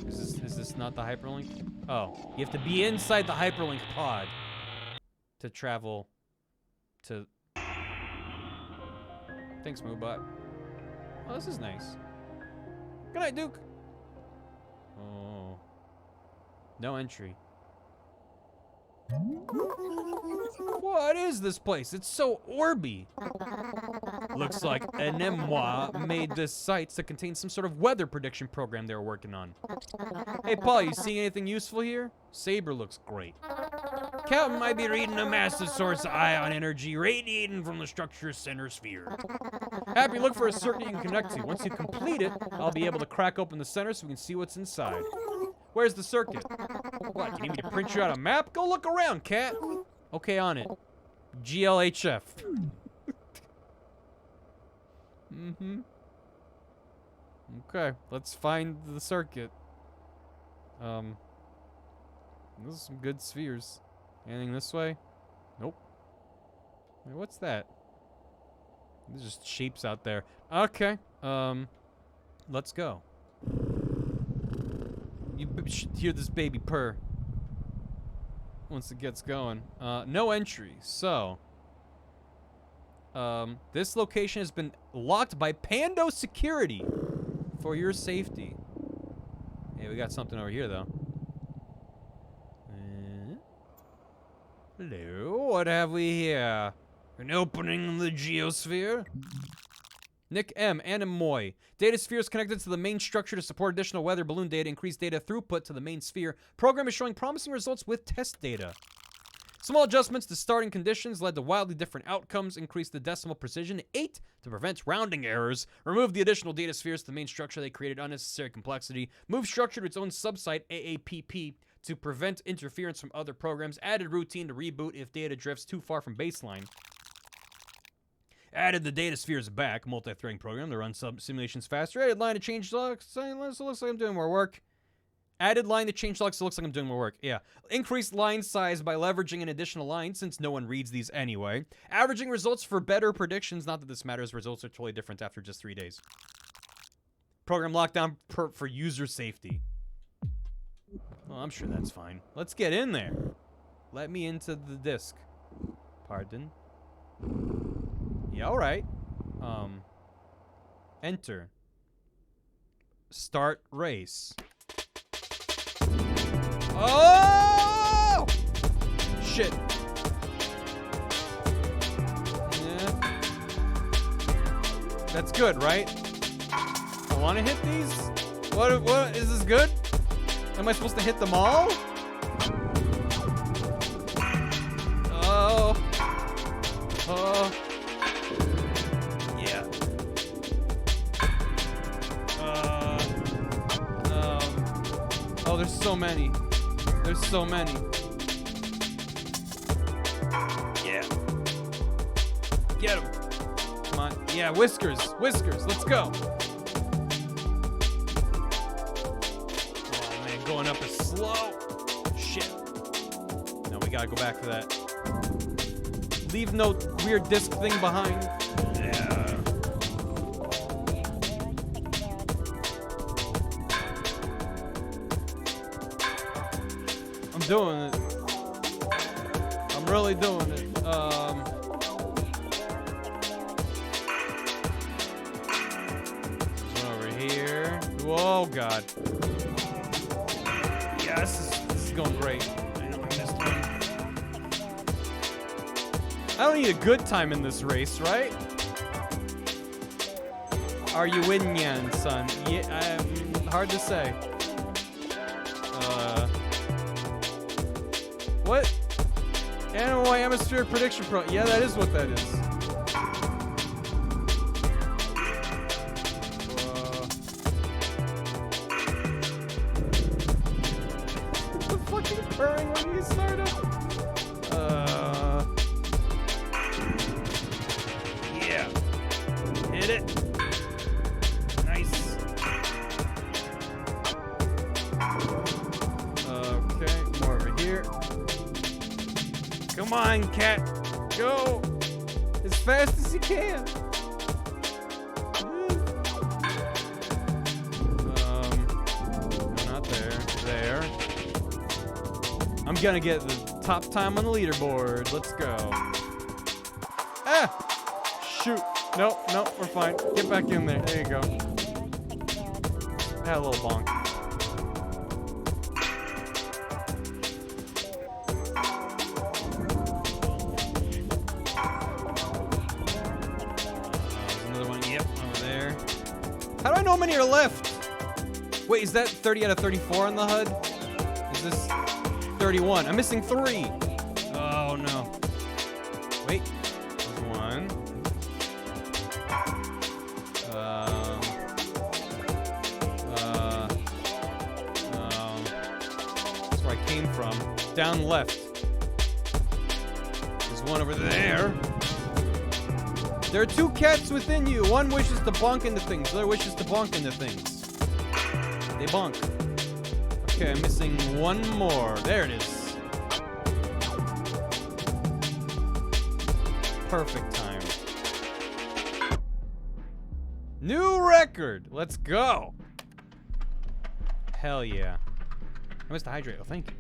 Is this not the hyperlink? Oh, you have to be inside the hyperlink pod to travel to... Thanks, Moobot. Oh, this is nice. Good night, Duke. Oh. No entry. What is this place? It's so orby. Looks like Enemwa made this site to contain some sort of weather prediction program they were working on. Hey, Paul, you see anything useful here? Saber looks great. Captain might be reading a massive source of ion energy radiating from the structure's center sphere. Happy, look for a circuit you can connect to. Once you complete it, I'll be able to crack open the center so we can see what's inside. Where's the circuit? What, you need me to print you out a map? Go look around, cat. Okay, on it. GLHF. Mm-hmm. Okay, let's find the circuit. Those are some good spheres. Anything this way? Nope. Wait, what's that? There's just shapes out there. Okay, let's go. You should hear this baby purr once it gets going. No entry, so... this location has been locked by Pando Security for your safety. Hey, we got something over here, though. Hello, what have we here? An opening in the geosphere? Nick M. Anemoy. Data sphere is connected to the main structure to support additional weather balloon data, increase data throughput to the main sphere. Program is showing promising results with test data. Small adjustments to starting conditions led to wildly different outcomes. Increase the decimal precision to 8 to prevent rounding errors. Remove the additional data spheres to the main structure. They created unnecessary complexity. Move structure to its own subsite, AAPP, to prevent interference from other programs. Added routine to reboot if data drifts too far from baseline. Added the data spheres back, multi-threading program to run simulations faster. Added line to change logs, so it looks like I'm doing more work. Added line to change logs, so it looks like I'm doing more work. Yeah. Increased line size by leveraging an additional line, since no one reads these anyway. Averaging results for better predictions, not that this matters, results are totally different after just 3 days. Program lockdown for user safety. Well, I'm sure that's fine. Let's get in there. Let me into the disk. Pardon? Yeah, alright. Enter. Start race. Oh! Shit. Yeah. That's good, right? I want to hit these? What is this good? Am I supposed to hit them all? Oh. Oh. Yeah. Oh, there's so many. There's so many. Yeah. Get him. Come on. Yeah, whiskers. Whiskers. Let's go. Oh, man. Going up is slow. Shit. No, we gotta go back for that. Leave no weird disc thing behind. Yeah. I'm doing it. I'm really doing it. There's one over here. Whoa, God. Yeah, this is going great. I know I missed one. I don't need a good time in this race, right? Are you winning, son? Yeah, hard to say. What? Animal Atmosphere Prediction Pro. Yeah, that is what that is. The fucking purring when you start up. Yeah. Hit it. Nice. Okay, more over here. Come on, cat. Go. As fast as you can. Not there. There. I'm gonna get the top time on the leaderboard. Let's go. Ah! Shoot. Nope, we're fine. Get back in there. There you go. Had a little bonk. There's another one. Yep, over there. How do I know how many are left? Wait, is that 30 out of 34 on the HUD? Is this 31? I'm missing 3. Oh, no. Wait. There's one. That's where I came from. Down left. There's one over there. There are 2 cats within you. One wishes to bonk into things. The other wishes to bonk into things. They bonk. Okay, I'm missing one more. There it is. Perfect time. New record. Let's go. Hell yeah. I missed the hydrate. Oh, thank you.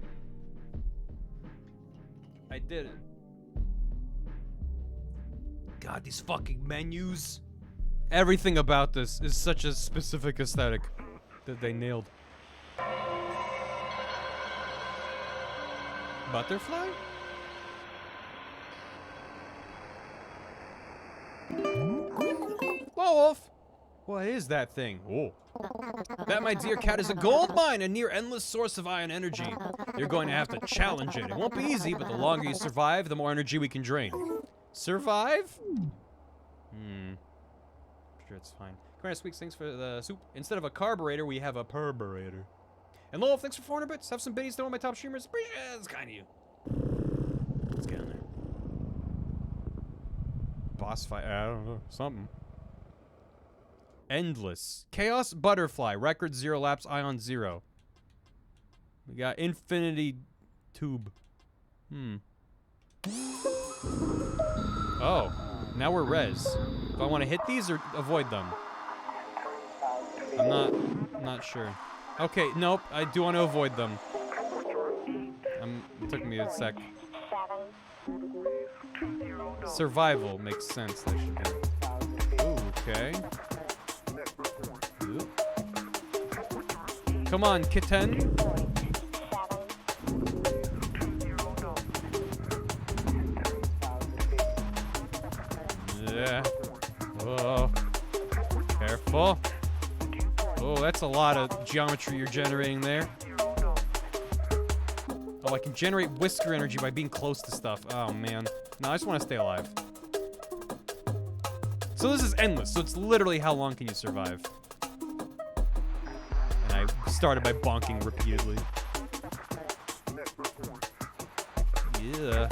I did it. God, these fucking menus. Everything about this is such a specific aesthetic that they nailed. Butterfly? Whoa, Wolf! What is that thing? Oh. That, my dear cat, is a gold mine, a near endless source of ion energy. You're going to have to challenge it. It won't be easy, but the longer you survive, the more energy we can drain. Survive? Sure, it's fine. Commander Squeaks, thanks for the soup. Instead of a carburetor, we have a perburator. And Lowell, thanks for 400 bits. Have some biddies, throw on my top streamers. Appreciate it. It's kind of you. Let's get in there. Boss fight. I don't know. Something. Endless. Chaos Butterfly. Record 0 laps. Ion 0. We got Infinity Tube. Oh. Now we're res. Do I want to hit these or avoid them? I'm not sure. Okay, nope. I do want to avoid them. It took me a sec. Survival makes sense. That should be. Ooh, okay. Ooh. Come on, kitten. Yeah. Oh. Careful. Oh, that's a lot of geometry you're generating there. Oh, I can generate whisker energy by being close to stuff. Oh, man. No, I just want to stay alive. So this is endless. So it's literally how long can you survive? And I started by bonking repeatedly. Yeah.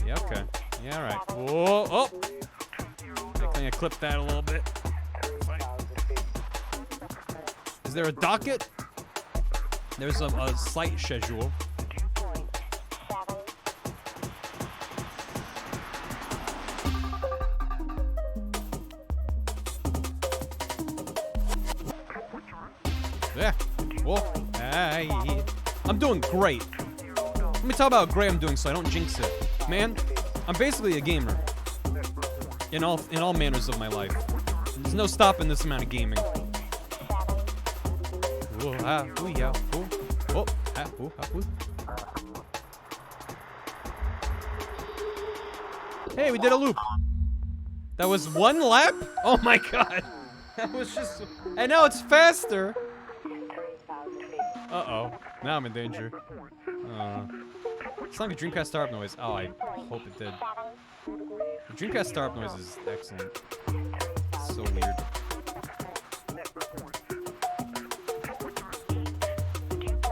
Yeah, okay. Yeah, alright. Whoa, oh! I think I clipped that a little bit. Fine. Is there a docket? There's a slight schedule. Yeah. Whoa. Aye. I'm doing great. Let me talk about how great I'm doing so I don't jinx it. Man, I'm basically a gamer. In all manners of my life. There's no stopping this amount of gaming. Whoa, ah, ooh, yeah, ooh. Oh, ah, ooh, ah, ooh. Hey, we did a loop. That was 1 lap? Oh my god. That was just... And now it's faster. Uh-oh. Now I'm in danger. It's like a Dreamcast startup noise. Oh, I hope it did. The Dreamcast startup noise is excellent. It's so weird.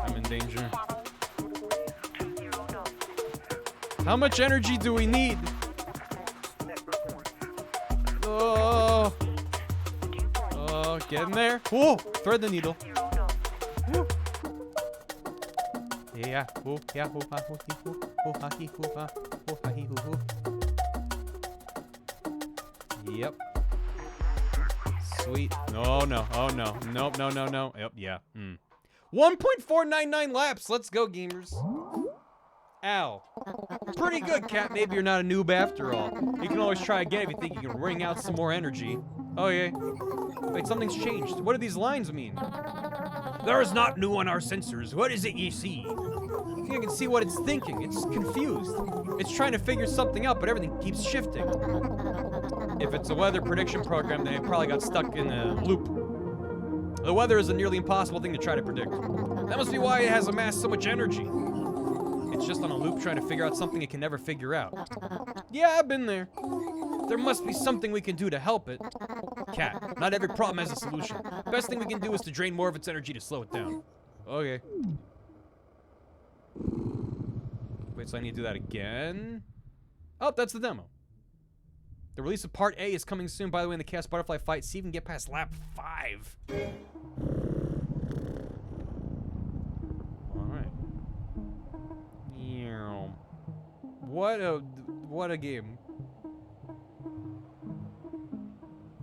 I'm in danger. How much energy do we need? Oh. Oh, get in there. Whoa, thread the needle. Woo. Yeah, ooh, yeah, ooh, ha, ooh, hee, ooh, ha, hee, ooh, ha, ooh, ha, hee, ooh, ooh. Yep. Sweet. No, no, oh no. Nope, no, no, no. Yep, yeah. 1.499 laps. Let's go, gamers. Ow. Pretty good, Cat. Maybe you're not a noob after all. You can always try again if you think you can wring out some more energy. Oh, yeah. Wait, something's changed. What do these lines mean? There is not new on our sensors. What is it ye see? You can see what it's thinking. It's confused. It's trying to figure something out, but everything keeps shifting. If it's a weather prediction program, then it probably got stuck in a loop. The weather is a nearly impossible thing to try to predict. That must be why it has amassed so much energy. It's just on a loop trying to figure out something it can never figure out. Yeah, I've been there. There must be something we can do to help it. Cat, not every problem has a solution. Best thing we can do is to drain more of its energy to slow it down. Okay. Wait, so I need to do that again? Oh, that's the demo. The release of Part A is coming soon. By the way, in the Chaos Butterfly fight, see if you can get past lap 5. Alright. What a game.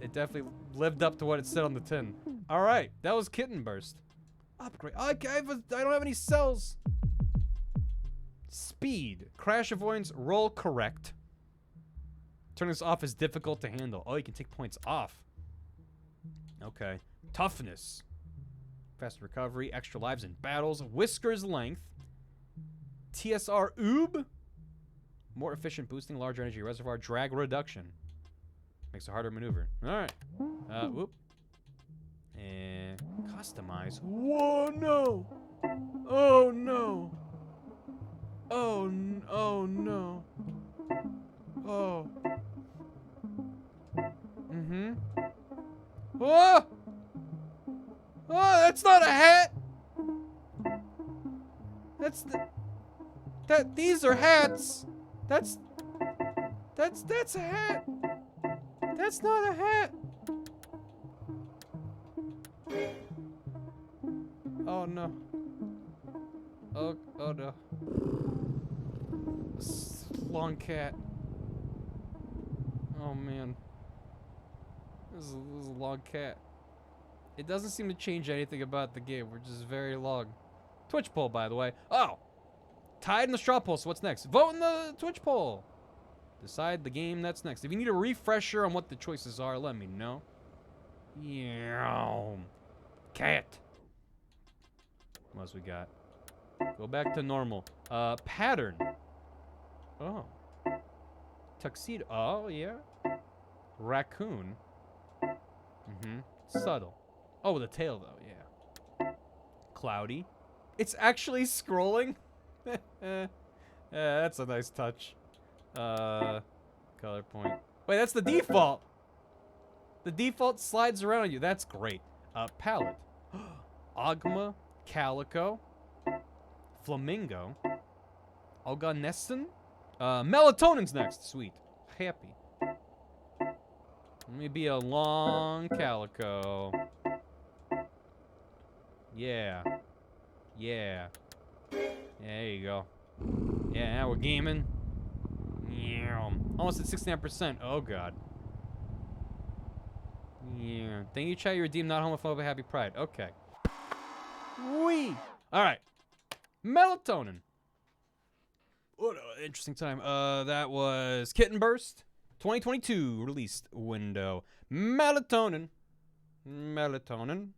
It definitely lived up to what it said on the tin. Alright, that was Kitten Burst. Upgrade. I don't have any cells. Speed. Crash avoidance. Roll correct. Turn this off is difficult to handle. Oh, you can take points off. Okay. Toughness. Faster recovery. Extra lives in battles. Whiskers length. TSR oob. More efficient boosting. Larger energy reservoir. Drag reduction. Makes it harder to maneuver. Alright. Whoop. And customize. Whoa, no. Oh, no. Oh, oh, no. Oh. Mm-hmm. Whoa! Oh, that's not a hat! That's the... These are hats! That's a hat! That's not a hat! Oh, no. Oh no. Long cat. Oh man. This is a long cat. It doesn't seem to change anything about the game, which is very long. Twitch poll, by the way. Oh! Tied in the straw poll, so what's next? Vote in the Twitch poll! Decide the game that's next. If you need a refresher on what the choices are, let me know. Yeah. Cat. What else we got? Go back to normal. Pattern. Oh. Tuxedo. Oh, yeah. Raccoon. Subtle. Oh, the tail, though, yeah. Cloudy. It's actually scrolling? Yeah, that's a nice touch. Color point. Wait, that's the default! The default slides around you. That's great. Palette. Ogma. Calico. Flamingo. Algonestin. Melatonin's next. Sweet. Happy. Let me be a long calico. Yeah. Yeah. There you go. Yeah, now we're gaming. Yeah. Almost at 69%. Oh, God. Yeah. Thank you, chat. You redeemed not homophobic, happy pride. Okay. Wee. All right. Melatonin. What an interesting time. That was Kitten Burst. 2022 released window. Melatonin. Melatonin.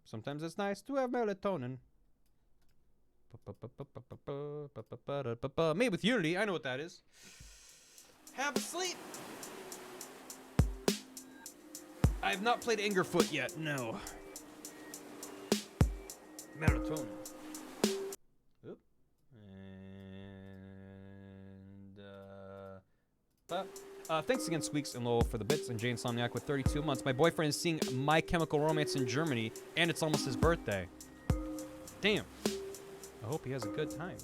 Sometimes it's nice to have melatonin. Made with Unity. I know what that is. Have a sleep. I have not played Angerfoot yet. No. Melatonin. Oop. And thanks again, Squeaks and Lowell, for the bits, and Jay Insomniac with 32 months. My boyfriend is seeing My Chemical Romance in Germany, and it's almost his birthday. Damn. I hope he has a good time.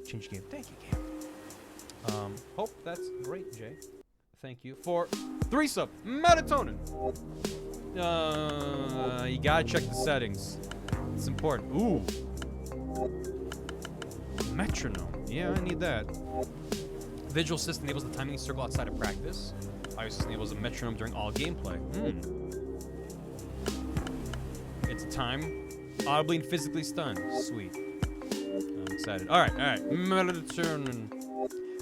Change game. Thank you, Cam. Hope that's great, Jay. Thank you for 3 sub. Melatonin. You gotta check the settings. It's important. Ooh. Metronome. Yeah, I need that. Visual Assist enables the timing circle outside of practice. Obviously enables a metronome during all gameplay. It's time. Audibly and physically stunned. Sweet. I'm excited. Alright. Melatonin.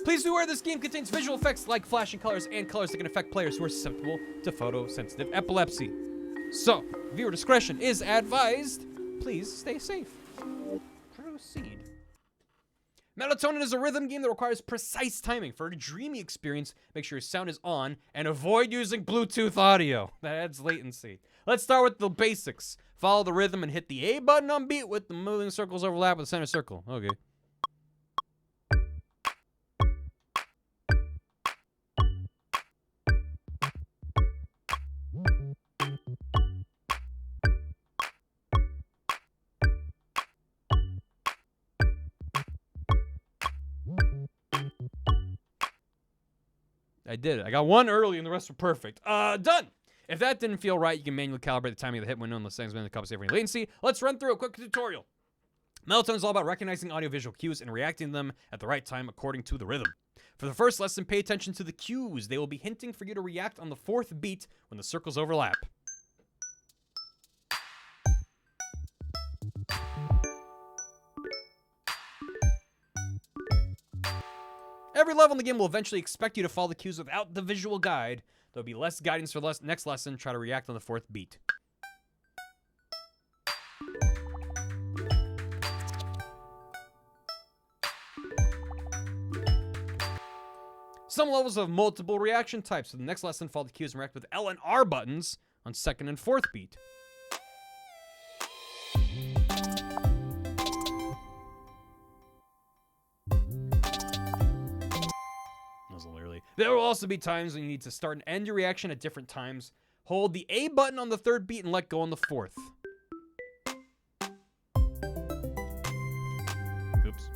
Please beware, this game contains visual effects like flashing colors and colors that can affect players who are susceptible to photosensitive epilepsy. So, viewer discretion is advised. Please stay safe. Proceed. Melatonin is a rhythm game that requires precise timing. For a dreamy experience, make sure your sound is on and avoid using Bluetooth audio. That adds latency. Let's start with the basics. Follow the rhythm and hit the A button on beat with the moving circles overlap with the center circle. Okay. I did it. I got one early and the rest were perfect. Done. If that didn't feel right, you can manually calibrate the timing of the hit window and the settings to compensate for any latency. Let's run through a quick tutorial. Melatonin is all about recognizing audiovisual cues and reacting to them at the right time according to the rhythm. For the first lesson, pay attention to the cues. They will be hinting for you to react on the 4th beat when the circles overlap. Every level in the game will eventually expect you to follow the cues without the visual guide. There'll be less guidance for the next lesson. Try to react on the 4th beat. Some levels have multiple reaction types. So the next lesson, follow the cues and react with L and R buttons on 2nd and 4th beat. There will also be times when you need to start and end your reaction at different times. Hold the A button on the 3rd beat and let go on the 4th. Oops.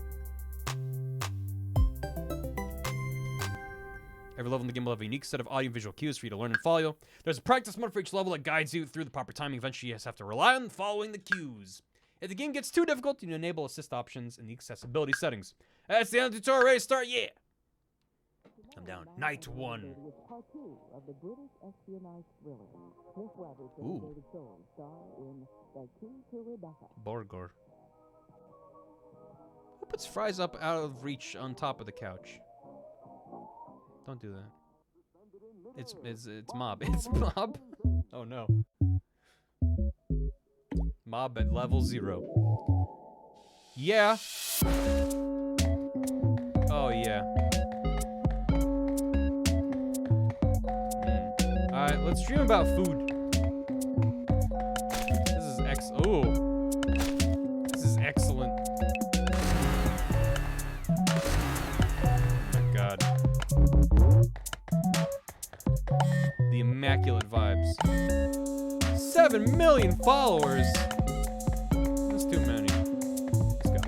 Every level in the game will have a unique set of audio-visual cues for you to learn and follow. There's a practice mode for each level that guides you through the proper timing. Eventually, you just have to rely on following the cues. If the game gets too difficult, you can enable assist options in the accessibility settings. That's the end of the tutorial. Ready to start? Yeah! I'm down. Night 1. Ooh. Burger. Who puts fries up out of reach on top of the couch? Don't do that. It's mob. It's mob. Oh no. Mob at level 0. Yeah. Oh yeah. Alright, let's stream about food. This is ooh. This is excellent. Oh my god. The immaculate vibes. 7 million followers! That's too many. Let's go.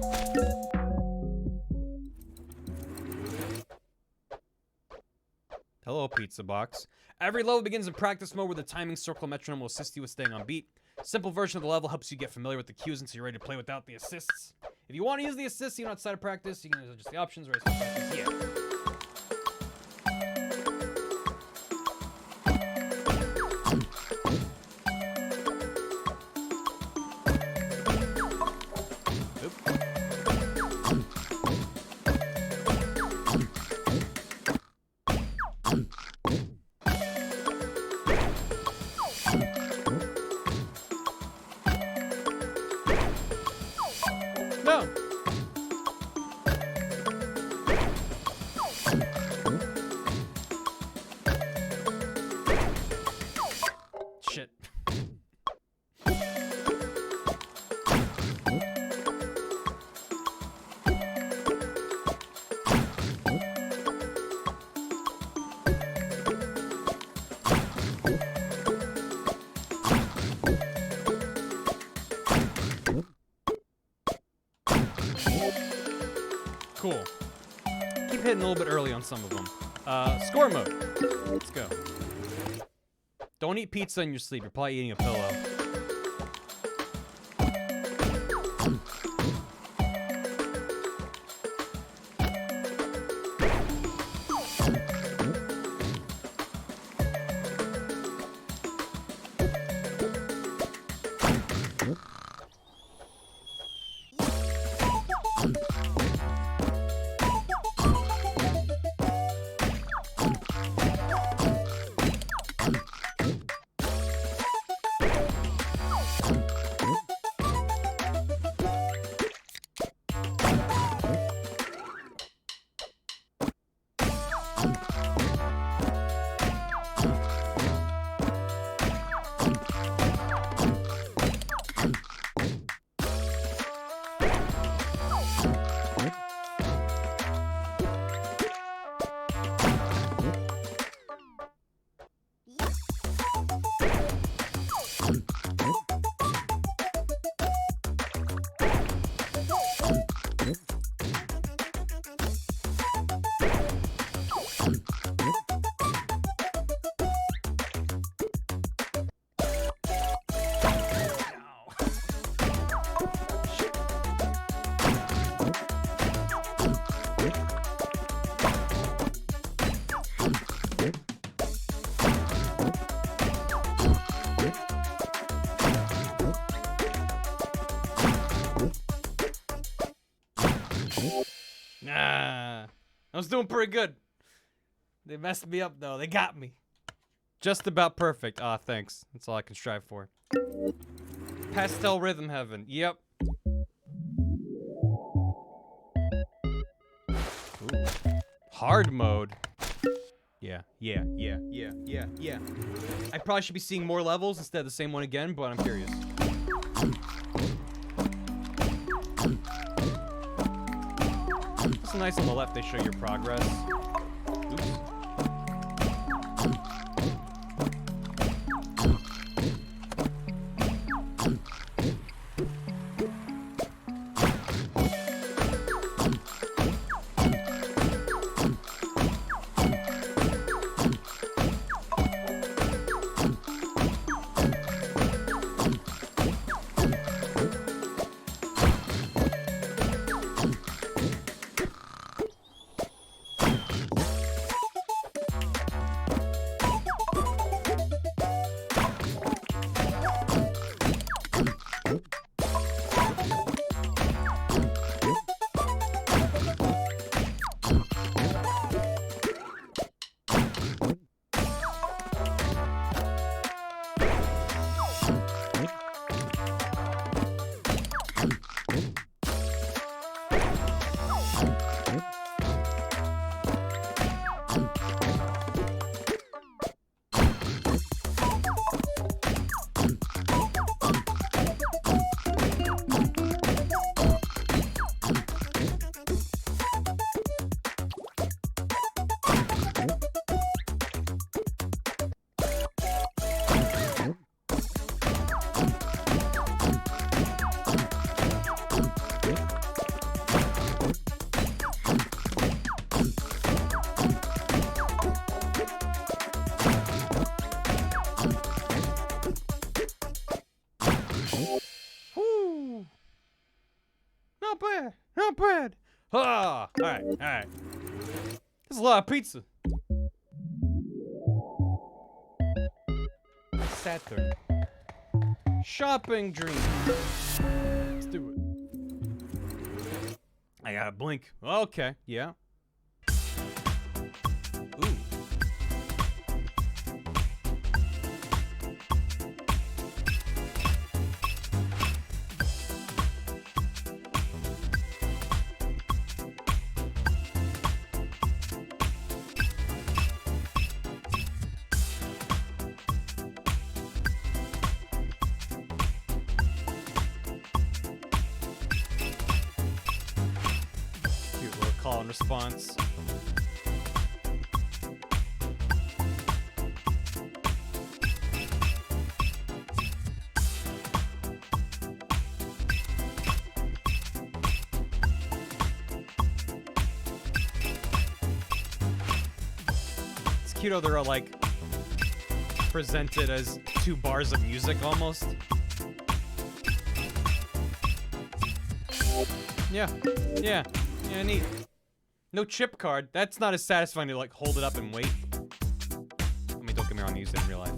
Hello, Pizza Box. Every level begins in practice mode where the timing circle metronome will assist you with staying on beat. Simple version of the level helps you get familiar with the cues until you're ready to play without the assists. If you want to use the assists even outside of practice, you can adjust the options or yeah. No. Shit. Cool. Keep hitting a little bit early on some of them. Score mode. Let's go. Don't eat pizza in your sleep. You're probably eating a pillow. Nah, I was doing pretty good. They messed me up though. They got me. Just about perfect. Ah, thanks. That's all I can strive for. Pastel rhythm heaven. Yep. Ooh. Hard mode. Yeah. I probably should be seeing more levels instead of the same one again, but I'm curious. It's nice on the left, they show your progress. Oops. Whoo! Not bad, not bad. Ah, all right. There's a lot of pizza. Saturn. Shopping dream. Let's do it. I gotta blink. Okay, yeah. Ooh. Call and response. It's cute how they're all like presented as 2 bars of music almost. Yeah, neat. No chip card. That's not as satisfying to like hold it up and wait. I mean, don't get me wrong, I use it in real life.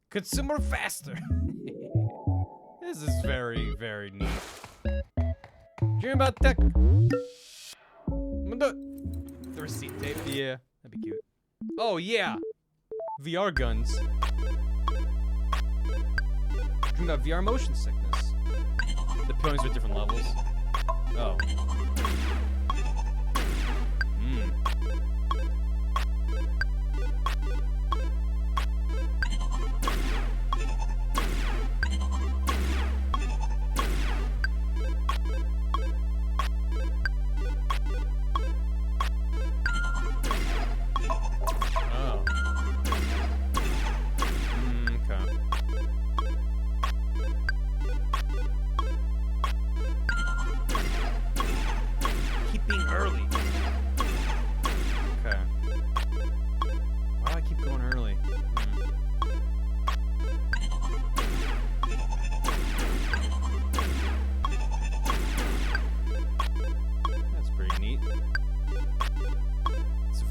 Consumer faster. This is very, very neat. Dream about tech. The receipt tape. Yeah, that'd be cute. Oh yeah, VR guns. Dream about VR motion sickness. The ponies with different levels. Oh.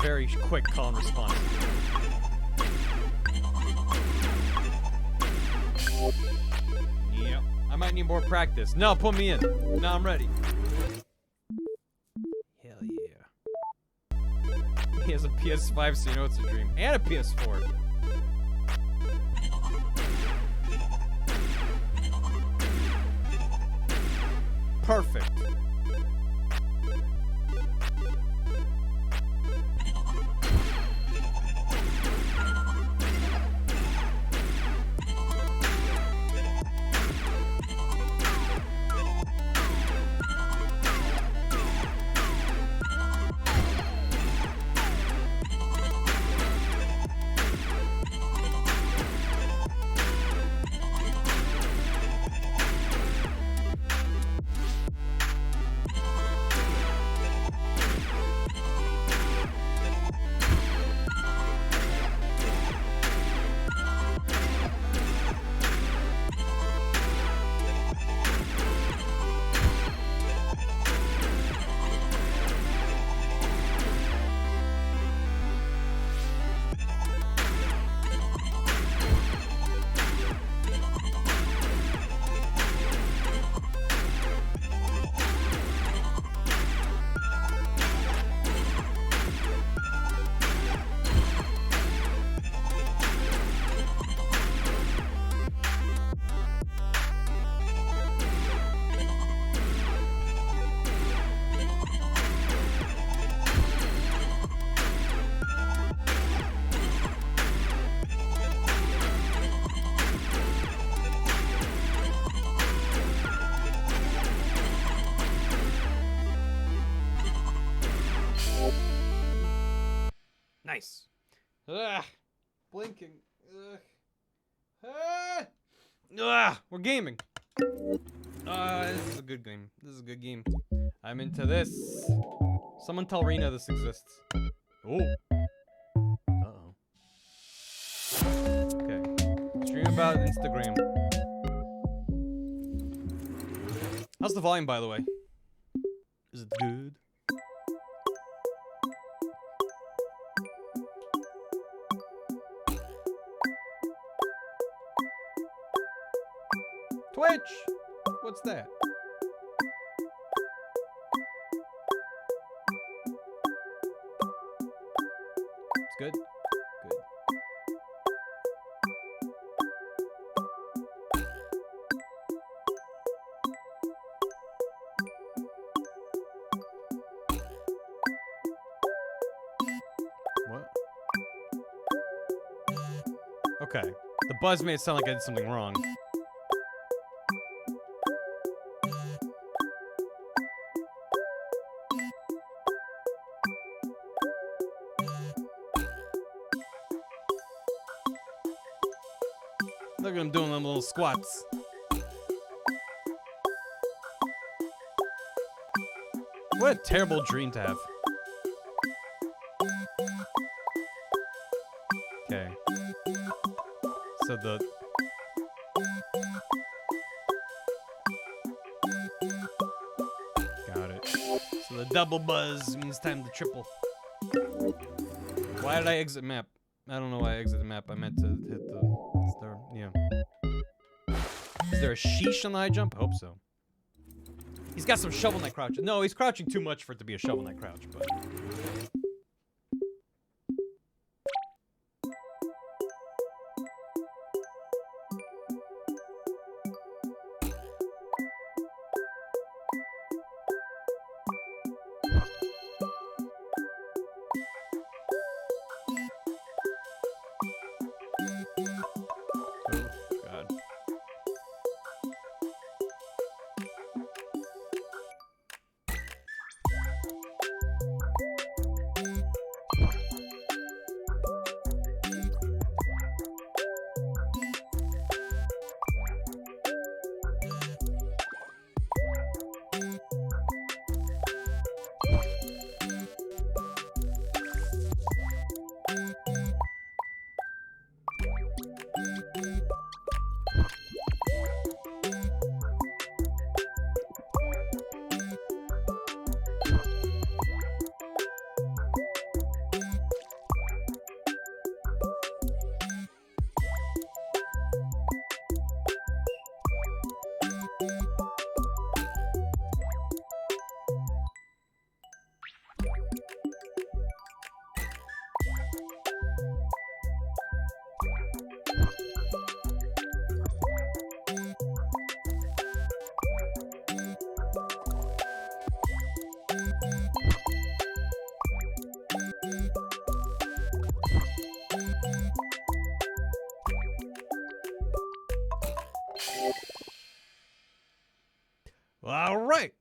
Very quick call and response. Yep. I might need more practice. No, put me in. No, I'm ready. Hell yeah. He has a PS5, so you know it's a dream. And a PS4. Perfect. Nice. Ugh. Blinking. Ugh. Ah. Ugh. We're gaming. This is a good game. This is a good game. I'm into this. Someone tell Rena this exists. Oh. Uh-oh. Okay. Stream about Instagram. How's the volume, by the way? Is it good? Twitch! What's that? It's good? Good. What? Okay. The buzz made it sound like I did something wrong. Look at him doing them little squats. What a terrible dream to have. Okay. So the... Got it. So the double buzz means time to triple. Why did I exit map? I don't know why I exited map. I meant to hit the... Yeah. Is there a sheesh on the high jump? I hope so. He's got some Shovel Knight crouch. No, he's crouching too much for it to be a Shovel Knight crouch, but... All right.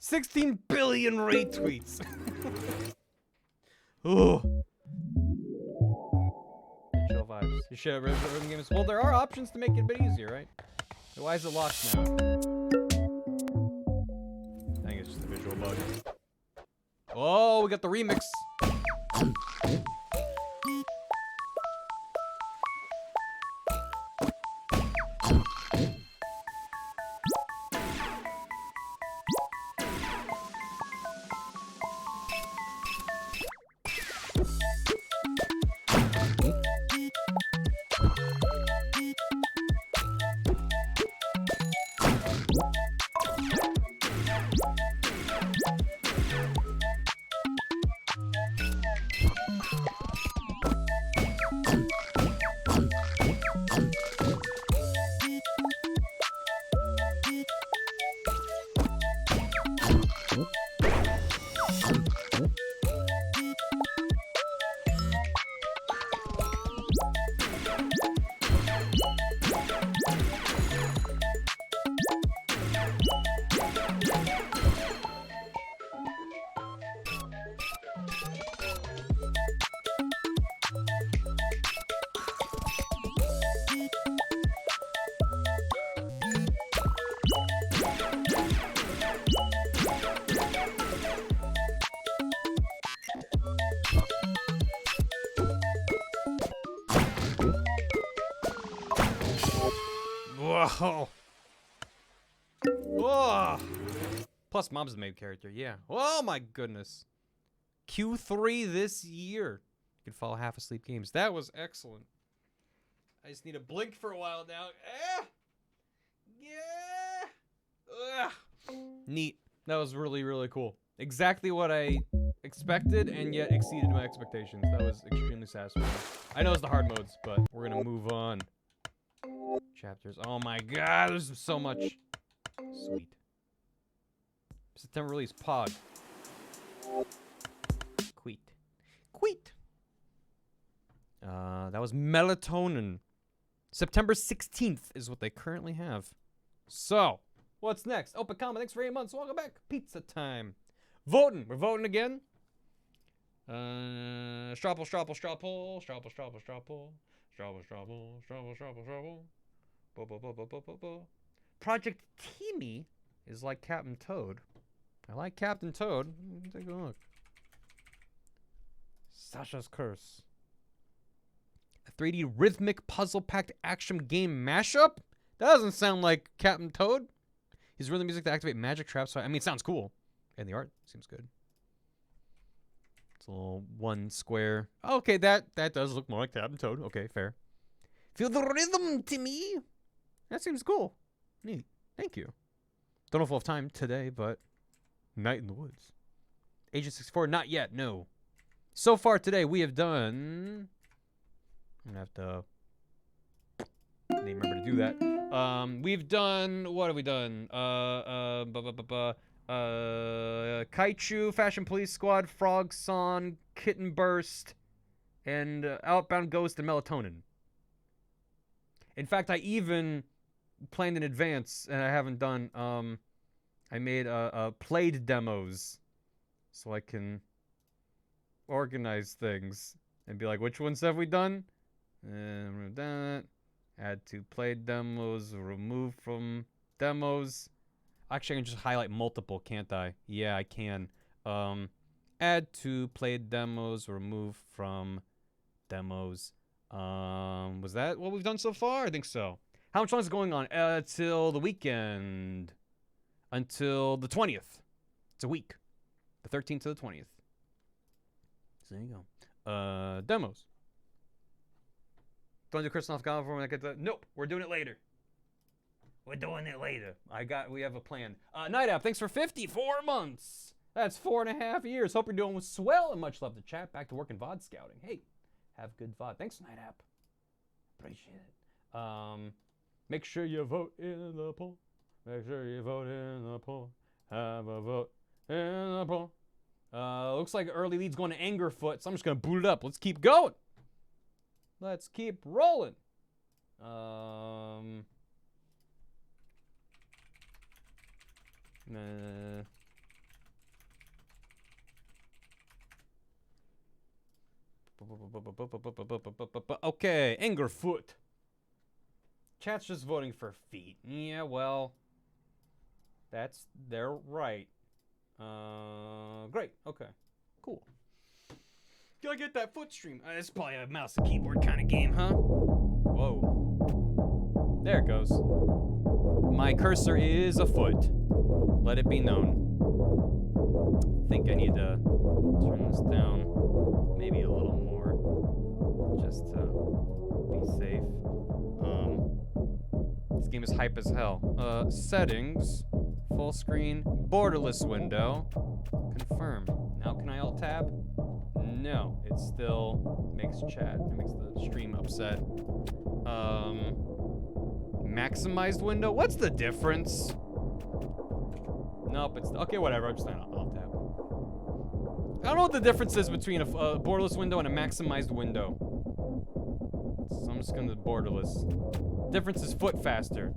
16 billion retweets. Ooh. Chill vibes. You should have rhythm games. Well, there are options to make it a bit easier, right? So why is it locked now? I think it's just a visual bug. Oh, we got the remix. Whoa. Whoa. Plus, Mom's the main character, yeah. Oh my goodness. Q3 this year. You can follow Half Asleep Games. That was excellent. I just need to blink for a while now. Yeah. Ugh. Neat. That was really, really cool. Exactly what I expected and yet exceeded my expectations. That was extremely satisfying. I know it's the hard modes, but we're gonna move on. Chapters. Oh my god, there's so much. Sweet. September release, Pod. Queet. That was Melatonin. September 16th is what they currently have. So, what's next? Open comment, thanks for 8 months. Welcome back. Pizza time. Voting. We're voting again. Stropple. Project Teamy is like Captain Toad. I like Captain Toad. Take a look. Sasha's Curse. A 3D rhythmic puzzle-packed action game mashup? That doesn't sound like Captain Toad. He's running the music to activate magic traps. So I mean, it sounds cool. And the art seems good. It's a little one square. Okay, that does look more like Captain Toad. Okay, fair. Feel the rhythm, Timmy. That seems cool. Neat. Thank you. Don't know if we'll have time today, but Night in the Woods. Agent 64, not yet, no. So far today, we have done... I'm gonna have to remember to do that. We've done... What have we done? Kaichu, Fashion Police Squad, Frogsong, Kitten Burst, and Outbound Ghost and Melatonin. In fact, I even planned in advance, and I haven't done, I made played demos so I can organize things and be like, which ones have we done? And we've done it. Add to played demos, remove from demos. Actually, I can just highlight multiple, can't I? Yeah, I can. Add to played demos, remove from demos. Was that what we've done so far? I think so. How much longer is it going on? Till the weekend. Until the 20th. It's a week. The 13th to the 20th. So there you go. Demos. Don't do Kristen off God before when I get the... Nope, we're doing it later. We're doing it later. We have a plan. Night App, thanks for 54 months. That's 4.5 years. Hope you're doing swell and much love to chat. Back to work in VOD scouting. Hey, have good VOD. Thanks, Night App. Appreciate it. Make sure you vote in the poll. Make sure you vote in the poll. Have a vote in the poll. Looks like early lead's going to Angerfoot, so I'm just going to boot it up. Let's keep going. Let's keep rolling. Okay, Angerfoot. Chat's just voting for feet. Yeah, well, they're right. Great. Okay. Cool. Gotta get that foot stream. It's probably a mouse and keyboard kind of game, huh? Whoa. There it goes. My cursor is a foot. Let it be known. I think I need to turn this down maybe a little more just to be safe. This game is hype as hell. Settings, full screen, borderless window, confirm. Now can I alt tab? No, it still makes chat. It makes the stream upset. Maximized window? What's the difference? Nope, it's okay. Whatever. I'm just gonna alt tab. I don't know what the difference is between a borderless window and a maximized window. So I'm just gonna borderless. Difference is foot faster.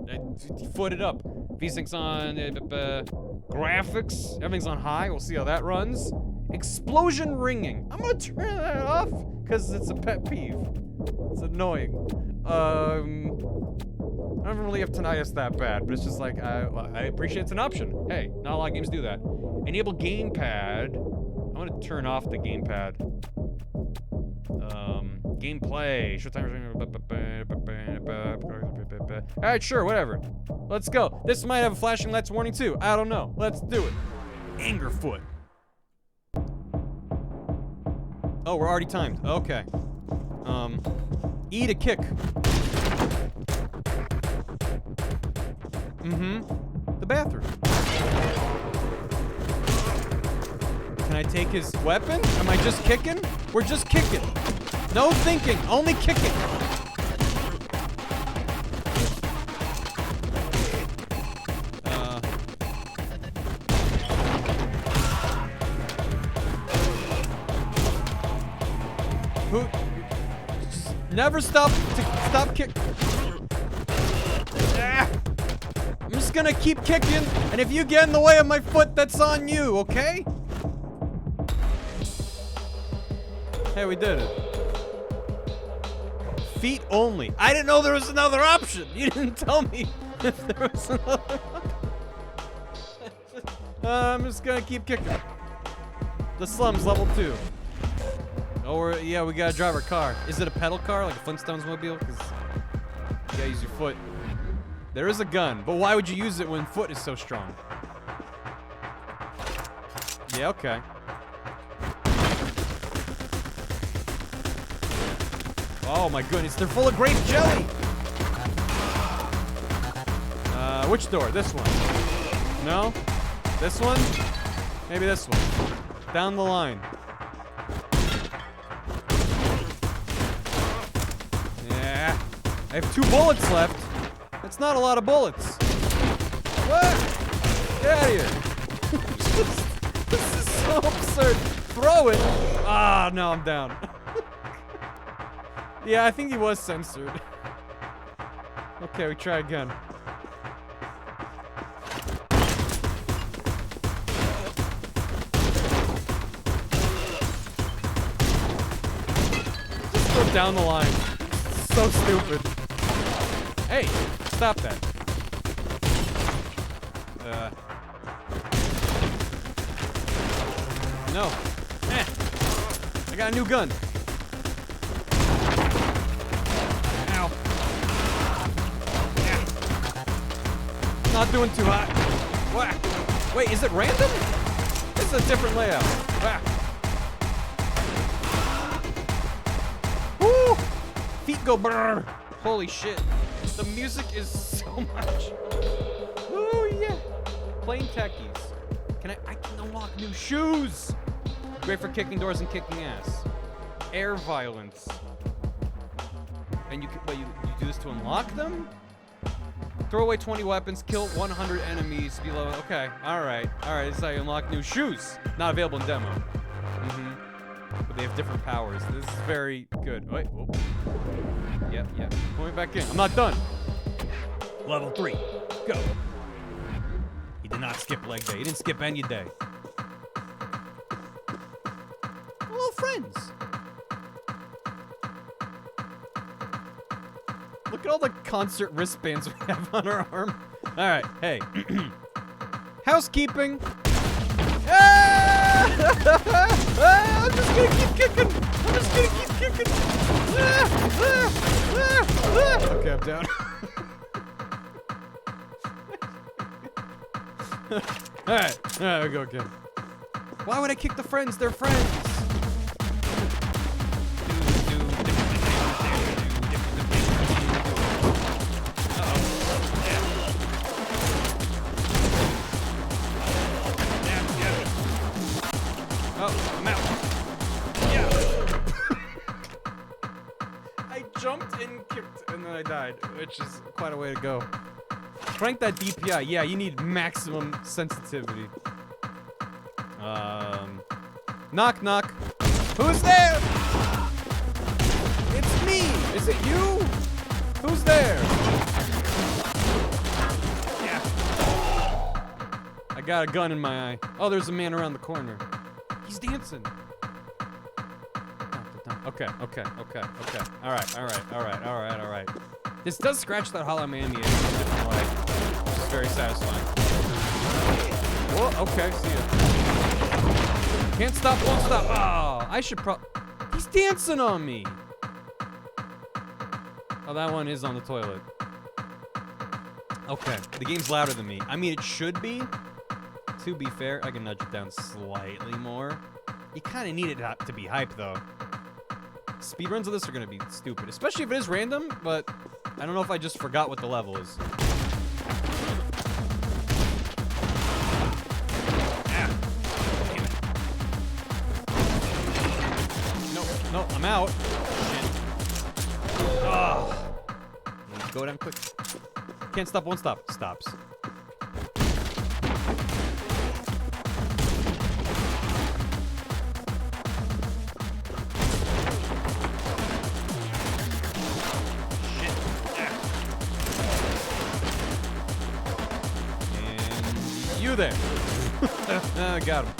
Foot it up. VSync's on graphics. Everything's on high. We'll see how that runs. Explosion ringing. I'm gonna turn that off because it's a pet peeve. It's annoying. I don't really have tinnitus that bad, but it's just like I appreciate it's an option. Hey, not a lot of games do that. Enable gamepad. I'm gonna turn off the gamepad. Gameplay. Showtime. Alright, sure, whatever. Let's go. This might have a flashing lights warning too. I don't know. Let's do it. Angerfoot. Oh, we're already timed. Okay. E to kick. The bathroom. Can I take his weapon? Am I just kicking? We're just kicking. No thinking, only kicking. Who? Never stop kick. Ah. I'm just gonna keep kicking, and if you get in the way of my foot, that's on you, okay? Hey, we did it. Feet only. I didn't know there was another option. You didn't tell me if there was another option. I'm just gonna keep kicking. The slums, level 2. Oh, yeah, we gotta drive our car. Is it a pedal car, like a Flintstones mobile? Because you gotta use your foot. There is a gun, but why would you use it when foot is so strong? Yeah, okay. Oh my goodness, they're full of grape jelly! Which door? This one? No? This one? Maybe this one. Down the line. Yeah. I have 2 bullets left. That's not a lot of bullets. What? Get out of here. This is so absurd. Throw it. Ah, no, I'm down. Yeah, I think he was censored. Okay, we try again. Just go down the line. So stupid. Hey, stop that. No. I got a new gun. Ow. Not doing too hot. Whack. Wait, is it random? This is a different layout. Whack. Woo! Feet go brrr. Holy shit. The music is so much. Ooh, yeah. Plain techies. I can unlock new shoes. Great for kicking doors and kicking ass. Air violence. And you do this to unlock them? Throw away 20 weapons, kill 100 enemies below. Okay, alright. Alright, this is how you unlock new shoes. Not available in demo. But they have different powers. This is very good. Wait, whoa. Yep. Pull me back in. I'm not done. Level 3. Go. He did not skip leg day. He didn't skip any day. Hello, friends. Look at all the concert wristbands we have on our arm. All right, hey. Housekeeping. Ah! I'm just gonna keep kicking. Okay, I'm down. All right, we go again. Why would I kick the friends? They're friends. Oh, I'm out. Yeah. I jumped and kicked and then I died, which is quite a way to go. Crank that DPI. Yeah, you need maximum sensitivity. Knock, knock. Who's there? It's me. Is it you? Who's there? Yeah. I got a gun in my eye. Oh, there's a man around the corner. He's dancing. Okay. All right. This does scratch that Hollow Miami in a different way. Which is very satisfying. Whoa, okay, see ya. Can't stop, won't stop. Oh, I should He's dancing on me. Oh, that one is on the toilet. Okay, the game's louder than me. I mean, it should be. To be fair, I can nudge it down slightly more. You kind of need it to be hype, though. Speedruns of this are gonna be stupid, especially if it is random, but I don't know if I just forgot what the level is. No, I'm out. Shit. Oh. Go down quick. Can't stop, won't stop. Stops. Shit. And you there. Got him.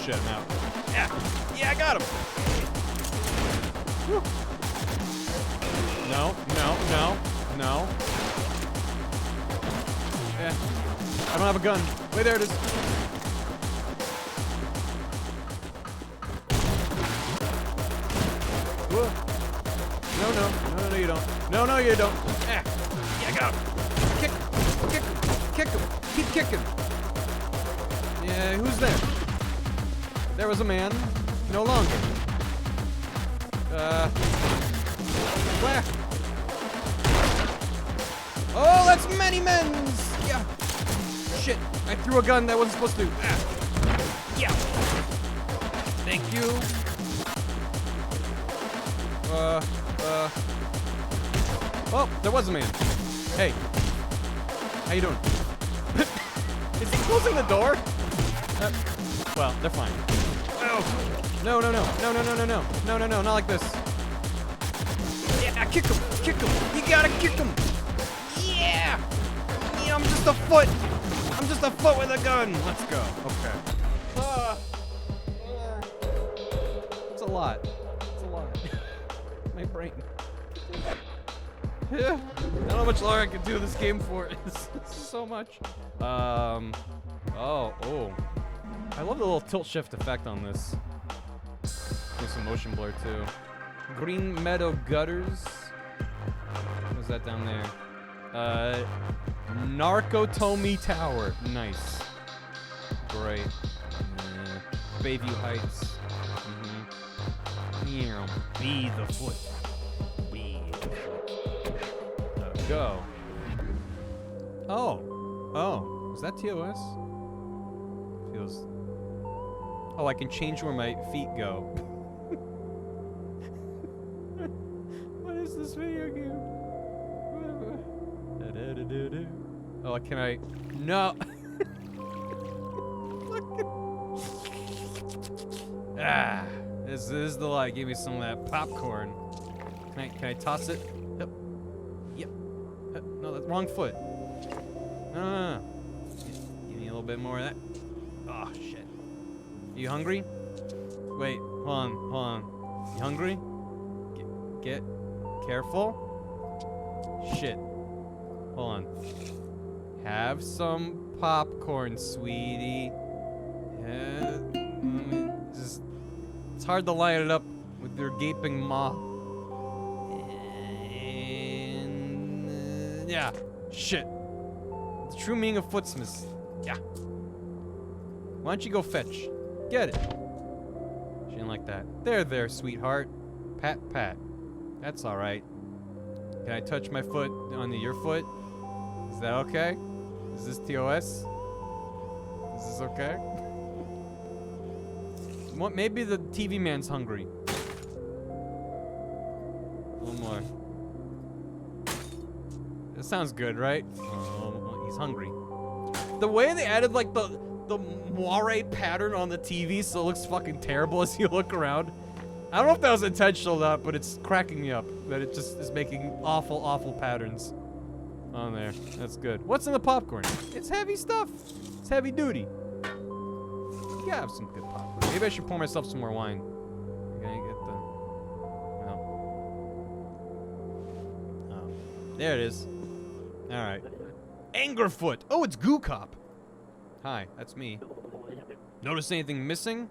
Shit, I'm out. Yeah, I got him. Whew. No. Yeah. I don't have a gun. Wait, there it is. Whoa. No, you don't. No, you don't. Yeah, I got him. Kick him. Keep kicking. Yeah, who's there? There was a man. No longer. Where? Oh, that's many men's! Yeah. Shit, I threw a gun that wasn't supposed to. Yeah. Thank you. Oh, there was a man. Hey. How you doing? Is he closing the door? Well, they're fine. Oh. No, not like this. Yeah, kick him. You gotta kick him. Yeah, I'm just a foot. With a gun. Let's go. Okay. It's a lot. My brain. Yeah. I don't know how much longer I can do this game for. It's so much. Oh. I love the little tilt shift effect on this. There's some motion blur too. Green Meadow Gutters. What's that down there? Narcotomy Tower. Nice. Great. Bayview Heights. Be the foot. Go. Oh. Is that TOS? Feels. Oh, I can change where my feet go. What is this video game? Oh, can I? No. This is the lie. Give me some of that popcorn. Can I toss it? Yep. No, that's wrong foot. No. Give me a little bit more of that. Oh shit. You hungry? Wait, hold on. You hungry? Get careful. Shit. Hold on. Have some popcorn, sweetie. It's hard to line it up with your gaping maw. And, yeah. Shit. The true meaning of footsmith. Yeah. Why don't you go fetch? Get it. She didn't like that. There, sweetheart. Pat. That's all right. Can I touch my foot onto your foot? Is that okay? Is this TOS? Is this okay? What? Maybe the TV man's hungry. One more. That sounds good, right? He's hungry. The way they added like the moire pattern on the TV so it looks fucking terrible as you look around. I don't know if that was intentional or not, but it's cracking me up that it just is making awful patterns on there. That's good. What's in the popcorn? It's heavy stuff. It's heavy duty. You gotta have some good popcorn. Maybe I should pour myself some more wine. Can I get the... No. Oh. There it is. Alright. Angerfoot. Oh, it's Goo Cop. Hi, that's me. Notice anything missing?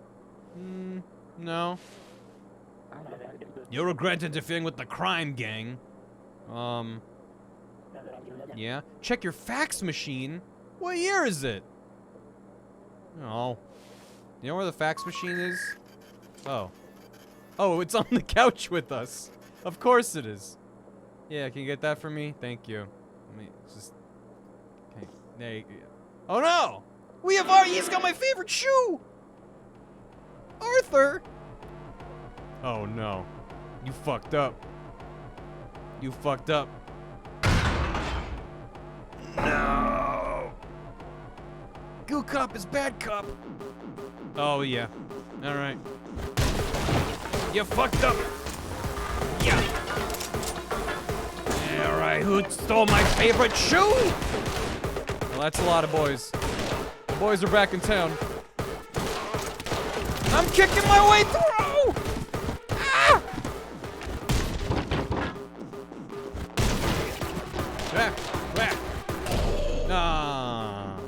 No. You'll regret interfering with the crime gang. Yeah. Check your fax machine? What year is it? Oh. You know where the fax machine is? Oh. Oh, it's on the couch with us. Of course it is. Yeah, can you get that for me? Thank you. Let me just... Okay, there you go. Oh no! He's got my favorite shoe! Arthur! Oh no. You fucked up. You fucked up. No! Goo Cop is bad cop. Oh yeah. Alright. You fucked up. Yeah. Alright, who stole my favorite shoe? Well, that's a lot of boys. The boys are back in town. I'm kicking my way through! Ah! Back. Ah.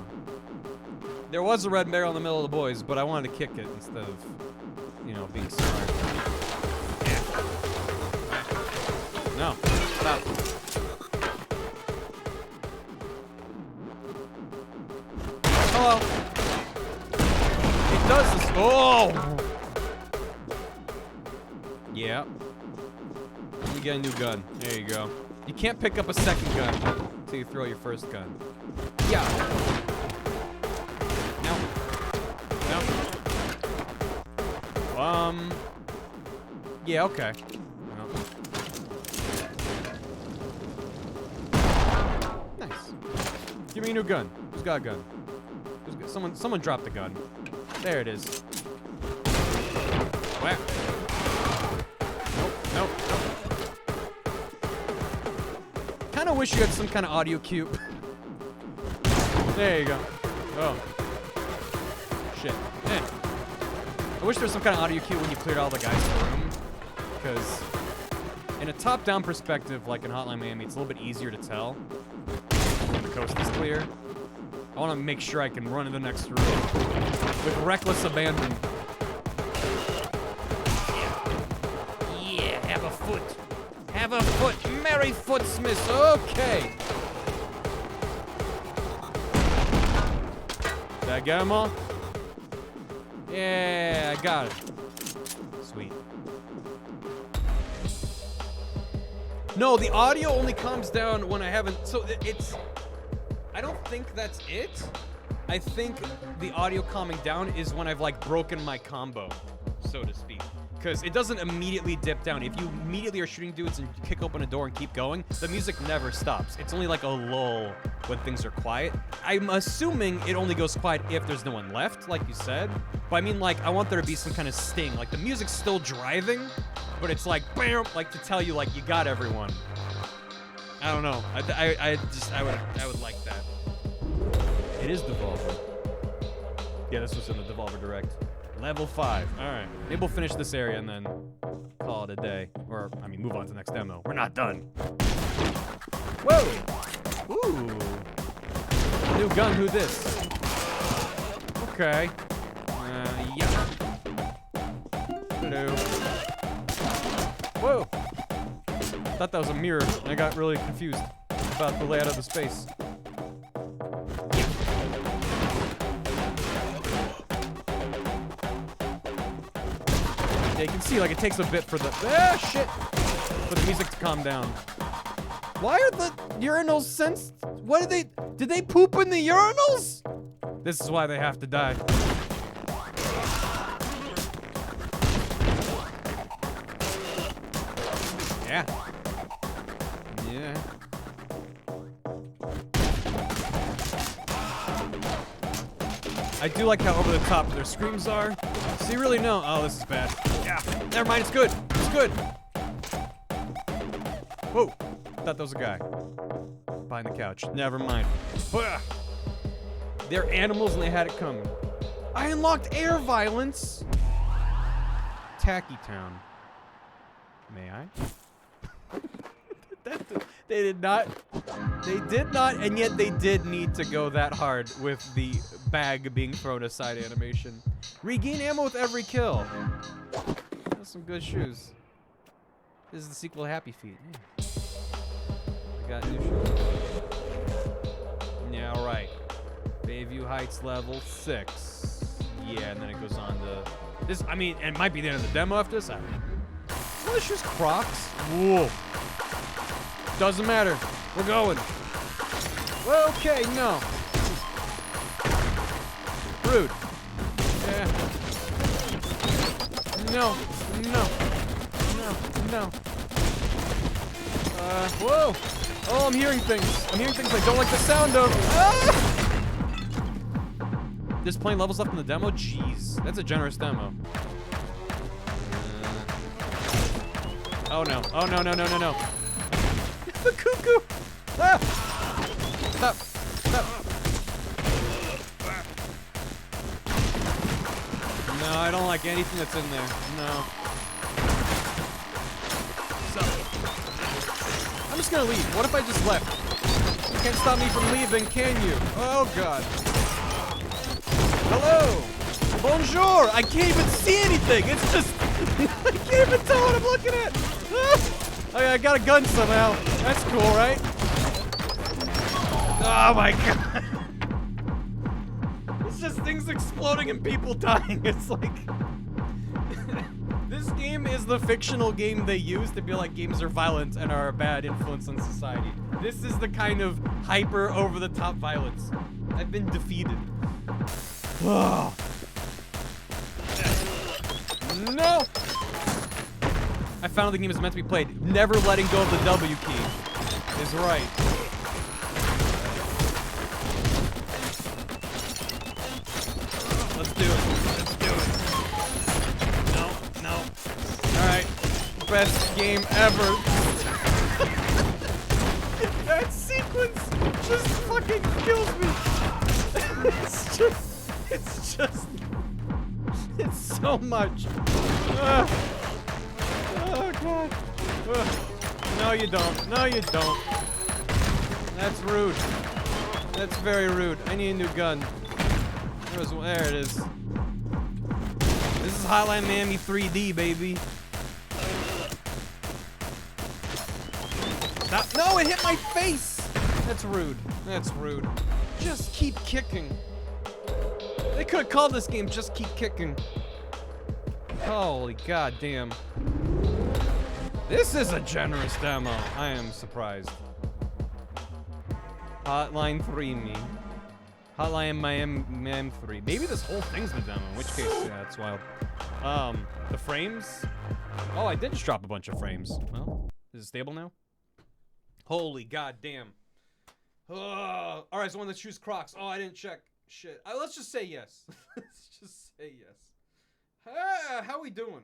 There was a red barrel in the middle of the boys, but I wanted to kick it instead of, you know, being smart. Yeah. No. Stop. Hello. It does this. Oh! Yeah. Let me get a new gun. There you go. You can't pick up a second gun until you throw your first gun. Yeah. No. Yeah, okay. No. Nice. Give me a new gun. Who's got a gun? Someone dropped the gun. There it is. Whack. Nope. Kinda wish you had some kind of audio cue. There you go. Oh. Shit. Man. I wish there was some kind of audio cue when you cleared all the guys in the room. Because in a top-down perspective, like in Hotline Miami, it's a little bit easier to tell when the coast is clear. I want to make sure I can run to the next room with reckless abandon. Yeah, have a foot. Have a foot. Merry Footsmiths. Okay. Did I get them all? Yeah, I got it. Sweet. No, the audio only calms down when I haven't... So it's... I don't think that's it. I think the audio calming down is when I've, like, broken my combo, so to speak. Because it doesn't immediately dip down. If you immediately are shooting dudes and kick open a door and keep going, the music never stops. It's only like a lull when things are quiet. I'm assuming it only goes quiet if there's no one left, like you said. But I mean, like, I want there to be some kind of sting. Like, the music's still driving, but it's like, bam, like to tell you, like, you got everyone. I don't know. I would like that. It is Devolver. Yeah, this was in the Devolver Direct. Level 5. All right. Maybe we'll finish this area and then call it a day. Or, I mean, move on to the next demo. We're not done. Whoa! Ooh. New gun, who this? Okay. Yeah. Hello. Whoa! Thought that was a mirror, and I got really confused about the layout of the space. Yeah, you can see, like, it takes a bit for the... shit! For the music to calm down. Why are the urinals sensed? What did they... Did they poop in the urinals? This is why they have to die. Yeah. Yeah. I do like how over the top their screams are. So you really know... Oh, this is bad. Yeah. Never mind, it's good. It's good. Whoa. Thought that was a guy. Behind the couch. Never mind. They're animals and they had it coming. I unlocked air violence. Tacky Town. May I? They did not, and yet they did need to go that hard with the bag being thrown aside animation. Regain ammo with every kill. That's some good shoes. This is the sequel to Happy Feet. I got new shoes. Yeah, right. Bayview Heights level 6. Yeah, and then it goes on to this. I mean, it might be the end of the demo after this. I don't know. What is just Crocs? Whoa. Doesn't matter. We're going. Okay, no. Rude. Yeah. No. Whoa. Oh, I'm hearing things. I don't like the sound of. Ah! There's plenty levels left in the demo? Jeez. That's a generous demo. Oh no. Oh no. The cuckoo! Ah! Stop. No, I don't like anything that's in there. No. I'm just gonna leave. What if I just left? You can't stop me from leaving, can you? Oh god. Hello! Bonjour! I can't even see anything! It's just... I can't even tell what I'm looking at! Okay, I got a gun somehow. That's cool, right? Oh my god! It's just things exploding and people dying. It's like... This game is the fictional game they use to be like games are violent and are a bad influence on society. This is the kind of hyper over-the-top violence. I've been defeated. Oh. No! I found the game is meant to be played. Never letting go of the W key is right. Let's do it. No. Alright. Best game ever. That sequence just fucking kills me. It's so much. Oh god. No you don't. That's rude. That's very rude. I need a new gun. There it is. This is Hotline Miami 3D, baby. Stop. No, it hit my face. That's rude. Just keep kicking. They could have called this game Just Keep Kicking. Holy goddamn. This is a generous demo. I am surprised. Hotline 3 me. Hotline Miami 3. Maybe this whole thing's the demo, in which case, yeah, that's wild. The frames? Oh, I did just drop a bunch of frames. Well, is it stable now? Holy goddamn. Oh, alright, so when let's choose Crocs. Oh, I didn't check. Shit. Let's just say yes. Let's just say yes. How we doing?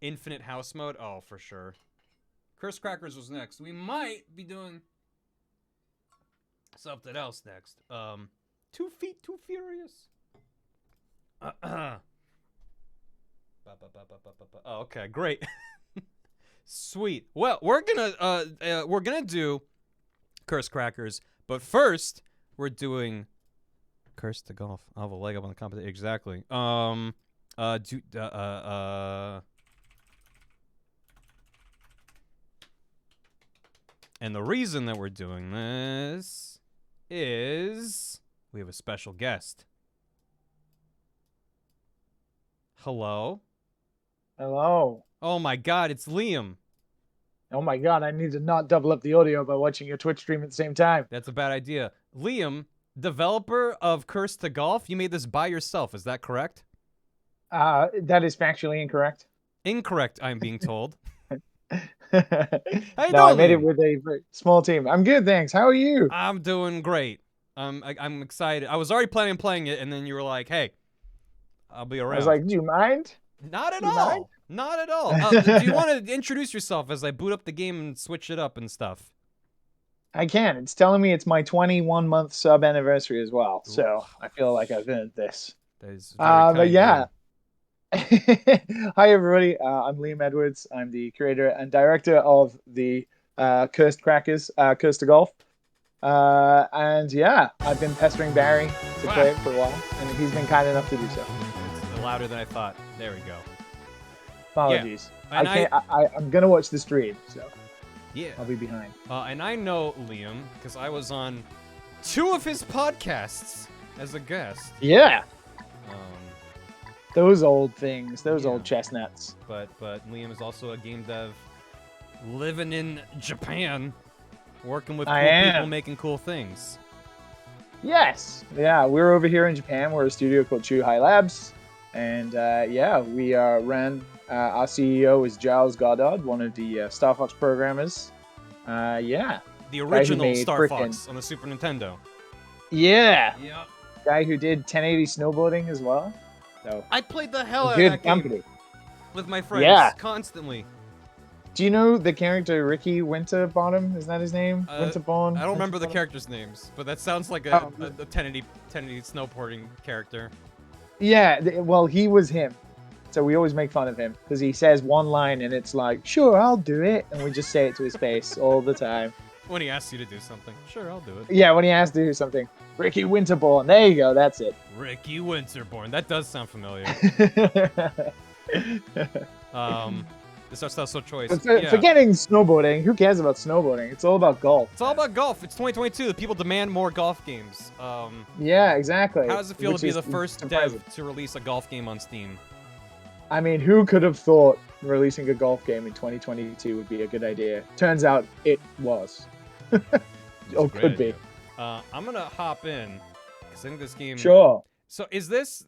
Infinite house mode? Oh, for sure. Curse Crackers was next. We might be doing something else next. 2 Feet Too Furious. Oh, okay, great. Sweet. Well, we're gonna do Curse Crackers, but first we're doing Curse to Golf. I'll have a leg up on the competition. Exactly. And the reason that we're doing this is we have a special guest. Hello? Hello. Oh my god, it's Liam. Oh my god, I need to not double up the audio by watching your Twitch stream at the same time. That's a bad idea. Liam, developer of Curse to Golf, you made this by yourself, is that correct? That is factually incorrect. Incorrect, I'm being told. How you No, I doing, made it Liam? with a very small team. I'm good, thanks. How are you? I'm doing great. I'm excited. I was already planning on playing it, and then you were like, hey, I'll be around. I was like, do you mind? Not at Do you mind? all. Not at all. Do you want to introduce yourself as I boot up the game and switch it up and stuff? I can. It's telling me it's my 21-month sub anniversary as well. So I feel like I've earned this. That is very kind But of yeah. you. Hi, everybody. I'm Liam Edwards. I'm the creator and director of the Cursed Crackers, Curse to Golf. And yeah, I've been pestering Barry to play it for a while, and he's been kind enough to do so. It's louder than I thought. There we go. Apologies. Yeah, and I can't. I'm gonna watch the stream, so Yeah. I'll be behind. And I know Liam because I was on 2 of his podcasts as a guest. Yeah, Um, those old things, those Yeah. old chestnuts. but Liam is also a game dev living in Japan, working with cool I people am. making cool things. Yes. Yeah, we're over here in Japan. We're a studio called Chu High Labs, and yeah, we ran. Our CEO is Giles Goddard, one of the Star Fox programmers. Yeah. The original made Star frickin' Fox on the Super Nintendo. Yeah. Yeah. Guy who did 1080 snowboarding as well. So I played the hell out of good that game company. with my friends Yeah. constantly. Do you know the character Ricky Winterbottom? Is that his name? Winterbottom? I don't remember the Winterbottom? characters' names, but that sounds like a Oh. 1080 snowboarding character. Yeah, well, he was him. So we always make fun of him because he says one line and it's like, sure, I'll do it. And we just say it to his face all the time. When he asks you to do something, sure, I'll do it. Yeah, when he has to do something. Ricky Winterborn. There you go. That's it. Ricky Winterborn. That does sound familiar. This is also choice. Forgetting snowboarding. Who cares about snowboarding? It's all about golf. It's all about golf. It's 2022. People demand more golf games. Yeah, exactly. How does it feel Which to be is the first surprising. dev to release a golf game on Steam? I mean, who could have thought releasing a golf game in 2022 would be a good idea? Turns out it was. It's a Or great could be. idea. I'm gonna hop in because I think this game. Sure. So is this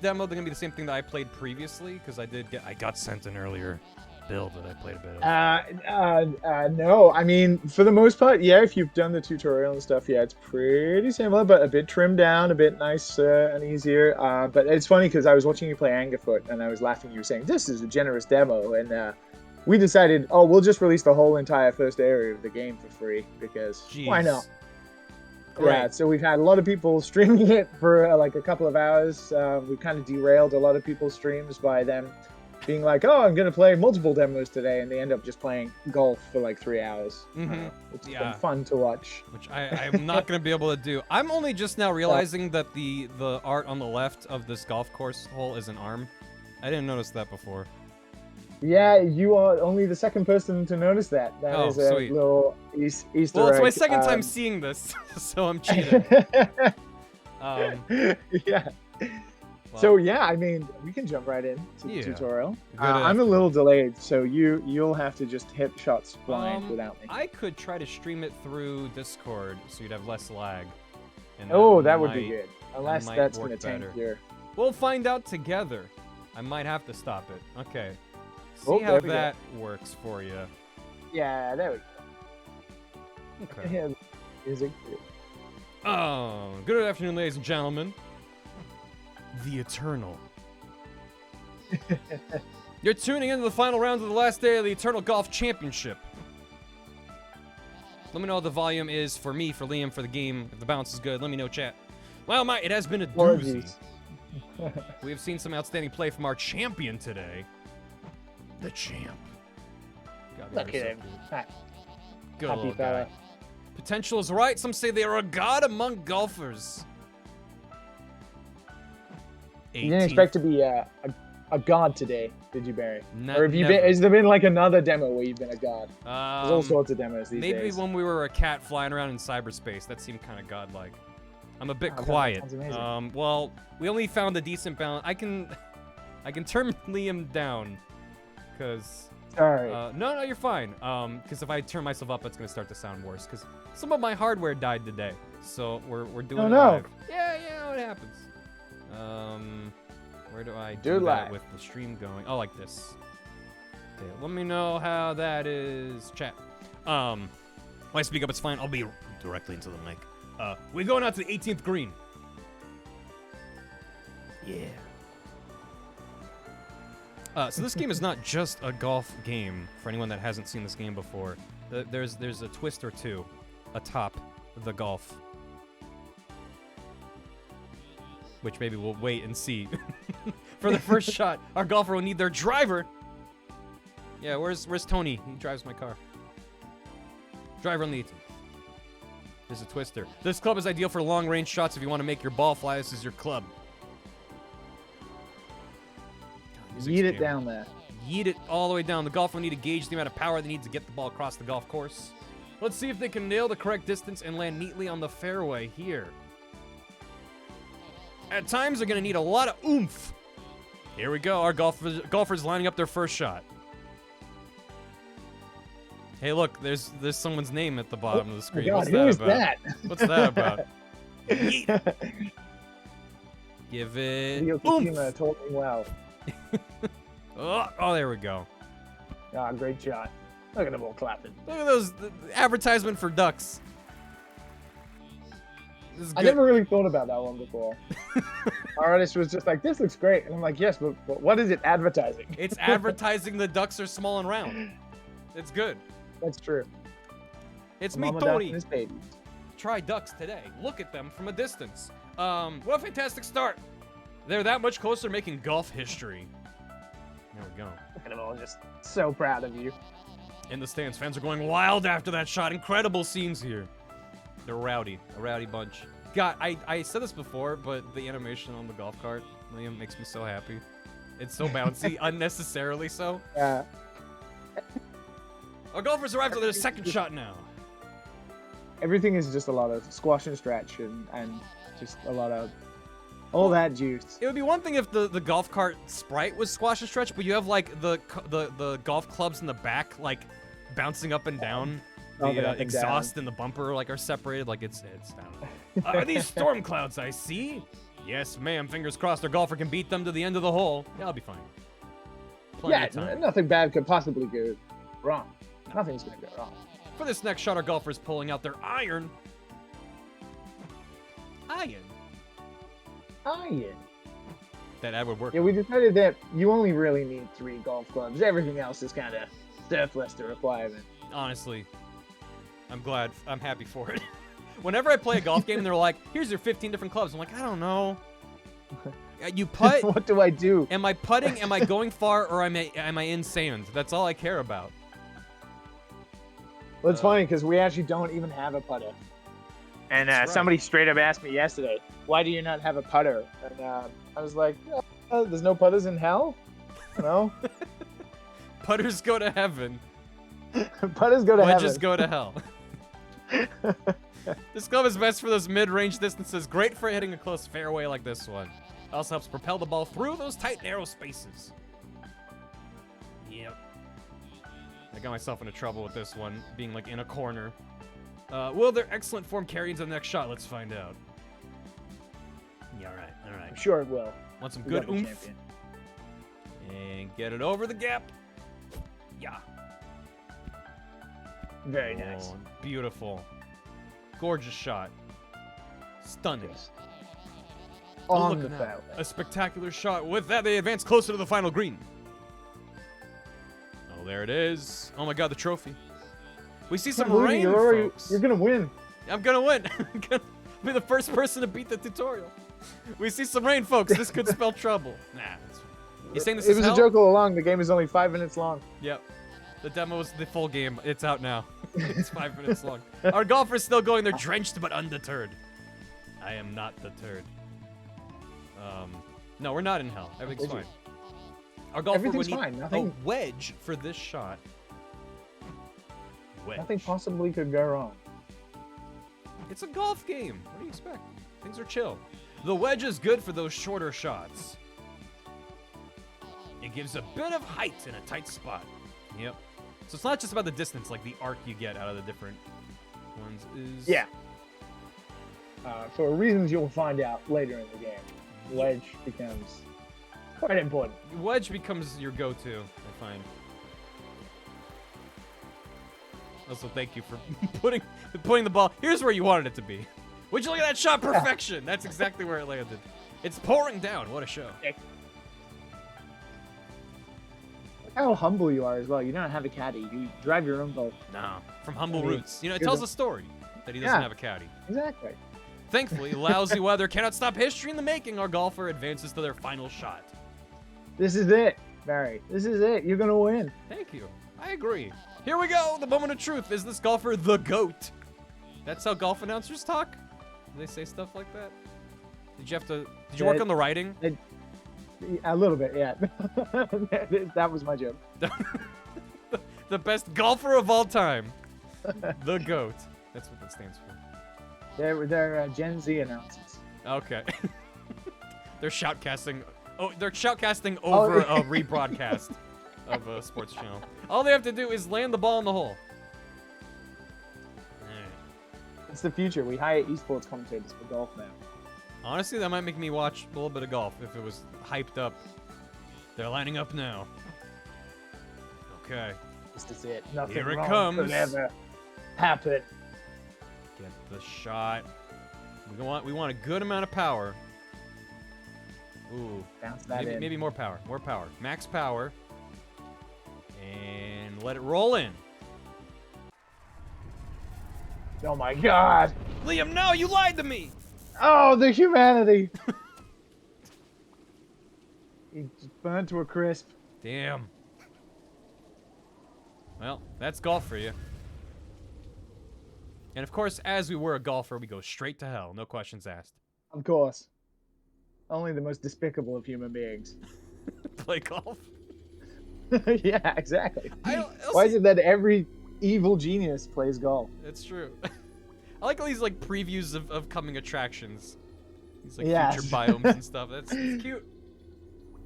demo gonna be the same thing that I played previously? Because I got sent an earlier build that I played a bit of. No, I mean, for the most part, yeah, if you've done the tutorial and stuff, yeah, it's pretty similar, but a bit trimmed down, a bit nicer and easier. But it's funny because I was watching you play Angerfoot and I was laughing. You were saying, this is a generous demo. And we decided, oh, we'll just release the whole entire first area of the game for free because why Jeez. not? Great. Yeah, so we've had a lot of people streaming it for like a couple of hours. We've kind of derailed a lot of people's streams by them being like, oh, I'm going to play multiple demos today, and they end up just playing golf for like 3 hours. Mhm. It's Yeah. been fun to watch. Which I'm not going to be able to do. I'm only just now realizing that the art on the left of this golf course hole is an arm. I didn't notice that before. Yeah, you are only the second person to notice that. That Oh, is a sweet. little Easter Well, it's my egg. second time seeing this, so I'm cheating. Yeah. Well, So yeah, I mean, we can jump right in to Yeah. the tutorial. Good I'm a little delayed, so you'll have to just hit shots blind without me. I could try to stream it through Discord, so you'd have less lag. And Oh, that would be might- good. Unless might that's work gonna tank better. your. We'll find out together. I might have to stop it. Okay. See Oh, how there we go. that works for you. Yeah, there we go. Okay. Yeah, music. Good afternoon, ladies and gentlemen. The Eternal. You're tuning into the final round of the last day of the Eternal Golf Championship. Let me know what the volume is for me, for Liam, for the game. If the balance is good, let me know, chat. Well, mate, it has been a doozy. Apologies. We have seen some outstanding play from our champion today. The champ. God, Look you're at him. so cute. Hi. Good Happy little fella. guy. Potential is right. Some say they are a god among golfers. You didn't expect to be a god today, did you, Barry? Not- Or have you never. been? Has there been like another demo where you've been a god? There's all sorts of demos these Maybe days. when we were a cat flying around in cyberspace, that seemed kind of godlike. I'm a bit Oh, that quiet. sounds amazing. Well, we only found a decent balance. I can turn Liam down, cause Sorry. no, you're fine. Cause if I turn myself up, it's gonna start to sound worse. Cause some of my hardware died today, so we're doing Oh, it no. live. Yeah, it happens. Where do I Do do that live. with the stream going? Oh, like this. Okay, let me know how that is, chat. When I speak up, it's fine. I'll be directly into the mic. We're going out to the 18th green. Yeah. So this game is not just a golf game for anyone that hasn't seen this game before. There's a twist or two atop the golf, which maybe we'll wait and see. For the first shot, our golfer will need their driver. Yeah, where's Tony? He drives my car. Driver on the 18th. There's a twister. This club is ideal for long-range shots if you want to make your ball fly. This is your club. Yeet it down there. Yeet it all the way down. The golfer will need to gauge the amount of power they need to get the ball across the golf course. Let's see if they can nail the correct distance and land neatly on the fairway here. At times, they're going to need a lot of oomph. Here we go. Our golfers lining up their first shot. Hey, look, there's someone's name at the bottom of the screen. God, What's who that is about? that? What's that about? Yeet. Give it Hideo oomph. Kojima told me well. Oh, there we go. Ah, great shot. Look at them all clapping. Look at those the advertisement for ducks. This is I good. never really thought about that one before. Our artist was just like, this looks great. And I'm like, yes, but what is it advertising? It's advertising the ducks are small and round. It's good. That's true. It's me, Mama duck Tony. and his babies. Try ducks today. Look at them from a distance. What a fantastic start. They're that much closer to making golf history. There we go. Look at them all just so proud of you. In the stands, fans are going wild after that shot. Incredible scenes here. They're rowdy. A rowdy bunch. God, I said this before, but the animation on the golf cart, Liam, makes me so happy. It's so bouncy, unnecessarily so. Yeah. Our golfers arrived at their second shot now. Everything is just a lot of squash and stretch and just a lot of all that juice. It would be one thing if the golf cart sprite was squash and stretch, but you have like the golf clubs in the back like bouncing up and down. The exhaust and the bumper like are separated, like it's down. Are these storm clouds I see? Yes, ma'am. Fingers crossed our golfer can beat them to the end of the hole. Yeah, I'll be fine. Plenty of time. Nothing bad could possibly go wrong. Nothing's gonna go wrong. For this next shot, our golfer is pulling out their iron. Iron. That ad would work. Yeah, we decided that you only really need 3 golf clubs. Everything else is kind of surplus to requirement. Honestly, I'm glad. I'm happy for it. Whenever I play a golf game and they're like, here's your 15 different clubs, I'm like, I don't know. You putt. What do I do? Am I putting? Am I going far, or am I in sand? That's all I care about. Well, it's funny because we actually don't even have a putter. And That's right. somebody straight up asked me yesterday, why do you not have a putter? And I was like, there's no putters in hell? No? Putters go to heaven. Putters go to heaven. Wedges go to hell. This club is best for those mid-range distances. Great for hitting a close fairway like this one. Also helps propel the ball through those tight, narrow spaces. Yep. I got myself into trouble with this one, being like in a corner. Will their excellent form carry into the next shot? Let's find out. Yeah, all right. I'm sure it will. Want some We good got the oomph? champion. And get it over the gap. Yeah. Very nice. Oh, beautiful. Gorgeous shot. Stunning. Oh, On look the at that. fairway. A spectacular shot. With that, they advance closer to the final green. Oh, there it is. Oh my god, the trophy. We see some rain, folks. You're gonna win. I'm gonna win. I'm gonna be the first person to beat the tutorial. We see some rain, folks. This could spell trouble. Nah. You saying this It is was hell? a joke all along. The game is only 5 minutes long. Yep. The demo is the full game. It's out now. It's 5 minutes long. Our golfer's still going. They're drenched but undeterred. I am not deterred. No, we're not in hell. Everything's fine. Our golfer would Everything's need fine. Nothing, a wedge for this shot. Wedge. nothing possibly could go wrong. It's a golf game. What do you expect? Things are chill. The wedge is good for those shorter shots. It gives a bit of height in a tight spot. Yep. So it's not just about the distance, like the arc you get out of the different ones is... Yeah. For reasons you'll find out later in the game, wedge becomes quite important. Wedge becomes your go-to, I find. Also, thank you for putting the ball... Here's where you wanted it to be. Would you look at that shot? Perfection! That's exactly where it landed. It's pouring down. What a show. How humble you are as well. You don't have a caddy. You drive your own boat. No, from humble I mean, roots. You know, it you're tells the- a story that he doesn't have a caddy. Exactly. Thankfully, lousy weather cannot stop history in the making. Our golfer advances to their final shot. This is it, Barry. This is it. You're gonna win. Thank you. I agree. Here we go. The moment of truth. Is this golfer the GOAT? That's how golf announcers talk? Do they say stuff like that? Did you work on the writing? A little bit, yeah. That was my joke. The best golfer of all time. The GOAT. That's what that stands for. They're Gen Z announcers. Okay. They're shoutcasting. Oh, they're shoutcasting over a rebroadcast of a sports channel. All they have to do is land the ball in the hole. It's the future. We hire esports commentators for golf now. Honestly, that might make me watch a little bit of golf if it was hyped up. They're lining up now. Okay. This is it. Nothing Here it wrong comes. could ever happen. Get the shot. We want a good amount of power. Ooh. Bounce that in. Maybe more power. More power. Max power. And let it roll in. Oh my god! Liam, no, you lied to me! Oh, the humanity! He just burned to a crisp. Damn. Well, that's golf for you. And of course, as we were a golfer, we go straight to hell. No questions asked. Of course. Only the most despicable of human beings. Play golf? Yeah, exactly. I'll Why see- is it that every evil genius plays golf? It's true. I like all these like previews of coming attractions. These like Yes. future biomes and stuff. That's cute.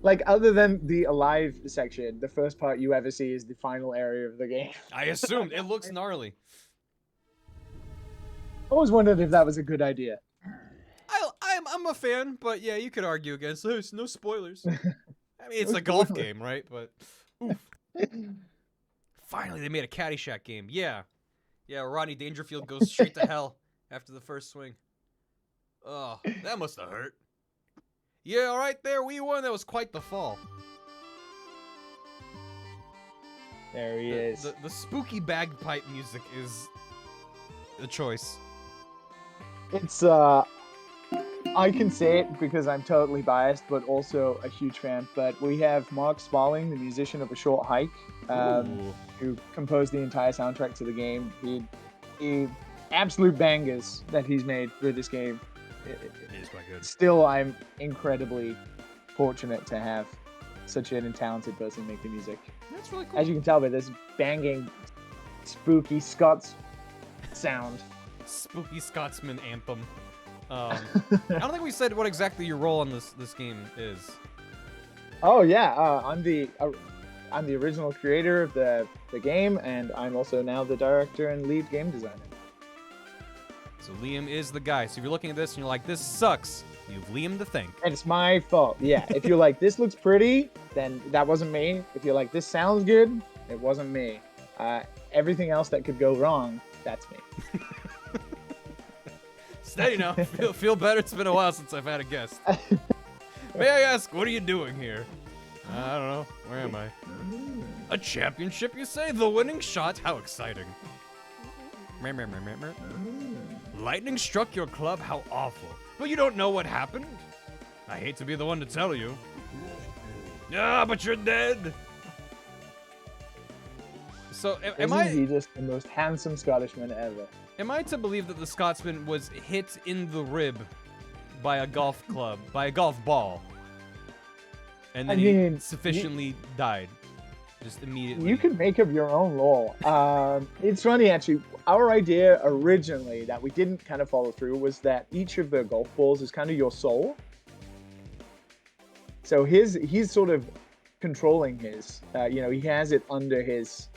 Like, other than the alive section, the first part you ever see is the final area of the game. I assumed. It looks gnarly. I always wondered if that was a good idea. I'm a fan, but yeah, you could argue against this. No spoilers. I mean, it's a golf game, right? But oof. Finally, they made a Caddyshack game. Yeah. Yeah, Rodney Dangerfield goes straight to hell after the first swing. Oh, that must have hurt. Yeah, all right there, we won. That was quite the fall. There he is. The spooky bagpipe music is the choice. It's, I can say it because I'm totally biased, but also a huge fan. But we have Mark Smalling, the musician of A Short Hike, who composed the entire soundtrack to the game. He absolute bangers that he's made for this game. It is quite good. Still, I'm incredibly fortunate to have such a talented person make the music. That's really cool. As you can tell by this banging, spooky Scots sound. Spooky Scotsman anthem. I don't think we said what exactly your role on this game is. Oh yeah, I'm the original creator of the game, and I'm also now the director and lead game designer. So Liam is the guy. So if you're looking at this and you're like, this sucks, you've Liam to thank. And it's my fault. Yeah, if you're like, this looks pretty, then that wasn't me. If you're like, this sounds good, it wasn't me. Everything else that could go wrong, that's me. Steady now. Feel better. It's been a while since I've had a guest. May I ask, what are you doing here? I don't know. Where am I? A championship, you say? The winning shot? How exciting. Lightning struck your club? How awful. But you don't know what happened? I hate to be the one to tell you. Yeah, but you're dead. So, Isn't he just the most handsome Scottishman ever? Am I to believe that the Scotsman was hit in the rib by a golf club, by a golf ball, and then he sufficiently died, just immediately? You can make up your own lore. It's funny, actually. Our idea originally that we didn't kind of follow through was that each of the golf balls is kind of your soul. So he's sort of controlling his. He has it under his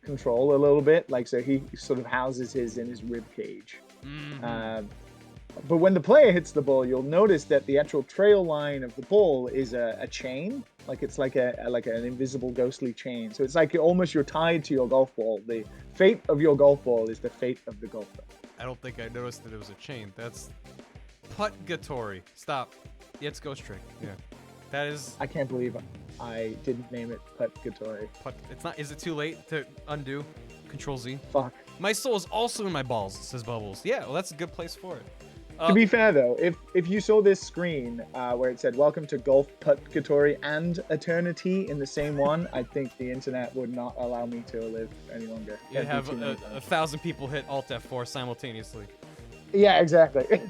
control a little bit, like, so he sort of houses his in his rib cage. But when the player hits the ball, you'll notice that the actual trail line of the ball is a chain, like it's like an invisible ghostly chain. So it's like you're tied to your golf ball. The fate of your golf ball is the fate of the golfer. I don't think I noticed that it was a chain. That's Putgatory. Stop. Yeah, it's Ghost Trick. Yeah, that is. I can't believe I didn't name it Putgatory. It's not. Is it too late to undo? Control Z. Fuck. My soul is also in my balls, says Bubbles. Yeah, well, that's a good place for it. To be fair though, if you saw this screen where it said "Welcome to Golf Purgatory and Eternity" in the same one, I think the internet would not allow me to live any longer. You'd have 1,000 people hit Alt F4 simultaneously. Yeah, exactly.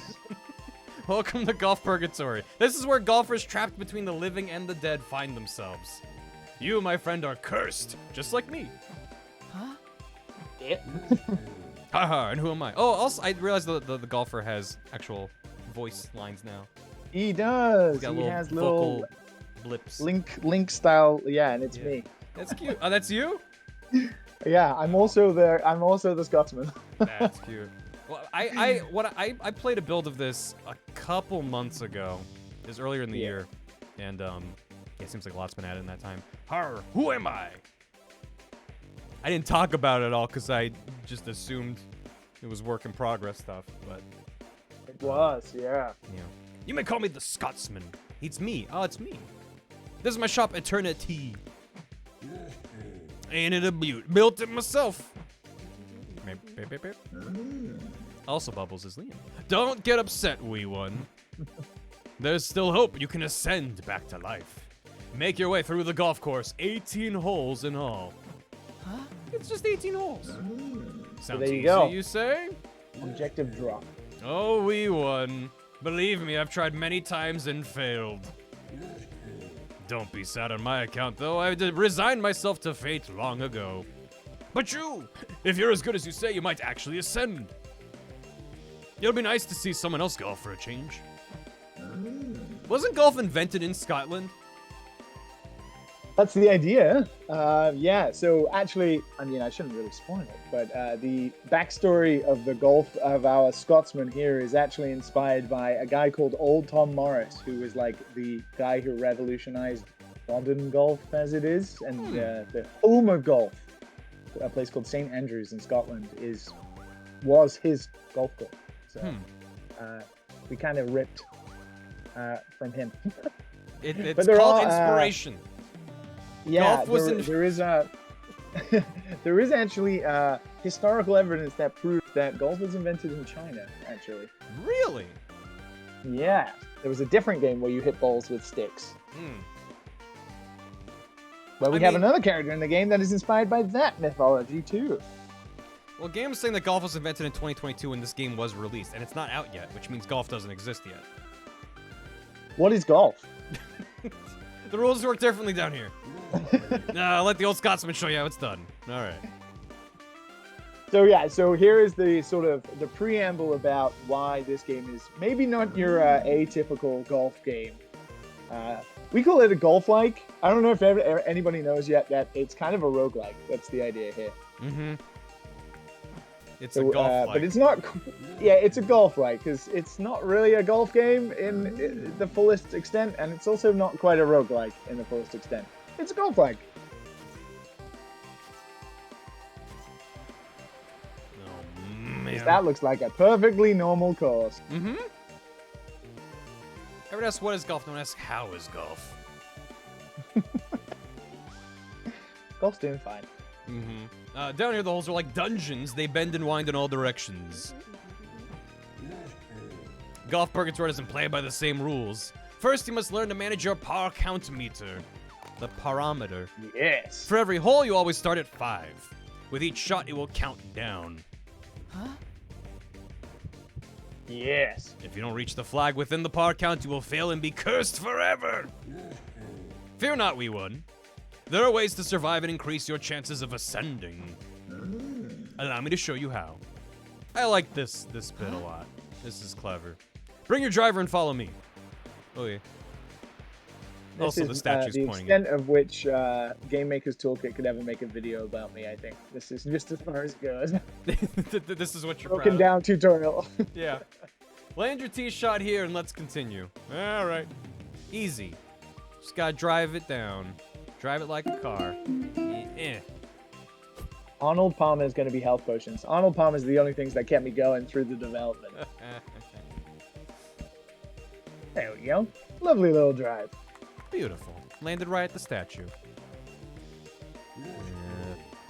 Welcome to Golf Purgatory. This is where golfers trapped between the living and the dead find themselves. You, my friend, are cursed, just like me. Huh? Yeah. Haha, and who am I? Oh, also, I realized the golfer has actual voice lines now. He does. He's got He has vocal little blips. Link style. Yeah, and it's me. That's cute. Oh, that's you? Yeah, I'm also the Scotsman. That's cute. Well, I played a build of this a couple months ago. It was earlier in the year, and it seems like a lot's been added in that time. Har, who am I? I didn't talk about it at all because I just assumed it was work in progress stuff, but It was, yeah. yeah. You may call me the Scotsman. It's me. Oh, it's me. This is my shop, Eternity. Ain't it a beaut? Built it myself. Also, Bubbles is Liam. Don't get upset, wee one. There's still hope. You can ascend back to life. Make your way through the golf course. 18 holes in all. Huh? It's just 18 holes. Sounds there you easy, go. you say? Objective drop. Oh, wee one. Believe me, I've tried many times and failed. Don't be sad on my account, though. I resigned myself to fate long ago. But you, if you're as good as you say, you might actually ascend. It'll be nice to see someone else golf for a change. Wasn't golf invented in Scotland? That's the idea. Yeah, so actually, I mean, I shouldn't really spoil it, but the backstory of the golf of our Scotsman here is actually inspired by a guy called Old Tom Morris, who was like the guy who revolutionized modern golf as it is. And the home of golf, a place called St. Andrews in Scotland, was his golf course. So we kind of ripped from him. It's called inspiration. Yeah, Golf there is there is actually historical evidence that proves that golf was invented in China, actually. Really? Yeah. There was a different game where you hit balls with sticks. Well, we have another character in the game that is inspired by that mythology, too. Well, game was saying that golf was invented in 2022 when this game was released, and it's not out yet, which means golf doesn't exist yet. What is golf? The rules work differently down here. Let the old Scotsman show you how it's done. All right. So yeah, so here is the sort of the preamble about why this game is maybe not your atypical golf game. We call it a golf-like. I don't know if anybody knows yet that it's kind of a roguelike. That's the idea here. It's a golf-like. But it's not... Yeah, it's a golf-like, because it's not really a golf game in the fullest extent, and it's also not quite a roguelike in the fullest extent. It's a golf-like. Oh, man. That looks like a perfectly normal course. I would ask what is golf, don't ask how is golf. Golf's doing fine. Down here the holes are like dungeons. They bend and wind in all directions. Golf Purgatory doesn't play by the same rules. First, you must learn to manage your par count meter. The parometer. Yes. For every hole, you always start at 5. With each shot, it will count down. Yes. If you don't reach the flag within the par count, you will fail and be cursed forever. Fear not, wee one. There are ways to survive and increase your chances of ascending. Allow me to show you how. I like this bit a lot. This is clever. Bring your driver and follow me. Oh yeah. Also, the statue's the pointing. extent of which Game Maker's Toolkit could ever make a video about me, I think. This is just as far as it goes. This is what you're Broken proud down tutorial. Yeah. Land your tee shot here and let's continue. All right. Easy. Just gotta drive it down. Drive it like a car. Yeah. Arnold Palmer is going to be health potions. Arnold Palmer is the only things that kept me going through the development. There we go. Lovely little drive. Beautiful. Landed right at the statue.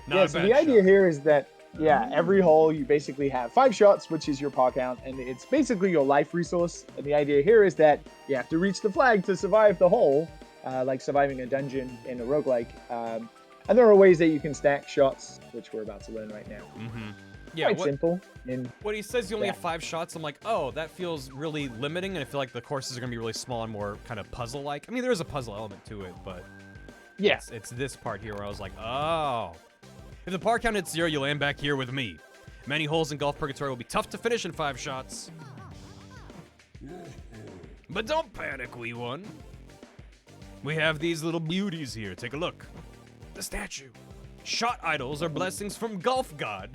Yeah, so the idea here is that Yeah, every hole you basically have 5 shots, which is your paw count, and it's basically your life resource. And the idea here is that you have to reach the flag to survive the hole, like surviving a dungeon in a roguelike. And there are ways that you can stack shots, which we're about to learn right now. Mm-hmm. Yeah, Quite simple. When he says you only have 5 shots, I'm like, oh, that feels really limiting, and I feel like the courses are gonna be really small and more kind of puzzle-like. I mean, there is a puzzle element to it, but yeah, it's this part here where I was like, oh. If the par count hits 0, you land back here with me. Many holes in Golf Purgatory will be tough to finish in 5 shots. But don't panic, wee one. We have these little beauties here. Take a look. The statue. Shot idols are blessings from Golf God.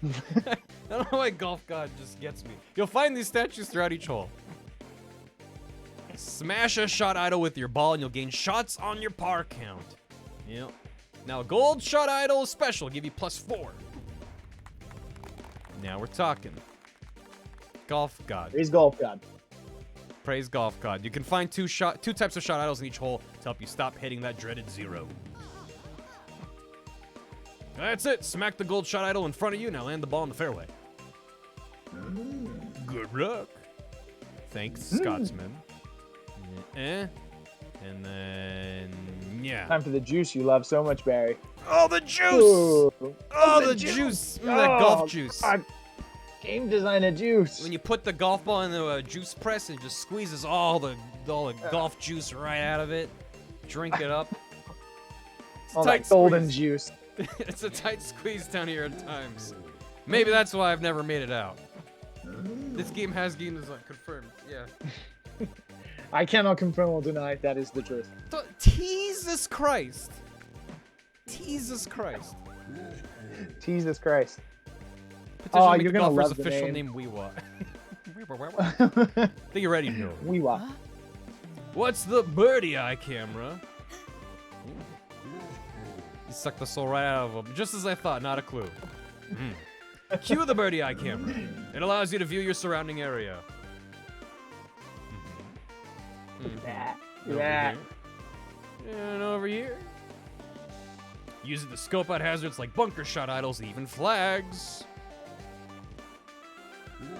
I don't know why Golf God just gets me. You'll find these statues throughout each hole. Smash a shot idol with your ball and you'll gain shots on your par count. Yep. Now, gold shot idol is special. Give you +4. Now we're talking. Golf God. Praise Golf God. Praise Golf God. You can find two types of shot idols in each hole to help you stop hitting that dreaded 0. That's it. Smack the gold shot idol in front of you. Now land the ball in the fairway. Good luck. Thanks, Scotsman. And then, yeah. Time for the juice you love so much, Barry. Oh, the juice! Ooh. Oh, the juice! That golf juice. God. Game designer juice. When you put the golf ball in the juice press, it just squeezes all the golf juice right out of it. Drink it up. It's all tight that golden squeeze. juice. It's a tight squeeze down here at times. Maybe that's why I've never made it out. This game has game design confirmed. Yeah. I cannot confirm or deny that is the truth. Jesus Christ. Jesus Christ. Jesus Christ. Petition You're gonna golfer's love the official name. name Weewa. I think you're ready to know. Weewa. What's the birdie eye camera? You sucked the soul right out of him. Just as I thought, not a clue. Cue the birdie eye camera. It allows you to view your surrounding area. Over Yeah. here. And over here. Use it to scope out hazards like bunker shot idols and even flags.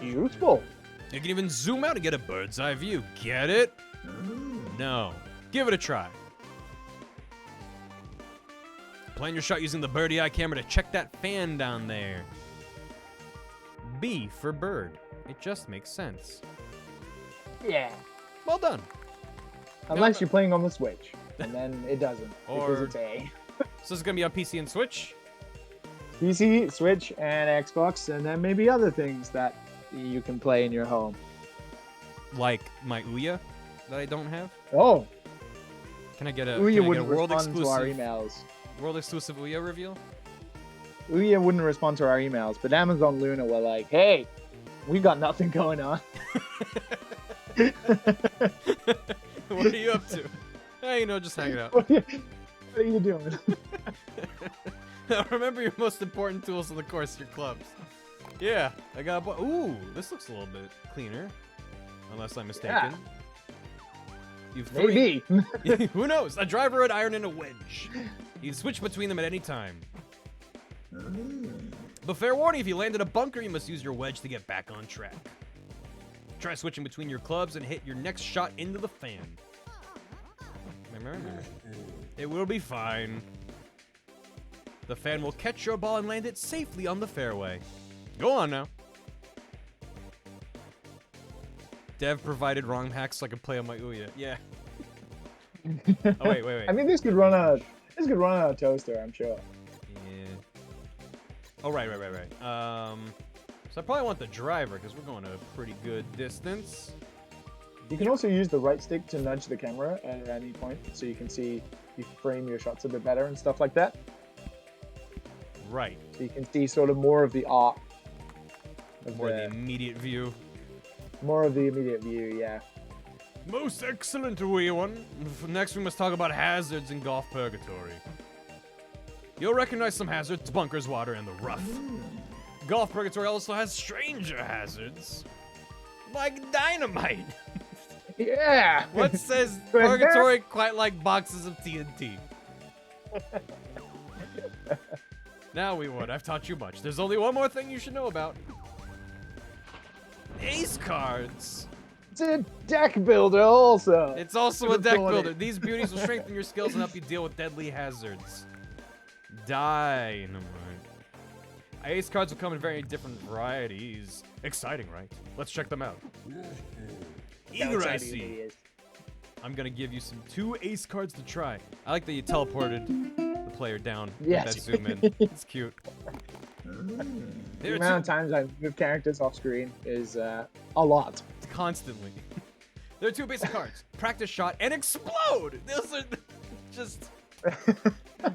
Useful. You can even zoom out and get a bird's eye view. Get it? No. Give it a try. Plan your shot using the birdie eye camera to check that fan down there. B for bird. It just makes sense. Yeah. Well done. Unless you're playing on the Switch, and then it doesn't because Or- it's A. So it's gonna be on PC and Switch? PC, Switch, and Xbox, and then maybe other things that you can play in your home. Like my Ouya that I don't have? Oh, Can I get a, Ouya can I get a wouldn't world respond to our exclusive emails. world exclusive Ouya reveal? Ouya wouldn't respond to our emails, but Amazon Luna were like, "Hey, we got nothing going on." What are you up to? Hey, just hanging out. What are you doing? Remember your most important tools in the course, your clubs. Yeah, I got ooh, this looks a little bit cleaner. Unless I'm mistaken. Yeah. You've three. Maybe. Who knows? A driver, an iron, and a wedge. You can switch between them at any time. But fair warning, if you land in a bunker, you must use your wedge to get back on track. Try switching between your clubs and hit your next shot into the fan. Remember? It will be fine. The fan will catch your ball and land it safely on the fairway. Go on now. Dev provided ROM hacks so I could play on my Ouya. Yeah. Oh wait. I mean, this could run on a toaster, I'm sure. Yeah. Oh right. So I probably want the driver because we're going a pretty good distance. You can also use the right stick to nudge the camera at any point, so you can see, you frame your shots a bit better and stuff like that. Right. So you can see sort of more of the arc. More the immediate view. More of the immediate view, yeah. Most excellent wee one. Next we must talk about hazards in Golf Purgatory. You'll recognize some hazards, bunkers, water, and the rough. Golf Purgatory also has stranger hazards. Like dynamite. Yeah! What says Purgatory quite like boxes of TNT? Now we would. I've taught you much. There's only one more thing you should know about. Ace cards. It's a deck builder also. It's also a deck Ability. builder. These beauties will strengthen your skills and help you deal with deadly hazards. Dynamite. Ace cards will come in very different varieties. Exciting, right? Let's check them out. Eager I see. I'm gonna give you some 2 ace cards to try. I like that you teleported the player down with Yes. that zoom in. It's cute. The amount of times I move characters off screen is a lot. Constantly. There are 2 basic cards. Practice shot and explode! Those are just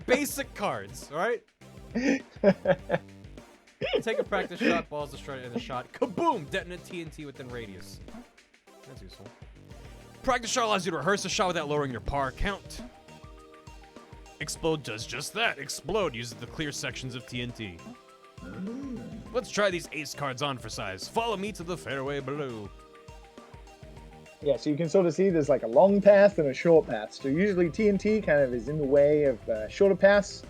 basic cards, alright? Take a practice shot, balls destroyed in the shot. Kaboom! Detonate TNT within radius. That's useful. Practice shot allows you to rehearse a shot without lowering your par count. Explode does just that. Explode uses the clear sections of TNT. Let's try these ace cards on for size. Follow me to the fairway below. Yeah, so you can sort of see there's like a long path and a short path. So usually TNT kind of is in the way of shorter paths.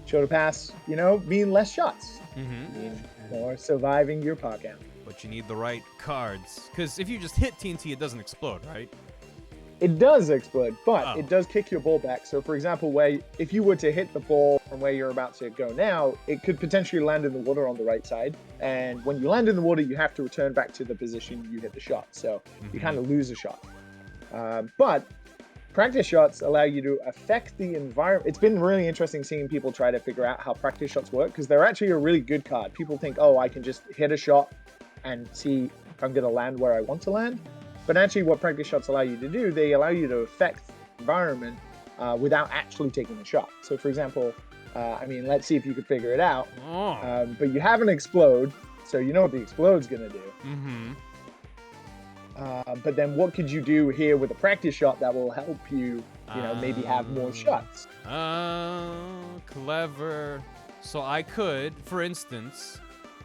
Shorter paths, you know, mean less shots. Mean more surviving your par count. But you need the right cards. Because if you just hit TNT, it doesn't explode, right? It does explode, but it does kick your ball back. So for example, if you were to hit the ball from where you're about to go now, it could potentially land in the water on the right side. And when you land in the water, you have to return back to the position you hit the shot. So you kind of lose a shot. But practice shots allow you to affect the environment. It's been really interesting seeing people try to figure out how practice shots work because they're actually a really good card. People think, oh, I can just hit a shot and see if I'm going to land where I want to land. But actually what practice shots allow you to do, they allow you to affect the environment without actually taking the shot. So for example, I mean, let's see if you could figure it out. But you have an explode, so you know what the explode's going to do. But then what could you do here with a practice shot that will help you, you know, maybe have more shots? Clever. So I could, for instance,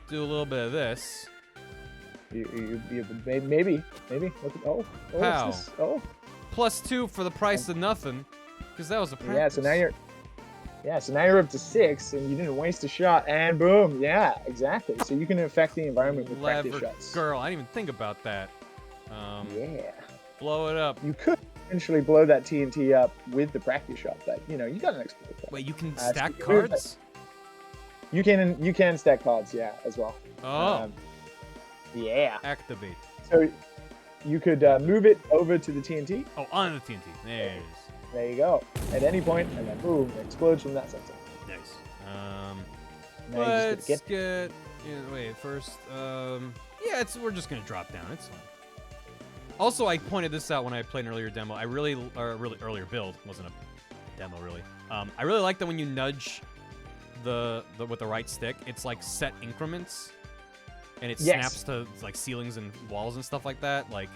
do a little bit of this. Maybe. Look at, oh, How? what's this? Oh. +2 for the price of nothing, because that was a practice. So now you're up to 6, and you didn't waste a shot, and boom, yeah, exactly. So you can affect the environment with practice Clever shots. girl, I didn't even think about that. Yeah. Blow it up. You could potentially blow that TNT up with the practice shot, but you know you got an explode. Wait, you can So stack you can move cards? You can stack cards, yeah, as well. Oh. Yeah. Activate. So you could move it over to the TNT. Oh, on the TNT. There it is. There you go. At any point, and then boom, it explodes from that center. Nice. Now you just Let's get. Yeah, wait, first. Yeah, we're just gonna drop down. It's fine. Also, I pointed this out when I played an earlier demo. I really earlier build, wasn't a demo really. I really like that when you nudge the with the right stick, it's like set increments, and it snaps to like ceilings and walls and stuff like that. Like,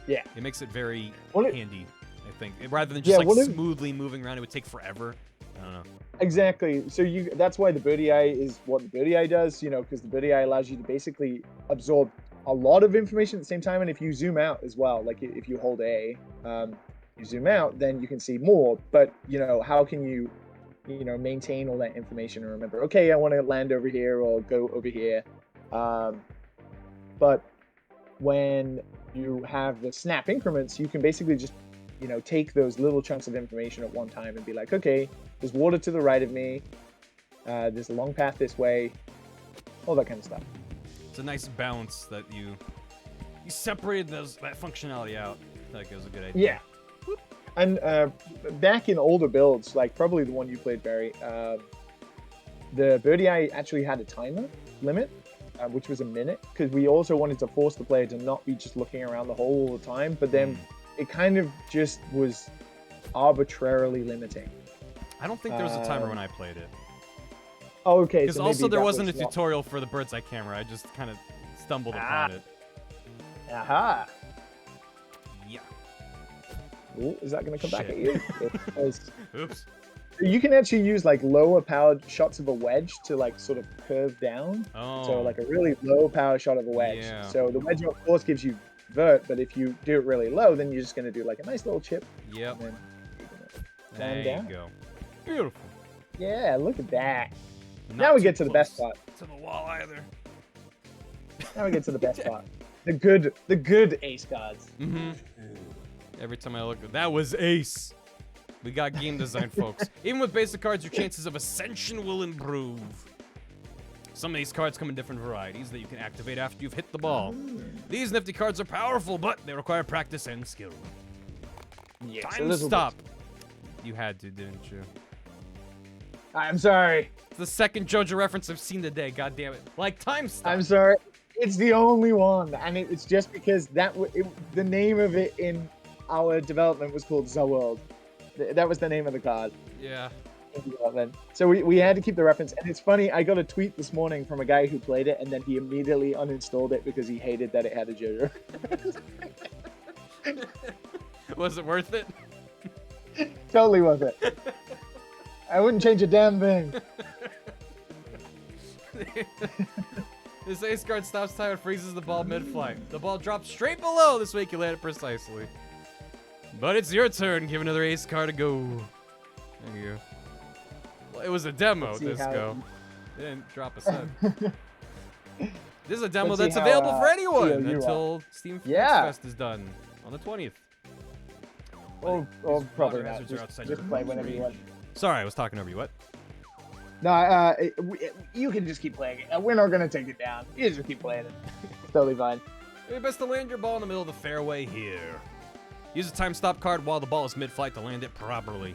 yeah, it makes it very handy. I think rather than Yeah, just smoothly moving around, it would take forever. I don't know. Exactly. So that's why the birdie eye is what the birdie eye does, you know, because the birdie eye allows you to basically absorb a lot of information at the same time. And if you zoom out as well, like if you hold A, you zoom out, then you can see more. But, you know, how can you, you know, maintain all that information and remember, okay, I want to land over here or go over here. But when you have the snap increments, you can basically just, you know, take those little chunks of information at one time and be like, okay, there's water to the right of me. There's a long path this way. All that kind of stuff. It's a nice balance that you separated that functionality out. I feel like it was a good idea. Yeah. And back in older builds, like probably the one you played, Barry, the birdie eye actually had a timer limit, which was a minute, because we also wanted to force the player to not be just looking around the hole all the time, but then it kind of just was arbitrarily limiting. I don't think there was a timer when I played it. Oh, okay. Because also there wasn't a tutorial for the bird's eye camera. I just kind of stumbled upon it. Aha. Yeah. Ooh, is that going to come back at you? Oops. You can actually use like lower powered shots of a wedge to like sort of curve down. Oh. So like a really low power shot of a wedge. Yeah. So the wedge of course gives you vert, but if you do it really low, then you're just going to do like a nice little chip. Yep. And then There you down. go. Beautiful. Yeah, look at that. Now we get to the best part. To the wall either. Now we get to the best part. The good ace cards. Mm-hmm. Every time I look at that was ace. We got game design, folks. Even with basic cards, your chances of ascension will improve. Some of these cards come in different varieties that you can activate after you've hit the ball. These nifty cards are powerful, but they require practice and skill. Yes, Time stop. You had to, didn't you? I'm sorry. It's the second JoJo reference I've seen today. God damn it! Like time stop. I'm sorry. It's the only one, and it's just because the name of it in our development was called The World. That was the name of the card. Yeah. So we had to keep the reference, and it's funny, I got a tweet this morning from a guy who played it, and then he immediately uninstalled it because he hated that it had a JoJo. Was it worth it? Totally worth it. I wouldn't change a damn thing. This ace card stops time and freezes the ball mid-flight. The ball drops straight below. This way you can land it precisely. But it's your turn. Give another ace card a go. There you go. Well, it was a demo, Disco. It didn't drop a set. This is a demo that's available for anyone until Steam Fest is done on the 20th. Or probably not. Just play whenever you want. Sorry, I was talking over you. What? No, you can just keep playing it. We're not going to take it down. You just keep playing it. It's totally fine. It's best to land your ball in the middle of the fairway here. Use a time stop card while the ball is mid-flight to land it properly.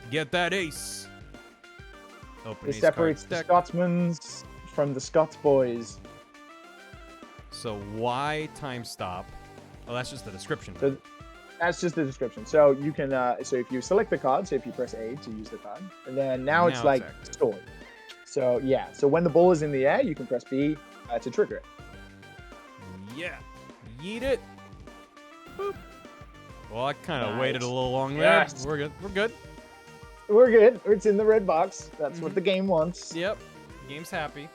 Get that ace. Open It ace separates card the deck. Scotsmans from the Scots boys. So why time stop? Oh, that's just the description. So that's just the description. So you can, so if you select the card, so if you press A to use the card, and then now it's like stored. So yeah, so when the ball is in the air, you can press B to trigger it. Yeah. Yeet it. Boop. Well, I kind of waited a little long there. Yes. We're good. We're good. We're good. It's in the red box. That's what the game wants. Yep. Game's happy.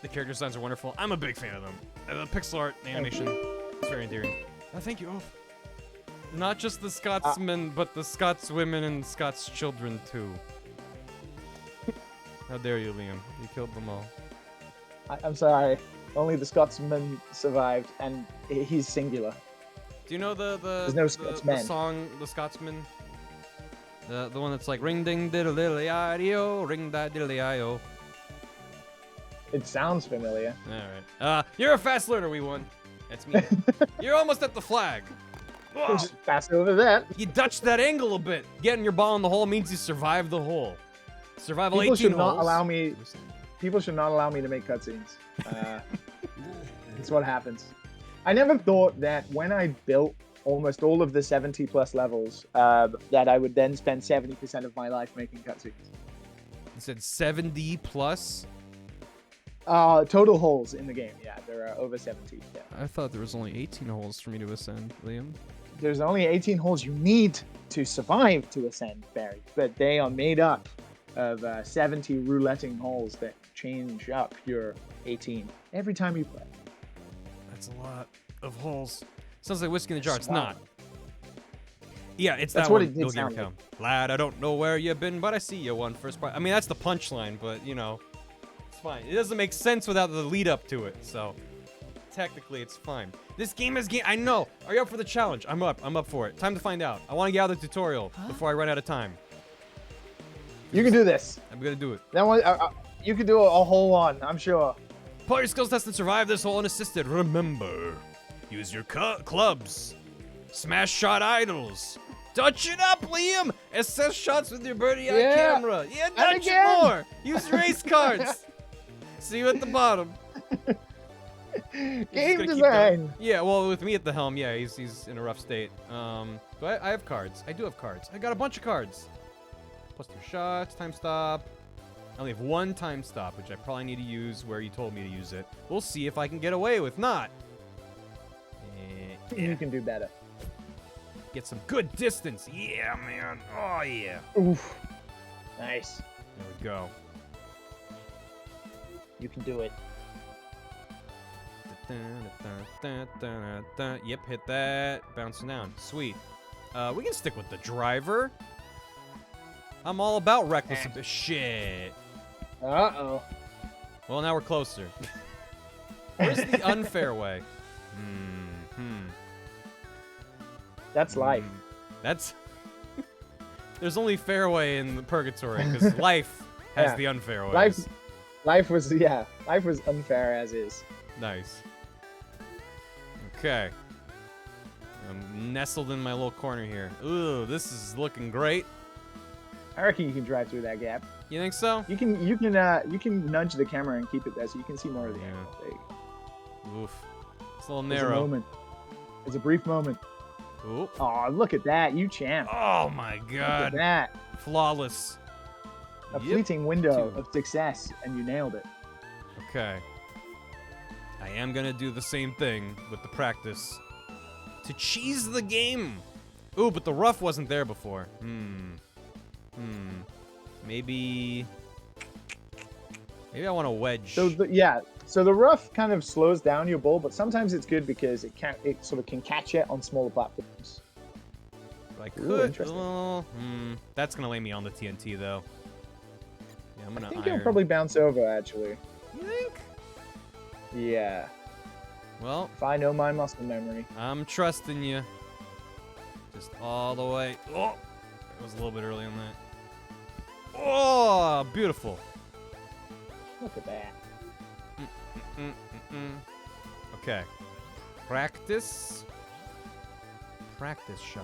The character designs are wonderful. I'm a big fan of them. The pixel art, the animation, it's very endearing. Oh, thank you. Oh. Not just the Scotsmen, but the Scots women and Scots children too. How dare you, Liam? You killed them all. I'm sorry. Only the Scotsman survived, and he's singular. Do you know the song, The Scotsman? The one that's like ring ding diddle diddly I-D-O, ring da diddly I-O. It sounds familiar. Alright. You're a fast learner, we won. That's me. You're almost at the flag. Whoa. Just pass over that. You dutched that angle a bit. Getting your ball in the hole means you survived the hole. Survival People 18 should not holes. allow me. People should not allow me to make cutscenes. It's what happens. I never thought that when I built almost all of the 70 plus levels, that I would then spend 70% of my life making cutscenes. You said 70 plus? Total holes in the game. Yeah, there are over 70. Yeah. I thought there was only 18 holes for me to ascend, Liam. There's only 18 holes you need to survive to ascend, Barry, but they are made up of 70 rouletting holes that change up your 18 every time you play. That's a lot of holes. Sounds like whiskey in the jar. It's not. Yeah, it's that's that what one. it did sound like. Lad, I don't know where you've been, but I see you won first prize. I mean, that's the punchline, but you know, it's fine. It doesn't make sense without the lead up to it, so technically it's fine. This game is I know. Are you up for the challenge? I'm up. I'm up for it. Time to find out. I want to get out of the tutorial before I run out of time. You can do this. I'm gonna do it. That one, you can do a whole one, I'm sure. Pull your skills test and survive this hole unassisted. Remember, use your clubs. Smash shot idols. Touch it up, Liam. Assess shots with your birdie eye camera. Yeah, touch it more. Use your ace cards. See you at the bottom. Game design. Yeah, well, with me at the helm, yeah, he's in a rough state. But I have cards. I do have cards. I got a bunch of cards. Plus 2 shots, time stop. I only have 1 time stop, which I probably need to use where you told me to use it. We'll see if I can get away with not. You can do better. Get some good distance. Yeah, man. Oh, yeah. Oof. Nice. There we go. You can do it. Yep, hit that. Bouncing down. Sweet. We can stick with the driver. I'm all about reckless shit. Uh-oh. Well, now we're closer. Where's the unfair way? That's life. That's... There's only fair way in the purgatory, because life has Yeah. the unfair ways. Life was unfair as is. Nice. Okay. I'm nestled in my little corner here. Ooh, this is looking great. I reckon you can drive through that gap. You think so? You can nudge the camera and keep it there so you can see more of the animal. There you go. Oof. It's a little There's a narrow. moment. There's a brief moment. Ooh. Oh, look at that, you champ. Oh my Look at god. that. Flawless. A Yep. fleeting window Two. of success, and you nailed it. Okay. I am gonna do the same thing with the practice. To cheese the game! Ooh, but the rough wasn't there before. Maybe I want a wedge. So the rough kind of slows down your ball, but sometimes it's good because it sort of can catch it on smaller platforms. I Ooh, could. interesting. That's gonna lay me on the TNT though. Yeah, I'm gonna I think iron. it'll probably bounce over actually. You think? Yeah. Well, If I know my muscle memory. I'm trusting you. Just all the way. Oh, it was a little bit early on that. Oh, beautiful. Look at that. Okay. Practice. Practice shot.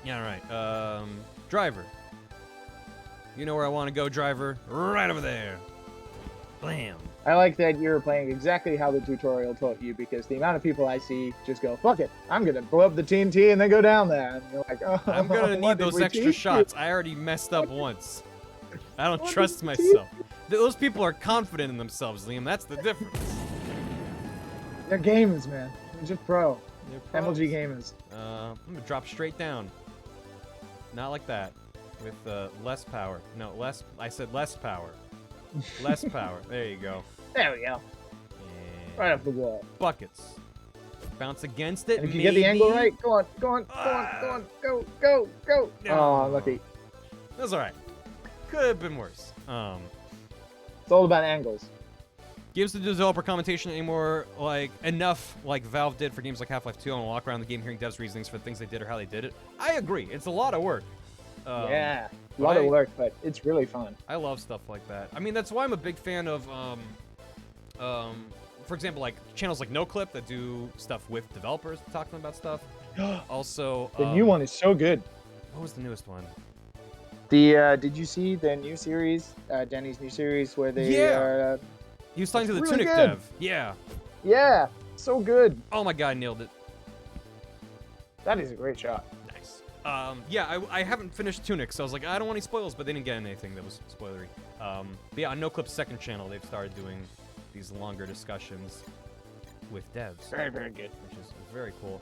Yeah, all right. Driver. You know where I want to go, driver. Right over there. Blam. I like that you're playing exactly how the tutorial taught you because the amount of people I see just go, fuck it, I'm gonna blow up the TNT and then go down there. And you're like, oh, I'm gonna what need did those we extra teach you? shots. I already messed up once. I don't What trust did we myself. Those people are confident in themselves, Liam. That's the difference. They're gamers, man. They're just pro. They're pros. MLG gamers. I'm gonna drop straight down. Not like that. With less power. No, less. I said less power. Less power. There you go. There we go. And Right off the wall. buckets. Bounce against it. And if you get the angle maybe. right, go on, go on, go on, go on, go, go, go. No. Oh, lucky. That's all right. Could have been worse. It's all about angles. Gives the developer commentation anymore like enough like Valve did for games like Half-Life 2 and walk around the game hearing devs' reasonings for the things they did or how they did it. I agree. It's a lot of work. Yeah, a lot of work, but it's really fun. I love stuff like that. I mean, that's why I'm a big fan of, for example, like channels like NoClip that do stuff with developers talking about stuff. Also, The new one is so good. What was the newest one? The did you see the new series, Danny's new series, where they? Yeah. He was talking to the It's really Tunic good. dev. Yeah. Yeah, so good. Oh my god, nailed it. That is a great shot. Nice. Yeah, I haven't finished Tunic, so I was like, I don't want any spoilers, but they didn't get anything that was spoilery. But yeah, on NoClip's second channel, they've started doing these longer discussions with devs. Very, very good. Which is very cool.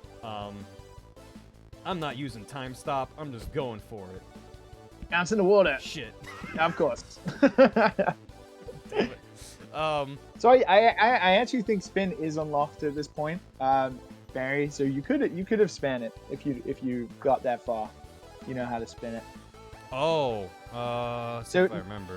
I'm not using time stop. I'm just going for it. Bounce in the water. Shit. Of course. Damn it. So I actually think spin is unlocked at this point, Barry. So you could have spun it if you got that far. You know how to spin it. Oh. See So if I remember.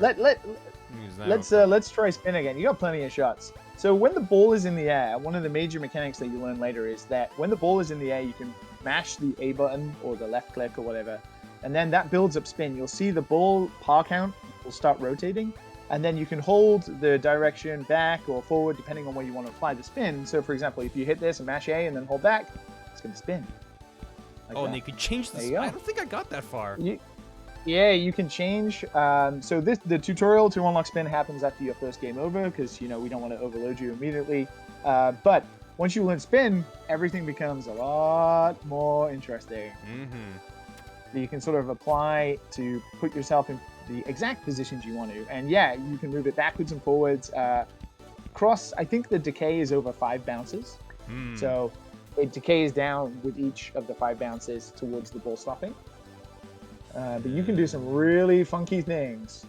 Let's try spin again. You got plenty of shots. So when the ball is in the air, one of the major mechanics that you learn later is that when the ball is in the air, you can mash the A button or the left click or whatever, and then that builds up spin. You'll see the ball par count will start rotating, and then you can hold the direction back or forward depending on where you want to apply the spin. So for example, if you hit this and mash A and then hold back, it's going to spin. Like and that. they could change this. There you go. I don't think I got that far. Yeah, you can change. So the tutorial to unlock spin happens after your first game over because, we don't want to overload you immediately. But once you learn spin, everything becomes a lot more interesting. So you can sort of apply to put yourself in the exact positions you want to. And yeah, you can move it backwards and forwards. I think the decay is over 5 bounces. So it decays down with each of the 5 bounces towards the ball stopping. But you can do some really funky things.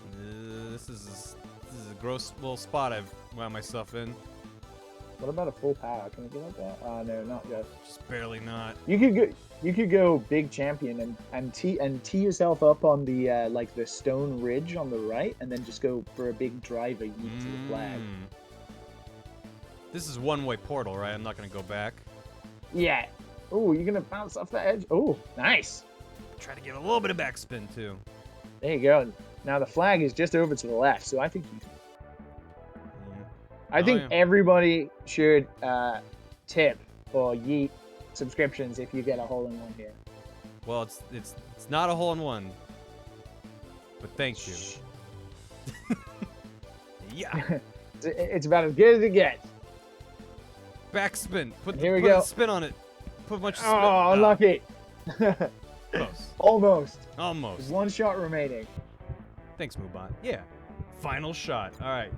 This is a gross little spot I've wound myself in. What about a full power? Can we get up there? No, not yet. Just barely not. You could go big champion and tee yourself up on the like the stone ridge on the right, and then just go for a big driver yeet to the flag. This is one-way portal, right? I'm not gonna go back. Yeah. Oh, you're gonna bounce off the edge. Oh, nice. Try to get a little bit of backspin too. There you go. Now the flag is just over to the left, so I think you can. I think everybody should tip or yeet subscriptions if you get a hole-in-one here. Well, it's not a hole-in-one, but thank you. Yeah. It's about as good as it gets. Backspin. Put Here we put go. a spin on it. Put a bunch of spin. Oh, unlucky. Close. Almost. Almost. There's one shot remaining. Thanks, Mubot. Yeah. Final shot. All right.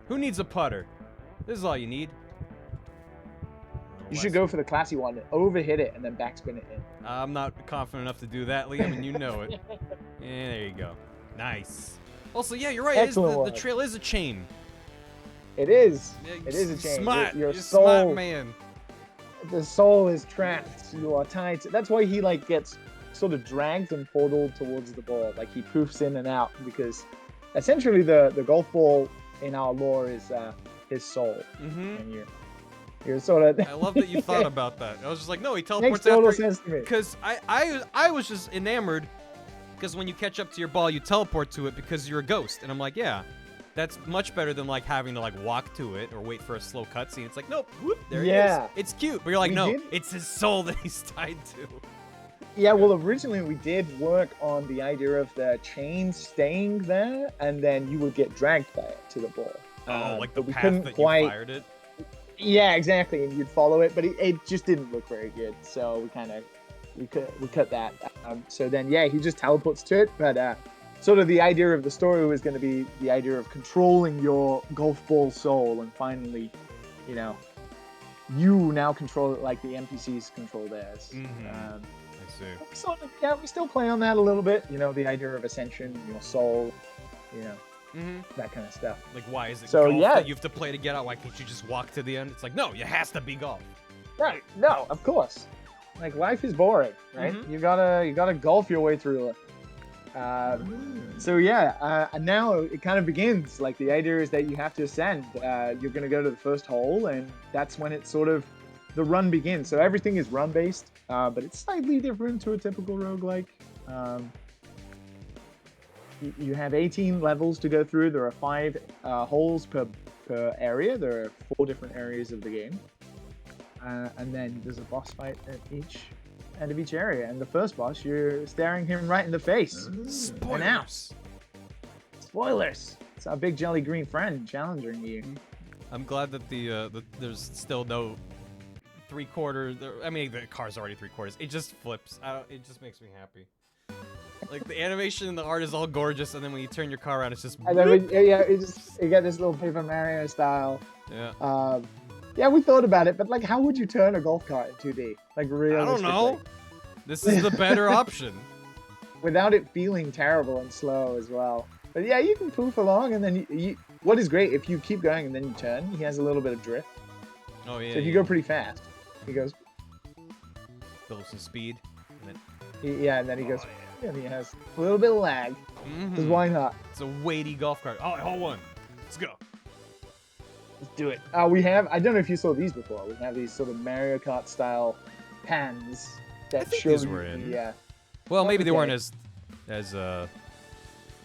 Who needs a putter? This is all you need. You should go for the classy one. Overhit it and then backspin it in. I'm not confident enough to do that, Liam, and you know it. Yeah, there you go. Nice. Also, yeah, you're right. The trail is a chain. It is. Yeah, It is a chain. Smart. Your You're soul, smart, man. the soul is trapped. You are tied. That's why he like gets sort of dragged and portaled towards the ball. Like he poofs in and out because essentially the golf ball in our lore is his soul. And you're sort of. I love that you thought about that. I was just like, no, he teleports Makes total after. sense to me. Because I was just enamored. Because when you catch up to your ball, you teleport to it because you're a ghost. And I'm like, yeah, that's much better than like having to like walk to it or wait for a slow cutscene. It's like, nope, whoop, there he is. It's cute, but you're like, We no, did- it's his soul that he's tied to. Yeah, well, originally we did work on the idea of the chain staying there, and then you would get dragged by it to the ball. Like the but we path couldn't that quite. you fired it. Yeah, exactly, and you'd follow it, but it just didn't look very good, so we kind of we cut that. So then, yeah, he just teleports to it, but sort of the idea of the story was going to be the idea of controlling your golf ball soul, and finally, you know, you now control it like the NPCs control theirs. I see. So yeah, we still play on that a little bit, you know, the idea of ascension, your soul, you know. That kind of stuff. Like, why is it So, golf yeah. that you have to play to get out? Why can't you just walk to the end? It's like, no, it has to be golf. Right? No, of course. Like life is boring, right? You gotta golf your way through it. So yeah, and now it kind of begins. Like the idea is that you have to ascend. You're gonna go to the first hole, and that's when it's sort of the run begins. So everything is run based, but it's slightly different to a typical roguelike. You have 18 levels to go through. There are 5 holes per area. There are 4 different areas of the game. And then there's a boss fight at each end of each area. And the first boss, you're staring him right in the face. Spoilers. Spoilers. It's our big jelly green friend challenging you. I'm glad that there's still no 3/4. I mean, the car's already 3/4. It just flips. It just makes me happy. Like the animation and the art is all gorgeous, and then when you turn your car around, it's just. And then you get this little Paper Mario style. Yeah. Yeah, we thought about it, but like, how would you turn a golf cart in 2D? Like, realistically. I don't know. This is the better option. Without it feeling terrible and slow as well. But yeah, you can poof along, and then what is great, if you keep going and then you turn, he has a little bit of drift. Oh yeah. So if you go pretty fast, he goes. Build up some speed. And And then he goes. And he has a little bit of lag. Because why not? It's a weighty golf cart. Oh, hole one. Let's go. Let's do it. We have, I don't know if you saw these before. We have these sort of Mario Kart style pans that I think show these you. were in. Yeah. Well, maybe they Okay. weren't as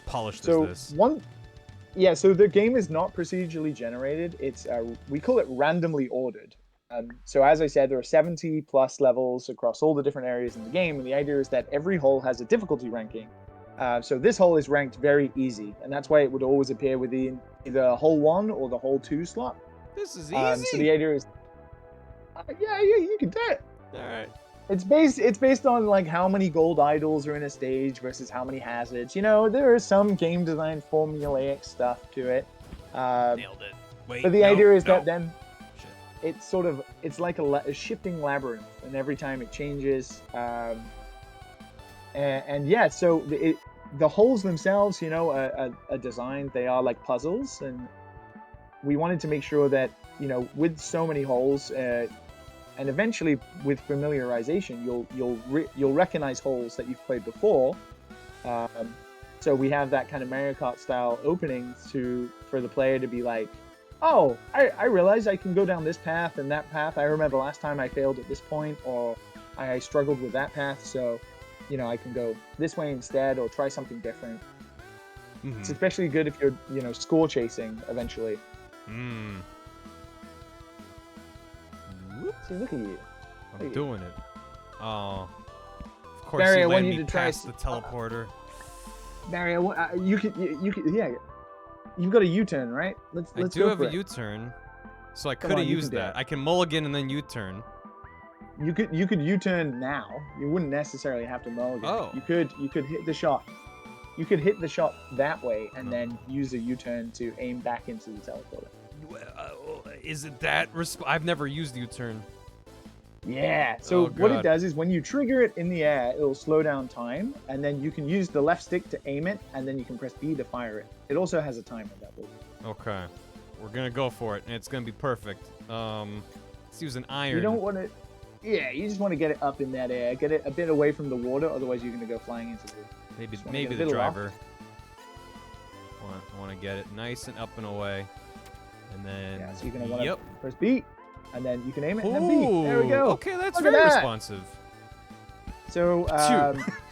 polished So as this. so the game is not procedurally generated. It's we call it randomly ordered. So as I said, there are 70 plus levels across all the different areas in the game, and the idea is that every hole has a difficulty ranking. So this hole is ranked very easy, and that's why it would always appear within either hole 1 or the hole 2 slot. This is easy. So the idea is, yeah, you can do it. All right. It's based on like how many gold idols are in a stage versus how many hazards. You know, there is some game design formulaic stuff to it. Nailed it. Wait. But the idea is that no. then it's like a shifting labyrinth, and every time it changes. And yeah, so the holes themselves, you know, are designed. They are like puzzles, and we wanted to make sure that, you know, with so many holes, and eventually with familiarization, you'll recognize holes that you've played before. So we have that kind of Mario Kart style opening for the player to be like, oh, I realize I can go down this path and that path. I remember last time I failed at this point, or I struggled with that path, so, you know, I can go this way instead, or try something different. Mm-hmm. It's especially good if you're, you know, score chasing eventually. Mm. See, look at you. I'm doing it. Oh. Of course, Barry, I you want land you me to try past the teleporter. Barry, you could, yeah. You've got a U-turn, right? Let's I do go have for a it. U-turn, so I Come could on, have you used can do that. it. I can mulligan and then U-turn. You could U-turn now. You wouldn't necessarily have to mulligan. Oh. You could hit the shot. You could hit the shot that way and then use a U-turn to aim back into the teleporter. Is it that? I've never used U-turn. Yeah. So Oh, what it God. does is when you trigger it in the air, it'll slow down time, and then you can use the left stick to aim it, and then you can press B to fire it. It also has a timer that will. Okay. We're gonna go for it, and it's gonna be perfect. Let's use an iron. You don't want to. Yeah, you just want to get it up in that air, get it a bit away from the water, otherwise you're gonna go flying into the. Maybe wanna get a the bit driver. I want to get it nice and up and away, and then. Yeah, so you're gonna want to Yep. press B, and then you can aim it and then B. There we Ooh, go. Okay, that's Look at very that. responsive. So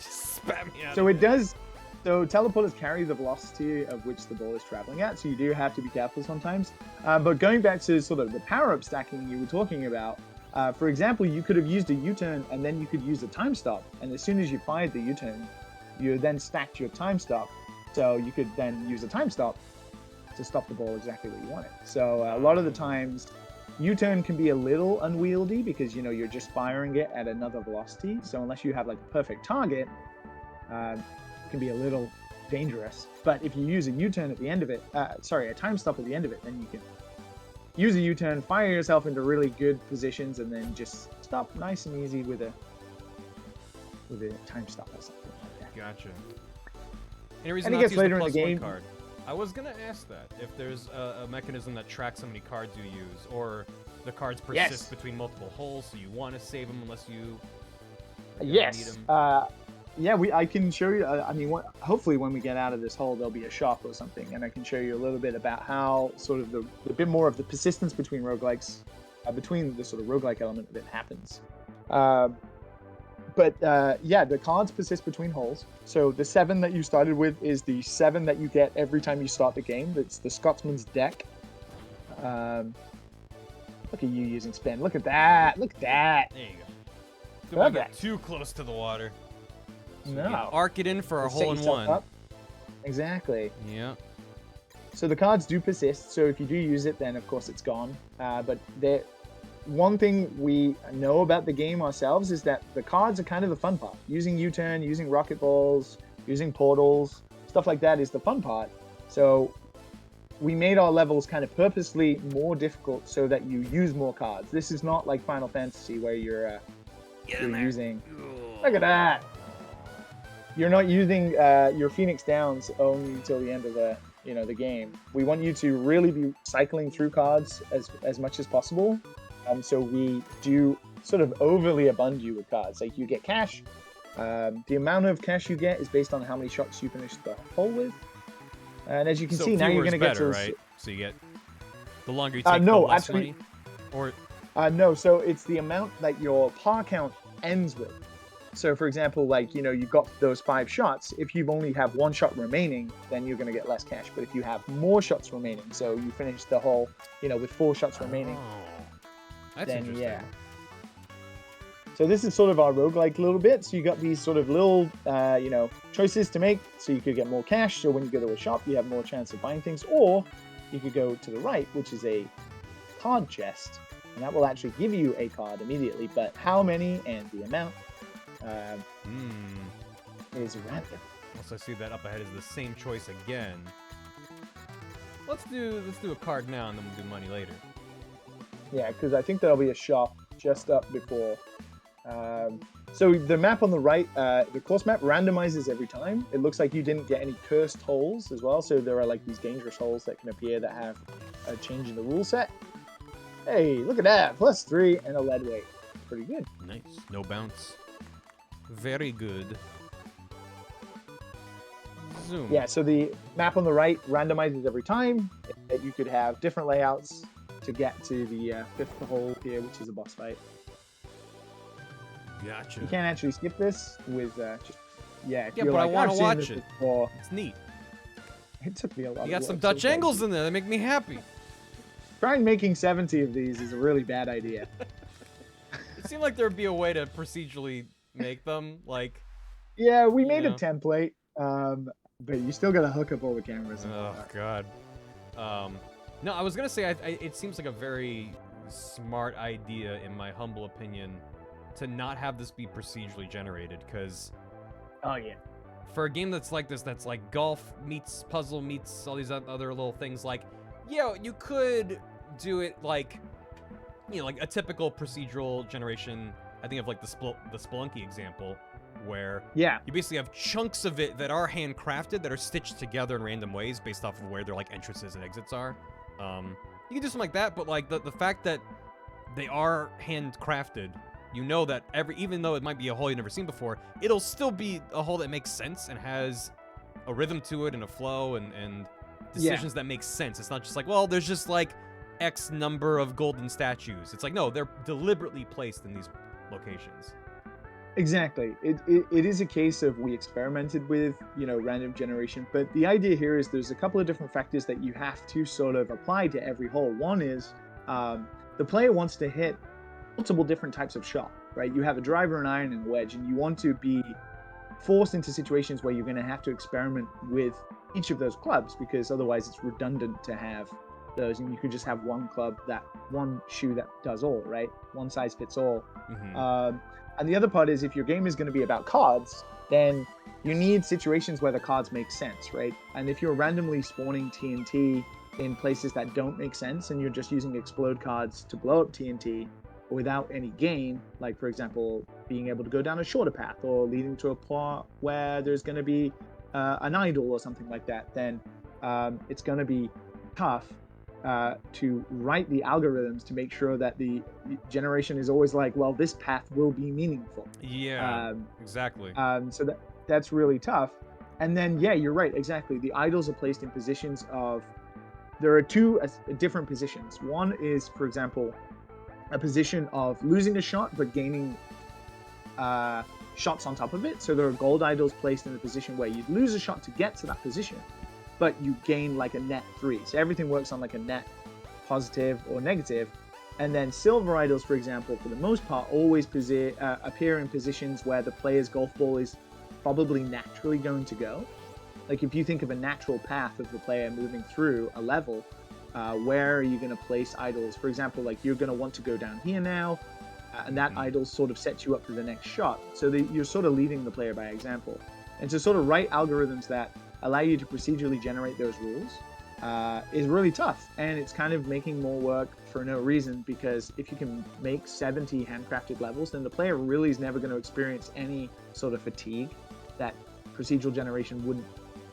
Just spam me out. so it does. So teleporters carry the velocity of which the ball is traveling at, so you do have to be careful sometimes. But going back to sort of the power-up stacking you were talking about, for example, you could have used a U-turn and then you could use a time stop. And as soon as you fired the U-turn, you then stacked your time stop. So you could then use a time stop to stop the ball exactly where you want it. So a lot of the times, U-turn can be a little unwieldy because, you know, you're just firing it at another velocity. So unless you have like a perfect target, it can be a little dangerous. But if you use a U-turn at the end of it, a time stop at the end of it, then you can use a U-turn, fire yourself into really good positions, and then just stop nice and easy with a time stop or something like that. Gotcha. Any reason And it not gets to use later the in the +1 game. card? I was gonna ask that if there's a mechanism that tracks how many cards you use, or the cards persist Yes. between multiple holes, so you want to save them unless you need Yes. them. Yeah, I can show you. I mean, hopefully when we get out of this hole, there'll be a shop or something, and I can show you a little bit about how sort of the bit more of the persistence between roguelikes, between the sort of roguelike element that happens. But yeah, the cards persist between holes. So the 7 that you started with is the 7 that you get every time you start the game. That's the Scotsman's deck. Look at you using spin. Look at that. Look at that. There you go. Don't get Perfect. too close to the water. So you No. can arc it in for a Set hole in yourself one. up. Exactly. Yeah. So the cards do persist. So if you do use it, then of course it's gone. But one thing we know about the game ourselves is that the cards are kind of the fun part. Using U-turn, using rocket balls, using portals, stuff like that is the fun part. So we made our levels kind of purposely more difficult so that you use more cards. This is not like Final Fantasy where you're using. Look at that. You're not using your Phoenix Downs only until the end of the game. We want you to really be cycling through cards as much as possible. So we do sort of overly abund you with cards. Like you get cash. The amount of cash you get is based on how many shots you finish the hole with. And as you can see, now you're going to get to right? So you get the longer you take, no, the less actually- money. Or no, so it's the amount that your par count ends with. So for example, like, you know, you've got those 5 shots. If you only have 1 shot remaining, then you're going to get less cash. But if you have more shots remaining, so you finish the hole, you know, with 4 shots remaining, that's then interesting. yeah. So this is sort of our roguelike little bit. So you got these sort of little, you know, choices to make. So you could get more cash. So when you go to a shop, you have more chance of buying things. Or you could go to the right, which is a card chest. And that will actually give you a card immediately. But how many and the amount is random. Also, I see that up ahead is the same choice again. Let's do a card now, and then we'll do money later. Yeah, because I think there'll be a shop just up before. So the map on the right, the course map randomizes every time. It looks like you didn't get any cursed holes as well. So there are like these dangerous holes that can appear that have a change in the rule set. Hey, look at that, +3 and a lead weight. Pretty good. Nice. No bounce. Very good. Zoom. Yeah, so the map on the right randomizes every time. You could have different layouts to get to the 5th hole here, which is a boss fight. Gotcha. You can't actually skip this with just if Yeah, you're but I like, want "I've to seen watch this it. before." It's neat. It took me a lot. You got of some work Dutch so far. angles in there that make me happy. Trying making 70 of these is a really bad idea. It seemed like there'd be a way to procedurally make them, like... Yeah, we made a Yeah. template, but you still gotta hook up all the cameras. And all Oh, that. God. No, I was gonna say, it seems like a very smart idea, in my humble opinion, to not have this be procedurally generated, because... Oh yeah. For a game that's like this, that's like golf meets puzzle meets all these other little things, like, yeah, you could do it like, you know, like a typical procedural generation. I think of like the Spelunky example, where Yeah. you basically have chunks of it that are handcrafted, that are stitched together in random ways based off of where their like entrances and exits are. You can do something like that, but like the fact that they are handcrafted, you know that even though it might be a hole you've never seen before, it'll still be a hole that makes sense and has a rhythm to it and a flow and decisions that make sense. It's not just like, well, there's just like X number of golden statues. It's like, no, they're deliberately placed in these locations. Exactly. It is a case of we experimented with, random generation, but the idea here is there's a couple of different factors that you have to sort of apply to every hole. One is the player wants to hit multiple different types of shot, right? You have a driver, an iron, and a wedge, and you want to be forced into situations where you're going to have to experiment with each of those clubs, because otherwise it's redundant to have those, and you could just have one club, one shoe that does all, right? One size fits all. Mm-hmm. And the other part is, if your game is going to be about cards, then you need situations where the cards make sense, right? And if you're randomly spawning TNT in places that don't make sense, and you're just using explode cards to blow up TNT without any gain, like for example being able to go down a shorter path or leading to a plot where there's going to be an idol or something like that, then it's going to be tough to write the algorithms to make sure that the generation is always like, well, this path will be meaningful. Yeah, exactly. So that's really tough. And then you're right, exactly, the idols are placed in positions of, there are two different positions. One is, for example, a position of losing a shot but gaining shots on top of it. So there are gold idols placed in a position where you'd lose a shot to get to that position, but you gain like a net 3. So everything works on like a net positive or negative. And then silver idols, for example, for the most part, always appear in positions where the player's golf ball is probably naturally going to go. Like if you think of a natural path of the player moving through a level, where are you going to place idols? For example, like you're going to want to go down here now, and that idol sort of sets you up for the next shot. So you're sort of leading the player by example. And to sort of write algorithms that allow you to procedurally generate those rules is really tough. And it's kind of making more work for no reason, because if you can make 70 handcrafted levels, then the player really is never going to experience any sort of fatigue that procedural generation wouldn't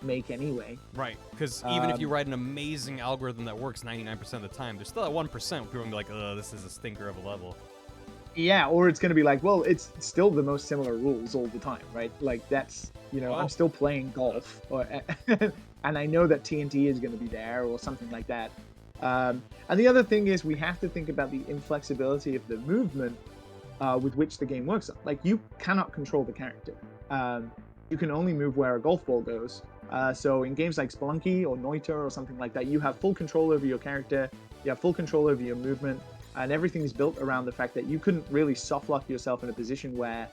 make anyway. Right, because even if you write an amazing algorithm that works 99% of the time, there's still that 1% where people are gonna be like, this is a stinker of a level. Yeah, or it's gonna be like, well, it's still the most similar rules all the time, right? Like that's, I'm still playing golf, and I know that TNT is gonna be there or something like that. And the other thing is, we have to think about the inflexibility of the movement with which the game works on. Like you cannot control the character. You can only move where a golf ball goes. So in games like Spelunky or Noiter or something like that, you have full control over your character, you have full control over your movement, and everything's built around the fact that you couldn't really soft lock yourself in a position where,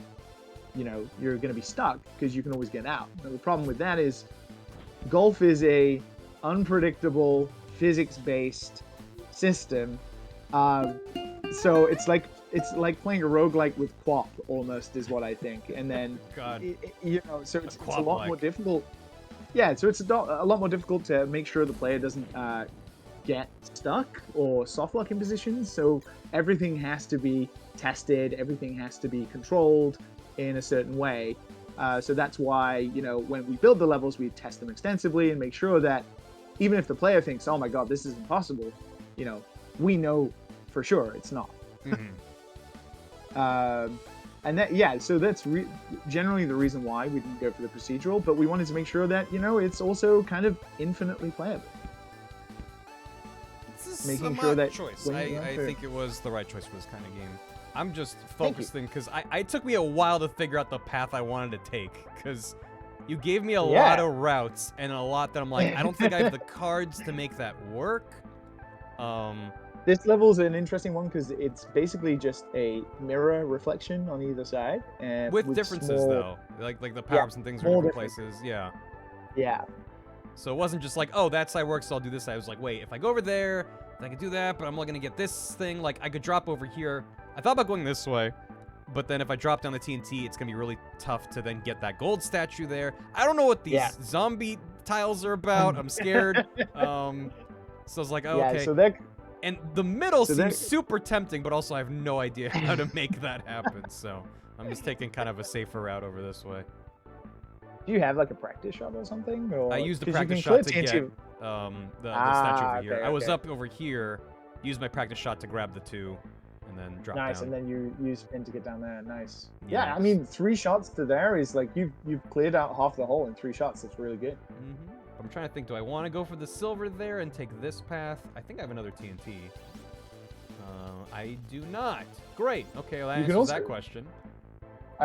you're going to be stuck, because you can always get out. Now, the problem with that is golf is a unpredictable, physics-based system. So it's like playing a roguelike with QWOP almost, is what I think. And then, God. So it's a lot more difficult. Yeah, so it's a lot more difficult to make sure the player doesn't get stuck or soft lock in positions. So everything has to be tested, everything has to be controlled in a certain way. So that's why, when we build the levels, we test them extensively and make sure that even if the player thinks, oh my god, this is impossible, you know, we know for sure it's not. And that, yeah, so that's generally the reason why we didn't go for the procedural, but we wanted to make sure that, you know, it's also kind of infinitely playable. Making sure that choice. I think it was the right choice for this kind of game. I'm just focusing because it took me a while to figure out the path I wanted to take, because you gave me a lot of routes and a lot that I'm like, I don't think I have the cards to make that work. This level's an interesting one because it's basically just a mirror reflection on either side, and with differences though, like the power-ups and things are different places. Yeah. Yeah. So it wasn't just like, oh, that side works, so I'll do this side. I was like, wait, if I go over there, I could do that, but I'm only gonna get this thing. Like, I could drop over here. I thought about going this way, but then if I drop down the TNT, it's gonna be really tough to then get that gold statue there. I don't know what these zombie tiles are about. I'm scared. So I was like, oh, okay. So that. And the middle seems super tempting, but also I have no idea how to make that happen. So I'm just taking kind of a safer route over this way. Do you have like a practice shot or something? Or, I used the practice shot to get the statue over here. Okay, I was up over here, used my practice shot to grab the 2, and then drop down. Nice, and then you use spin to get down there. Nice. Yeah, I mean, 3 shots to there is like you've cleared out half the hole in 3 shots. That's really good. I'm trying to think, do I want to go for the silver there and take this path? I think I have another TNT. I do not. Great. Okay, well, that answers that question.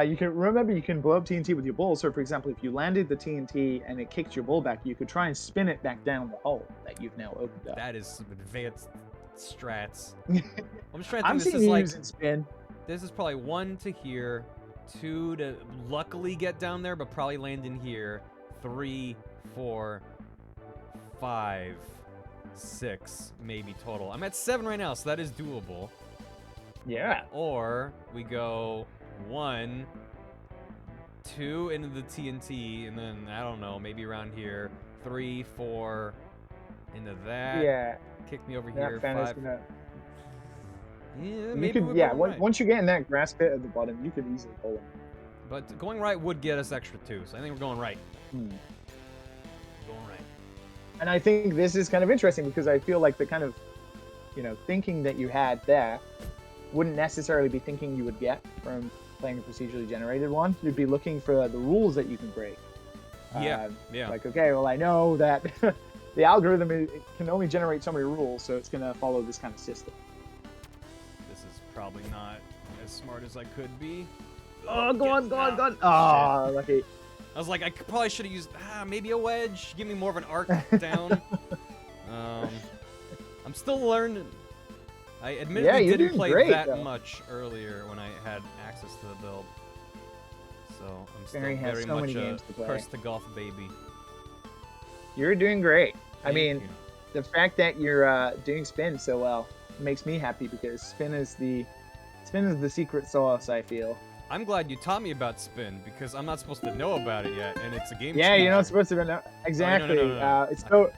You can blow up TNT with your ball. So, for example, if you landed the TNT and it kicked your ball back, you could try and spin it back down the hole that you've now opened up. That is some advanced strats. I'm just trying to think. This is like spin. This is probably 1 to here, 2 to luckily get down there, but probably land in here, 3, 4, 5, 6 maybe total. I'm at 7 right now, so that is doable. Yeah. Or we go 1, 2 into the TNT, and then I don't know, maybe around here, 3, 4 into that. Yeah. Kick me over here. 5. Yeah, maybe. Once you get in that grass pit at the bottom, you could easily hold it. But going right would get us extra 2, so I think we're going right. Going right. And I think this is kind of interesting because I feel like the kind of, you know, thinking that you had there wouldn't necessarily be thinking you would get from playing a procedurally generated one. You'd be looking for the rules that you can break. Yeah. Like, okay, well, I know that the algorithm it can only generate so many rules, so it's going to follow this kind of system. This is probably not as smart as I could be. Oh, go on. Oh, lucky. I was like, I probably should have used maybe a wedge. Give me more of an arc down. I'm still learning. I admittedly didn't play that much earlier when I had access to the build. So I'm still very much a first to golf baby. You're doing great. I mean, the fact that you're doing spin so well makes me happy because spin is the secret sauce, I feel. I'm glad you taught me about spin because I'm not supposed to know about it yet, and it's a game. Yeah, changer. you're not supposed to know. Exactly. No.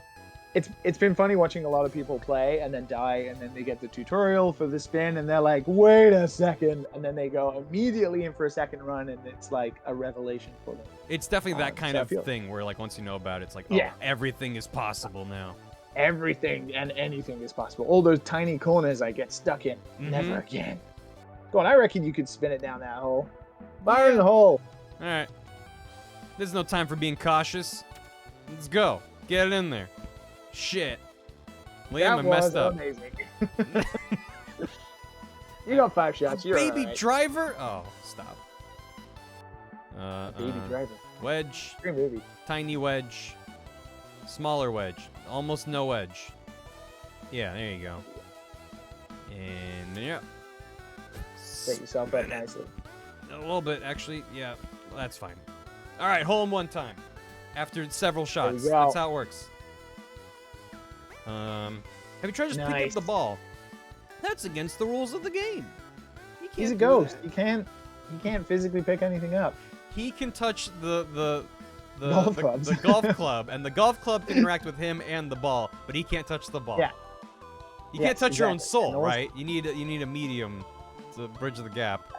It's been funny watching a lot of people play and then die, and then they get the tutorial for the spin, and they're like, wait a second, and then they go immediately in for a second run, and it's like a revelation for them. It's definitely that kind of thing where, like, once you know about it, it's like, oh, everything is possible now. Everything and anything is possible. All those tiny corners I get stuck in. Never again. Go on, I reckon you could spin it down that hole. Fire in the hole. All right. There's no time for being cautious. Let's go. Get it in there. Shit. Liam, I messed up. Amazing. You got 5 shots. You're baby all right. driver? Oh, stop. Baby driver. Wedge. Great movie. Tiny wedge. Smaller wedge. Almost no wedge. Yeah, there you go. And yeah. Set yourself up nicely. A little bit, actually. Yeah, that's fine. All right, hole in one time. After several shots. That's how it works. Have you tried just pick up the ball? That's against the rules of the game. He's a ghost. He can't physically pick anything up. He can touch the golf club, and the golf club can interact with him and the ball, but he can't touch the ball. Yeah. You can't touch your own soul, right? You need a medium to bridge the gap.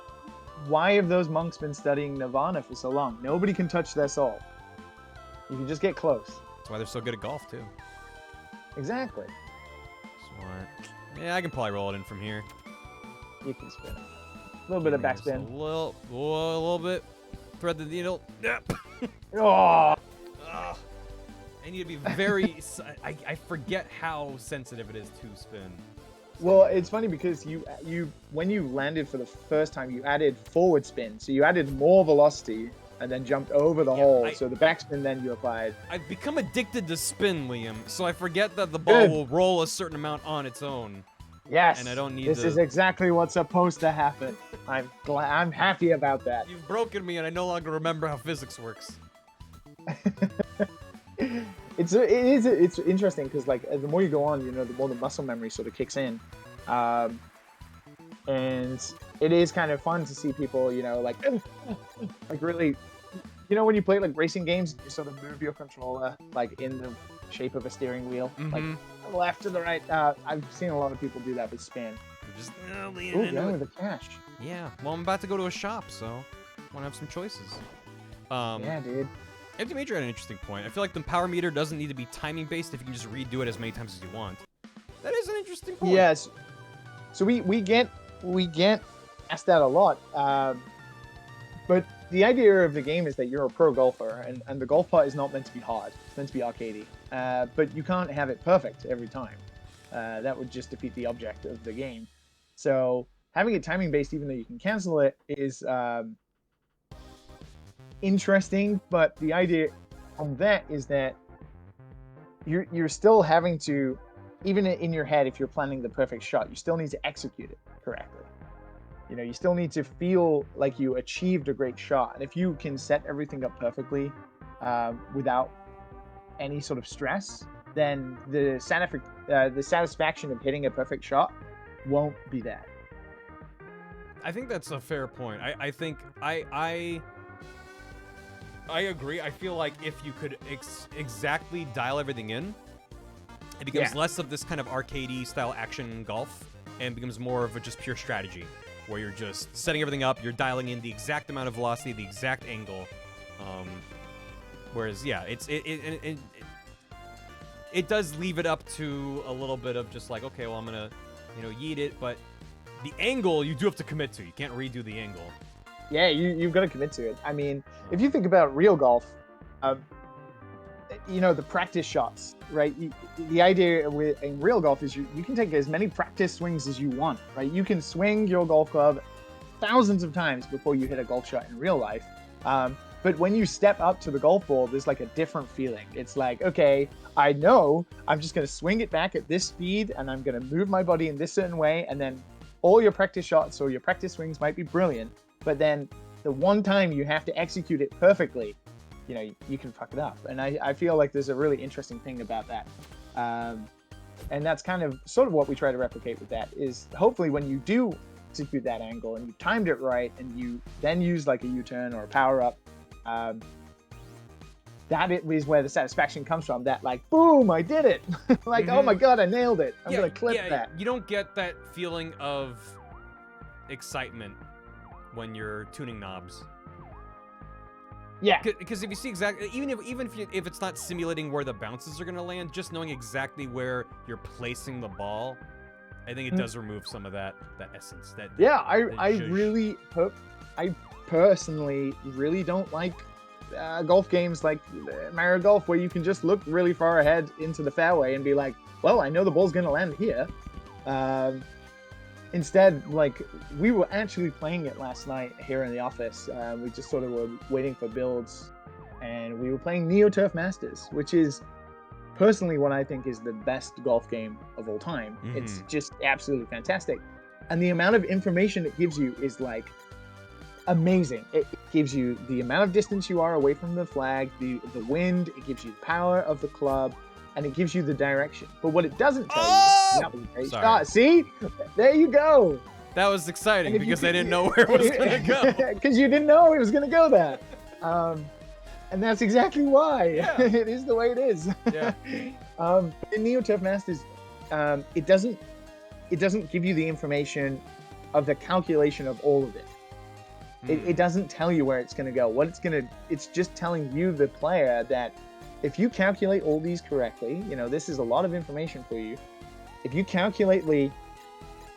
Why have those monks been studying Nirvana for so long? Nobody can touch their soul. You can just get close. That's why they're so good at golf too. Exactly. Smart. Yeah, I can probably roll it in from here. You can spin it. A little bit of Just backspin. A little bit. Thread the needle. Yep. Oh! Ugh. I need to be very. I forget how sensitive it is to spin. Well, it's funny because when you landed for the first time, you added forward spin, so you added more velocity and then jumped over the hole. So the backspin then you applied. I've become addicted to spin, Liam, so I forget that the ball will roll a certain amount on its own. Yes. And I don't need This is exactly what's supposed to happen. I'm happy about that. You've broken me, and I no longer remember how physics works. It's interesting because like the more you go on, the more the muscle memory sort of kicks in, and it is kind of fun to see people, like really, when you play like racing games, you sort of move your controller like in the shape of a steering wheel, like left to the right. I've seen a lot of people do that with spin. Just with the cash. Yeah. Well, I'm about to go to a shop, so I want to have some choices. Yeah, dude. Empty Major had an interesting point. I feel like the power meter doesn't need to be timing based if you can just redo it as many times as you want. That is an interesting point. Yes. So we get asked that a lot. But the idea of the game is that you're a pro golfer, and the golf part is not meant to be hard. It's meant to be arcadey. But you can't have it perfect every time. That would just defeat the object of the game. So having it timing based, even though you can cancel it, is interesting. But the idea on that is that you're still having to, even in your head, if you're planning the perfect shot, you still need to execute it correctly. You still need to feel like you achieved a great shot. And if you can set everything up perfectly without any sort of stress, then the satisfaction of hitting a perfect shot won't be there. I think that's a fair point. I think I agree. I feel like if you could exactly dial everything in, it becomes less of this kind of arcadey style action golf and becomes more of a just pure strategy, where you're just setting everything up, you're dialing in the exact amount of velocity, the exact angle. Whereas, yeah, it does leave it up to a little bit of just like, okay, well, I'm gonna, yeet it, but the angle you do have to commit to. You can't redo the angle. Yeah, you've got to commit to it. I mean, if you think about real golf, the practice shots, right? The idea in real golf is you can take as many practice swings as you want, right? You can swing your golf club thousands of times before you hit a golf shot in real life. But when you step up to the golf ball, there's like a different feeling. It's like, okay, I know I'm just going to swing it back at this speed, and I'm going to move my body in this certain way, and then all your practice shots or your practice swings might be brilliant, but then the one time you have to execute it perfectly, you can fuck it up. And I feel like there's a really interesting thing about that. And that's kind of sort of what we try to replicate with that, is hopefully when you do execute that angle and you timed it right and you then use like a U-turn or a power-up, that is where the satisfaction comes from. That like, boom, I did it. Like, oh my God, I nailed it. I'm going to clip that. You don't get that feeling of excitement when you're tuning knobs. Yeah. Because if you see exactly, even if it's not simulating where the bounces are going to land, just knowing exactly where you're placing the ball, I think it does remove some of that essence. I personally really don't like golf games like Mario Golf, where you can just look really far ahead into the fairway and be like, well, I know the ball's going to land here. Instead, like, we were actually playing it last night here in the office. We just sort of were waiting for builds, and we were playing Neo Turf Masters, which is personally what I think is the best golf game of all time. It's just absolutely fantastic. And the amount of information it gives you is like amazing. It gives you the amount of distance you are away from the flag, the wind, it gives you the power of the club, and it gives you the direction. But what it doesn't tell you... See? There you go! That was exciting because I didn't know where it was going to go. Because you didn't know it was going to go there. And that's exactly why. Yeah. It is the way it is. Yeah. In Neo Turf Masters, it doesn't give you the information of the calculation of all of it. It doesn't tell you where it's going to go. It's just telling you, the player, that if you calculate all these correctly, you know, this is a lot of information for you. If you calculate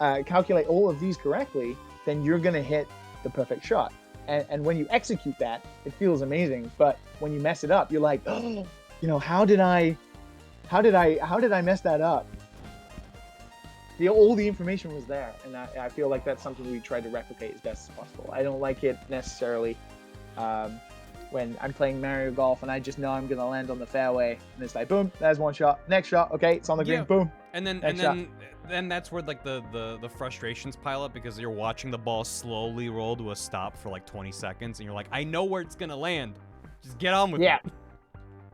all of these correctly, then you're gonna hit the perfect shot. And when you execute that, it feels amazing. But when you mess it up, you're like, oh, you know, how did I mess that up? All the information was there, and I feel like that's something we try to replicate as best as possible. I don't like it necessarily when I'm playing Mario Golf and I just know I'm gonna land on the fairway, and it's like, boom, there's one shot. Next shot, okay, it's on the green, boom. And then that's where like the frustrations pile up because you're watching the ball slowly roll to a stop for like 20 seconds, and you're like, I know where it's gonna land. Just get on with it.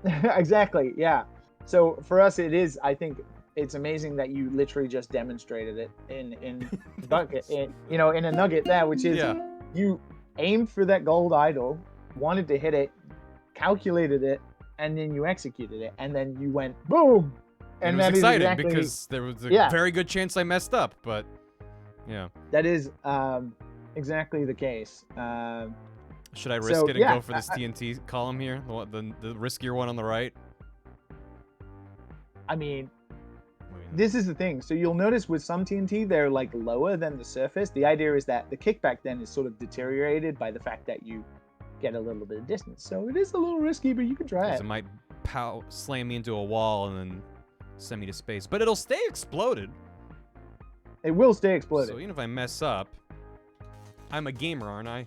Exactly. Yeah. So for us, it is. I think it's amazing that you literally just demonstrated it in bucket, in a nugget there, which is you aimed for that gold idol, wanted to hit it, calculated it, and then you executed it, and then you went boom. And it was exciting because there was a very good chance I messed up, but yeah. That is exactly the case. Should I risk it and go for this TNT column here? The riskier one on the right? I mean, this is the thing. So you'll notice with some TNT, they're like lower than the surface. The idea is that the kickback then is sort of deteriorated by the fact that you get a little bit of distance. So it is a little risky, but you can try it. It might slam me into a wall and then send me to space. But it'll stay exploded. It will stay exploded. So even if I mess up, I'm a gamer, aren't I?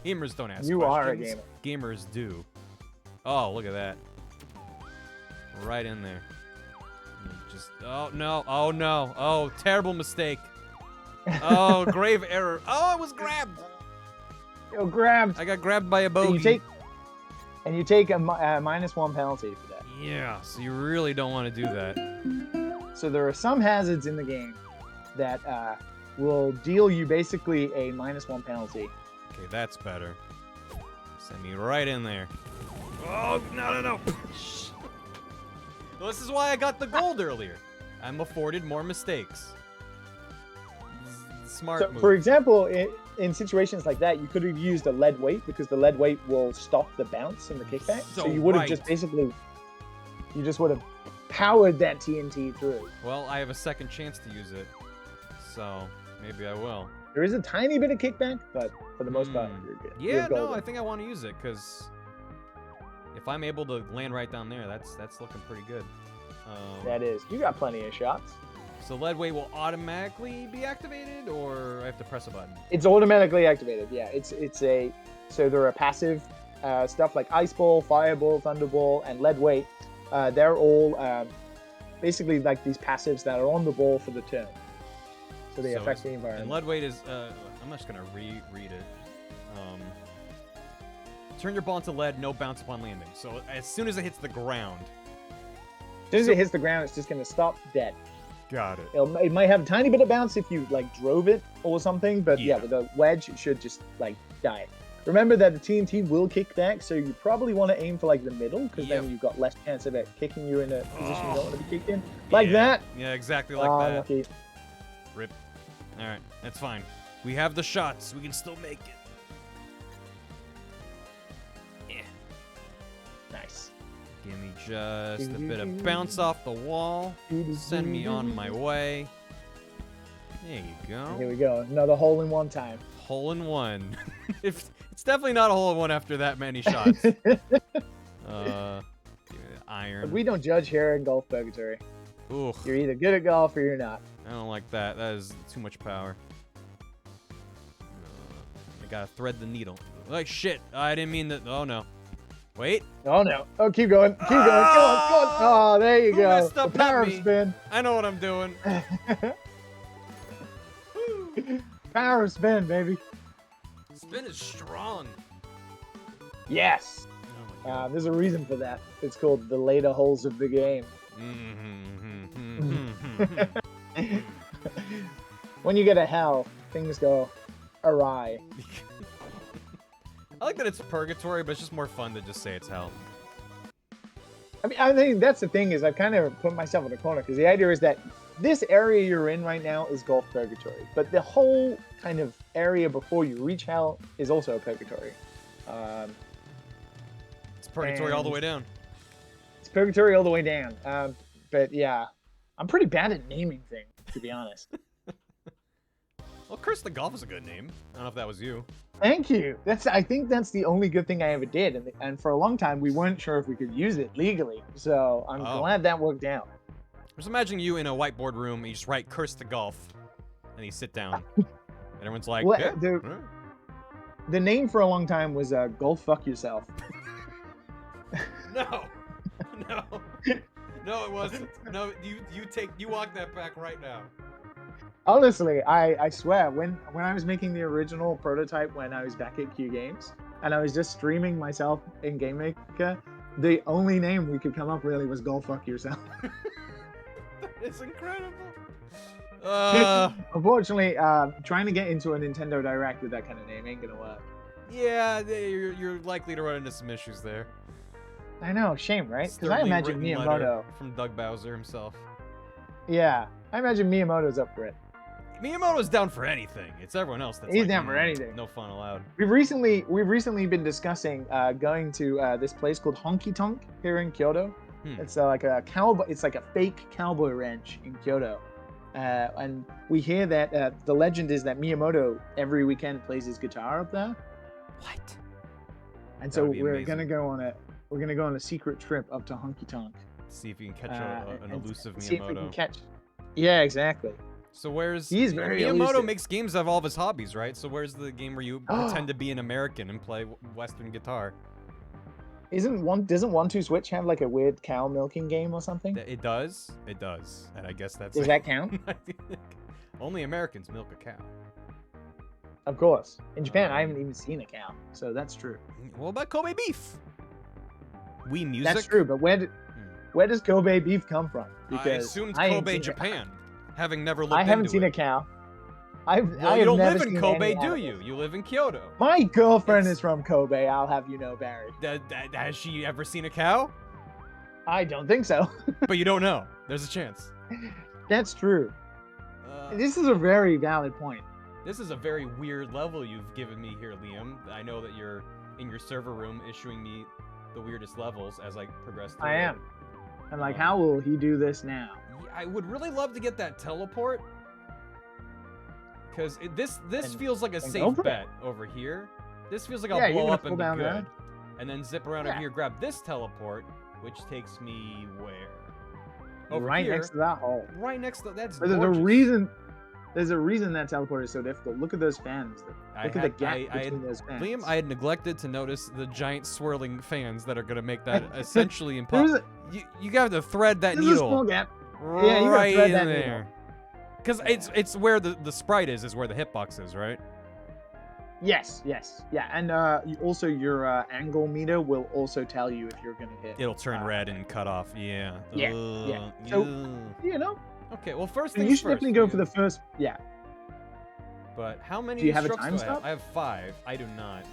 Gamers don't ask questions. You are a gamer. Gamers do. Oh, look at that. Right in there. Just, oh no, oh, terrible mistake. Oh, grave error. Oh, I was grabbed. You're grabbed. I got grabbed by a bogey. And you take a -1 penalty for that. Yeah, so you really don't want to do that. So there are some hazards in the game that will deal you basically a -1 penalty. Okay, that's better. Send me right in there. Oh, no. Well, this is why I got the gold earlier. I'm afforded more mistakes. Smart move. For example, in situations like that, you could have used a lead weight because the lead weight will stop the bounce and the kickback. So you would have just basically, you just would have powered that TNT through. Well, I have a second chance to use it, so maybe I will. There is a tiny bit of kickback, but for the most part, you're good. Yeah, no, I think I want to use it because if I'm able to land right down there, that's looking pretty good. That is. You got plenty of shots. So lead weight will automatically be activated, or I have to press a button? It's automatically activated. Yeah, so there are passive stuff like ice ball, fireball, thunderball, and lead weight. They're all basically like these passives that are on the ball for the turn. So they affect the environment. And lead weight is I'm just gonna reread it. Turn your ball into lead, no bounce upon landing. So as soon as it hits the ground. As soon as it hits the ground, it's just gonna stop dead. Got it. It might have a tiny bit of bounce if you like drove it or something, but yeah, with a wedge, it should just like die. Remember that the TNT will kick back, so you probably want to aim for like the middle, because then you've got less chance of it kicking you in a position you don't want to be kicked in. Like that. Yeah, exactly like that. Lucky. Rip. All right, that's fine. We have the shots. We can still make it. Yeah. Nice. Give me just a bit of bounce off the wall. Send me on my way. There you go. Here we go. Another hole in one time. Hole in one. It's definitely not a hole in one after that many shots. Iron. But we don't judge here in Golf Purgatory. Ooh. You're either good at golf or you're not. I don't like that. That is too much power. I gotta thread the needle. Like shit. I didn't mean that. Oh no. Wait. Oh no. Oh, keep going. Keep going. Go on. Go on. Oh, there you go. Messed up, the power not of me. spin. I know what I'm doing. Power of spin, baby. Spin is strong. Yes. Oh there's a reason for that. It's called the later holes of the game. When you get a hell, things go awry. I like that it's purgatory, but it's just more fun to just say it's hell. I think that's the thing is I've kind of put myself in a corner because the idea is that this area you're in right now is Golf Purgatory, but the whole kind of area before you reach hell is also a purgatory. It's purgatory all the way down. Purgatory all the way down. But yeah, I'm pretty bad at naming things, to be honest. Well, Curse the Golf is a good name. I don't know if that was you. Thank you. I think that's the only good thing I ever did, and for a long time we weren't sure if we could use it legally. So I'm glad that worked out. Just imagine you in a whiteboard room, and you just write "Curse the Golf," and you sit down. And everyone's like, Well, yeah. the name for a long time was "Go Fuck Yourself." No, no, it wasn't. No, you walk that back right now. Honestly, I swear, when I was making the original prototype when I was back at Q Games, and I was just streaming myself in Game Maker, the only name we could come up really was "Go Fuck Yourself." It's incredible. Unfortunately, trying to get into a Nintendo Direct with that kind of name ain't gonna work. Yeah, you're likely to run into some issues there. I know, shame, right? Because I Sternly imagine written Miyamoto. letter from Doug Bowser himself. Yeah, I imagine Miyamoto's up for it. Miyamoto's down for anything. It's everyone else that's He's like, down for anything. No fun allowed. We've recently been discussing going to this place called Honky Tonk here in Kyoto. It's like a cowboy. It's like a fake cowboy ranch in Kyoto, and we hear that the legend is that Miyamoto every weekend plays his guitar up there. What? And so we're gonna go on a secret trip up to Honky Tonk. See if you can catch an elusive See if we can Miyamoto. catch. Yeah, exactly. So where's He's very Miyamoto elusive. makes games of all of his hobbies, right? So where's the game where you pretend to be an American and play Western guitar? Doesn't 1-2 Switch have like a weird cow milking game or something? It does, and I guess that's. Does that count? Only Americans milk a cow. Of course. In Japan, I haven't even seen a cow, so that's true. What about Kobe beef? Wii Music. That's true, but where does Kobe beef come from? I assumed Kobe, Japan, having never looked into it. I haven't seen a cow. I you have don't never live in seen Kobe, any do animals. you? You live in Kyoto. My girlfriend is from Kobe, I'll have you know, Barry. Has she ever seen a cow? I don't think so. But you don't know. There's a chance. That's true. This is a very valid point. This is a very weird level you've given me here, Liam. I know that you're in your server room issuing me the weirdest levels as I progress through. I am. And like, how will he do this now? I would really love to get that teleport. Because this feels like a safe bet over here. This feels like I'll blow up and be good. There. And then zip around over here, grab this teleport, which takes me where? Over right here, next to that hole. Right next to that's but gorgeous. There's a reason that teleport is so difficult. Look at those fans. Look at the gap between those fans. Liam, I had neglected to notice the giant swirling fans that are going to make that essentially impossible. You got to thread that needle. There's a small gap. Right you gotta thread that in needle. there. Because it's where the sprite is where the hitbox is, right? Yes, yeah, and also your angle meter will also tell you if you're gonna hit. It'll turn red and cut off. Yeah. Yeah. So you know. Okay. Well, first So things you should first. definitely go for the first. Yeah. But how many Do you have a strokes time do I have? stop? I have 5. I do not.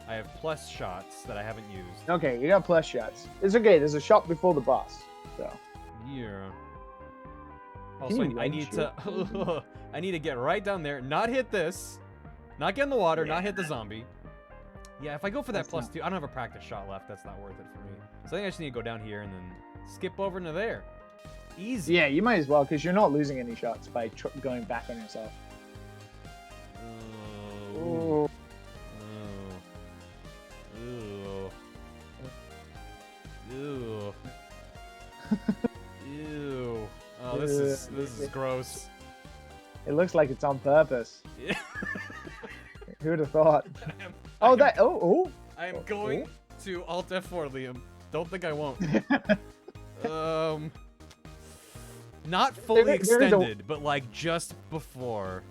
I have plus shots that I haven't used. Okay, you got plus shots. It's okay. There's a shot before the boss. So. Yeah. Can Also, you I need to I need to get right down there, not hit this, not get in the water, not hit the zombie. Yeah, if I go for that plus 2, I don't have a practice shot left. That's not worth it for me. So I think I just need to go down here and then skip over into there. Easy. Yeah, you might as well because you're not losing any shots by going back on yourself. Ooh. Ew. Ew. Oh, this is gross. It looks like it's on purpose. Yeah. Who would have thought? I am Oh, going to Alt F4, Liam. Don't think I won't. Not fully extended, but like just before.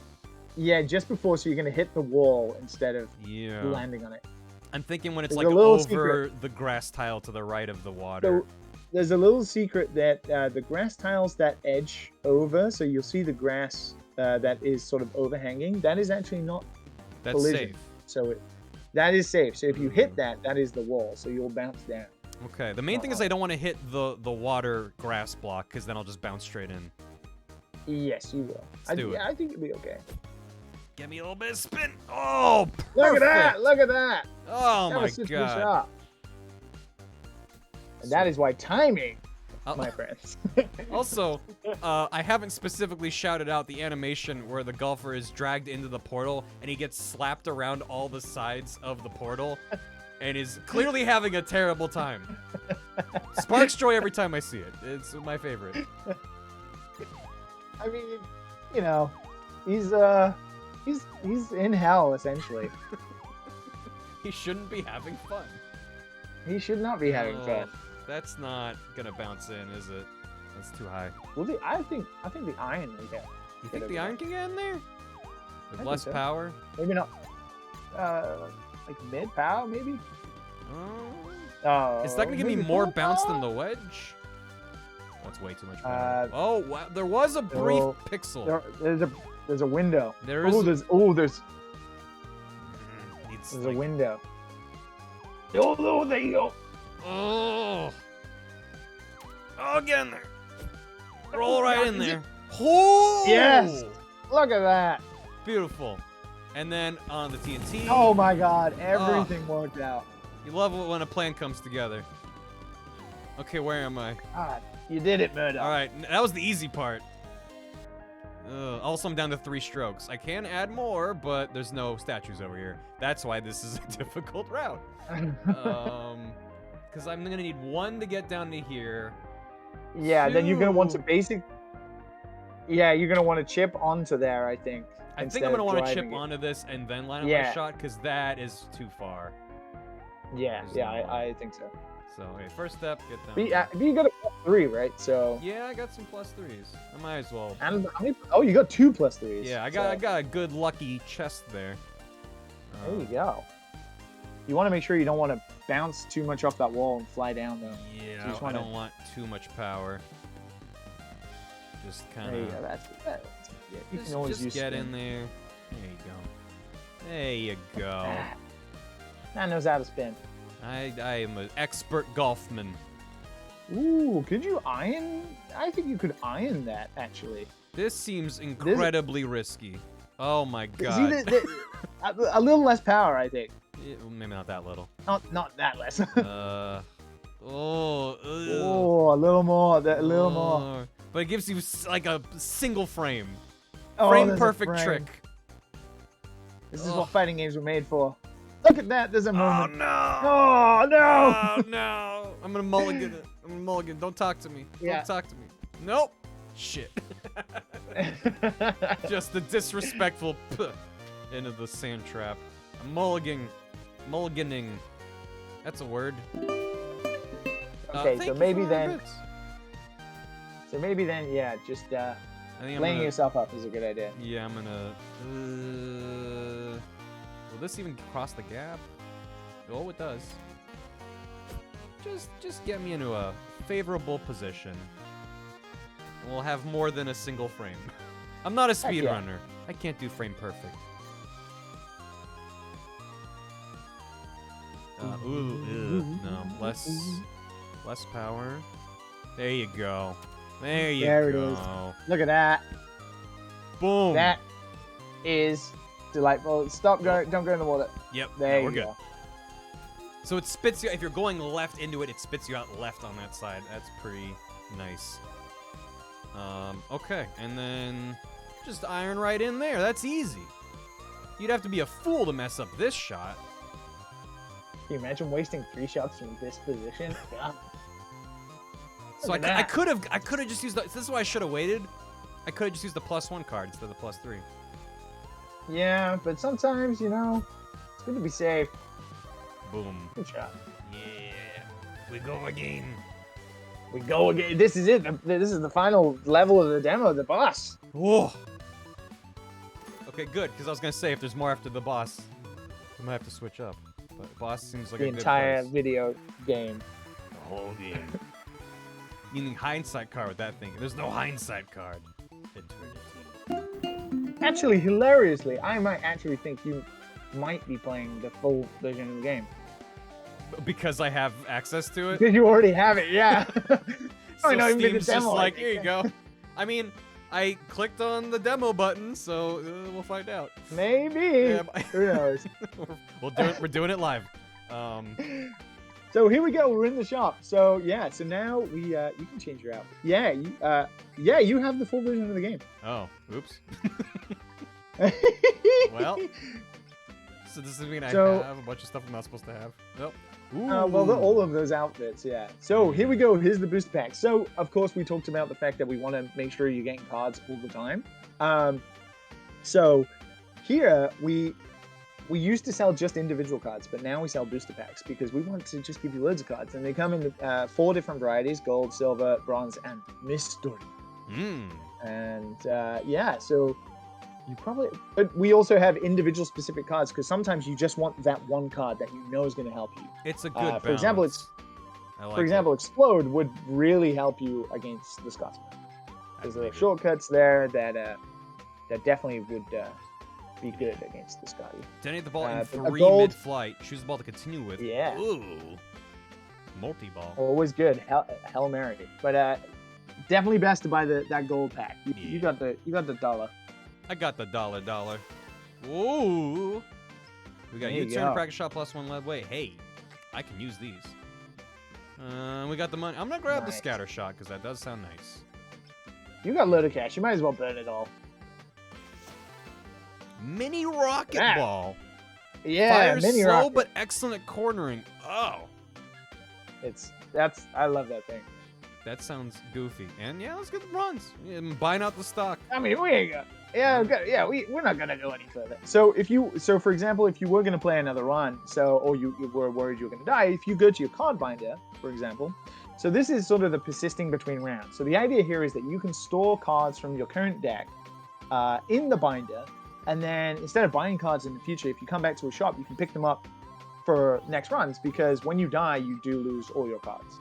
Yeah, just before, so you're gonna hit the wall instead of Yeah. landing on it. I'm thinking when it's There's like a little over secret. the grass tile to the right of the water. So there's a little secret that the grass tiles that edge over, so you'll see the grass that is sort of overhanging. That is actually not That's collision. safe. So that is safe. So if you hit that, that is the wall. So you'll bounce down. Okay. The main thing is I don't want to hit the water grass block because then I'll just bounce straight in. Yes, you will. do it. Yeah, I think it'll be okay. Give me a little bit of spin. Oh, perfect. Look at that! Look at that! Oh That my was just god. shot. And that is why timing, I'll- my friends. Also, I haven't specifically shouted out the animation where the golfer is dragged into the portal and he gets slapped around all the sides of the portal and is clearly having a terrible time. Sparks joy every time I see it. It's my favorite. I mean, you know, he's in hell essentially. He shouldn't be having fun. He should not be having Oh, fun. That's not gonna bounce in, is it? That's too high. Well, I think the iron will get. You think the iron can get in there? With think less so. power? Maybe not. Like mid power maybe. Oh. Oh. Is that gonna give me maybe more full bounce power? than the wedge? That's way too much power. Uh, Oh, wow. There was a brief well, pixel. There's a window. There is. There's Needs, a like- window. Oh, there you go. Oh. Oh, get in there. Roll right God, in is there. Oh! Yes. Look at that. Beautiful. And then on the TNT. Oh my God, everything worked out. You love it when a plan comes together. Okay, where am I? God, you did it, Murdoch. All right, that was the easy part. Also, I'm down to 3 strokes. I can add more, but there's no statues over here. That's why this is a difficult route. Because I'm gonna need 1 to get down to here. Yeah, then you're gonna want to 2. Yeah, you're gonna want to chip onto there, I think. I think instead I'm gonna of want to chip driving it. onto this and then line up my Yeah. shot, because that is too far. Yeah, There's yeah, no way. I think so. So, okay, first step, get down. But you got a +3, right? So. Yeah, I got some +3s. I might as well. And oh, you got 2 +3s. Yeah, I so got a good lucky chest there. There you go. You want to make sure you don't want to bounce too much off that wall and fly down, though. Yeah, So you just I wanna- don't want too much power. Just kind There you go. of. That's yeah, you Just, can always just use get spin. in there. There you go. There you go. Ah, that knows how to spin. I am an expert golfman. Ooh, could you iron? I think you could iron that actually. This seems incredibly risky. Oh my See, god. a little less power, I think. Well, maybe not that little. Not that less. Oh. Oh, a little more. A little more. But it gives you like a single frame. Oh, Frame there's a perfect frame. trick. This is what fighting games were made for. Look at that. There's a Oh moment. no! Oh no! Oh no! I'm gonna mulligan it. I'm gonna mulligan. Don't talk to me. Yeah. Don't talk to me. Nope. Shit. Just the disrespectful into the sand trap. I'm mulliganing. That's a word. Okay, thank so you maybe for then, bits. yeah, just I think I'm laying gonna, yourself up is a good idea. Yeah, I'm gonna. Will this even cross the gap? Oh, it does. Just get me into a favorable position. We'll have more than a single frame. I'm not a Heck yeah. speedrunner. I can't do frame perfect. No, less power. There you go. There you There it go. is. Look at that. Boom. That is delightful. Stop going. Don't go in the water. Yep. There no, we're you good. go. So it spits you. If you're going left into it, it spits you out left on that side. That's pretty nice. Okay, and then just iron right in there. That's easy. You'd have to be a fool to mess up this shot. Can you imagine wasting 3 shots from this position? God. So Look at I that. could have just used. This is why I should have waited. I could have just used the +1 card instead of the +3. Yeah, but sometimes, you know, it's good to be safe. Boom. Good shot. Yeah. We go again. We go again. This is it. This is the final level of the demo, the boss. Whoa. Okay, good. Because I was gonna say if there's more after the boss, I might have to switch up. But boss seems like The a good entire place. video game. The whole game. Meaning hindsight card with that thing. There's no hindsight card. Eternity. Actually, hilariously, I might actually think you might be playing the full version of the game. Because I have access to it. Because you already have it, yeah. So I know, even the Steam's just demo, I like, think. here you go. I mean, I clicked on the demo button, so we'll find out. Maybe. Yeah, Who knows? we're doing it live. So here we go. We're in the shop. So yeah. So now we you can change your outfit. Yeah. You have the full version of the game. Oh, oops. Well, so does this mean I have a bunch of stuff I'm not supposed to have? Nope. All of those outfits, yeah. So here we go. Here's the booster pack. So of course we talked about the fact that we want to make sure you're getting cards all the time. So here we used to sell just individual cards, but now we sell booster packs because we want to just give you loads of cards, and they come in 4 different varieties: gold, silver, bronze, and mystery. And yeah, so. You probably, but we also have individual specific cards because sometimes you just want that one card that you know is going to help you. It's a good balance. For example, Explode would really help you against the Scotsman. There's little shortcuts there that definitely would be good against the Scotty. Detonate the ball in 3 mid-flight. Choose the ball to continue with. Yeah. Ooh. Multi-ball. Always good. Hell Mary. But definitely best to buy that gold pack. You got the dollar. I got the dollar. Ooh. We got U-turn, practice shot, +1 lead weight. Hey, I can use these. We got the money. I'm gonna grab the scatter shot because that does sound nice. You got a load of cash. You might as well burn it all. Mini rocket ball. Yeah, fires mini slow rocket. but excellent at cornering. Oh. I love that thing. That sounds goofy. And yeah, let's get the bronze. I'm buying out the stock. I mean, we ain't got. We're not gonna go any further. So for example, if you were gonna play another run, or you were worried you were gonna die, if you go to your card binder, for example, so this is sort of the persisting between rounds. So the idea here is that you can store cards from your current deck in the binder, and then instead of buying cards in the future, if you come back to a shop, you can pick them up for next runs because when you die, you do lose all your cards.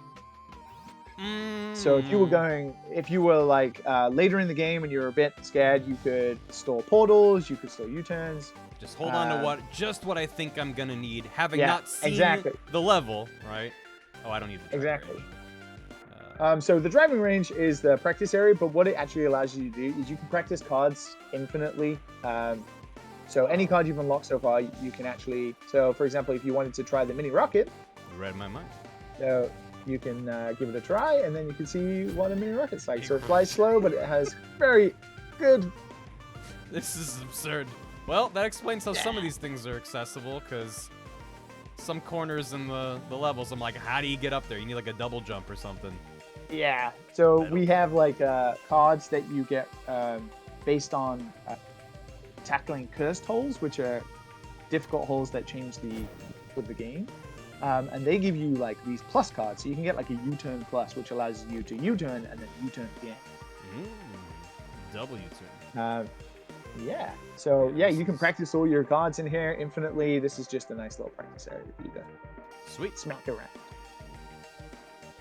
So if you were like later in the game and you're a bit scared, you could store portals, you could store U-turns. Just hold on to what I think I'm gonna need, having not seen the level, right? Oh, I don't need the exactly. So the driving range is the practice area, but what it actually allows you to do is you can practice cards infinitely. So any card you've unlocked so far, you can actually. So for example, if you wanted to try the mini rocket, you read my mind. So you can give it a try, and then you can see what a mini rocket's like. So it flies slow, but it has very good. This is absurd. Well, that explains how some of these things are accessible, because some corners in the levels, I'm like, how do you get up there? You need like a double jump or something. Yeah. So we have like cards that you get based on tackling cursed holes, which are difficult holes that change the game. And they give you like these plus cards, so you can get like a U-turn plus, which allows you to U-turn and then U-turn again. Double U-turn. Yeah. So yeah, you can practice all your cards in here infinitely. This is just a nice little practice area for you to sweet smack around.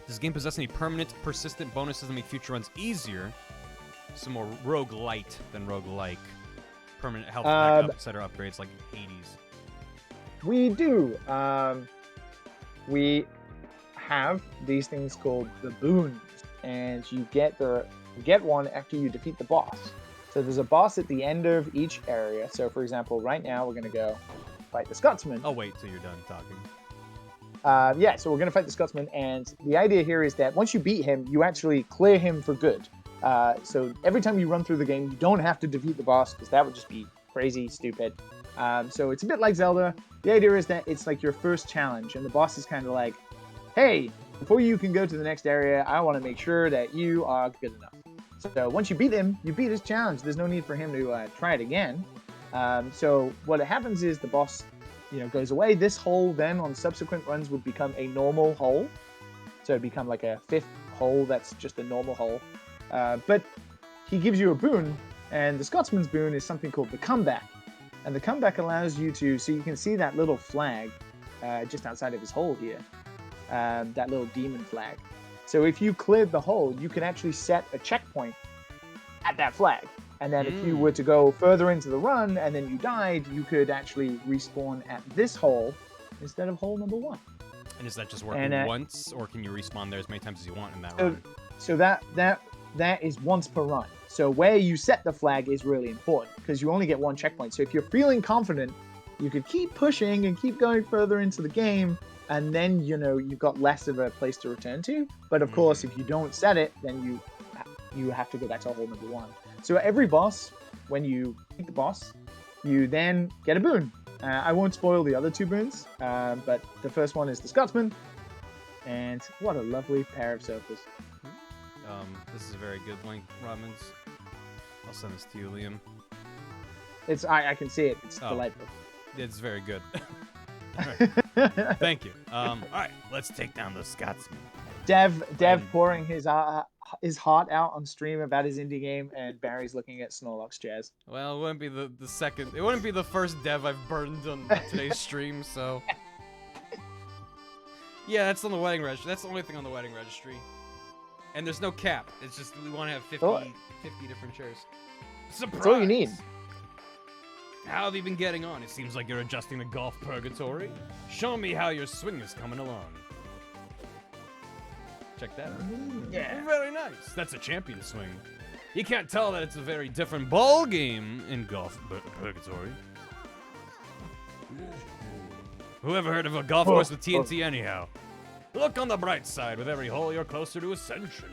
Does the game possess any permanent, persistent bonuses that make future runs easier? Some more roguelite than roguelike. Permanent health pack upsetter upgrades like Hades. We do. We have these things called the boons, and you get one after you defeat the boss. So there's a boss at the end of each area. So for example, right now we're gonna go fight the Scotsman. I'll wait till you're done talking. Yeah, so we're gonna fight the Scotsman, and the idea here is that once you beat him, you actually clear him for good. So every time you run through the game, you don't have to defeat the boss, because that would just be crazy stupid. So it's a bit like Zelda. The idea is that it's like your first challenge, and the boss is kind of like, hey, before you can go to the next area, I want to make sure that you are good enough. So once you beat him, you beat his challenge. There's no need for him to try it again. So what happens is the boss, goes away. This hole then on subsequent runs would become a normal hole. So it'd become like a 5th hole that's just a normal hole. But he gives you a boon, and the Scotsman's boon is something called the comeback. And the comeback allows you to, so you can see that little flag just outside of his hole here, that little demon flag. So if you cleared the hole, you can actually set a checkpoint at that flag. And then if you were to go further into the run and then you died, you could actually respawn at this hole instead of hole number 1. And does that just work once, or can you respawn there as many times as you want in that run? So that is once per run. So where you set the flag is really important, because you only get 1 checkpoint. So if you're feeling confident, you could keep pushing and keep going further into the game, and then you've got less of a place to return to. But of course, if you don't set it, then you have to go back to hole number 1. So every boss, when you beat the boss, you then get a boon. I won't spoil the other 2 boons, but the first one is the Scotsman, and what a lovely pair of sofas. This is a very good link, Robins. I'll send this to you, Liam. I can see it. It's delightful. It's very good. Right. Thank you. All right, let's take down the Scotsman. Dev pouring his heart out on stream about his indie game, and Barry's looking at Snorlock's chairs. Well, it wouldn't be the second. It wouldn't be the first dev I've burned on today's stream, so. Yeah, that's on the wedding registry. That's the only thing on the wedding registry. And there's no cap. It's just we want to have 50 different chairs. Surprise! That's all you need. How have you been getting on? It seems like you're adjusting the golf purgatory. Show me how your swing is coming along. Check that out. Yeah. Very nice. That's a champion swing. You can't tell that it's a very different ball game in golf purgatory. Who ever heard of a golf course with TNT anyhow? Look on the bright side. With every hole, you're closer to ascension.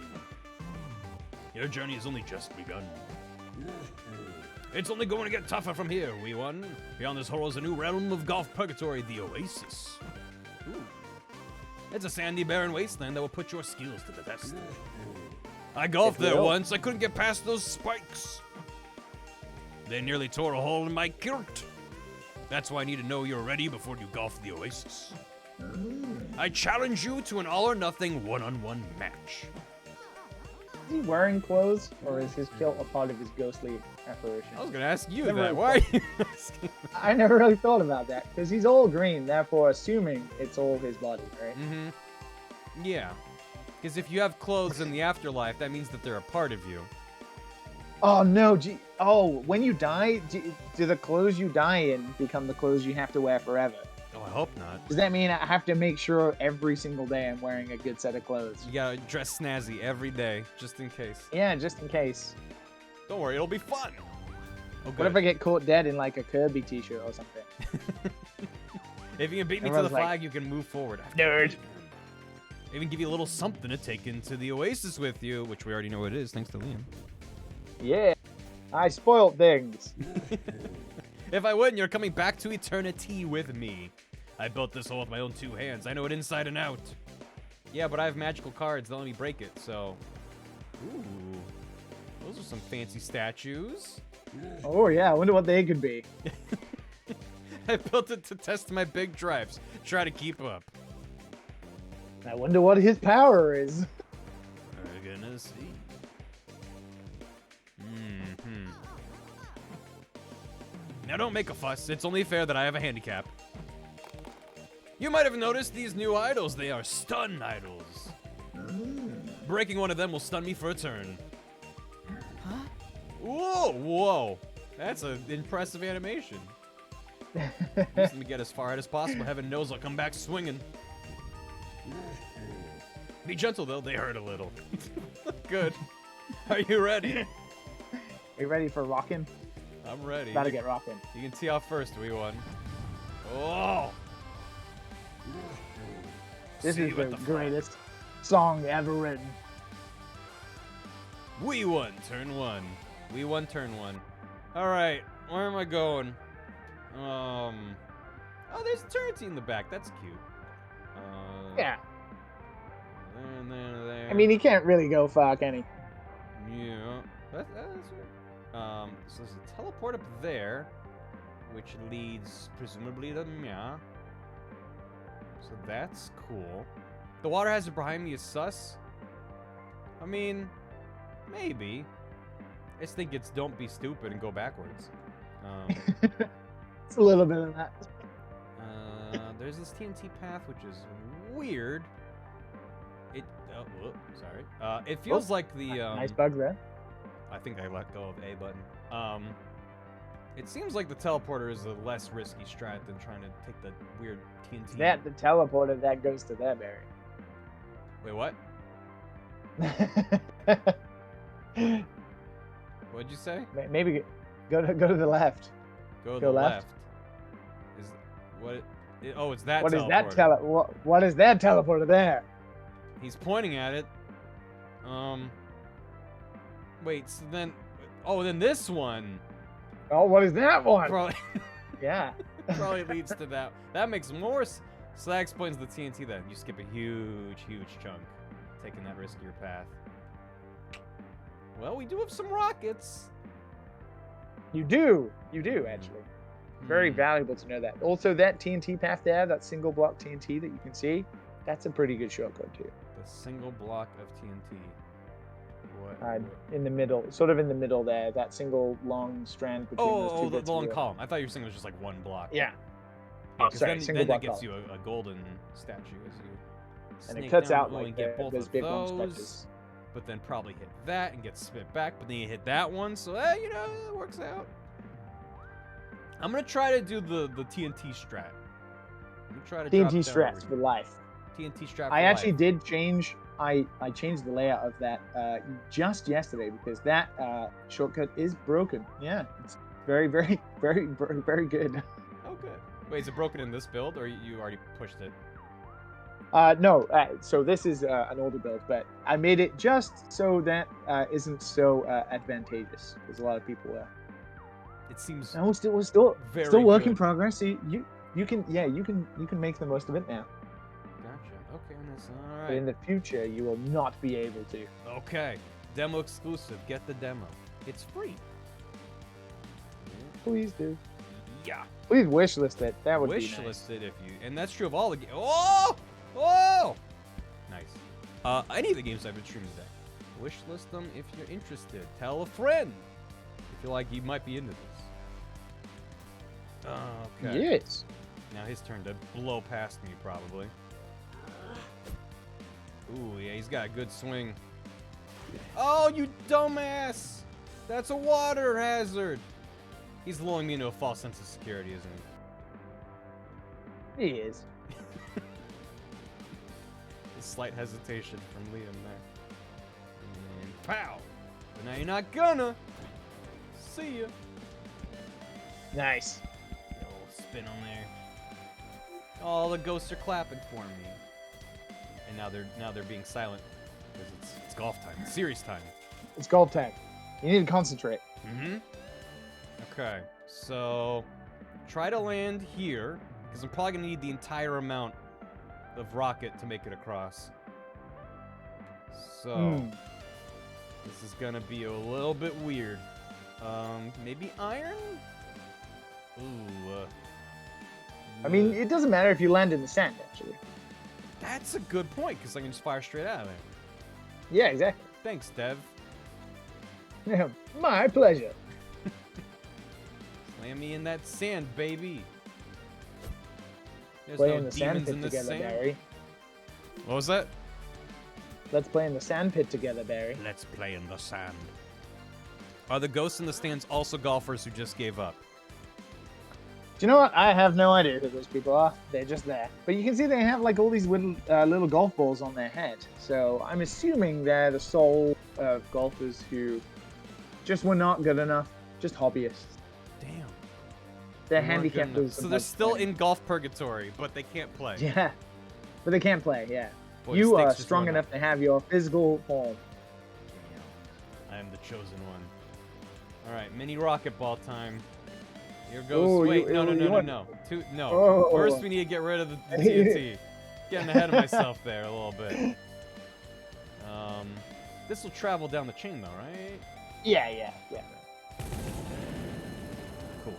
Your journey has only just begun. It's only going to get tougher from here, wee one. Beyond this hole is a new realm of golf purgatory, the Oasis. Ooh. It's a sandy, barren wasteland that will put your skills to the test. I golfed there once. I couldn't get past those spikes. They nearly tore a hole in my kilt. That's why I need to know you're ready before you golf the Oasis. I challenge you to an all-or-nothing one-on-one match. Is he wearing clothes, or is his kilt a part of his ghostly apparition? I was gonna ask you that. Why are you asking? I never really thought about that, because he's all green, therefore assuming it's all his body, right? Mm-hmm. Yeah. Because if you have clothes in the afterlife, that means that they're a part of you. Oh, no. When you die, do the clothes you die in become the clothes you have to wear forever? Oh, I hope not. Does that mean I have to make sure every single day I'm wearing a good set of clothes? You gotta dress snazzy every day, just in case. Yeah, just in case. Don't worry, it'll be fun. Oh, what if I get caught dead in like a Kirby t-shirt or something? If you can beat me to the flag, you can move forward. Nerd. Even give you a little something to take into the Oasis with you, which we already know what it is, thanks to Liam. Yeah, I spoiled things. If I win, you're coming back to eternity with me. I built this hole with my own 2 hands. I know it inside and out. Yeah, but I have magical cards that let me break it, so... Ooh. Those are some fancy statues. Oh, yeah, I wonder what they could be. I built it to test my big drives. Try to keep up. I wonder what his power is. We're gonna see. Now don't make a fuss. It's only fair that I have a handicap. You might have noticed these new idols. They are stun idols. Breaking one of them will stun me for a turn. Huh? Whoa, whoa. That's an impressive animation. Just let me get as far out as possible. Heaven knows I'll come back swinging. Be gentle, though. They hurt a little. Good. Are you ready? Are you ready for rocking? I'm ready. Gotta get rocking. You can tee off first, we won. Oh! This is the greatest song ever written. We won turn 1. We won turn 1. Alright, where am I going? Oh, there's a turretty in the back. That's cute. Yeah. There. I mean, he can't really go far, can he? Yeah. That's right. So there's a teleport up there, which leads presumably to Mia. So that's cool. The water hazard behind me is sus. I mean, maybe. I just think it's don't be stupid and go backwards. It's a little bit of that. There's this TNT path, which is weird. Sorry. It feels like the nice bug there. I think I let go of A button. It seems like the teleporter is a less risky strat than trying to take the weird TNT. Is that the teleporter that goes to there, Barry? Wait, what? What'd you say? Maybe go to the left. Go to the left. Is what? Oh, it's that What is teleporter. that what is that teleporter there? He's pointing at it. Wait, so then... Oh, then this one Oh, what is that one? probably, Yeah. probably leads to that. That makes more So that explains the TNT then. You skip a huge, huge chunk, taking that riskier path. Well, we do have some rockets. You do actually. Very Hmm. valuable to know that. Also, that TNT path there, that single block TNT that you can see, that's a pretty good shortcut too. The single block of TNT. Uh, in the middle, sort of in the middle there, that single long strand between those two the bits. long of column. I thought you were saying it was just like one block. Yeah. Yeah, Oh, 'cause sorry, then, single then block that gets column. you a golden statue as you And it snake cuts down out below like and get both those of big long those, stretches. but then probably hit that and get spit back, but then you hit that one, so you know, it works out. I'm gonna try to do the TNT strat. I'm gonna try to drop TNT down strats over for here. life. TNT strat. I for actually life. did change. I changed the layout of that just yesterday because that shortcut is broken. Yeah, it's very, very, very, very, very good. Oh, good. Wait, is it broken in this build, or you already pushed it? No, so this is an older build, but I made it just so that isn't so advantageous because a lot of people. It seems No, we're still very work in good. progress. So you can make the most of it now. Gotcha. Okay, that's all But in right. the future, you will not be able to. Okay, demo exclusive. Get the demo. It's free. Please do. Yeah. Please wishlist it. That would Wish be nice. list it if you, and that's true of all the games. Oh, oh, nice. Any of the games I've been streaming today. Wish list them if you're interested. Tell a friend if you like. You might be into this. Okay. Yes. Now his turn to blow past me, probably. Ooh, yeah, he's got a good swing. Oh, you dumbass! That's a water hazard. He's lulling me into a false sense of security, isn't he? He is. A slight hesitation from Liam there. And pow! But now you're not gonna. See ya. Nice. Little spin on there. Oh, the ghosts are clapping for me. And now they're being silent because it's golf time. It's serious time. It's golf time. You need to concentrate. Mm-hmm. Okay, so try to land here because I'm probably gonna need the entire amount of rocket to make it across. So this is gonna be a little bit weird. Maybe iron? Ooh. I mean, it doesn't matter if you land in the sand, actually. That's a good point because I can just fire straight out of there. Yeah, exactly. Thanks, Dev. Yeah, my pleasure. Slam me in that sand, baby. There's Play no in the sand demons pit in this together, sand. Barry. What was that? Let's play in the sand pit together, Barry. Let's play in the sand. Are the ghosts in the stands also golfers who just gave up? Do you know what? I have no idea who those people are. They're just there. But you can see they have like all these little golf balls on their head. So I'm assuming they're the soul golfers who just were not good enough. Just hobbyists. Damn. They're They weren't good handicapped. enough. So they're still in golf purgatory, but they can't play. Yeah. But they can't play, yeah. Boy, the You stakes are just strong went enough up. to have your physical form. Damn. I am the chosen one. All right, mini rocket ball time. Here goes. Ooh, Wait, you no. want- No. Oh. First, we need to get rid of the TNT. Getting ahead of myself there a little bit. This will travel down the chain, though, right? Yeah. Cool.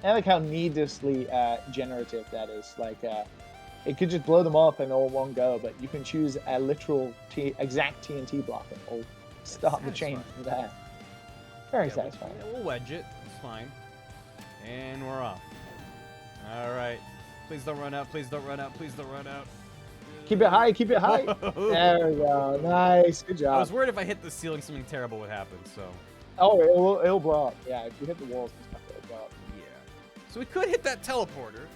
I like how needlessly generative that is. Like, it could just blow them up in all one go, but you can choose a literal exact TNT block and it'll start the chain satisfying. from there. Very Yeah, satisfying. We'll wedge it. It's fine. And we're off. All right. Please don't run out. Please don't run out. Please don't run out. Keep it high, keep it high. Whoa. There we go. Nice. Good I job. was worried if I hit the ceiling, something terrible would happen. So Oh, it'll blow up. Yeah, if you hit the walls and stuff, it'll blow up. yeah. So we could hit that teleporter.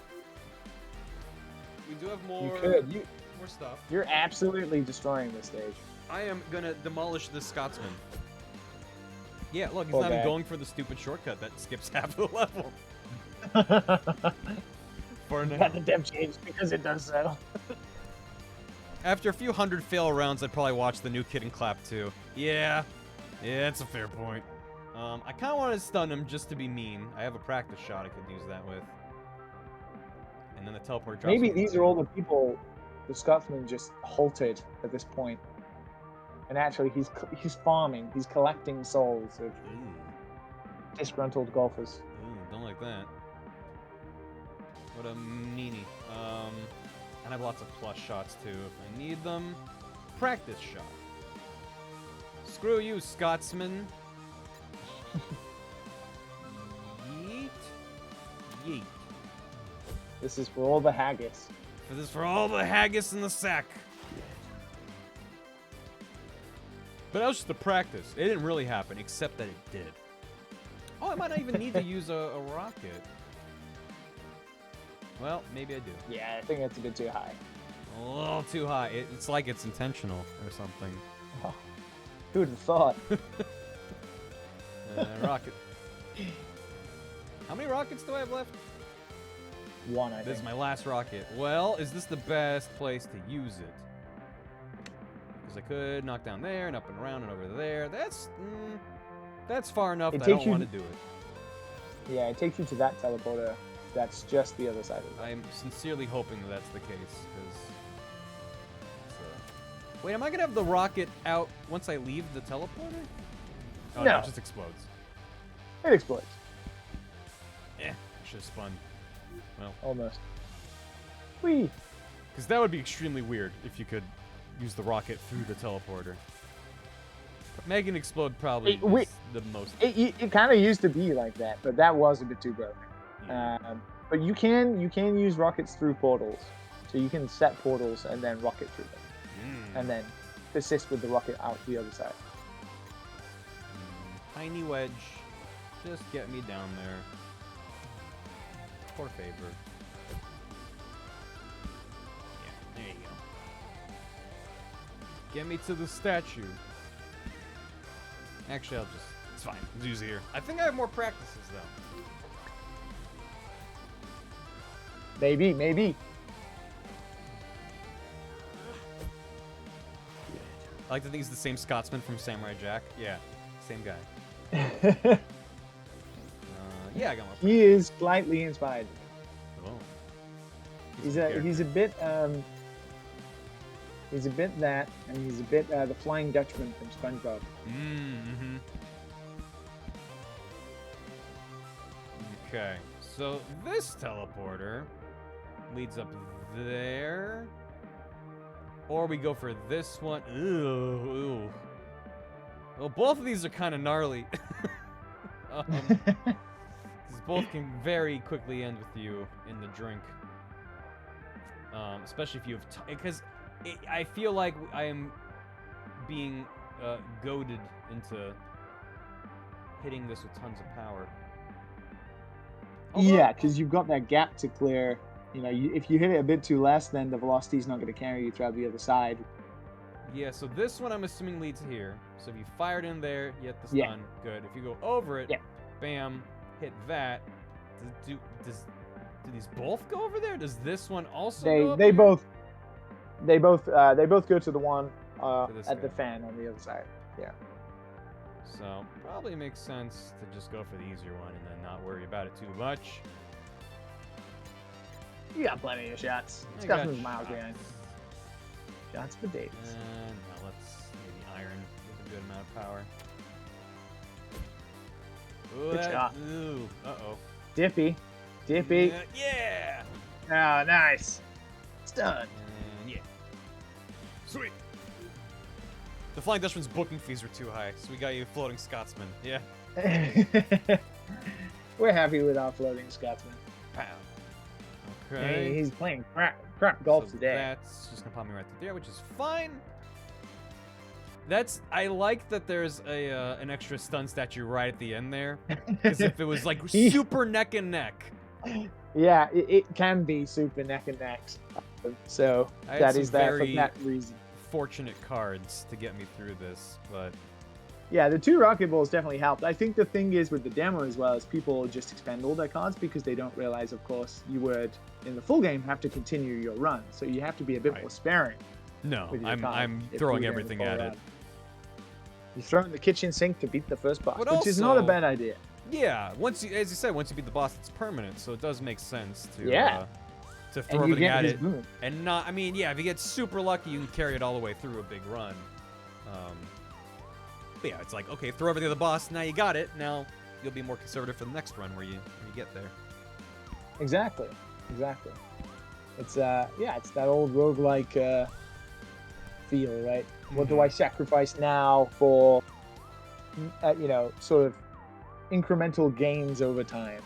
We do have more. You could. More stuff. You're absolutely destroying this stage. I am gonna demolish this Scotsman. Yeah, look, he's Poor not even guy. going for the stupid shortcut that skips half of the level. For now. Got the dev change because it does so. After a few hundred fail rounds, I'd probably watch the new Kitten clap too. Yeah, that's a fair point. I kind of want to stun him just to be mean. I have a practice shot I could use that with. And then the teleport drops. Maybe these are all the people the Scotsman just halted at this point. And actually, he's farming. He's collecting souls of disgruntled golfers. Ooh, don't like that. What a meanie. And I have lots of plus shots too if I need them. Practice shot. Screw you, Scotsman. Yeet. Yeet. This is for all the haggis. For all the haggis in the sack. But that was just a practice. It didn't really happen, except that it did. Oh, I might not even need to use a rocket. Well, maybe I do. Yeah, I think that's a bit too high. A little too high. It's like it's intentional or something. Oh, who would have thought? Rocket. How many rockets do I have left? One, I This think. is my last rocket. Well, is this the best place to use it? Because I could knock down there and up and around and over there. That's far enough that I don't want to do it. Yeah, it takes you to that teleporter. That's just the other side of it. I'm sincerely hoping that that's the case. Wait, am I going to have the rocket out once I leave the teleporter? Oh, no, No. it just explodes. It explodes. I should have spun. Well, Almost. Whee! because that would be extremely weird if you could use the rocket through the teleporter. Make an explode probably is the most. It kind of used to be like that, but that was a bit too broken. But you can use rockets through portals, so you can set portals and then rocket through them, and then persist with the rocket out the other side. Tiny wedge, just get me down there. For favor. Yeah, there you go. Get me to the statue. Actually, it's fine. It's easier. I think I have more practices though. Maybe. I like to think he's the same Scotsman from Samurai Jack. Yeah, same guy. Yeah, I got more. He is slightly inspired. Oh. He's a bit that, and he's a bit the Flying Dutchman from SpongeBob. Mm-hmm. Okay, so this teleporter leads up there, or we go for this one. Ooh. Well, both of these are kind of gnarly. These both can very quickly end with you in the drink. Especially if you have because I feel like I am being goaded into hitting this with tons of power. Yeah, because you've got that gap to clear. You know, if you hit it a bit too less, then the velocity's not going to carry you throughout the other side. Yeah, so this one I'm assuming leads here. So if you fired in there, you hit the stun. Yeah. Good. If you go over it, Yeah. bam, hit that. Do these both go over there? Does this one also go up They here? both go to the one this at the guy. fan on the other side. Yeah. So probably makes sense to just go for the easier one and then not worry about it too much. You got plenty of shots. I It's got got miles shots. behind. Shots for days. Now let's maybe iron with a good amount of power. Ooh, Good shot. Ooh, uh-oh. Dippy. Yeah! Oh, nice. It's done. And yeah. Sweet. The Flying Dutchman's booking fees were too high, so we got you a floating Scotsman. Yeah. We're happy with our floating Scotsman. Pow. Hey, Okay. he's playing crap golf So today. That's just gonna pop me right through there, which is fine. I like that there's an extra stun statue right at the end there, because if it was like super neck and neck. Yeah, it can be super neck and neck. So I had that some is there for very that reason. fortunate cards to get me through this, but Yeah, the 2 rocket balls definitely helped. I think the thing is with the demo as well is people just expend all their cards because they don't realize, of course, you would in the full game have to continue your run, so you have to be a bit more sparing. No, with your I'm cards if throwing you're in the everything full at run. it. You're throwing the kitchen sink to beat the first boss, But which is not a also- bad idea. Yeah, once you, as you said, once you beat the boss, it's permanent, so it does make sense to to throw And you everything get at his it, boon. and not. I mean, yeah, if you get super lucky, you can carry it all the way through a big run. But yeah, it's like, okay, throw everything at the boss. Now you got it. Now you'll be more conservative for the next run where you get there. Exactly. It's it's that old roguelike feel, right? What do I sacrifice now for, sort of incremental gains over time?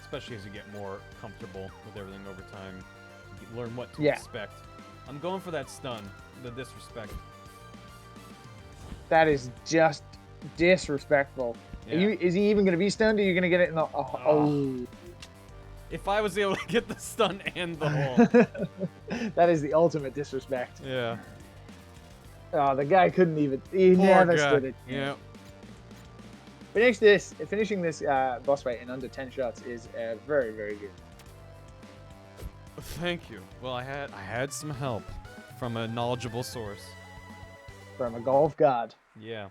Especially as you get more comfortable with everything over time, you learn what to Yeah. expect. I'm going for that stun, the disrespect. That is just disrespectful. Yeah. Is he even going to be stunned, or are you going to get it in the... Oh. If I was able to get the stun and the hole. That is the ultimate disrespect. Yeah. Oh, the guy couldn't even... He Poor never guy. stood it. Yeah. Finishing this boss fight in under 10 shots is very, very good. Thank you. Well, I had some help from a knowledgeable source. From a golf god. Yeah.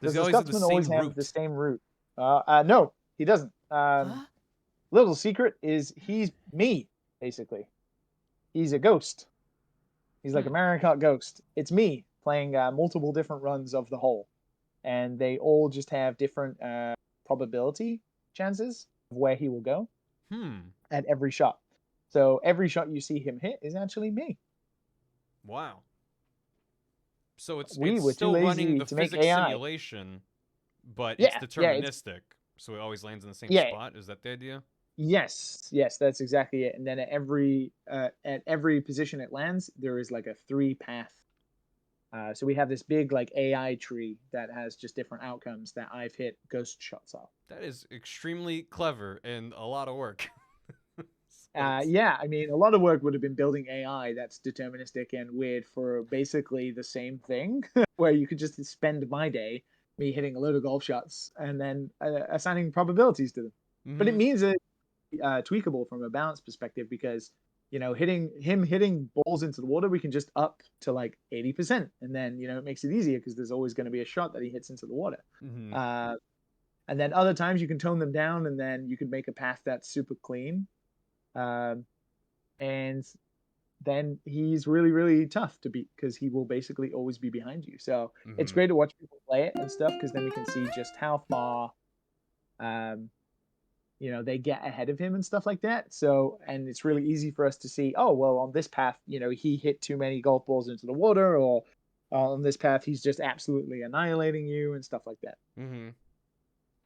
Does he the always have Scotsman always have route? the same route? No, he doesn't. Little secret is he's me, basically. He's a ghost. He's like a Mario Kart ghost. It's me playing multiple different runs of the hole. And they all just have different probability chances of where he will go at every shot. So every shot you see him hit is actually me. Wow. So it's We were too still lazy running the to make physics AI. simulation, but Yeah, it's yeah, deterministic. So it always lands in the same Yeah. spot. Is that the idea? Yes, that's exactly it. And then at every position it lands, there is like a 3-path. So we have this big like AI tree that has just different outcomes that I've hit ghost shots off. That is extremely clever and a lot of work. Yeah, I mean, a lot of work would have been building AI that's deterministic and weird for basically the same thing, where you could just spend my day me hitting a load of golf shots and then assigning probabilities to them. But it means it's tweakable from a balance perspective because, hitting balls into the water, we can just up to like 80%. And then, it makes it easier because there's always going to be a shot that he hits into the water. And then other times you can tone them down and then you can make a path that's super clean. And then he's really, really tough to beat because he will basically always be behind you. So it's great to watch people play it and stuff because then we can see just how far, they get ahead of him and stuff like that. So, and it's really easy for us to see, oh, well, on this path, he hit too many golf balls into the water, or on this path, he's just absolutely annihilating you and stuff like that.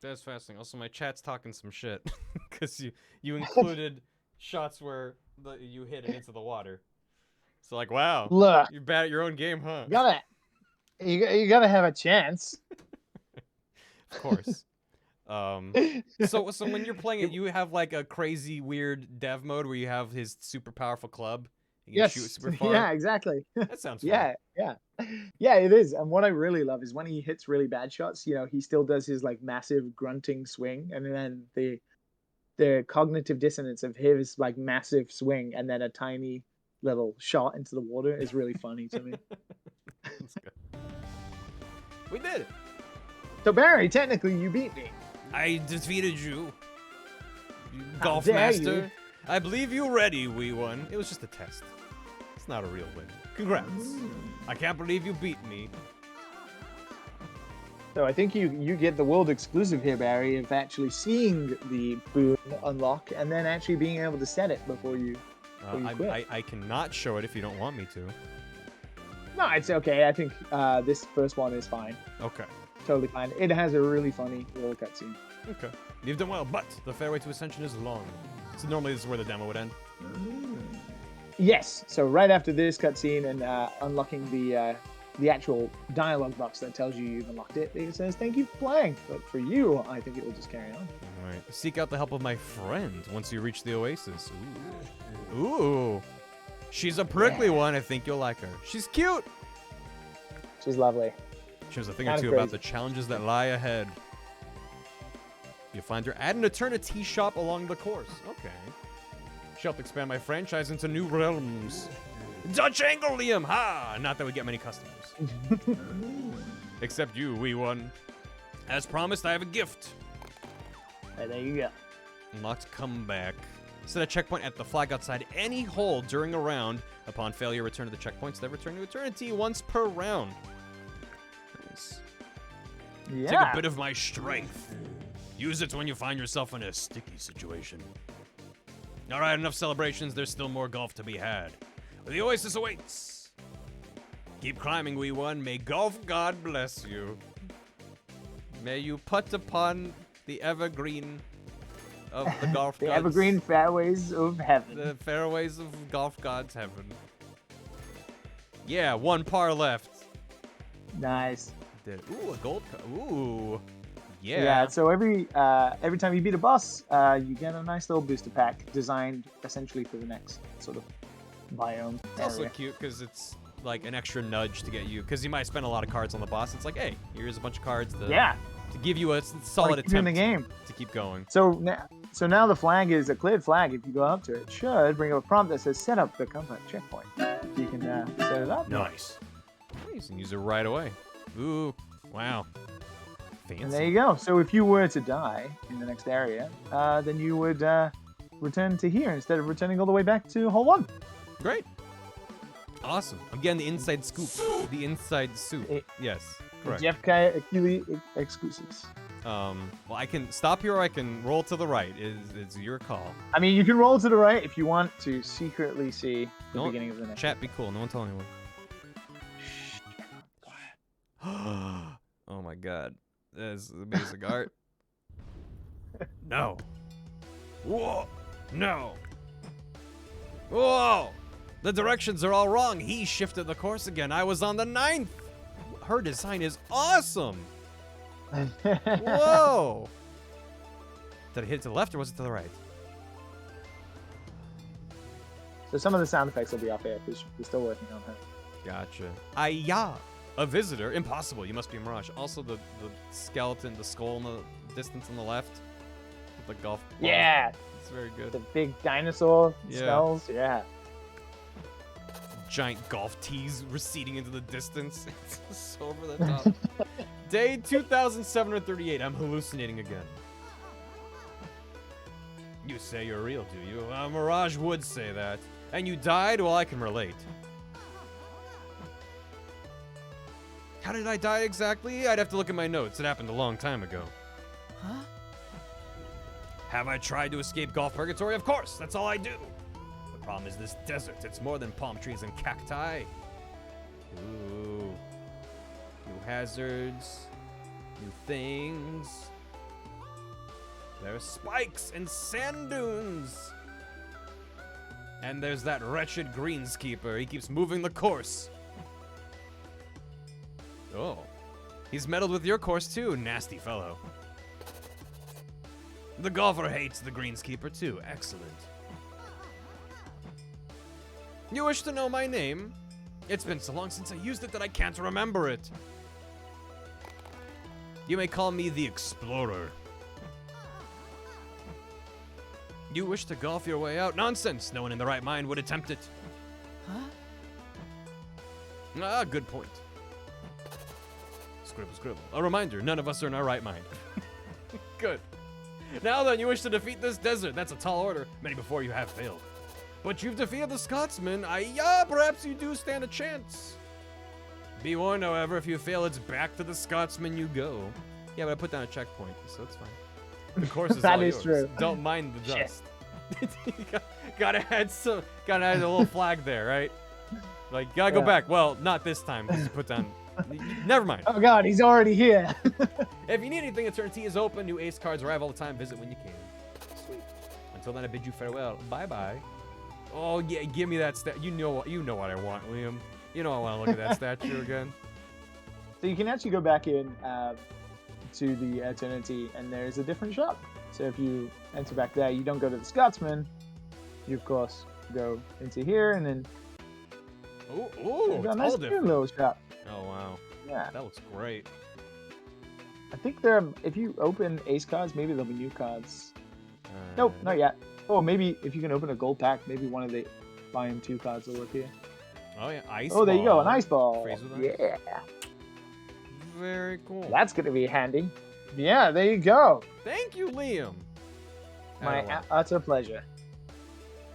That's fascinating. Also, my chat's talking some shit because you included shots where you hit it into the water. So like, wow, Look, you're bad at your own game, huh? You gotta have a chance. Of course. So when you're playing it, you have like a crazy weird dev mode where you have his super powerful club. You can shoot super far. Yeah, exactly. That sounds fun. Yeah, it is. And what I really love is when he hits really bad shots, he still does his like massive grunting swing, and then the cognitive dissonance of his like massive swing and then a tiny little shot into the water is really funny to me. That's good. We did it. So Barry, technically you beat me. I defeated you. Golf dare master. you. I believe you ready, we won. It was just a test. It's not a real win. Congrats. I can't believe you beat me. So I think you get the world exclusive here, Barry, of actually seeing the boon unlock and then actually being able to set it before you quit. I cannot show it if you don't want me to. No, it's okay. I think this first one is fine. Okay. Totally fine. It has a really funny little cutscene. Okay. You've done well, but the fairway to ascension is long. So normally this is where the demo would end. Yes. So right after this cutscene and unlocking the actual dialogue box that tells you you've unlocked it, it says thank you for playing. But for you, I think it will just carry on. All right. Seek out the help of my friend once you reach the oasis. Ooh. Ooh. She's a prickly one. I think you'll like her. She's cute. She's lovely. Shows a thing or Kinda two about crazy. the challenges that lie ahead. You find her at an eternity shop along the course. Okay. She'll help expand my franchise into new realms. Dutch Angolium! Ha! Not that we get many customers. Except you, wee one. As promised, I have a gift. Hey, there you go. Unlocked comeback. Set a checkpoint at the flag outside any hole during a round. Upon failure, return to the checkpoints that return to eternity once per round. Nice. Yeah. Take a bit of my strength. Use it when you find yourself in a sticky situation. Alright, enough celebrations. There's still more golf to be had. The oasis awaits. Keep climbing, wee one. May golf god bless you. May you putt upon the evergreen of the golf The gods. evergreen fairways of heaven. The fairways of golf god's heaven. Yeah, 1 par left. Nice. Did ooh, a gold ooh. Yeah. Yeah. So every time you beat a boss, you get a nice little booster pack designed essentially for the next sort of biome. It's also area. cute because it's like an extra nudge to get you, because you might spend a lot of cards on the boss. It's like, hey, here's a bunch of cards to give you a solid Like in the attempt game. to keep going. So now the flag is a cleared flag. If you go up to it, it should bring up a prompt that says set up the combat checkpoint. You can set it up. Nice. Nice, and use it right away. Ooh, wow. Fancy. And there you go. So if you were to die in the next area, then you would return to here instead of returning all the way back to hole 1. Great. Awesome. I'm getting the inside scoop. The inside soup. Yes, correct. Jeff Kai Akili exclusives. Well, I can stop here or I can roll to the right. It's your call. I mean, you can roll to the right if you want to secretly see the No- beginning of the next. Chat, be cool. No one tell anyone. Oh my god. That's amazing art. No. Whoa. No. Whoa. The directions are all wrong. He shifted the course again. I was on the 9th. Her design is awesome. Whoa. Did I hit it to the left or was it to the right? So some of the sound effects will be off air because we're still working on her. Gotcha. Ayah! A visitor? Impossible. You must be a mirage. Also, the skeleton, the skull in the distance on the left. With the golf ball. Yeah, It's very good. the big dinosaur Yeah. skulls. Yeah. Giant golf tees receding into the distance. It's so over the top. Day 2738. I'm hallucinating again. You say you're real, do you? Mirage would say that. And you died? Well, I can relate. How did I die exactly? I'd have to look at my notes. It happened a long time ago. Huh? Have I tried to escape golf purgatory? Of course, that's all I do. The problem is this desert. It's more than palm trees and cacti. Ooh. New hazards. New things. There's spikes and sand dunes. And there's that wretched greenskeeper. He keeps moving the course. Oh. He's meddled with your course too, nasty fellow. The golfer hates the greenskeeper too. Excellent. You wish to know my name? It's been so long since I used it that I can't remember it. You may call me the Explorer. You wish to golf your way out? Nonsense! No one in their right mind would attempt it. Huh? Ah, good point. Scribble, scribble. A reminder, none of us are in our right mind. Good. Now then, you wish to defeat this desert. That's a tall order. Many before you have failed. But you've defeated the Scotsman. Perhaps you do stand a chance. Be warned, however, if you fail, it's back to the Scotsman you go. Yeah, but I put down a checkpoint, so it's fine. The course is That all is yours. true. Don't mind the Shit. dust. gotta add a little flag there, right? Like, gotta go Yeah. back. Well, not this time, because you put down... Never mind. Oh god, he's already here. If you need anything, Eternity is open. New ace cards arrive all the time. Visit when you can. Sweet. Until then, I bid you farewell. Bye-bye. Oh, yeah, give me that stat. You know what I want, Liam. You know I want to look at that statue again. So you can actually go back in to the Eternity, and there's a different shop. So if you enter back there, you don't go to the Scotsman. You, of course, go into here, and then Ooh, you've got it's a nice all new different. little shop. Oh, wow. Yeah. That looks great. I think there. If you open ace cards, maybe there'll be new cards. Nope, not yet. Oh, maybe if you can open a gold pack, maybe one of the volume 2 cards will appear. Oh yeah, ice. Oh, there you go, an ball. ice ball. Phrase with ice. Yeah. Very cool. That's gonna be handy. Yeah, there you go. Thank you, Liam. My utter pleasure.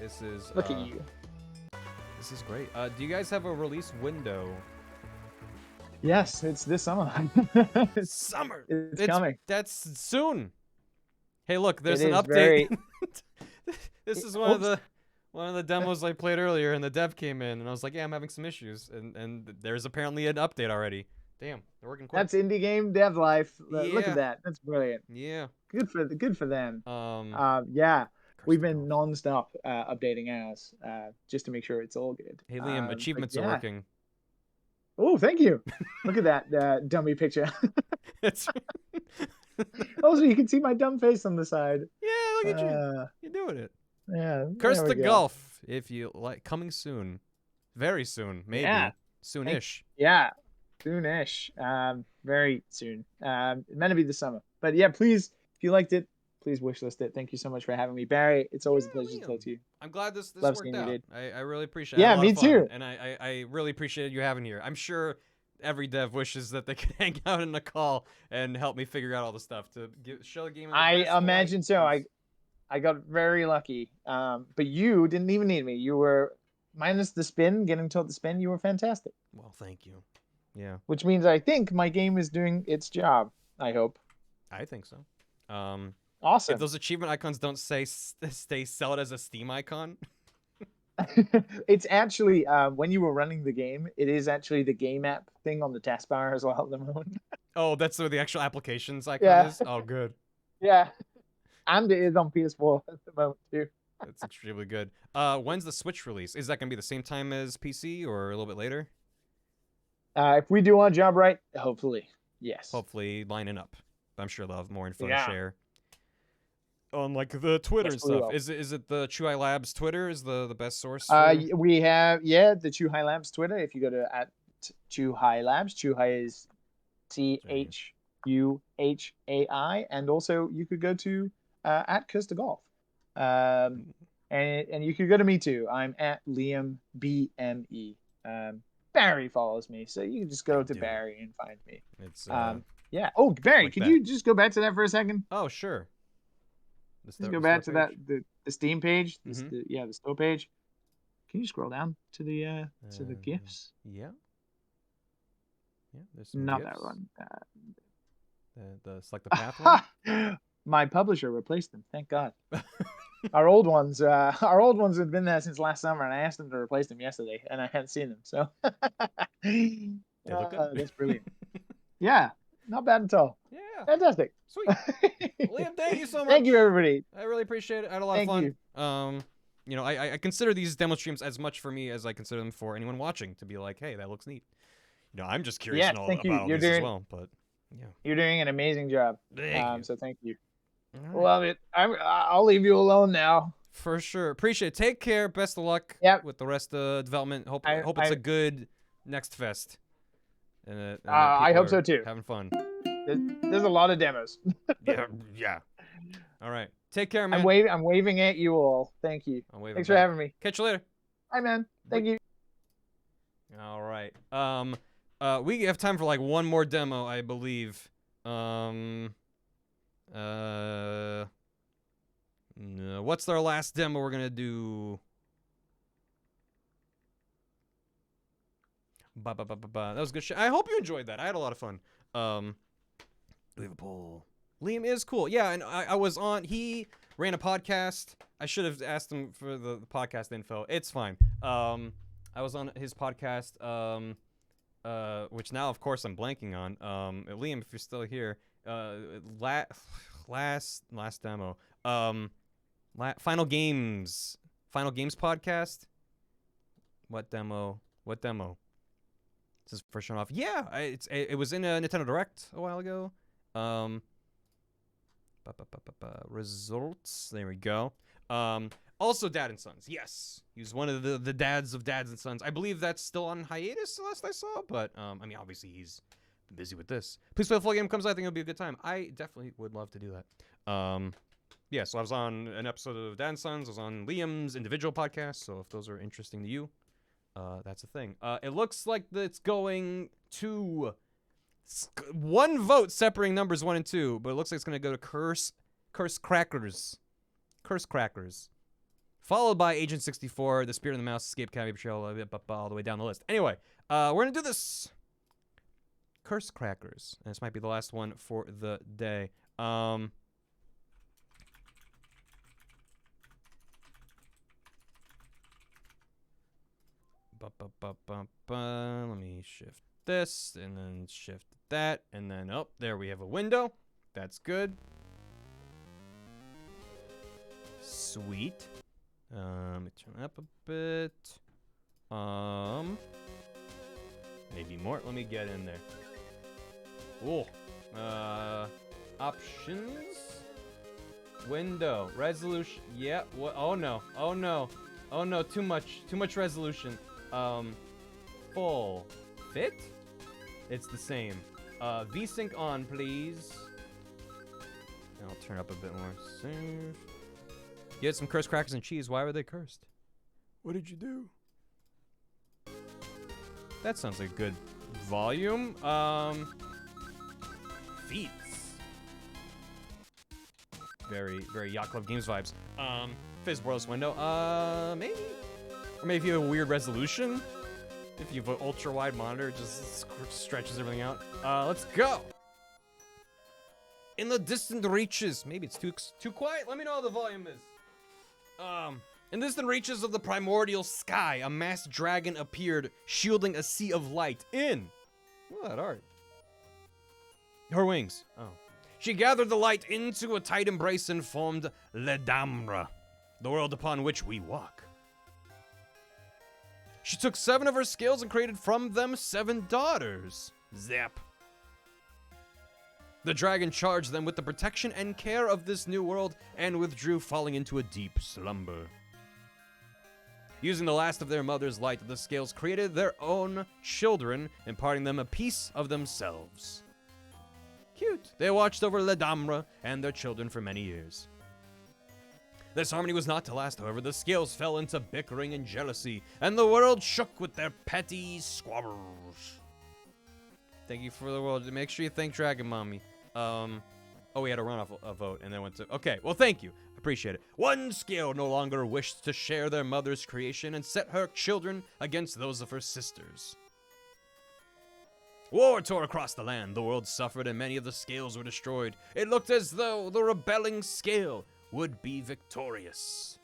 This is. Look at you. This is great. Do you guys have a release window? Yes, it's this summer. Summer. It's coming. That's soon. Hey, look, there's It an is update. This is one of the demos I played earlier, and the dev came in, and I was like, yeah, I'm having some issues, and there's apparently an update already. Damn, they're working quick. That's indie game dev life. Look Yeah. at that. That's brilliant. Yeah. Good for them. Um. Yeah, we've Christopher. been non-stop updating ours just to make sure it's all good. Hey, Liam, but achievements yeah. are working. Oh, thank you. Look at that dummy picture. It's Also, you can see my dumb face on the side. yeah, look at you. You're doing it. Yeah. Curse there the we go. Gulf, if you like. Coming soon, very soon, maybe Yeah. soonish. Yeah, soonish. Very soon. Meant to be this summer. But yeah, please, if you liked it, please wishlist it. Thank you so much for having me, Barry. It's always a pleasure to talk to you. I'm glad this Love worked seeing you, out. dude. I really appreciate it. Yeah, I had a lot me of fun, too. And I really appreciated you having here. I'm sure every dev wishes that they could hang out in a call and help me figure out all the stuff to show the game. In the I best imagine light. so. I got very lucky. But you didn't even need me. You were minus the spin, getting told the spin. You were fantastic. Well, thank you. Yeah, Which means I think my game is doing its job. I hope. I think so. Awesome. If those achievement icons don't stay sell it as a Steam icon. It's actually when you were running the game, it is actually the game app thing on the taskbar as well at the moment. Oh, that's where the actual applications icon Yeah. is? Oh, good. Yeah. And it is on PS4 at the moment too. That's extremely good. When's the Switch release? Is that going to be the same time as PC or a little bit later? If we do our job right, hopefully. Yes. Hopefully lining up. I'm sure they'll have more info Yeah. to share. On like the Twitter Yes, and we stuff. will. Is it the Chuhai Labs Twitter is the best source? We have the Chuhai Labs Twitter. If you go to @Chuhai Labs, Chuhai is CHUHAI, and also you could go to @Costa and you could go to me too. I'm @LiamBME. Barry follows me, so you can just go to Barry and find me. It's Yeah. Oh, Barry, like could that. you just go back to that for a second? oh sure. Just go back to that. the Steam page. Mhm. The store page. Can you scroll down to the gifts? Yeah. Yeah. There's some Not gifts. that one. The select the path one. My publisher replaced them. Thank God. Our old ones have been there since last summer, and I asked them to replace them yesterday, and I hadn't seen them. So look good. that's brilliant. Yeah, not bad at all. Yeah. Fantastic. Sweet. Liam, thank you so much. Thank you, everybody. I really appreciate it. I had a lot Thank of you. fun. You know, I consider these demo streams as much for me as I consider them for anyone watching to be like, hey, that looks neat. You know, I'm just curious Yes, and all thank you. about You're these as doing- well. But yeah. You're doing an amazing job. Thank you. So thank you. All right. Love it. I'll leave you alone now. For sure. Appreciate it. Take care. Best of luck Yep. with the rest of the development. Hope I- it's a good next fest. And that I people hope so are too. Having fun. There's a lot of demos. Yeah. Yeah. All right. Take care, man. I'm waving at you all. Thank you. I'm waving Thanks for back. having me. Catch you later. Bye, man. Thank you. All right. We have time for like one more demo, I believe. No, what's our last demo we're gonna do? That was good shit. I hope you enjoyed that. I had a lot of fun. Leave a poll. Liam is cool. Yeah, and I was on. He ran a podcast. I should have asked him for the podcast info. It's fine. I was on his podcast. Which now, of course, I'm blanking on. Liam, if you're still here, last demo. Final Games podcast. What demo? This is first one off. Yeah, it was in a Nintendo Direct a while ago. Results. There we go. Also, Dad and Sons. Yes, he was one of the dads of Dads and Sons. I believe that's still on hiatus, last I saw. But I mean, obviously he's been busy with this. Please play the full game comes out. I think it'll be a good time. I definitely would love to do that. Yeah, so I was on an episode of Dan Sons. I was on Liam's individual podcast. So if those are interesting to you, that's a thing. It looks like it's going to one vote separating numbers 1 and 2, but it looks like it's going to go to Curse Crackers. Curse Crackers. Followed by Agent 64, The Spirit of the Mouse, Escape Academy Betrayal, all the way down the list. Anyway, we're going to do this. Curse Crackers. And this might be the last one for the day. Let me shift this, and then shift that, and then, oh, there we have a window. That's good. Sweet. Let me turn up a bit. Maybe more. Let me get in there. Oh. Options. Window. Resolution. Yeah. What? Oh no. Oh no. Oh no. Too much. Too much resolution. Full. Fit? It's the same. VSync on, please. And I'll turn up a bit more. Save. You had some cursed crackers and cheese. Why were they cursed? What did you do? That sounds like good volume. Feats. Very, very Yacht Club Games vibes. Fizzbros window. Maybe? Or maybe if you have a weird resolution. If you have an ultra-wide monitor, it just stretches everything out. Let's go. In the distant reaches. Maybe it's too quiet. Let me know how the volume is. In the distant reaches of the primordial sky, a masked dragon appeared, shielding a sea of light in. What art? Her wings. Oh. She gathered the light into a tight embrace and formed Ledamra, the world upon which we walk. She took 7 of her scales and created from them 7 daughters. Zap. The dragon charged them with the protection and care of this new world and withdrew, falling into a deep slumber. Using the last of their mother's light, the scales created their own children, imparting them a piece of themselves. Cute. They watched over Ledamra and their children for many years. This harmony was not to last, however. The scales fell into bickering and jealousy, and the world shook with their petty squabbles. Thank you for the world. Make sure you thank Dragon Mommy. Oh, we had to run off a vote, and then went to... Okay, well, thank you. Appreciate it. One scale no longer wished to share their mother's creation and set her children against those of her sisters. War tore across the land. The world suffered, and many of the scales were destroyed. It looked as though the rebelling scale would be victorious.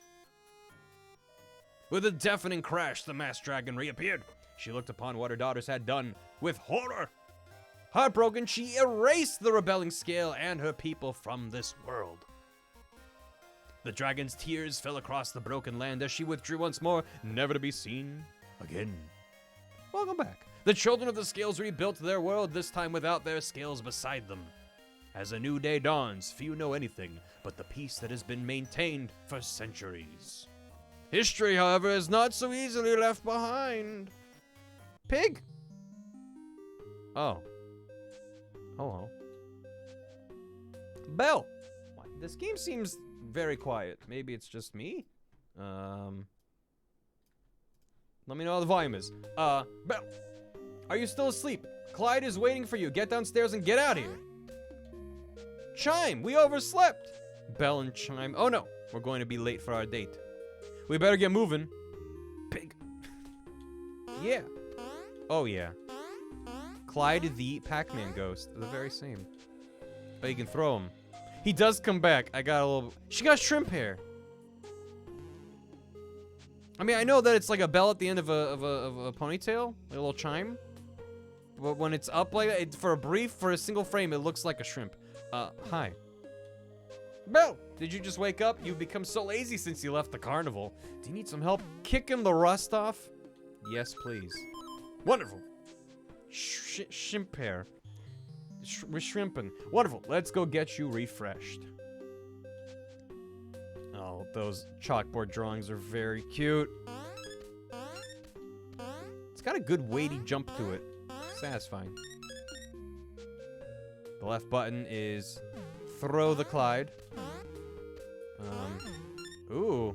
With a deafening crash, the masked dragon reappeared. She looked upon what her daughters had done with horror. Heartbroken, she erased the rebelling scale and her people from this world. The dragon's tears fell across the broken land as she withdrew once more, never to be seen again. Welcome back. The children of the scales rebuilt their world, this time without their scales beside them. As a new day dawns, few know anything but the peace that has been maintained for centuries. History, however, is not so easily left behind. Pig? Oh. Hello. Belle. This game seems very quiet. Maybe it's just me? Let me know how the volume is. Belle. Are you still asleep? Clyde is waiting for you. Get downstairs and get out of here. Chime, we overslept. Belle and Chime. Oh no, we're going to be late for our date. We better get moving. Pig. Yeah. Oh yeah. Clyde the Pac-Man ghost. The very same. Oh, you can throw him. He does come back. I got a little... She got shrimp hair. I mean, I know that it's like a bell at the end of a ponytail. Like a little chime. But when it's up like that, for a single frame, it looks like a shrimp. Hi. Belle, did you just wake up? You've become so lazy since you left the carnival. Do you need some help kicking the rust off? Yes, please. Wonderful. Shrimp hair. We're shrimping. Wonderful. Let's go get you refreshed. Oh, those chalkboard drawings are very cute. It's got a good weighty jump to it. Satisfying. The left button is throw the Clyde. Ooh.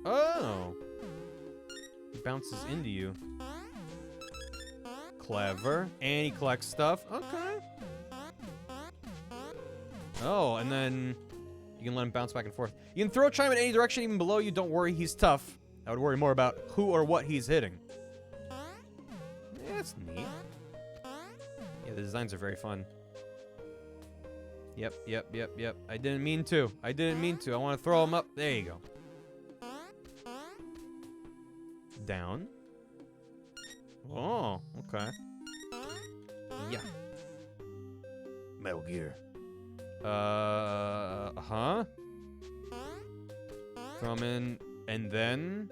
Oh. He bounces into you. Clever. And he collects stuff. Okay. Oh, and then you can let him bounce back and forth. You can throw Chime in any direction, even below you. Don't worry, he's tough. I would worry more about who or what he's hitting. Yeah, that's neat. Yeah, the designs are very fun. Yep. I didn't mean to. I want to throw him up. There you go. Down. Oh, okay. Yeah. Metal Gear. Huh? Throw him in, and then...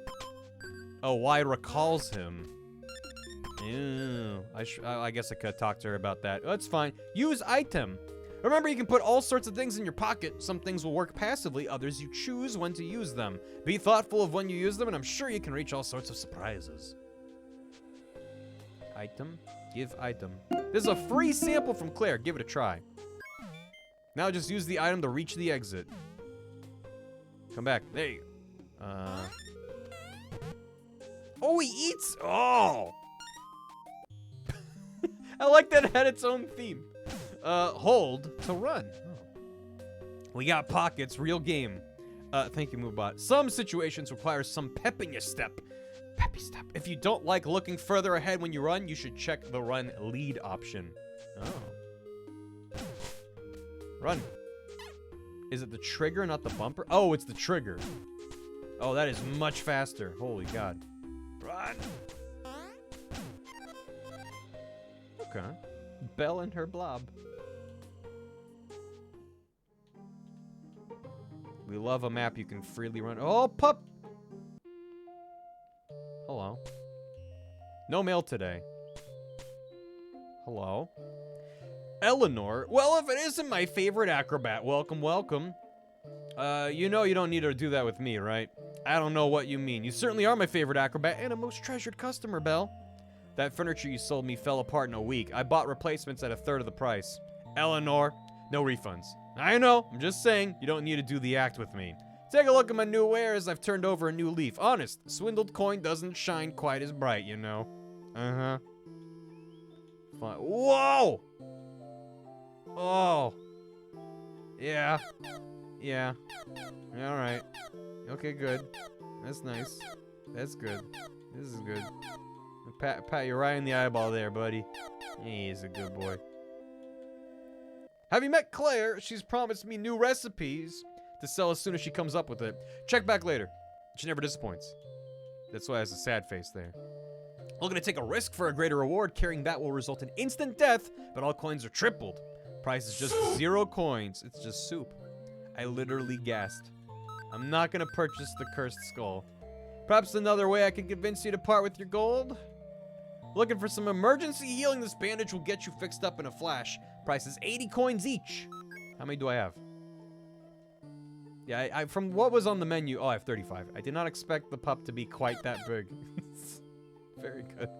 Oh, Y recalls him. Ew. I guess I could talk to her about that. That's fine. Use item. Remember, you can put all sorts of things in your pocket. Some things will work passively, others you choose when to use them. Be thoughtful of when you use them, and I'm sure you can reach all sorts of surprises. Item? Give item. This is a free sample from Claire. Give it a try. Now just use the item to reach the exit. Come back. There you go. Oh, he eats! Oh! I like that it had its own theme. Hold to run. Oh. We got pockets, real game. Thank you, Moobot. Some situations require some pep in your step. Peppy step. If you don't like looking further ahead when you run, you should check the run lead option. Oh. Run. Is it the trigger, not the bumper? Oh, it's the trigger. Oh, that is much faster. Holy God. Run. Okay. Belle and her blob. We love a map you can freely run. Oh, pup! Hello. No mail today. Hello. Eleanor. Well, if it isn't my favorite acrobat, welcome, welcome. You know you don't need to do that with me, right? I don't know what you mean. You certainly are my favorite acrobat and a most treasured customer, Belle. That furniture you sold me fell apart in a week. I bought replacements at 1/3 of the price. Eleanor, no refunds. I know, I'm just saying, you don't need to do the act with me. Take a look at my new wares. I've turned over a new leaf. Honest, swindled coin doesn't shine quite as bright, you know. Uh-huh. Fine. Whoa! Oh. Yeah. Yeah. Alright. Okay, good. That's nice. That's good. This is good. Pat you right in the eyeball there, buddy. He's a good boy. Have you met Claire? She's promised me new recipes to sell as soon as she comes up with it. Check back later. She never disappoints. That's why it has a sad face there. Looking to take a risk for a greater reward. Carrying that will result in instant death, but all coins are tripled. Price is just 0 coins. It's just soup. I literally gasped. I'm not gonna purchase the cursed skull. Perhaps another way I can convince you to part with your gold? Looking for some emergency healing? This bandage will get you fixed up in a flash. Price is 80 coins each. How many do I have? Yeah, I from what was on the menu, oh, I have 35. I did not expect the pup to be quite that big. Very good.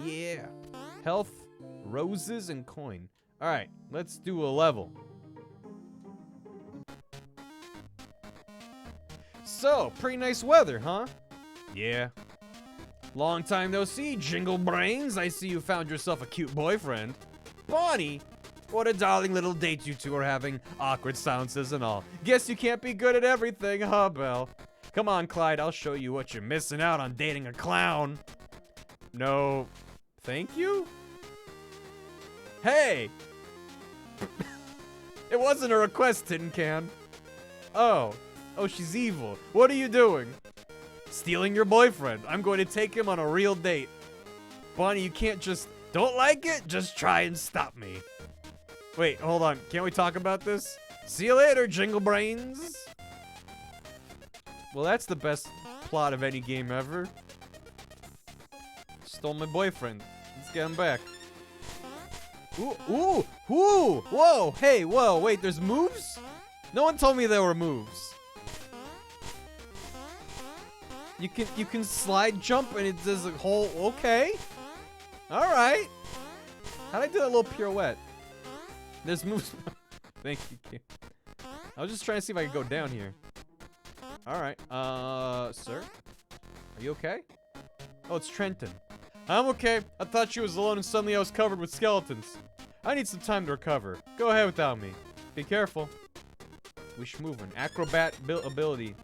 Yeah. Health, roses, and coin. All right, let's do a level. So, pretty nice weather, huh? Yeah. Long time no see, Jingle Brains. I see you found yourself a cute boyfriend. Bonnie, what a darling little date you two are having. Awkward silences and all. Guess you can't be good at everything, huh, Belle? Come on, Clyde, I'll show you what you're missing out on dating a clown. No, thank you? Hey! It wasn't a request, Tin Can. Oh, she's evil. What are you doing? Stealing your boyfriend. I'm going to take him on a real date. Bonnie, you can't just... Don't like it? Just try and stop me. Wait, hold on. Can't we talk about this? See you later, Jingle Brains. Well, that's the best plot of any game ever. Stole my boyfriend. Let's get him back. Ooh, ooh, ooh, whoa, hey, whoa, wait, there's moves? No one told me there were moves. You can slide jump and it does a whole, okay. All right. How'd I do that little pirouette? This moves. Thank you, Q. I was just trying to see if I could go down here. Alright, sir? Are you okay? Oh, it's Trenton. I'm okay. I thought she was alone and suddenly I was covered with skeletons. I need some time to recover. Go ahead without me. Be careful. We should move an acrobat ability.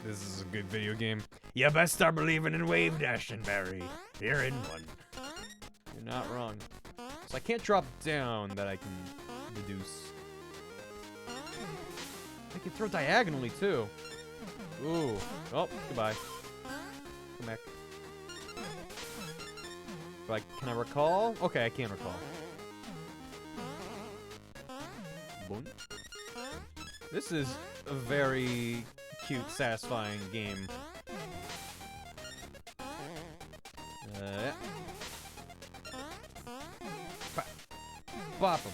This is a good video game. You best start believing in wave dashing, Barry. You're in one. You're not wrong. So I can't drop down that I can deduce. I can throw diagonally too. Ooh. Oh, goodbye. Come back. Like, can I recall? Okay, I can recall. Boom. This is a very cute, satisfying game. Bop them.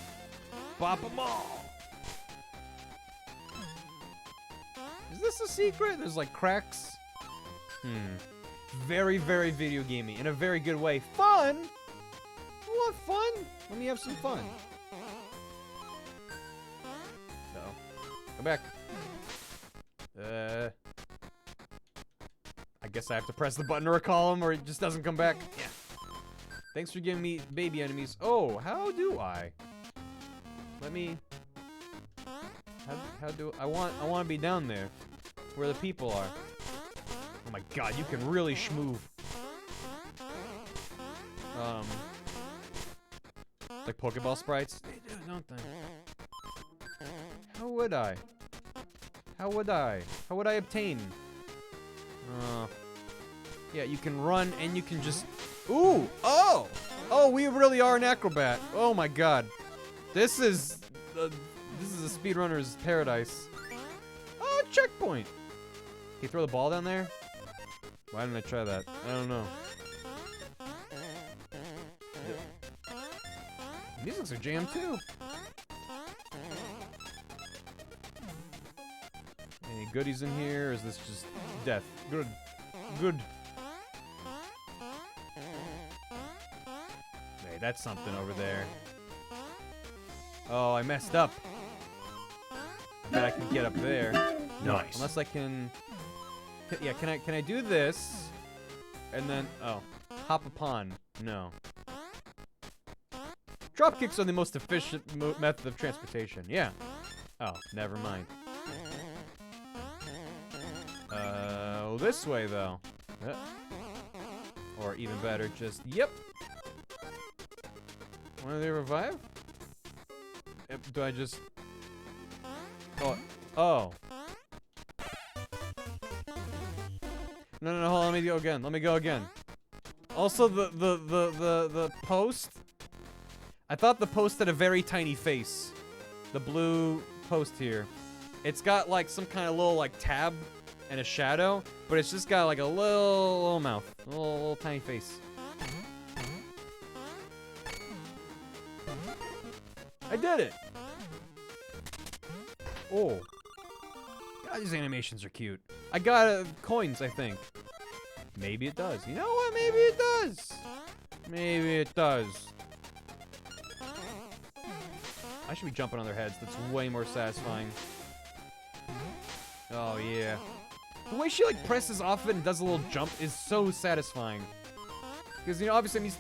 Bop them all. Is this a secret? There's like cracks. Very, very video gamey in a very good way. Fun? You want fun? Let me have some fun. Uh-oh. Come back. I guess I have to press the button to recall him or it just doesn't come back. Yeah. Thanks for giving me baby enemies. Oh, how do I? Let me... How do... I want to be down there. Where the people are. Oh my god, you can really schmoove. Like Pokeball sprites? They do, don't they? How would I? How would I? How would I obtain? Yeah, you can run and you can just... Ooh! Oh! Oh, we really are an acrobat. Oh my god. This is a speedrunner's paradise. Oh, checkpoint! Can you throw the ball down there? Why didn't I try that? I don't know. The music's a jam too. Any goodies in here, or is this just death? Good. Good. Hey, that's something over there. Oh, I messed up. I bet I can get up there. Nice. Unless I can... Yeah, can I do this? And then... Oh. Hop upon. No. Dropkicks are the most efficient method of transportation. Yeah. Oh, never mind. This way, though. Or even better, just... Yep. Want to revive? Do I just... Oh. Oh. No, hold on, let me go again. Let me go again. Also, the post... I thought the post had a very tiny face. The blue post here. It's got, like, some kind of little, like, tab and a shadow, but it's just got, like, a little mouth. A little tiny face. I did it! Oh. God, these animations are cute. I got coins, I think. Maybe it does. You know what? Maybe it does. Maybe it does. I should be jumping on their heads. That's way more satisfying. Oh, yeah. The way she, like, presses off of it and does a little jump is so satisfying. Because, you know, obviously it needs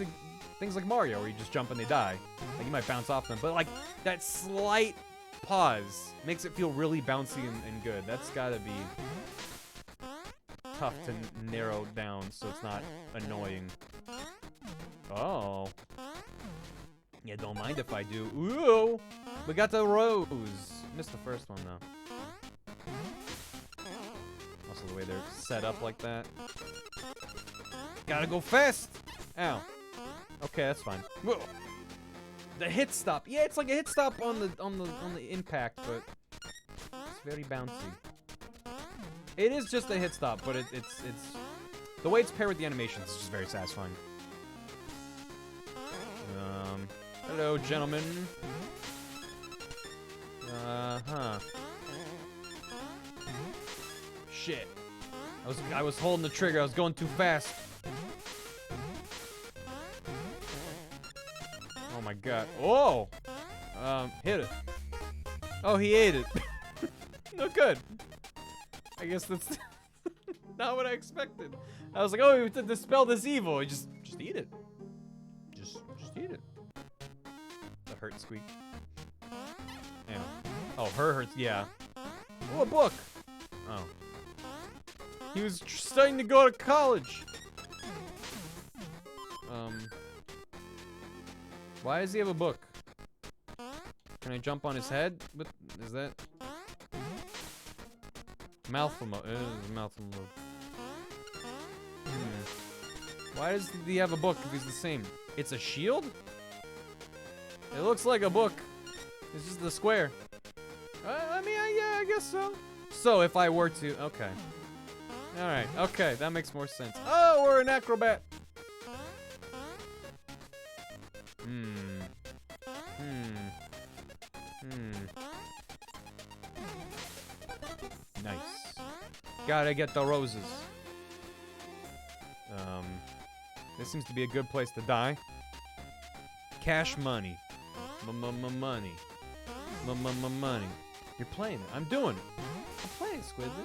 things like Mario, where you just jump and they die. Like, you might bounce off them. But, like, that slight pause makes it feel really bouncy and good. That's gotta be tough to narrow down so it's not annoying. Oh. Yeah, don't mind if I do. Ooh! We got the rose. Missed the first one, though. Also, the way they're set up like that. Gotta go fast! Ow. Okay, that's fine. Whoa. The hit stop. Yeah, it's like a hit stop on the impact, but it's very bouncy. It is just a hit stop, but it's the way it's paired with the animations is just very satisfying. Hello, gentlemen. Shit. I was holding the trigger. I was going too fast. Oh my god. Oh! Hit it. Oh, he ate it. No good. I guess that's not what I expected. I was like, oh, to dispel this evil. Just eat it. Just eat it. The hurt squeak. Yeah. Oh, her hurts. Yeah. Oh, a book. Oh. He was starting to go to college. Why does he have a book? Can I jump on his head? What is that? Mouthful mode. Mouthful mode. Why does he have a book if he's the same? It's a shield? It looks like a book. It's just the square. I mean, yeah, I guess so. So if I were to, okay. All right, okay, that makes more sense. Oh, we're an acrobat. Nice. Gotta get the roses. This seems to be a good place to die. Cash money. Money. Money. You're playing it. I'm doing it. I'm playing Squidly.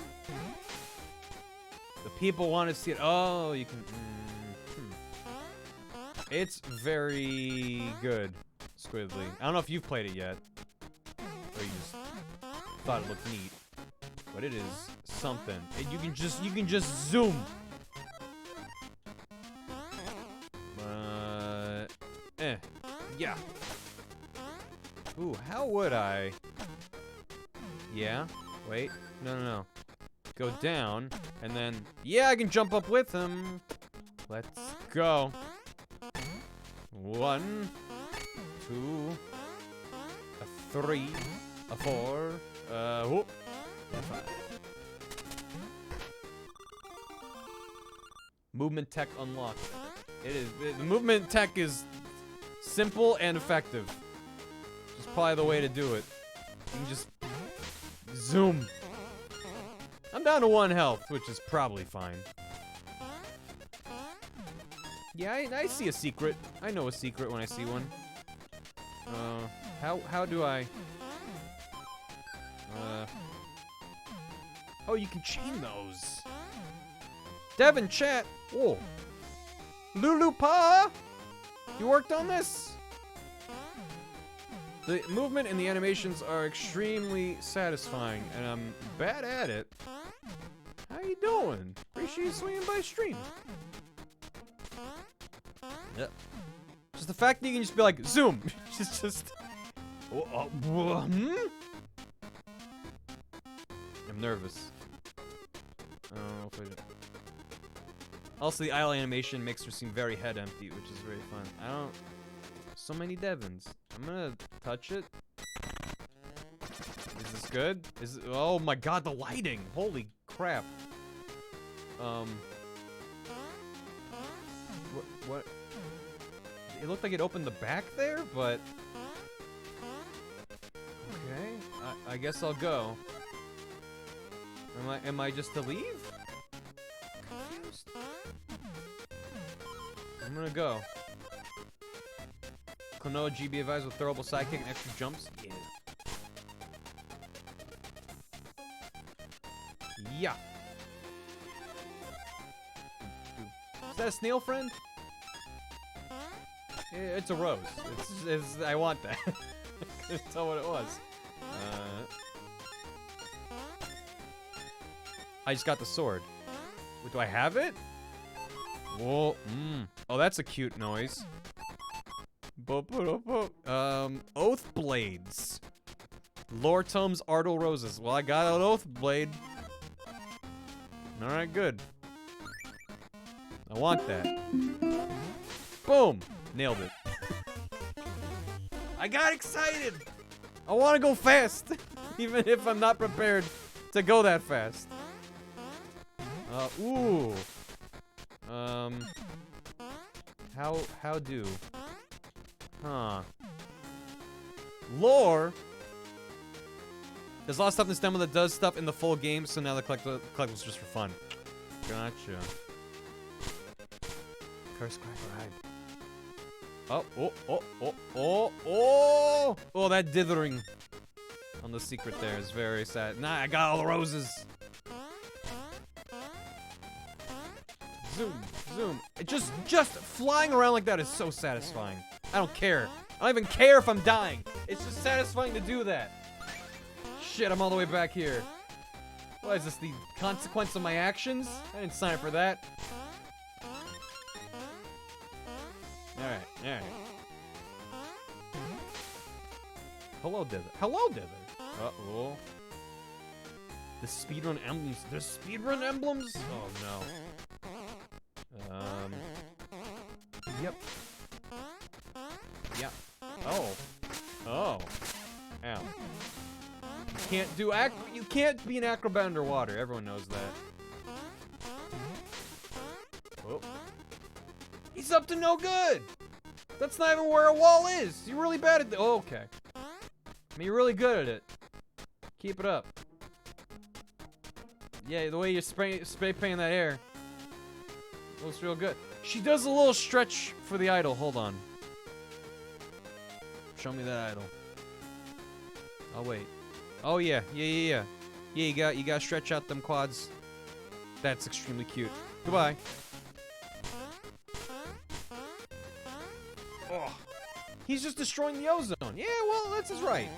The people want to see it. Oh, you can. It's very good, Squidly. I don't know if you've played it yet, or you just thought it looked neat, but it is something. And you can just zoom. Yeah. Ooh, how would I? Yeah. Wait. No. Go down, and then yeah, I can jump up with him. Let's go. 1, 2, a 3, a 4, whoop, a 5. Movement tech unlocked. It is. The movement tech is simple and effective. Just probably the way to do it. You can just zoom. I'm down to 1 health, which is probably fine. Yeah, I see a secret. I know a secret when I see one. How do I? Oh, you can chain those. Devin, chat. Oh. Lulu Pa, you worked on this? The movement and the animations are extremely satisfying, and I'm bad at it. How you doing? Appreciate you swinging by stream. Yep. Just the fact that you can just be like, zoom. just. I'm nervous. Also, the idle animation makes her seem very head empty, which is very fun. So many Devons. I'm gonna touch it. Is this good? Oh my god, the lighting! Holy crap. What? It looked like it opened the back there, but... Okay, I guess I'll go. Am I just to leave? Confused. I'm gonna go. Klonoa GB advised with throwable sidekick and extra jumps. Yeah. Is that a snail friend? It's a rose. I want that. I couldn't tell what it was. I just got the sword. Wait, do I have it? Whoa. Oh, that's a cute noise. Oath blades. Lore tomes, Ardle roses. Well, I got an oath blade. All right, good. I want that. Boom. Nailed it. I got excited. I want to go fast, even if I'm not prepared to go that fast. Ooh. How do? Huh. Lore. There's a lot of stuff in this demo that does stuff in the full game, so now the collectibles just for fun. Gotcha. Curse Cracker Ride. Oh, that dithering on the secret there is very sad. Nah, I got all the roses. Zoom, zoom. It just flying around like that is so satisfying. I don't care. I don't even care if I'm dying. It's just satisfying to do that. Shit, I'm all the way back here. What is this, the consequence of my actions? I didn't sign up for that. Alright. Hello, Desert. Hello, Desert. Uh-oh. The speedrun emblems. There's speedrun emblems? Oh, no. Yep. Yeah. Oh. Ow. You can't be an acrobat underwater. Everyone knows that. Oh. He's up to no good! That's not even where a wall is! You're really bad at oh, okay. I mean, you're really good at it. Keep it up. Yeah, the way you're spray painting that air looks real good. She does a little stretch for the idol. Hold on. Show me that idol. Oh, wait. Oh, yeah. Yeah, you gotta stretch out them quads. That's extremely cute. Goodbye. Oh, he's just destroying the ozone. Yeah, well, that's his right.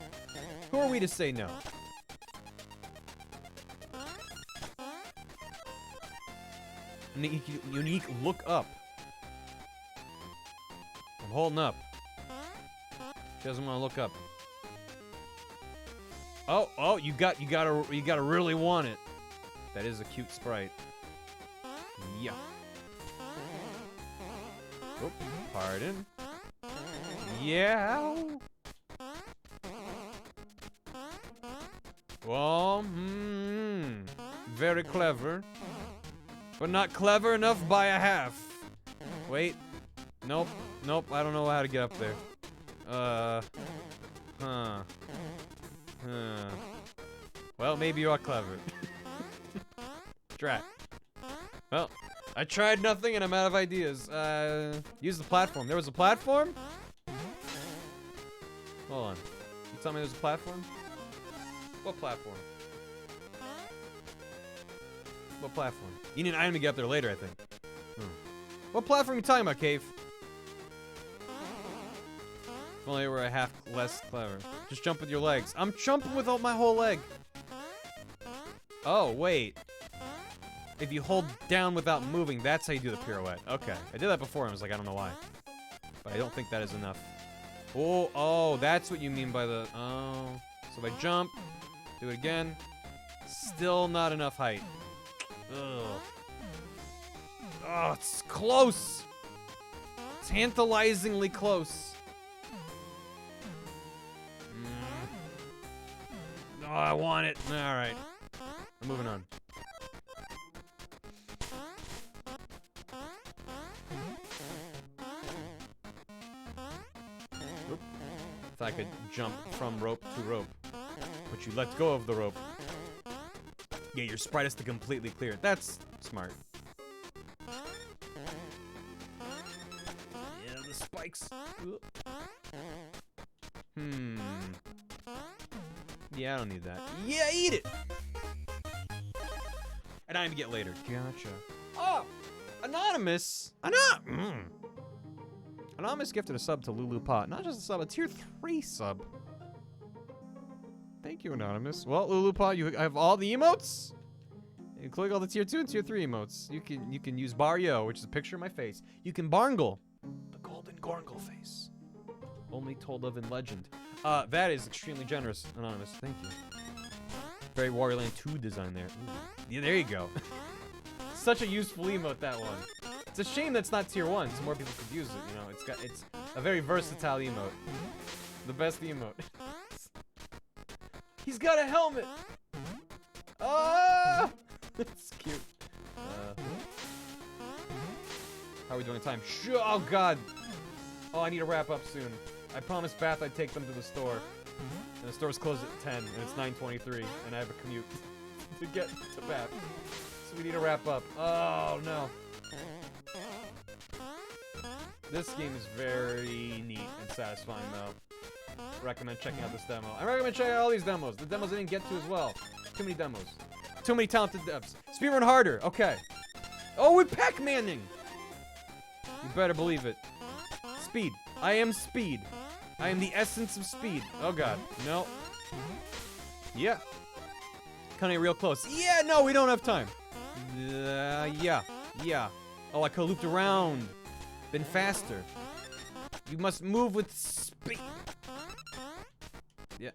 Who are we to say no? Unique look up. I'm holding up. She doesn't want to look up. Oh, you gotta really want it. That is a cute sprite. Yeah. Oh, pardon. Yeah. Well, very clever. But not clever enough by a half. Wait. Nope, I don't know how to get up there. Well, maybe you are clever. Drat. Well, I tried nothing and I'm out of ideas. Use the platform. There was a platform? Hold on. You tell me there's a platform? What platform? What platform? You need an item to get up there later, I think. What platform are you talking about, Cave? If only were a half less clever. Just jump with your legs. I'm jumping with my whole leg. Oh, wait. If you hold down without moving, that's how you do the pirouette. Okay. I did that before and I was like, I don't know why. But I don't think that is enough. Oh, that's what you mean by the... Oh. So if I jump, do it again. Still not enough height. Ugh. Oh, it's close. Tantalizingly close. Oh, I want it. All right. I'm moving on. Oop. If I could jump from rope to rope, but you let go of the rope. Yeah, your sprite has to completely clear it. That's smart. Yeah, the spikes. Yeah, I don't need that. Yeah, eat it! And I even get later. Gotcha. Oh! Anonymous! Anonymous gifted a sub to Lulu Pot. Not just a sub, a tier 3 sub. Thank you, Anonymous. Well, Lulu Pot, you have all the emotes? You click all the tier 2 and tier 3 emotes. You can use Barrio, which is a picture of my face. You can Barngle, the golden Gorgle face. Only told of in legend. That is extremely generous, Anonymous. Thank you. Very Wario Land 2 design there. Ooh. Yeah, there you go. Such a useful emote, that one. It's a shame that's not tier 1, so more people could use it, you know. It's a very versatile emote. The best emote. He's got a helmet! Ah! That's cute. How are we doing in time? Oh god! Oh, I need to wrap up soon. I promised Bath I'd take them to the store. And the store's closed at 10, and it's 9:23, and I have a commute to get to Bath. So we need to wrap up. Oh, no. This game is very neat and satisfying, though. Recommend checking out this demo. I recommend checking out all these demos. The demos I didn't get to as well. Too many demos. Too many talented devs. Speedrun harder. Okay. Oh, with Pac-Manning. You better believe it. Speed. I am speed. I am the essence of speed. Oh, God. No. Yeah. Kinda real close. Yeah, no, we don't have time. Yeah. Oh, I could've looped around. Been faster. You must move with speed. Yeah.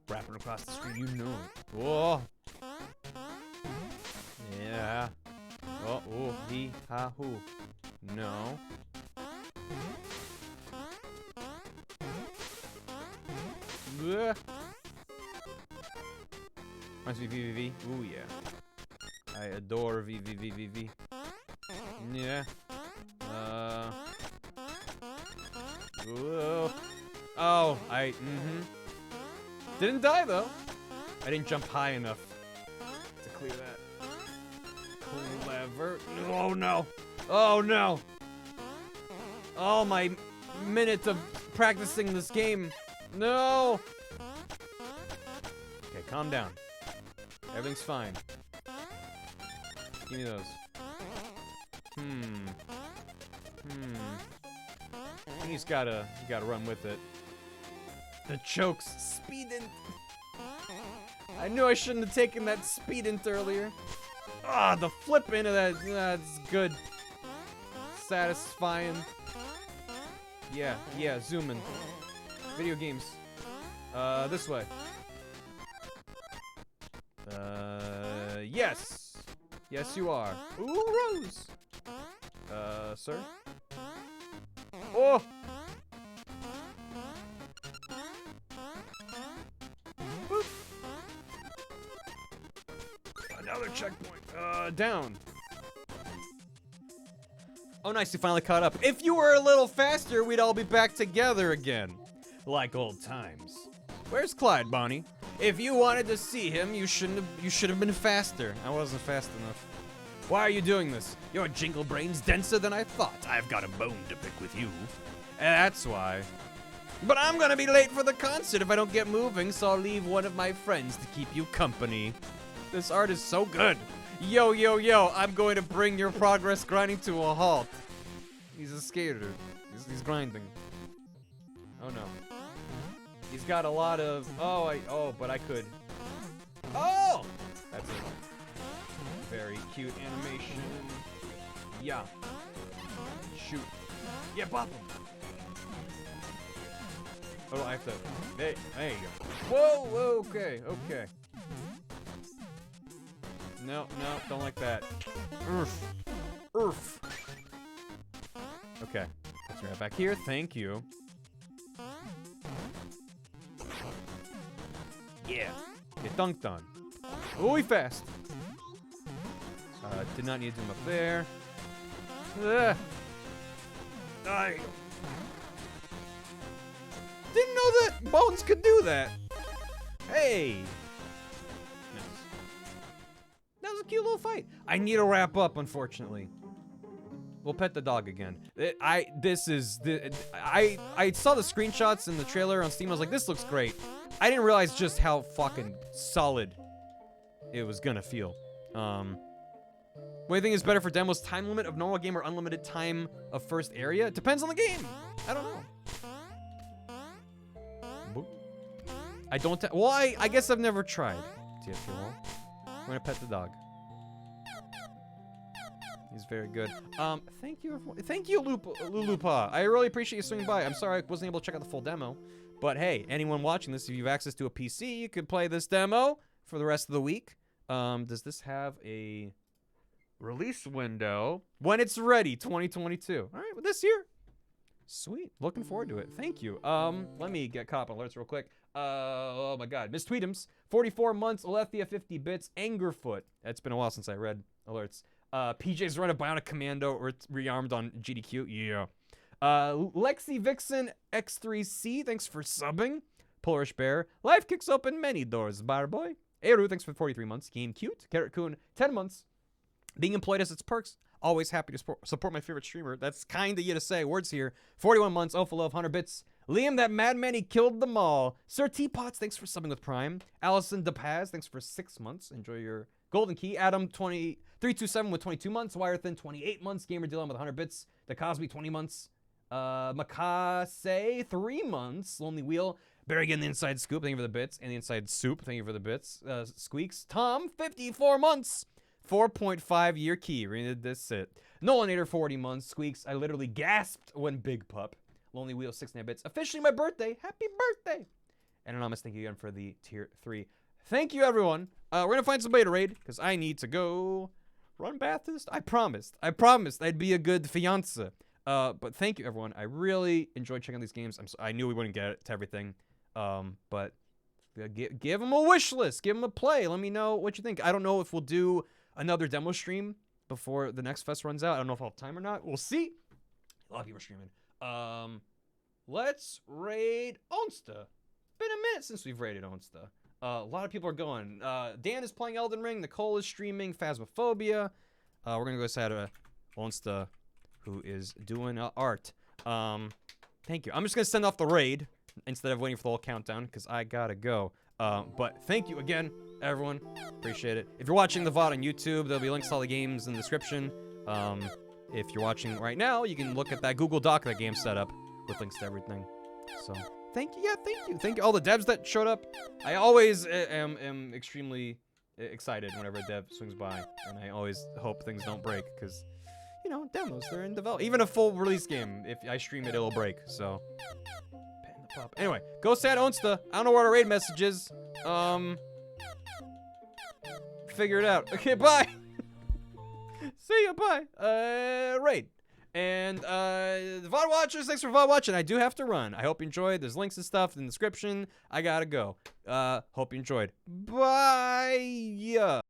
Wrapping across the screen, you know it. Whoa. Yeah. Oh, he, ha, who. No. Ugh. Reminds me of VVV. Ooh, yeah. I adore VVVVV. Yeah. Ooh. Oh, Didn't die, though. I didn't jump high enough to clear that. Clever. Oh, no. Oh, no. Oh, my minute of practicing this game. No. Okay, calm down. Everything's fine. Give me those. You just gotta run with it. The chokes. Speed int. I knew I shouldn't have taken that speed int earlier. Ah, the flip into that's good. Satisfying. Yeah, zooming. Video games. This way. Yes. Yes, you are. Ooh, Rose. Sir? Oh! Boop. Another checkpoint. Down. Oh, nice, you finally caught up. If you were a little faster, we'd all be back together again. Like old times. Where's Clyde, Bonnie? If you wanted to see him, you should have been faster. I wasn't fast enough. Why are you doing this? Your jingle brain's denser than I thought. I've got a bone to pick with you. That's why. But I'm gonna be late for the concert if I don't get moving, so I'll leave one of my friends to keep you company. This art is so good. Yo, I'm going to bring your progress grinding to a halt. He's a skater. He's grinding. Oh no. He's got a lot of, but I could. Oh! That's a very cute animation. Yeah. Shoot. Yeah, bop him. Oh, I have to, there you go. Whoa, okay. No, don't like that. Oof. Okay, let's right back here, thank you. Yeah, get dunked on. Oh, he fast. Did not need to him up there. Die. Didn't know that Bones could do that. Hey. Nice. That was a cute little fight. I need to wrap up, unfortunately. We'll pet the dog again. I saw the screenshots in the trailer on Steam. I was like, this looks great. I didn't realize just how fucking solid it was gonna feel. What do you think is better for demos? Time limit of normal game or unlimited time of first area? It depends on the game. I don't know. Boop. I don't. Well, I guess I've never tried. TFL. We're gonna pet the dog. He's very good. Thank you, Lulupa. I really appreciate you swinging by. I'm sorry I wasn't able to check out the full demo, but hey, anyone watching this, if you have access to a PC, you can play this demo for the rest of the week. Does this have a release window? When it's ready, 2022. All right, well, this year. Sweet. Looking forward to it. Thank you. Let me get caught up on alerts real quick. Oh my God. Miss Tweetums, 44 months, Alethea 50 bits, Angerfoot. It's been a while since I read alerts. PJ's run a Bionic Commando or it's rearmed on GDQ. Yeah. Lexi Vixen X3C, thanks for subbing. Polarish Bear, life kicks open many doors, Barboy. Eru, thanks for 43 months. Game Cute. Carrot Coon, 10 months. Being employed has its perks. Always happy to support my favorite streamer. That's kind of you to say. Words here. 41 months. Oh, for love. 100 bits. Liam, that madman, he killed them all. Sir Teapots, thanks for subbing with Prime. Allison DePaz, thanks for 6 months. Enjoy your golden key. Adam 327 with 22 months. Wirethin 28 months. Gamer Dylan with 100 bits. The Cosby 20 months. Makase 3 months. Lonely Wheel. Barry getting the inside scoop. Thank you for the bits. And the inside soup. Thank you for the bits. Squeaks. Tom 54 months. 4.5 year key. Read this it. Nolanator 40 months. Squeaks. I literally gasped when Big Pup. Lonely Wheel 69 bits. Officially my birthday. Happy birthday. And Anonymous, thank you again for the tier 3. Thank you, everyone. We're gonna find somebody to raid because I need to go run Baptist. I promised I'd be a good fiance. But thank you, everyone. I really enjoyed checking out these games. I knew we wouldn't get to everything. But give them a wish list. Give them a play. Let me know what you think. I don't know if we'll do another demo stream before the next fest runs out. I don't know if I'll have time or not. We'll see. A lot of people are streaming. Let's raid Onsta. Been a minute since we've raided Onsta. A lot of people are going. Dan is playing Elden Ring. Nicole is streaming Phasmophobia. We're gonna go say to Onsta, who is doing art. Thank you. I'm just gonna send off the raid instead of waiting for the whole countdown because I gotta go. But thank you again, everyone. Appreciate it. If you're watching the VOD on YouTube, there'll be links to all the games in the description. If you're watching right now, you can look at that Google Doc that game set up with links to everything. So, thank you. Yeah, thank you. Thank you all the devs that showed up. I always am extremely excited whenever a dev swings by, and I always hope things don't break because, you know, demos, they're in development. Even a full release game, if I stream it, it'll break. So, Panda Pop. Anyway, go sad Onsta. I don't know where to raid messages. Figure it out. Okay, bye. See ya, bye. Raid. And the VOD watchers, thanks for VOD watching. I do have to run. I hope you enjoyed. There's links and stuff in the description. I gotta go. Hope you enjoyed. Bye.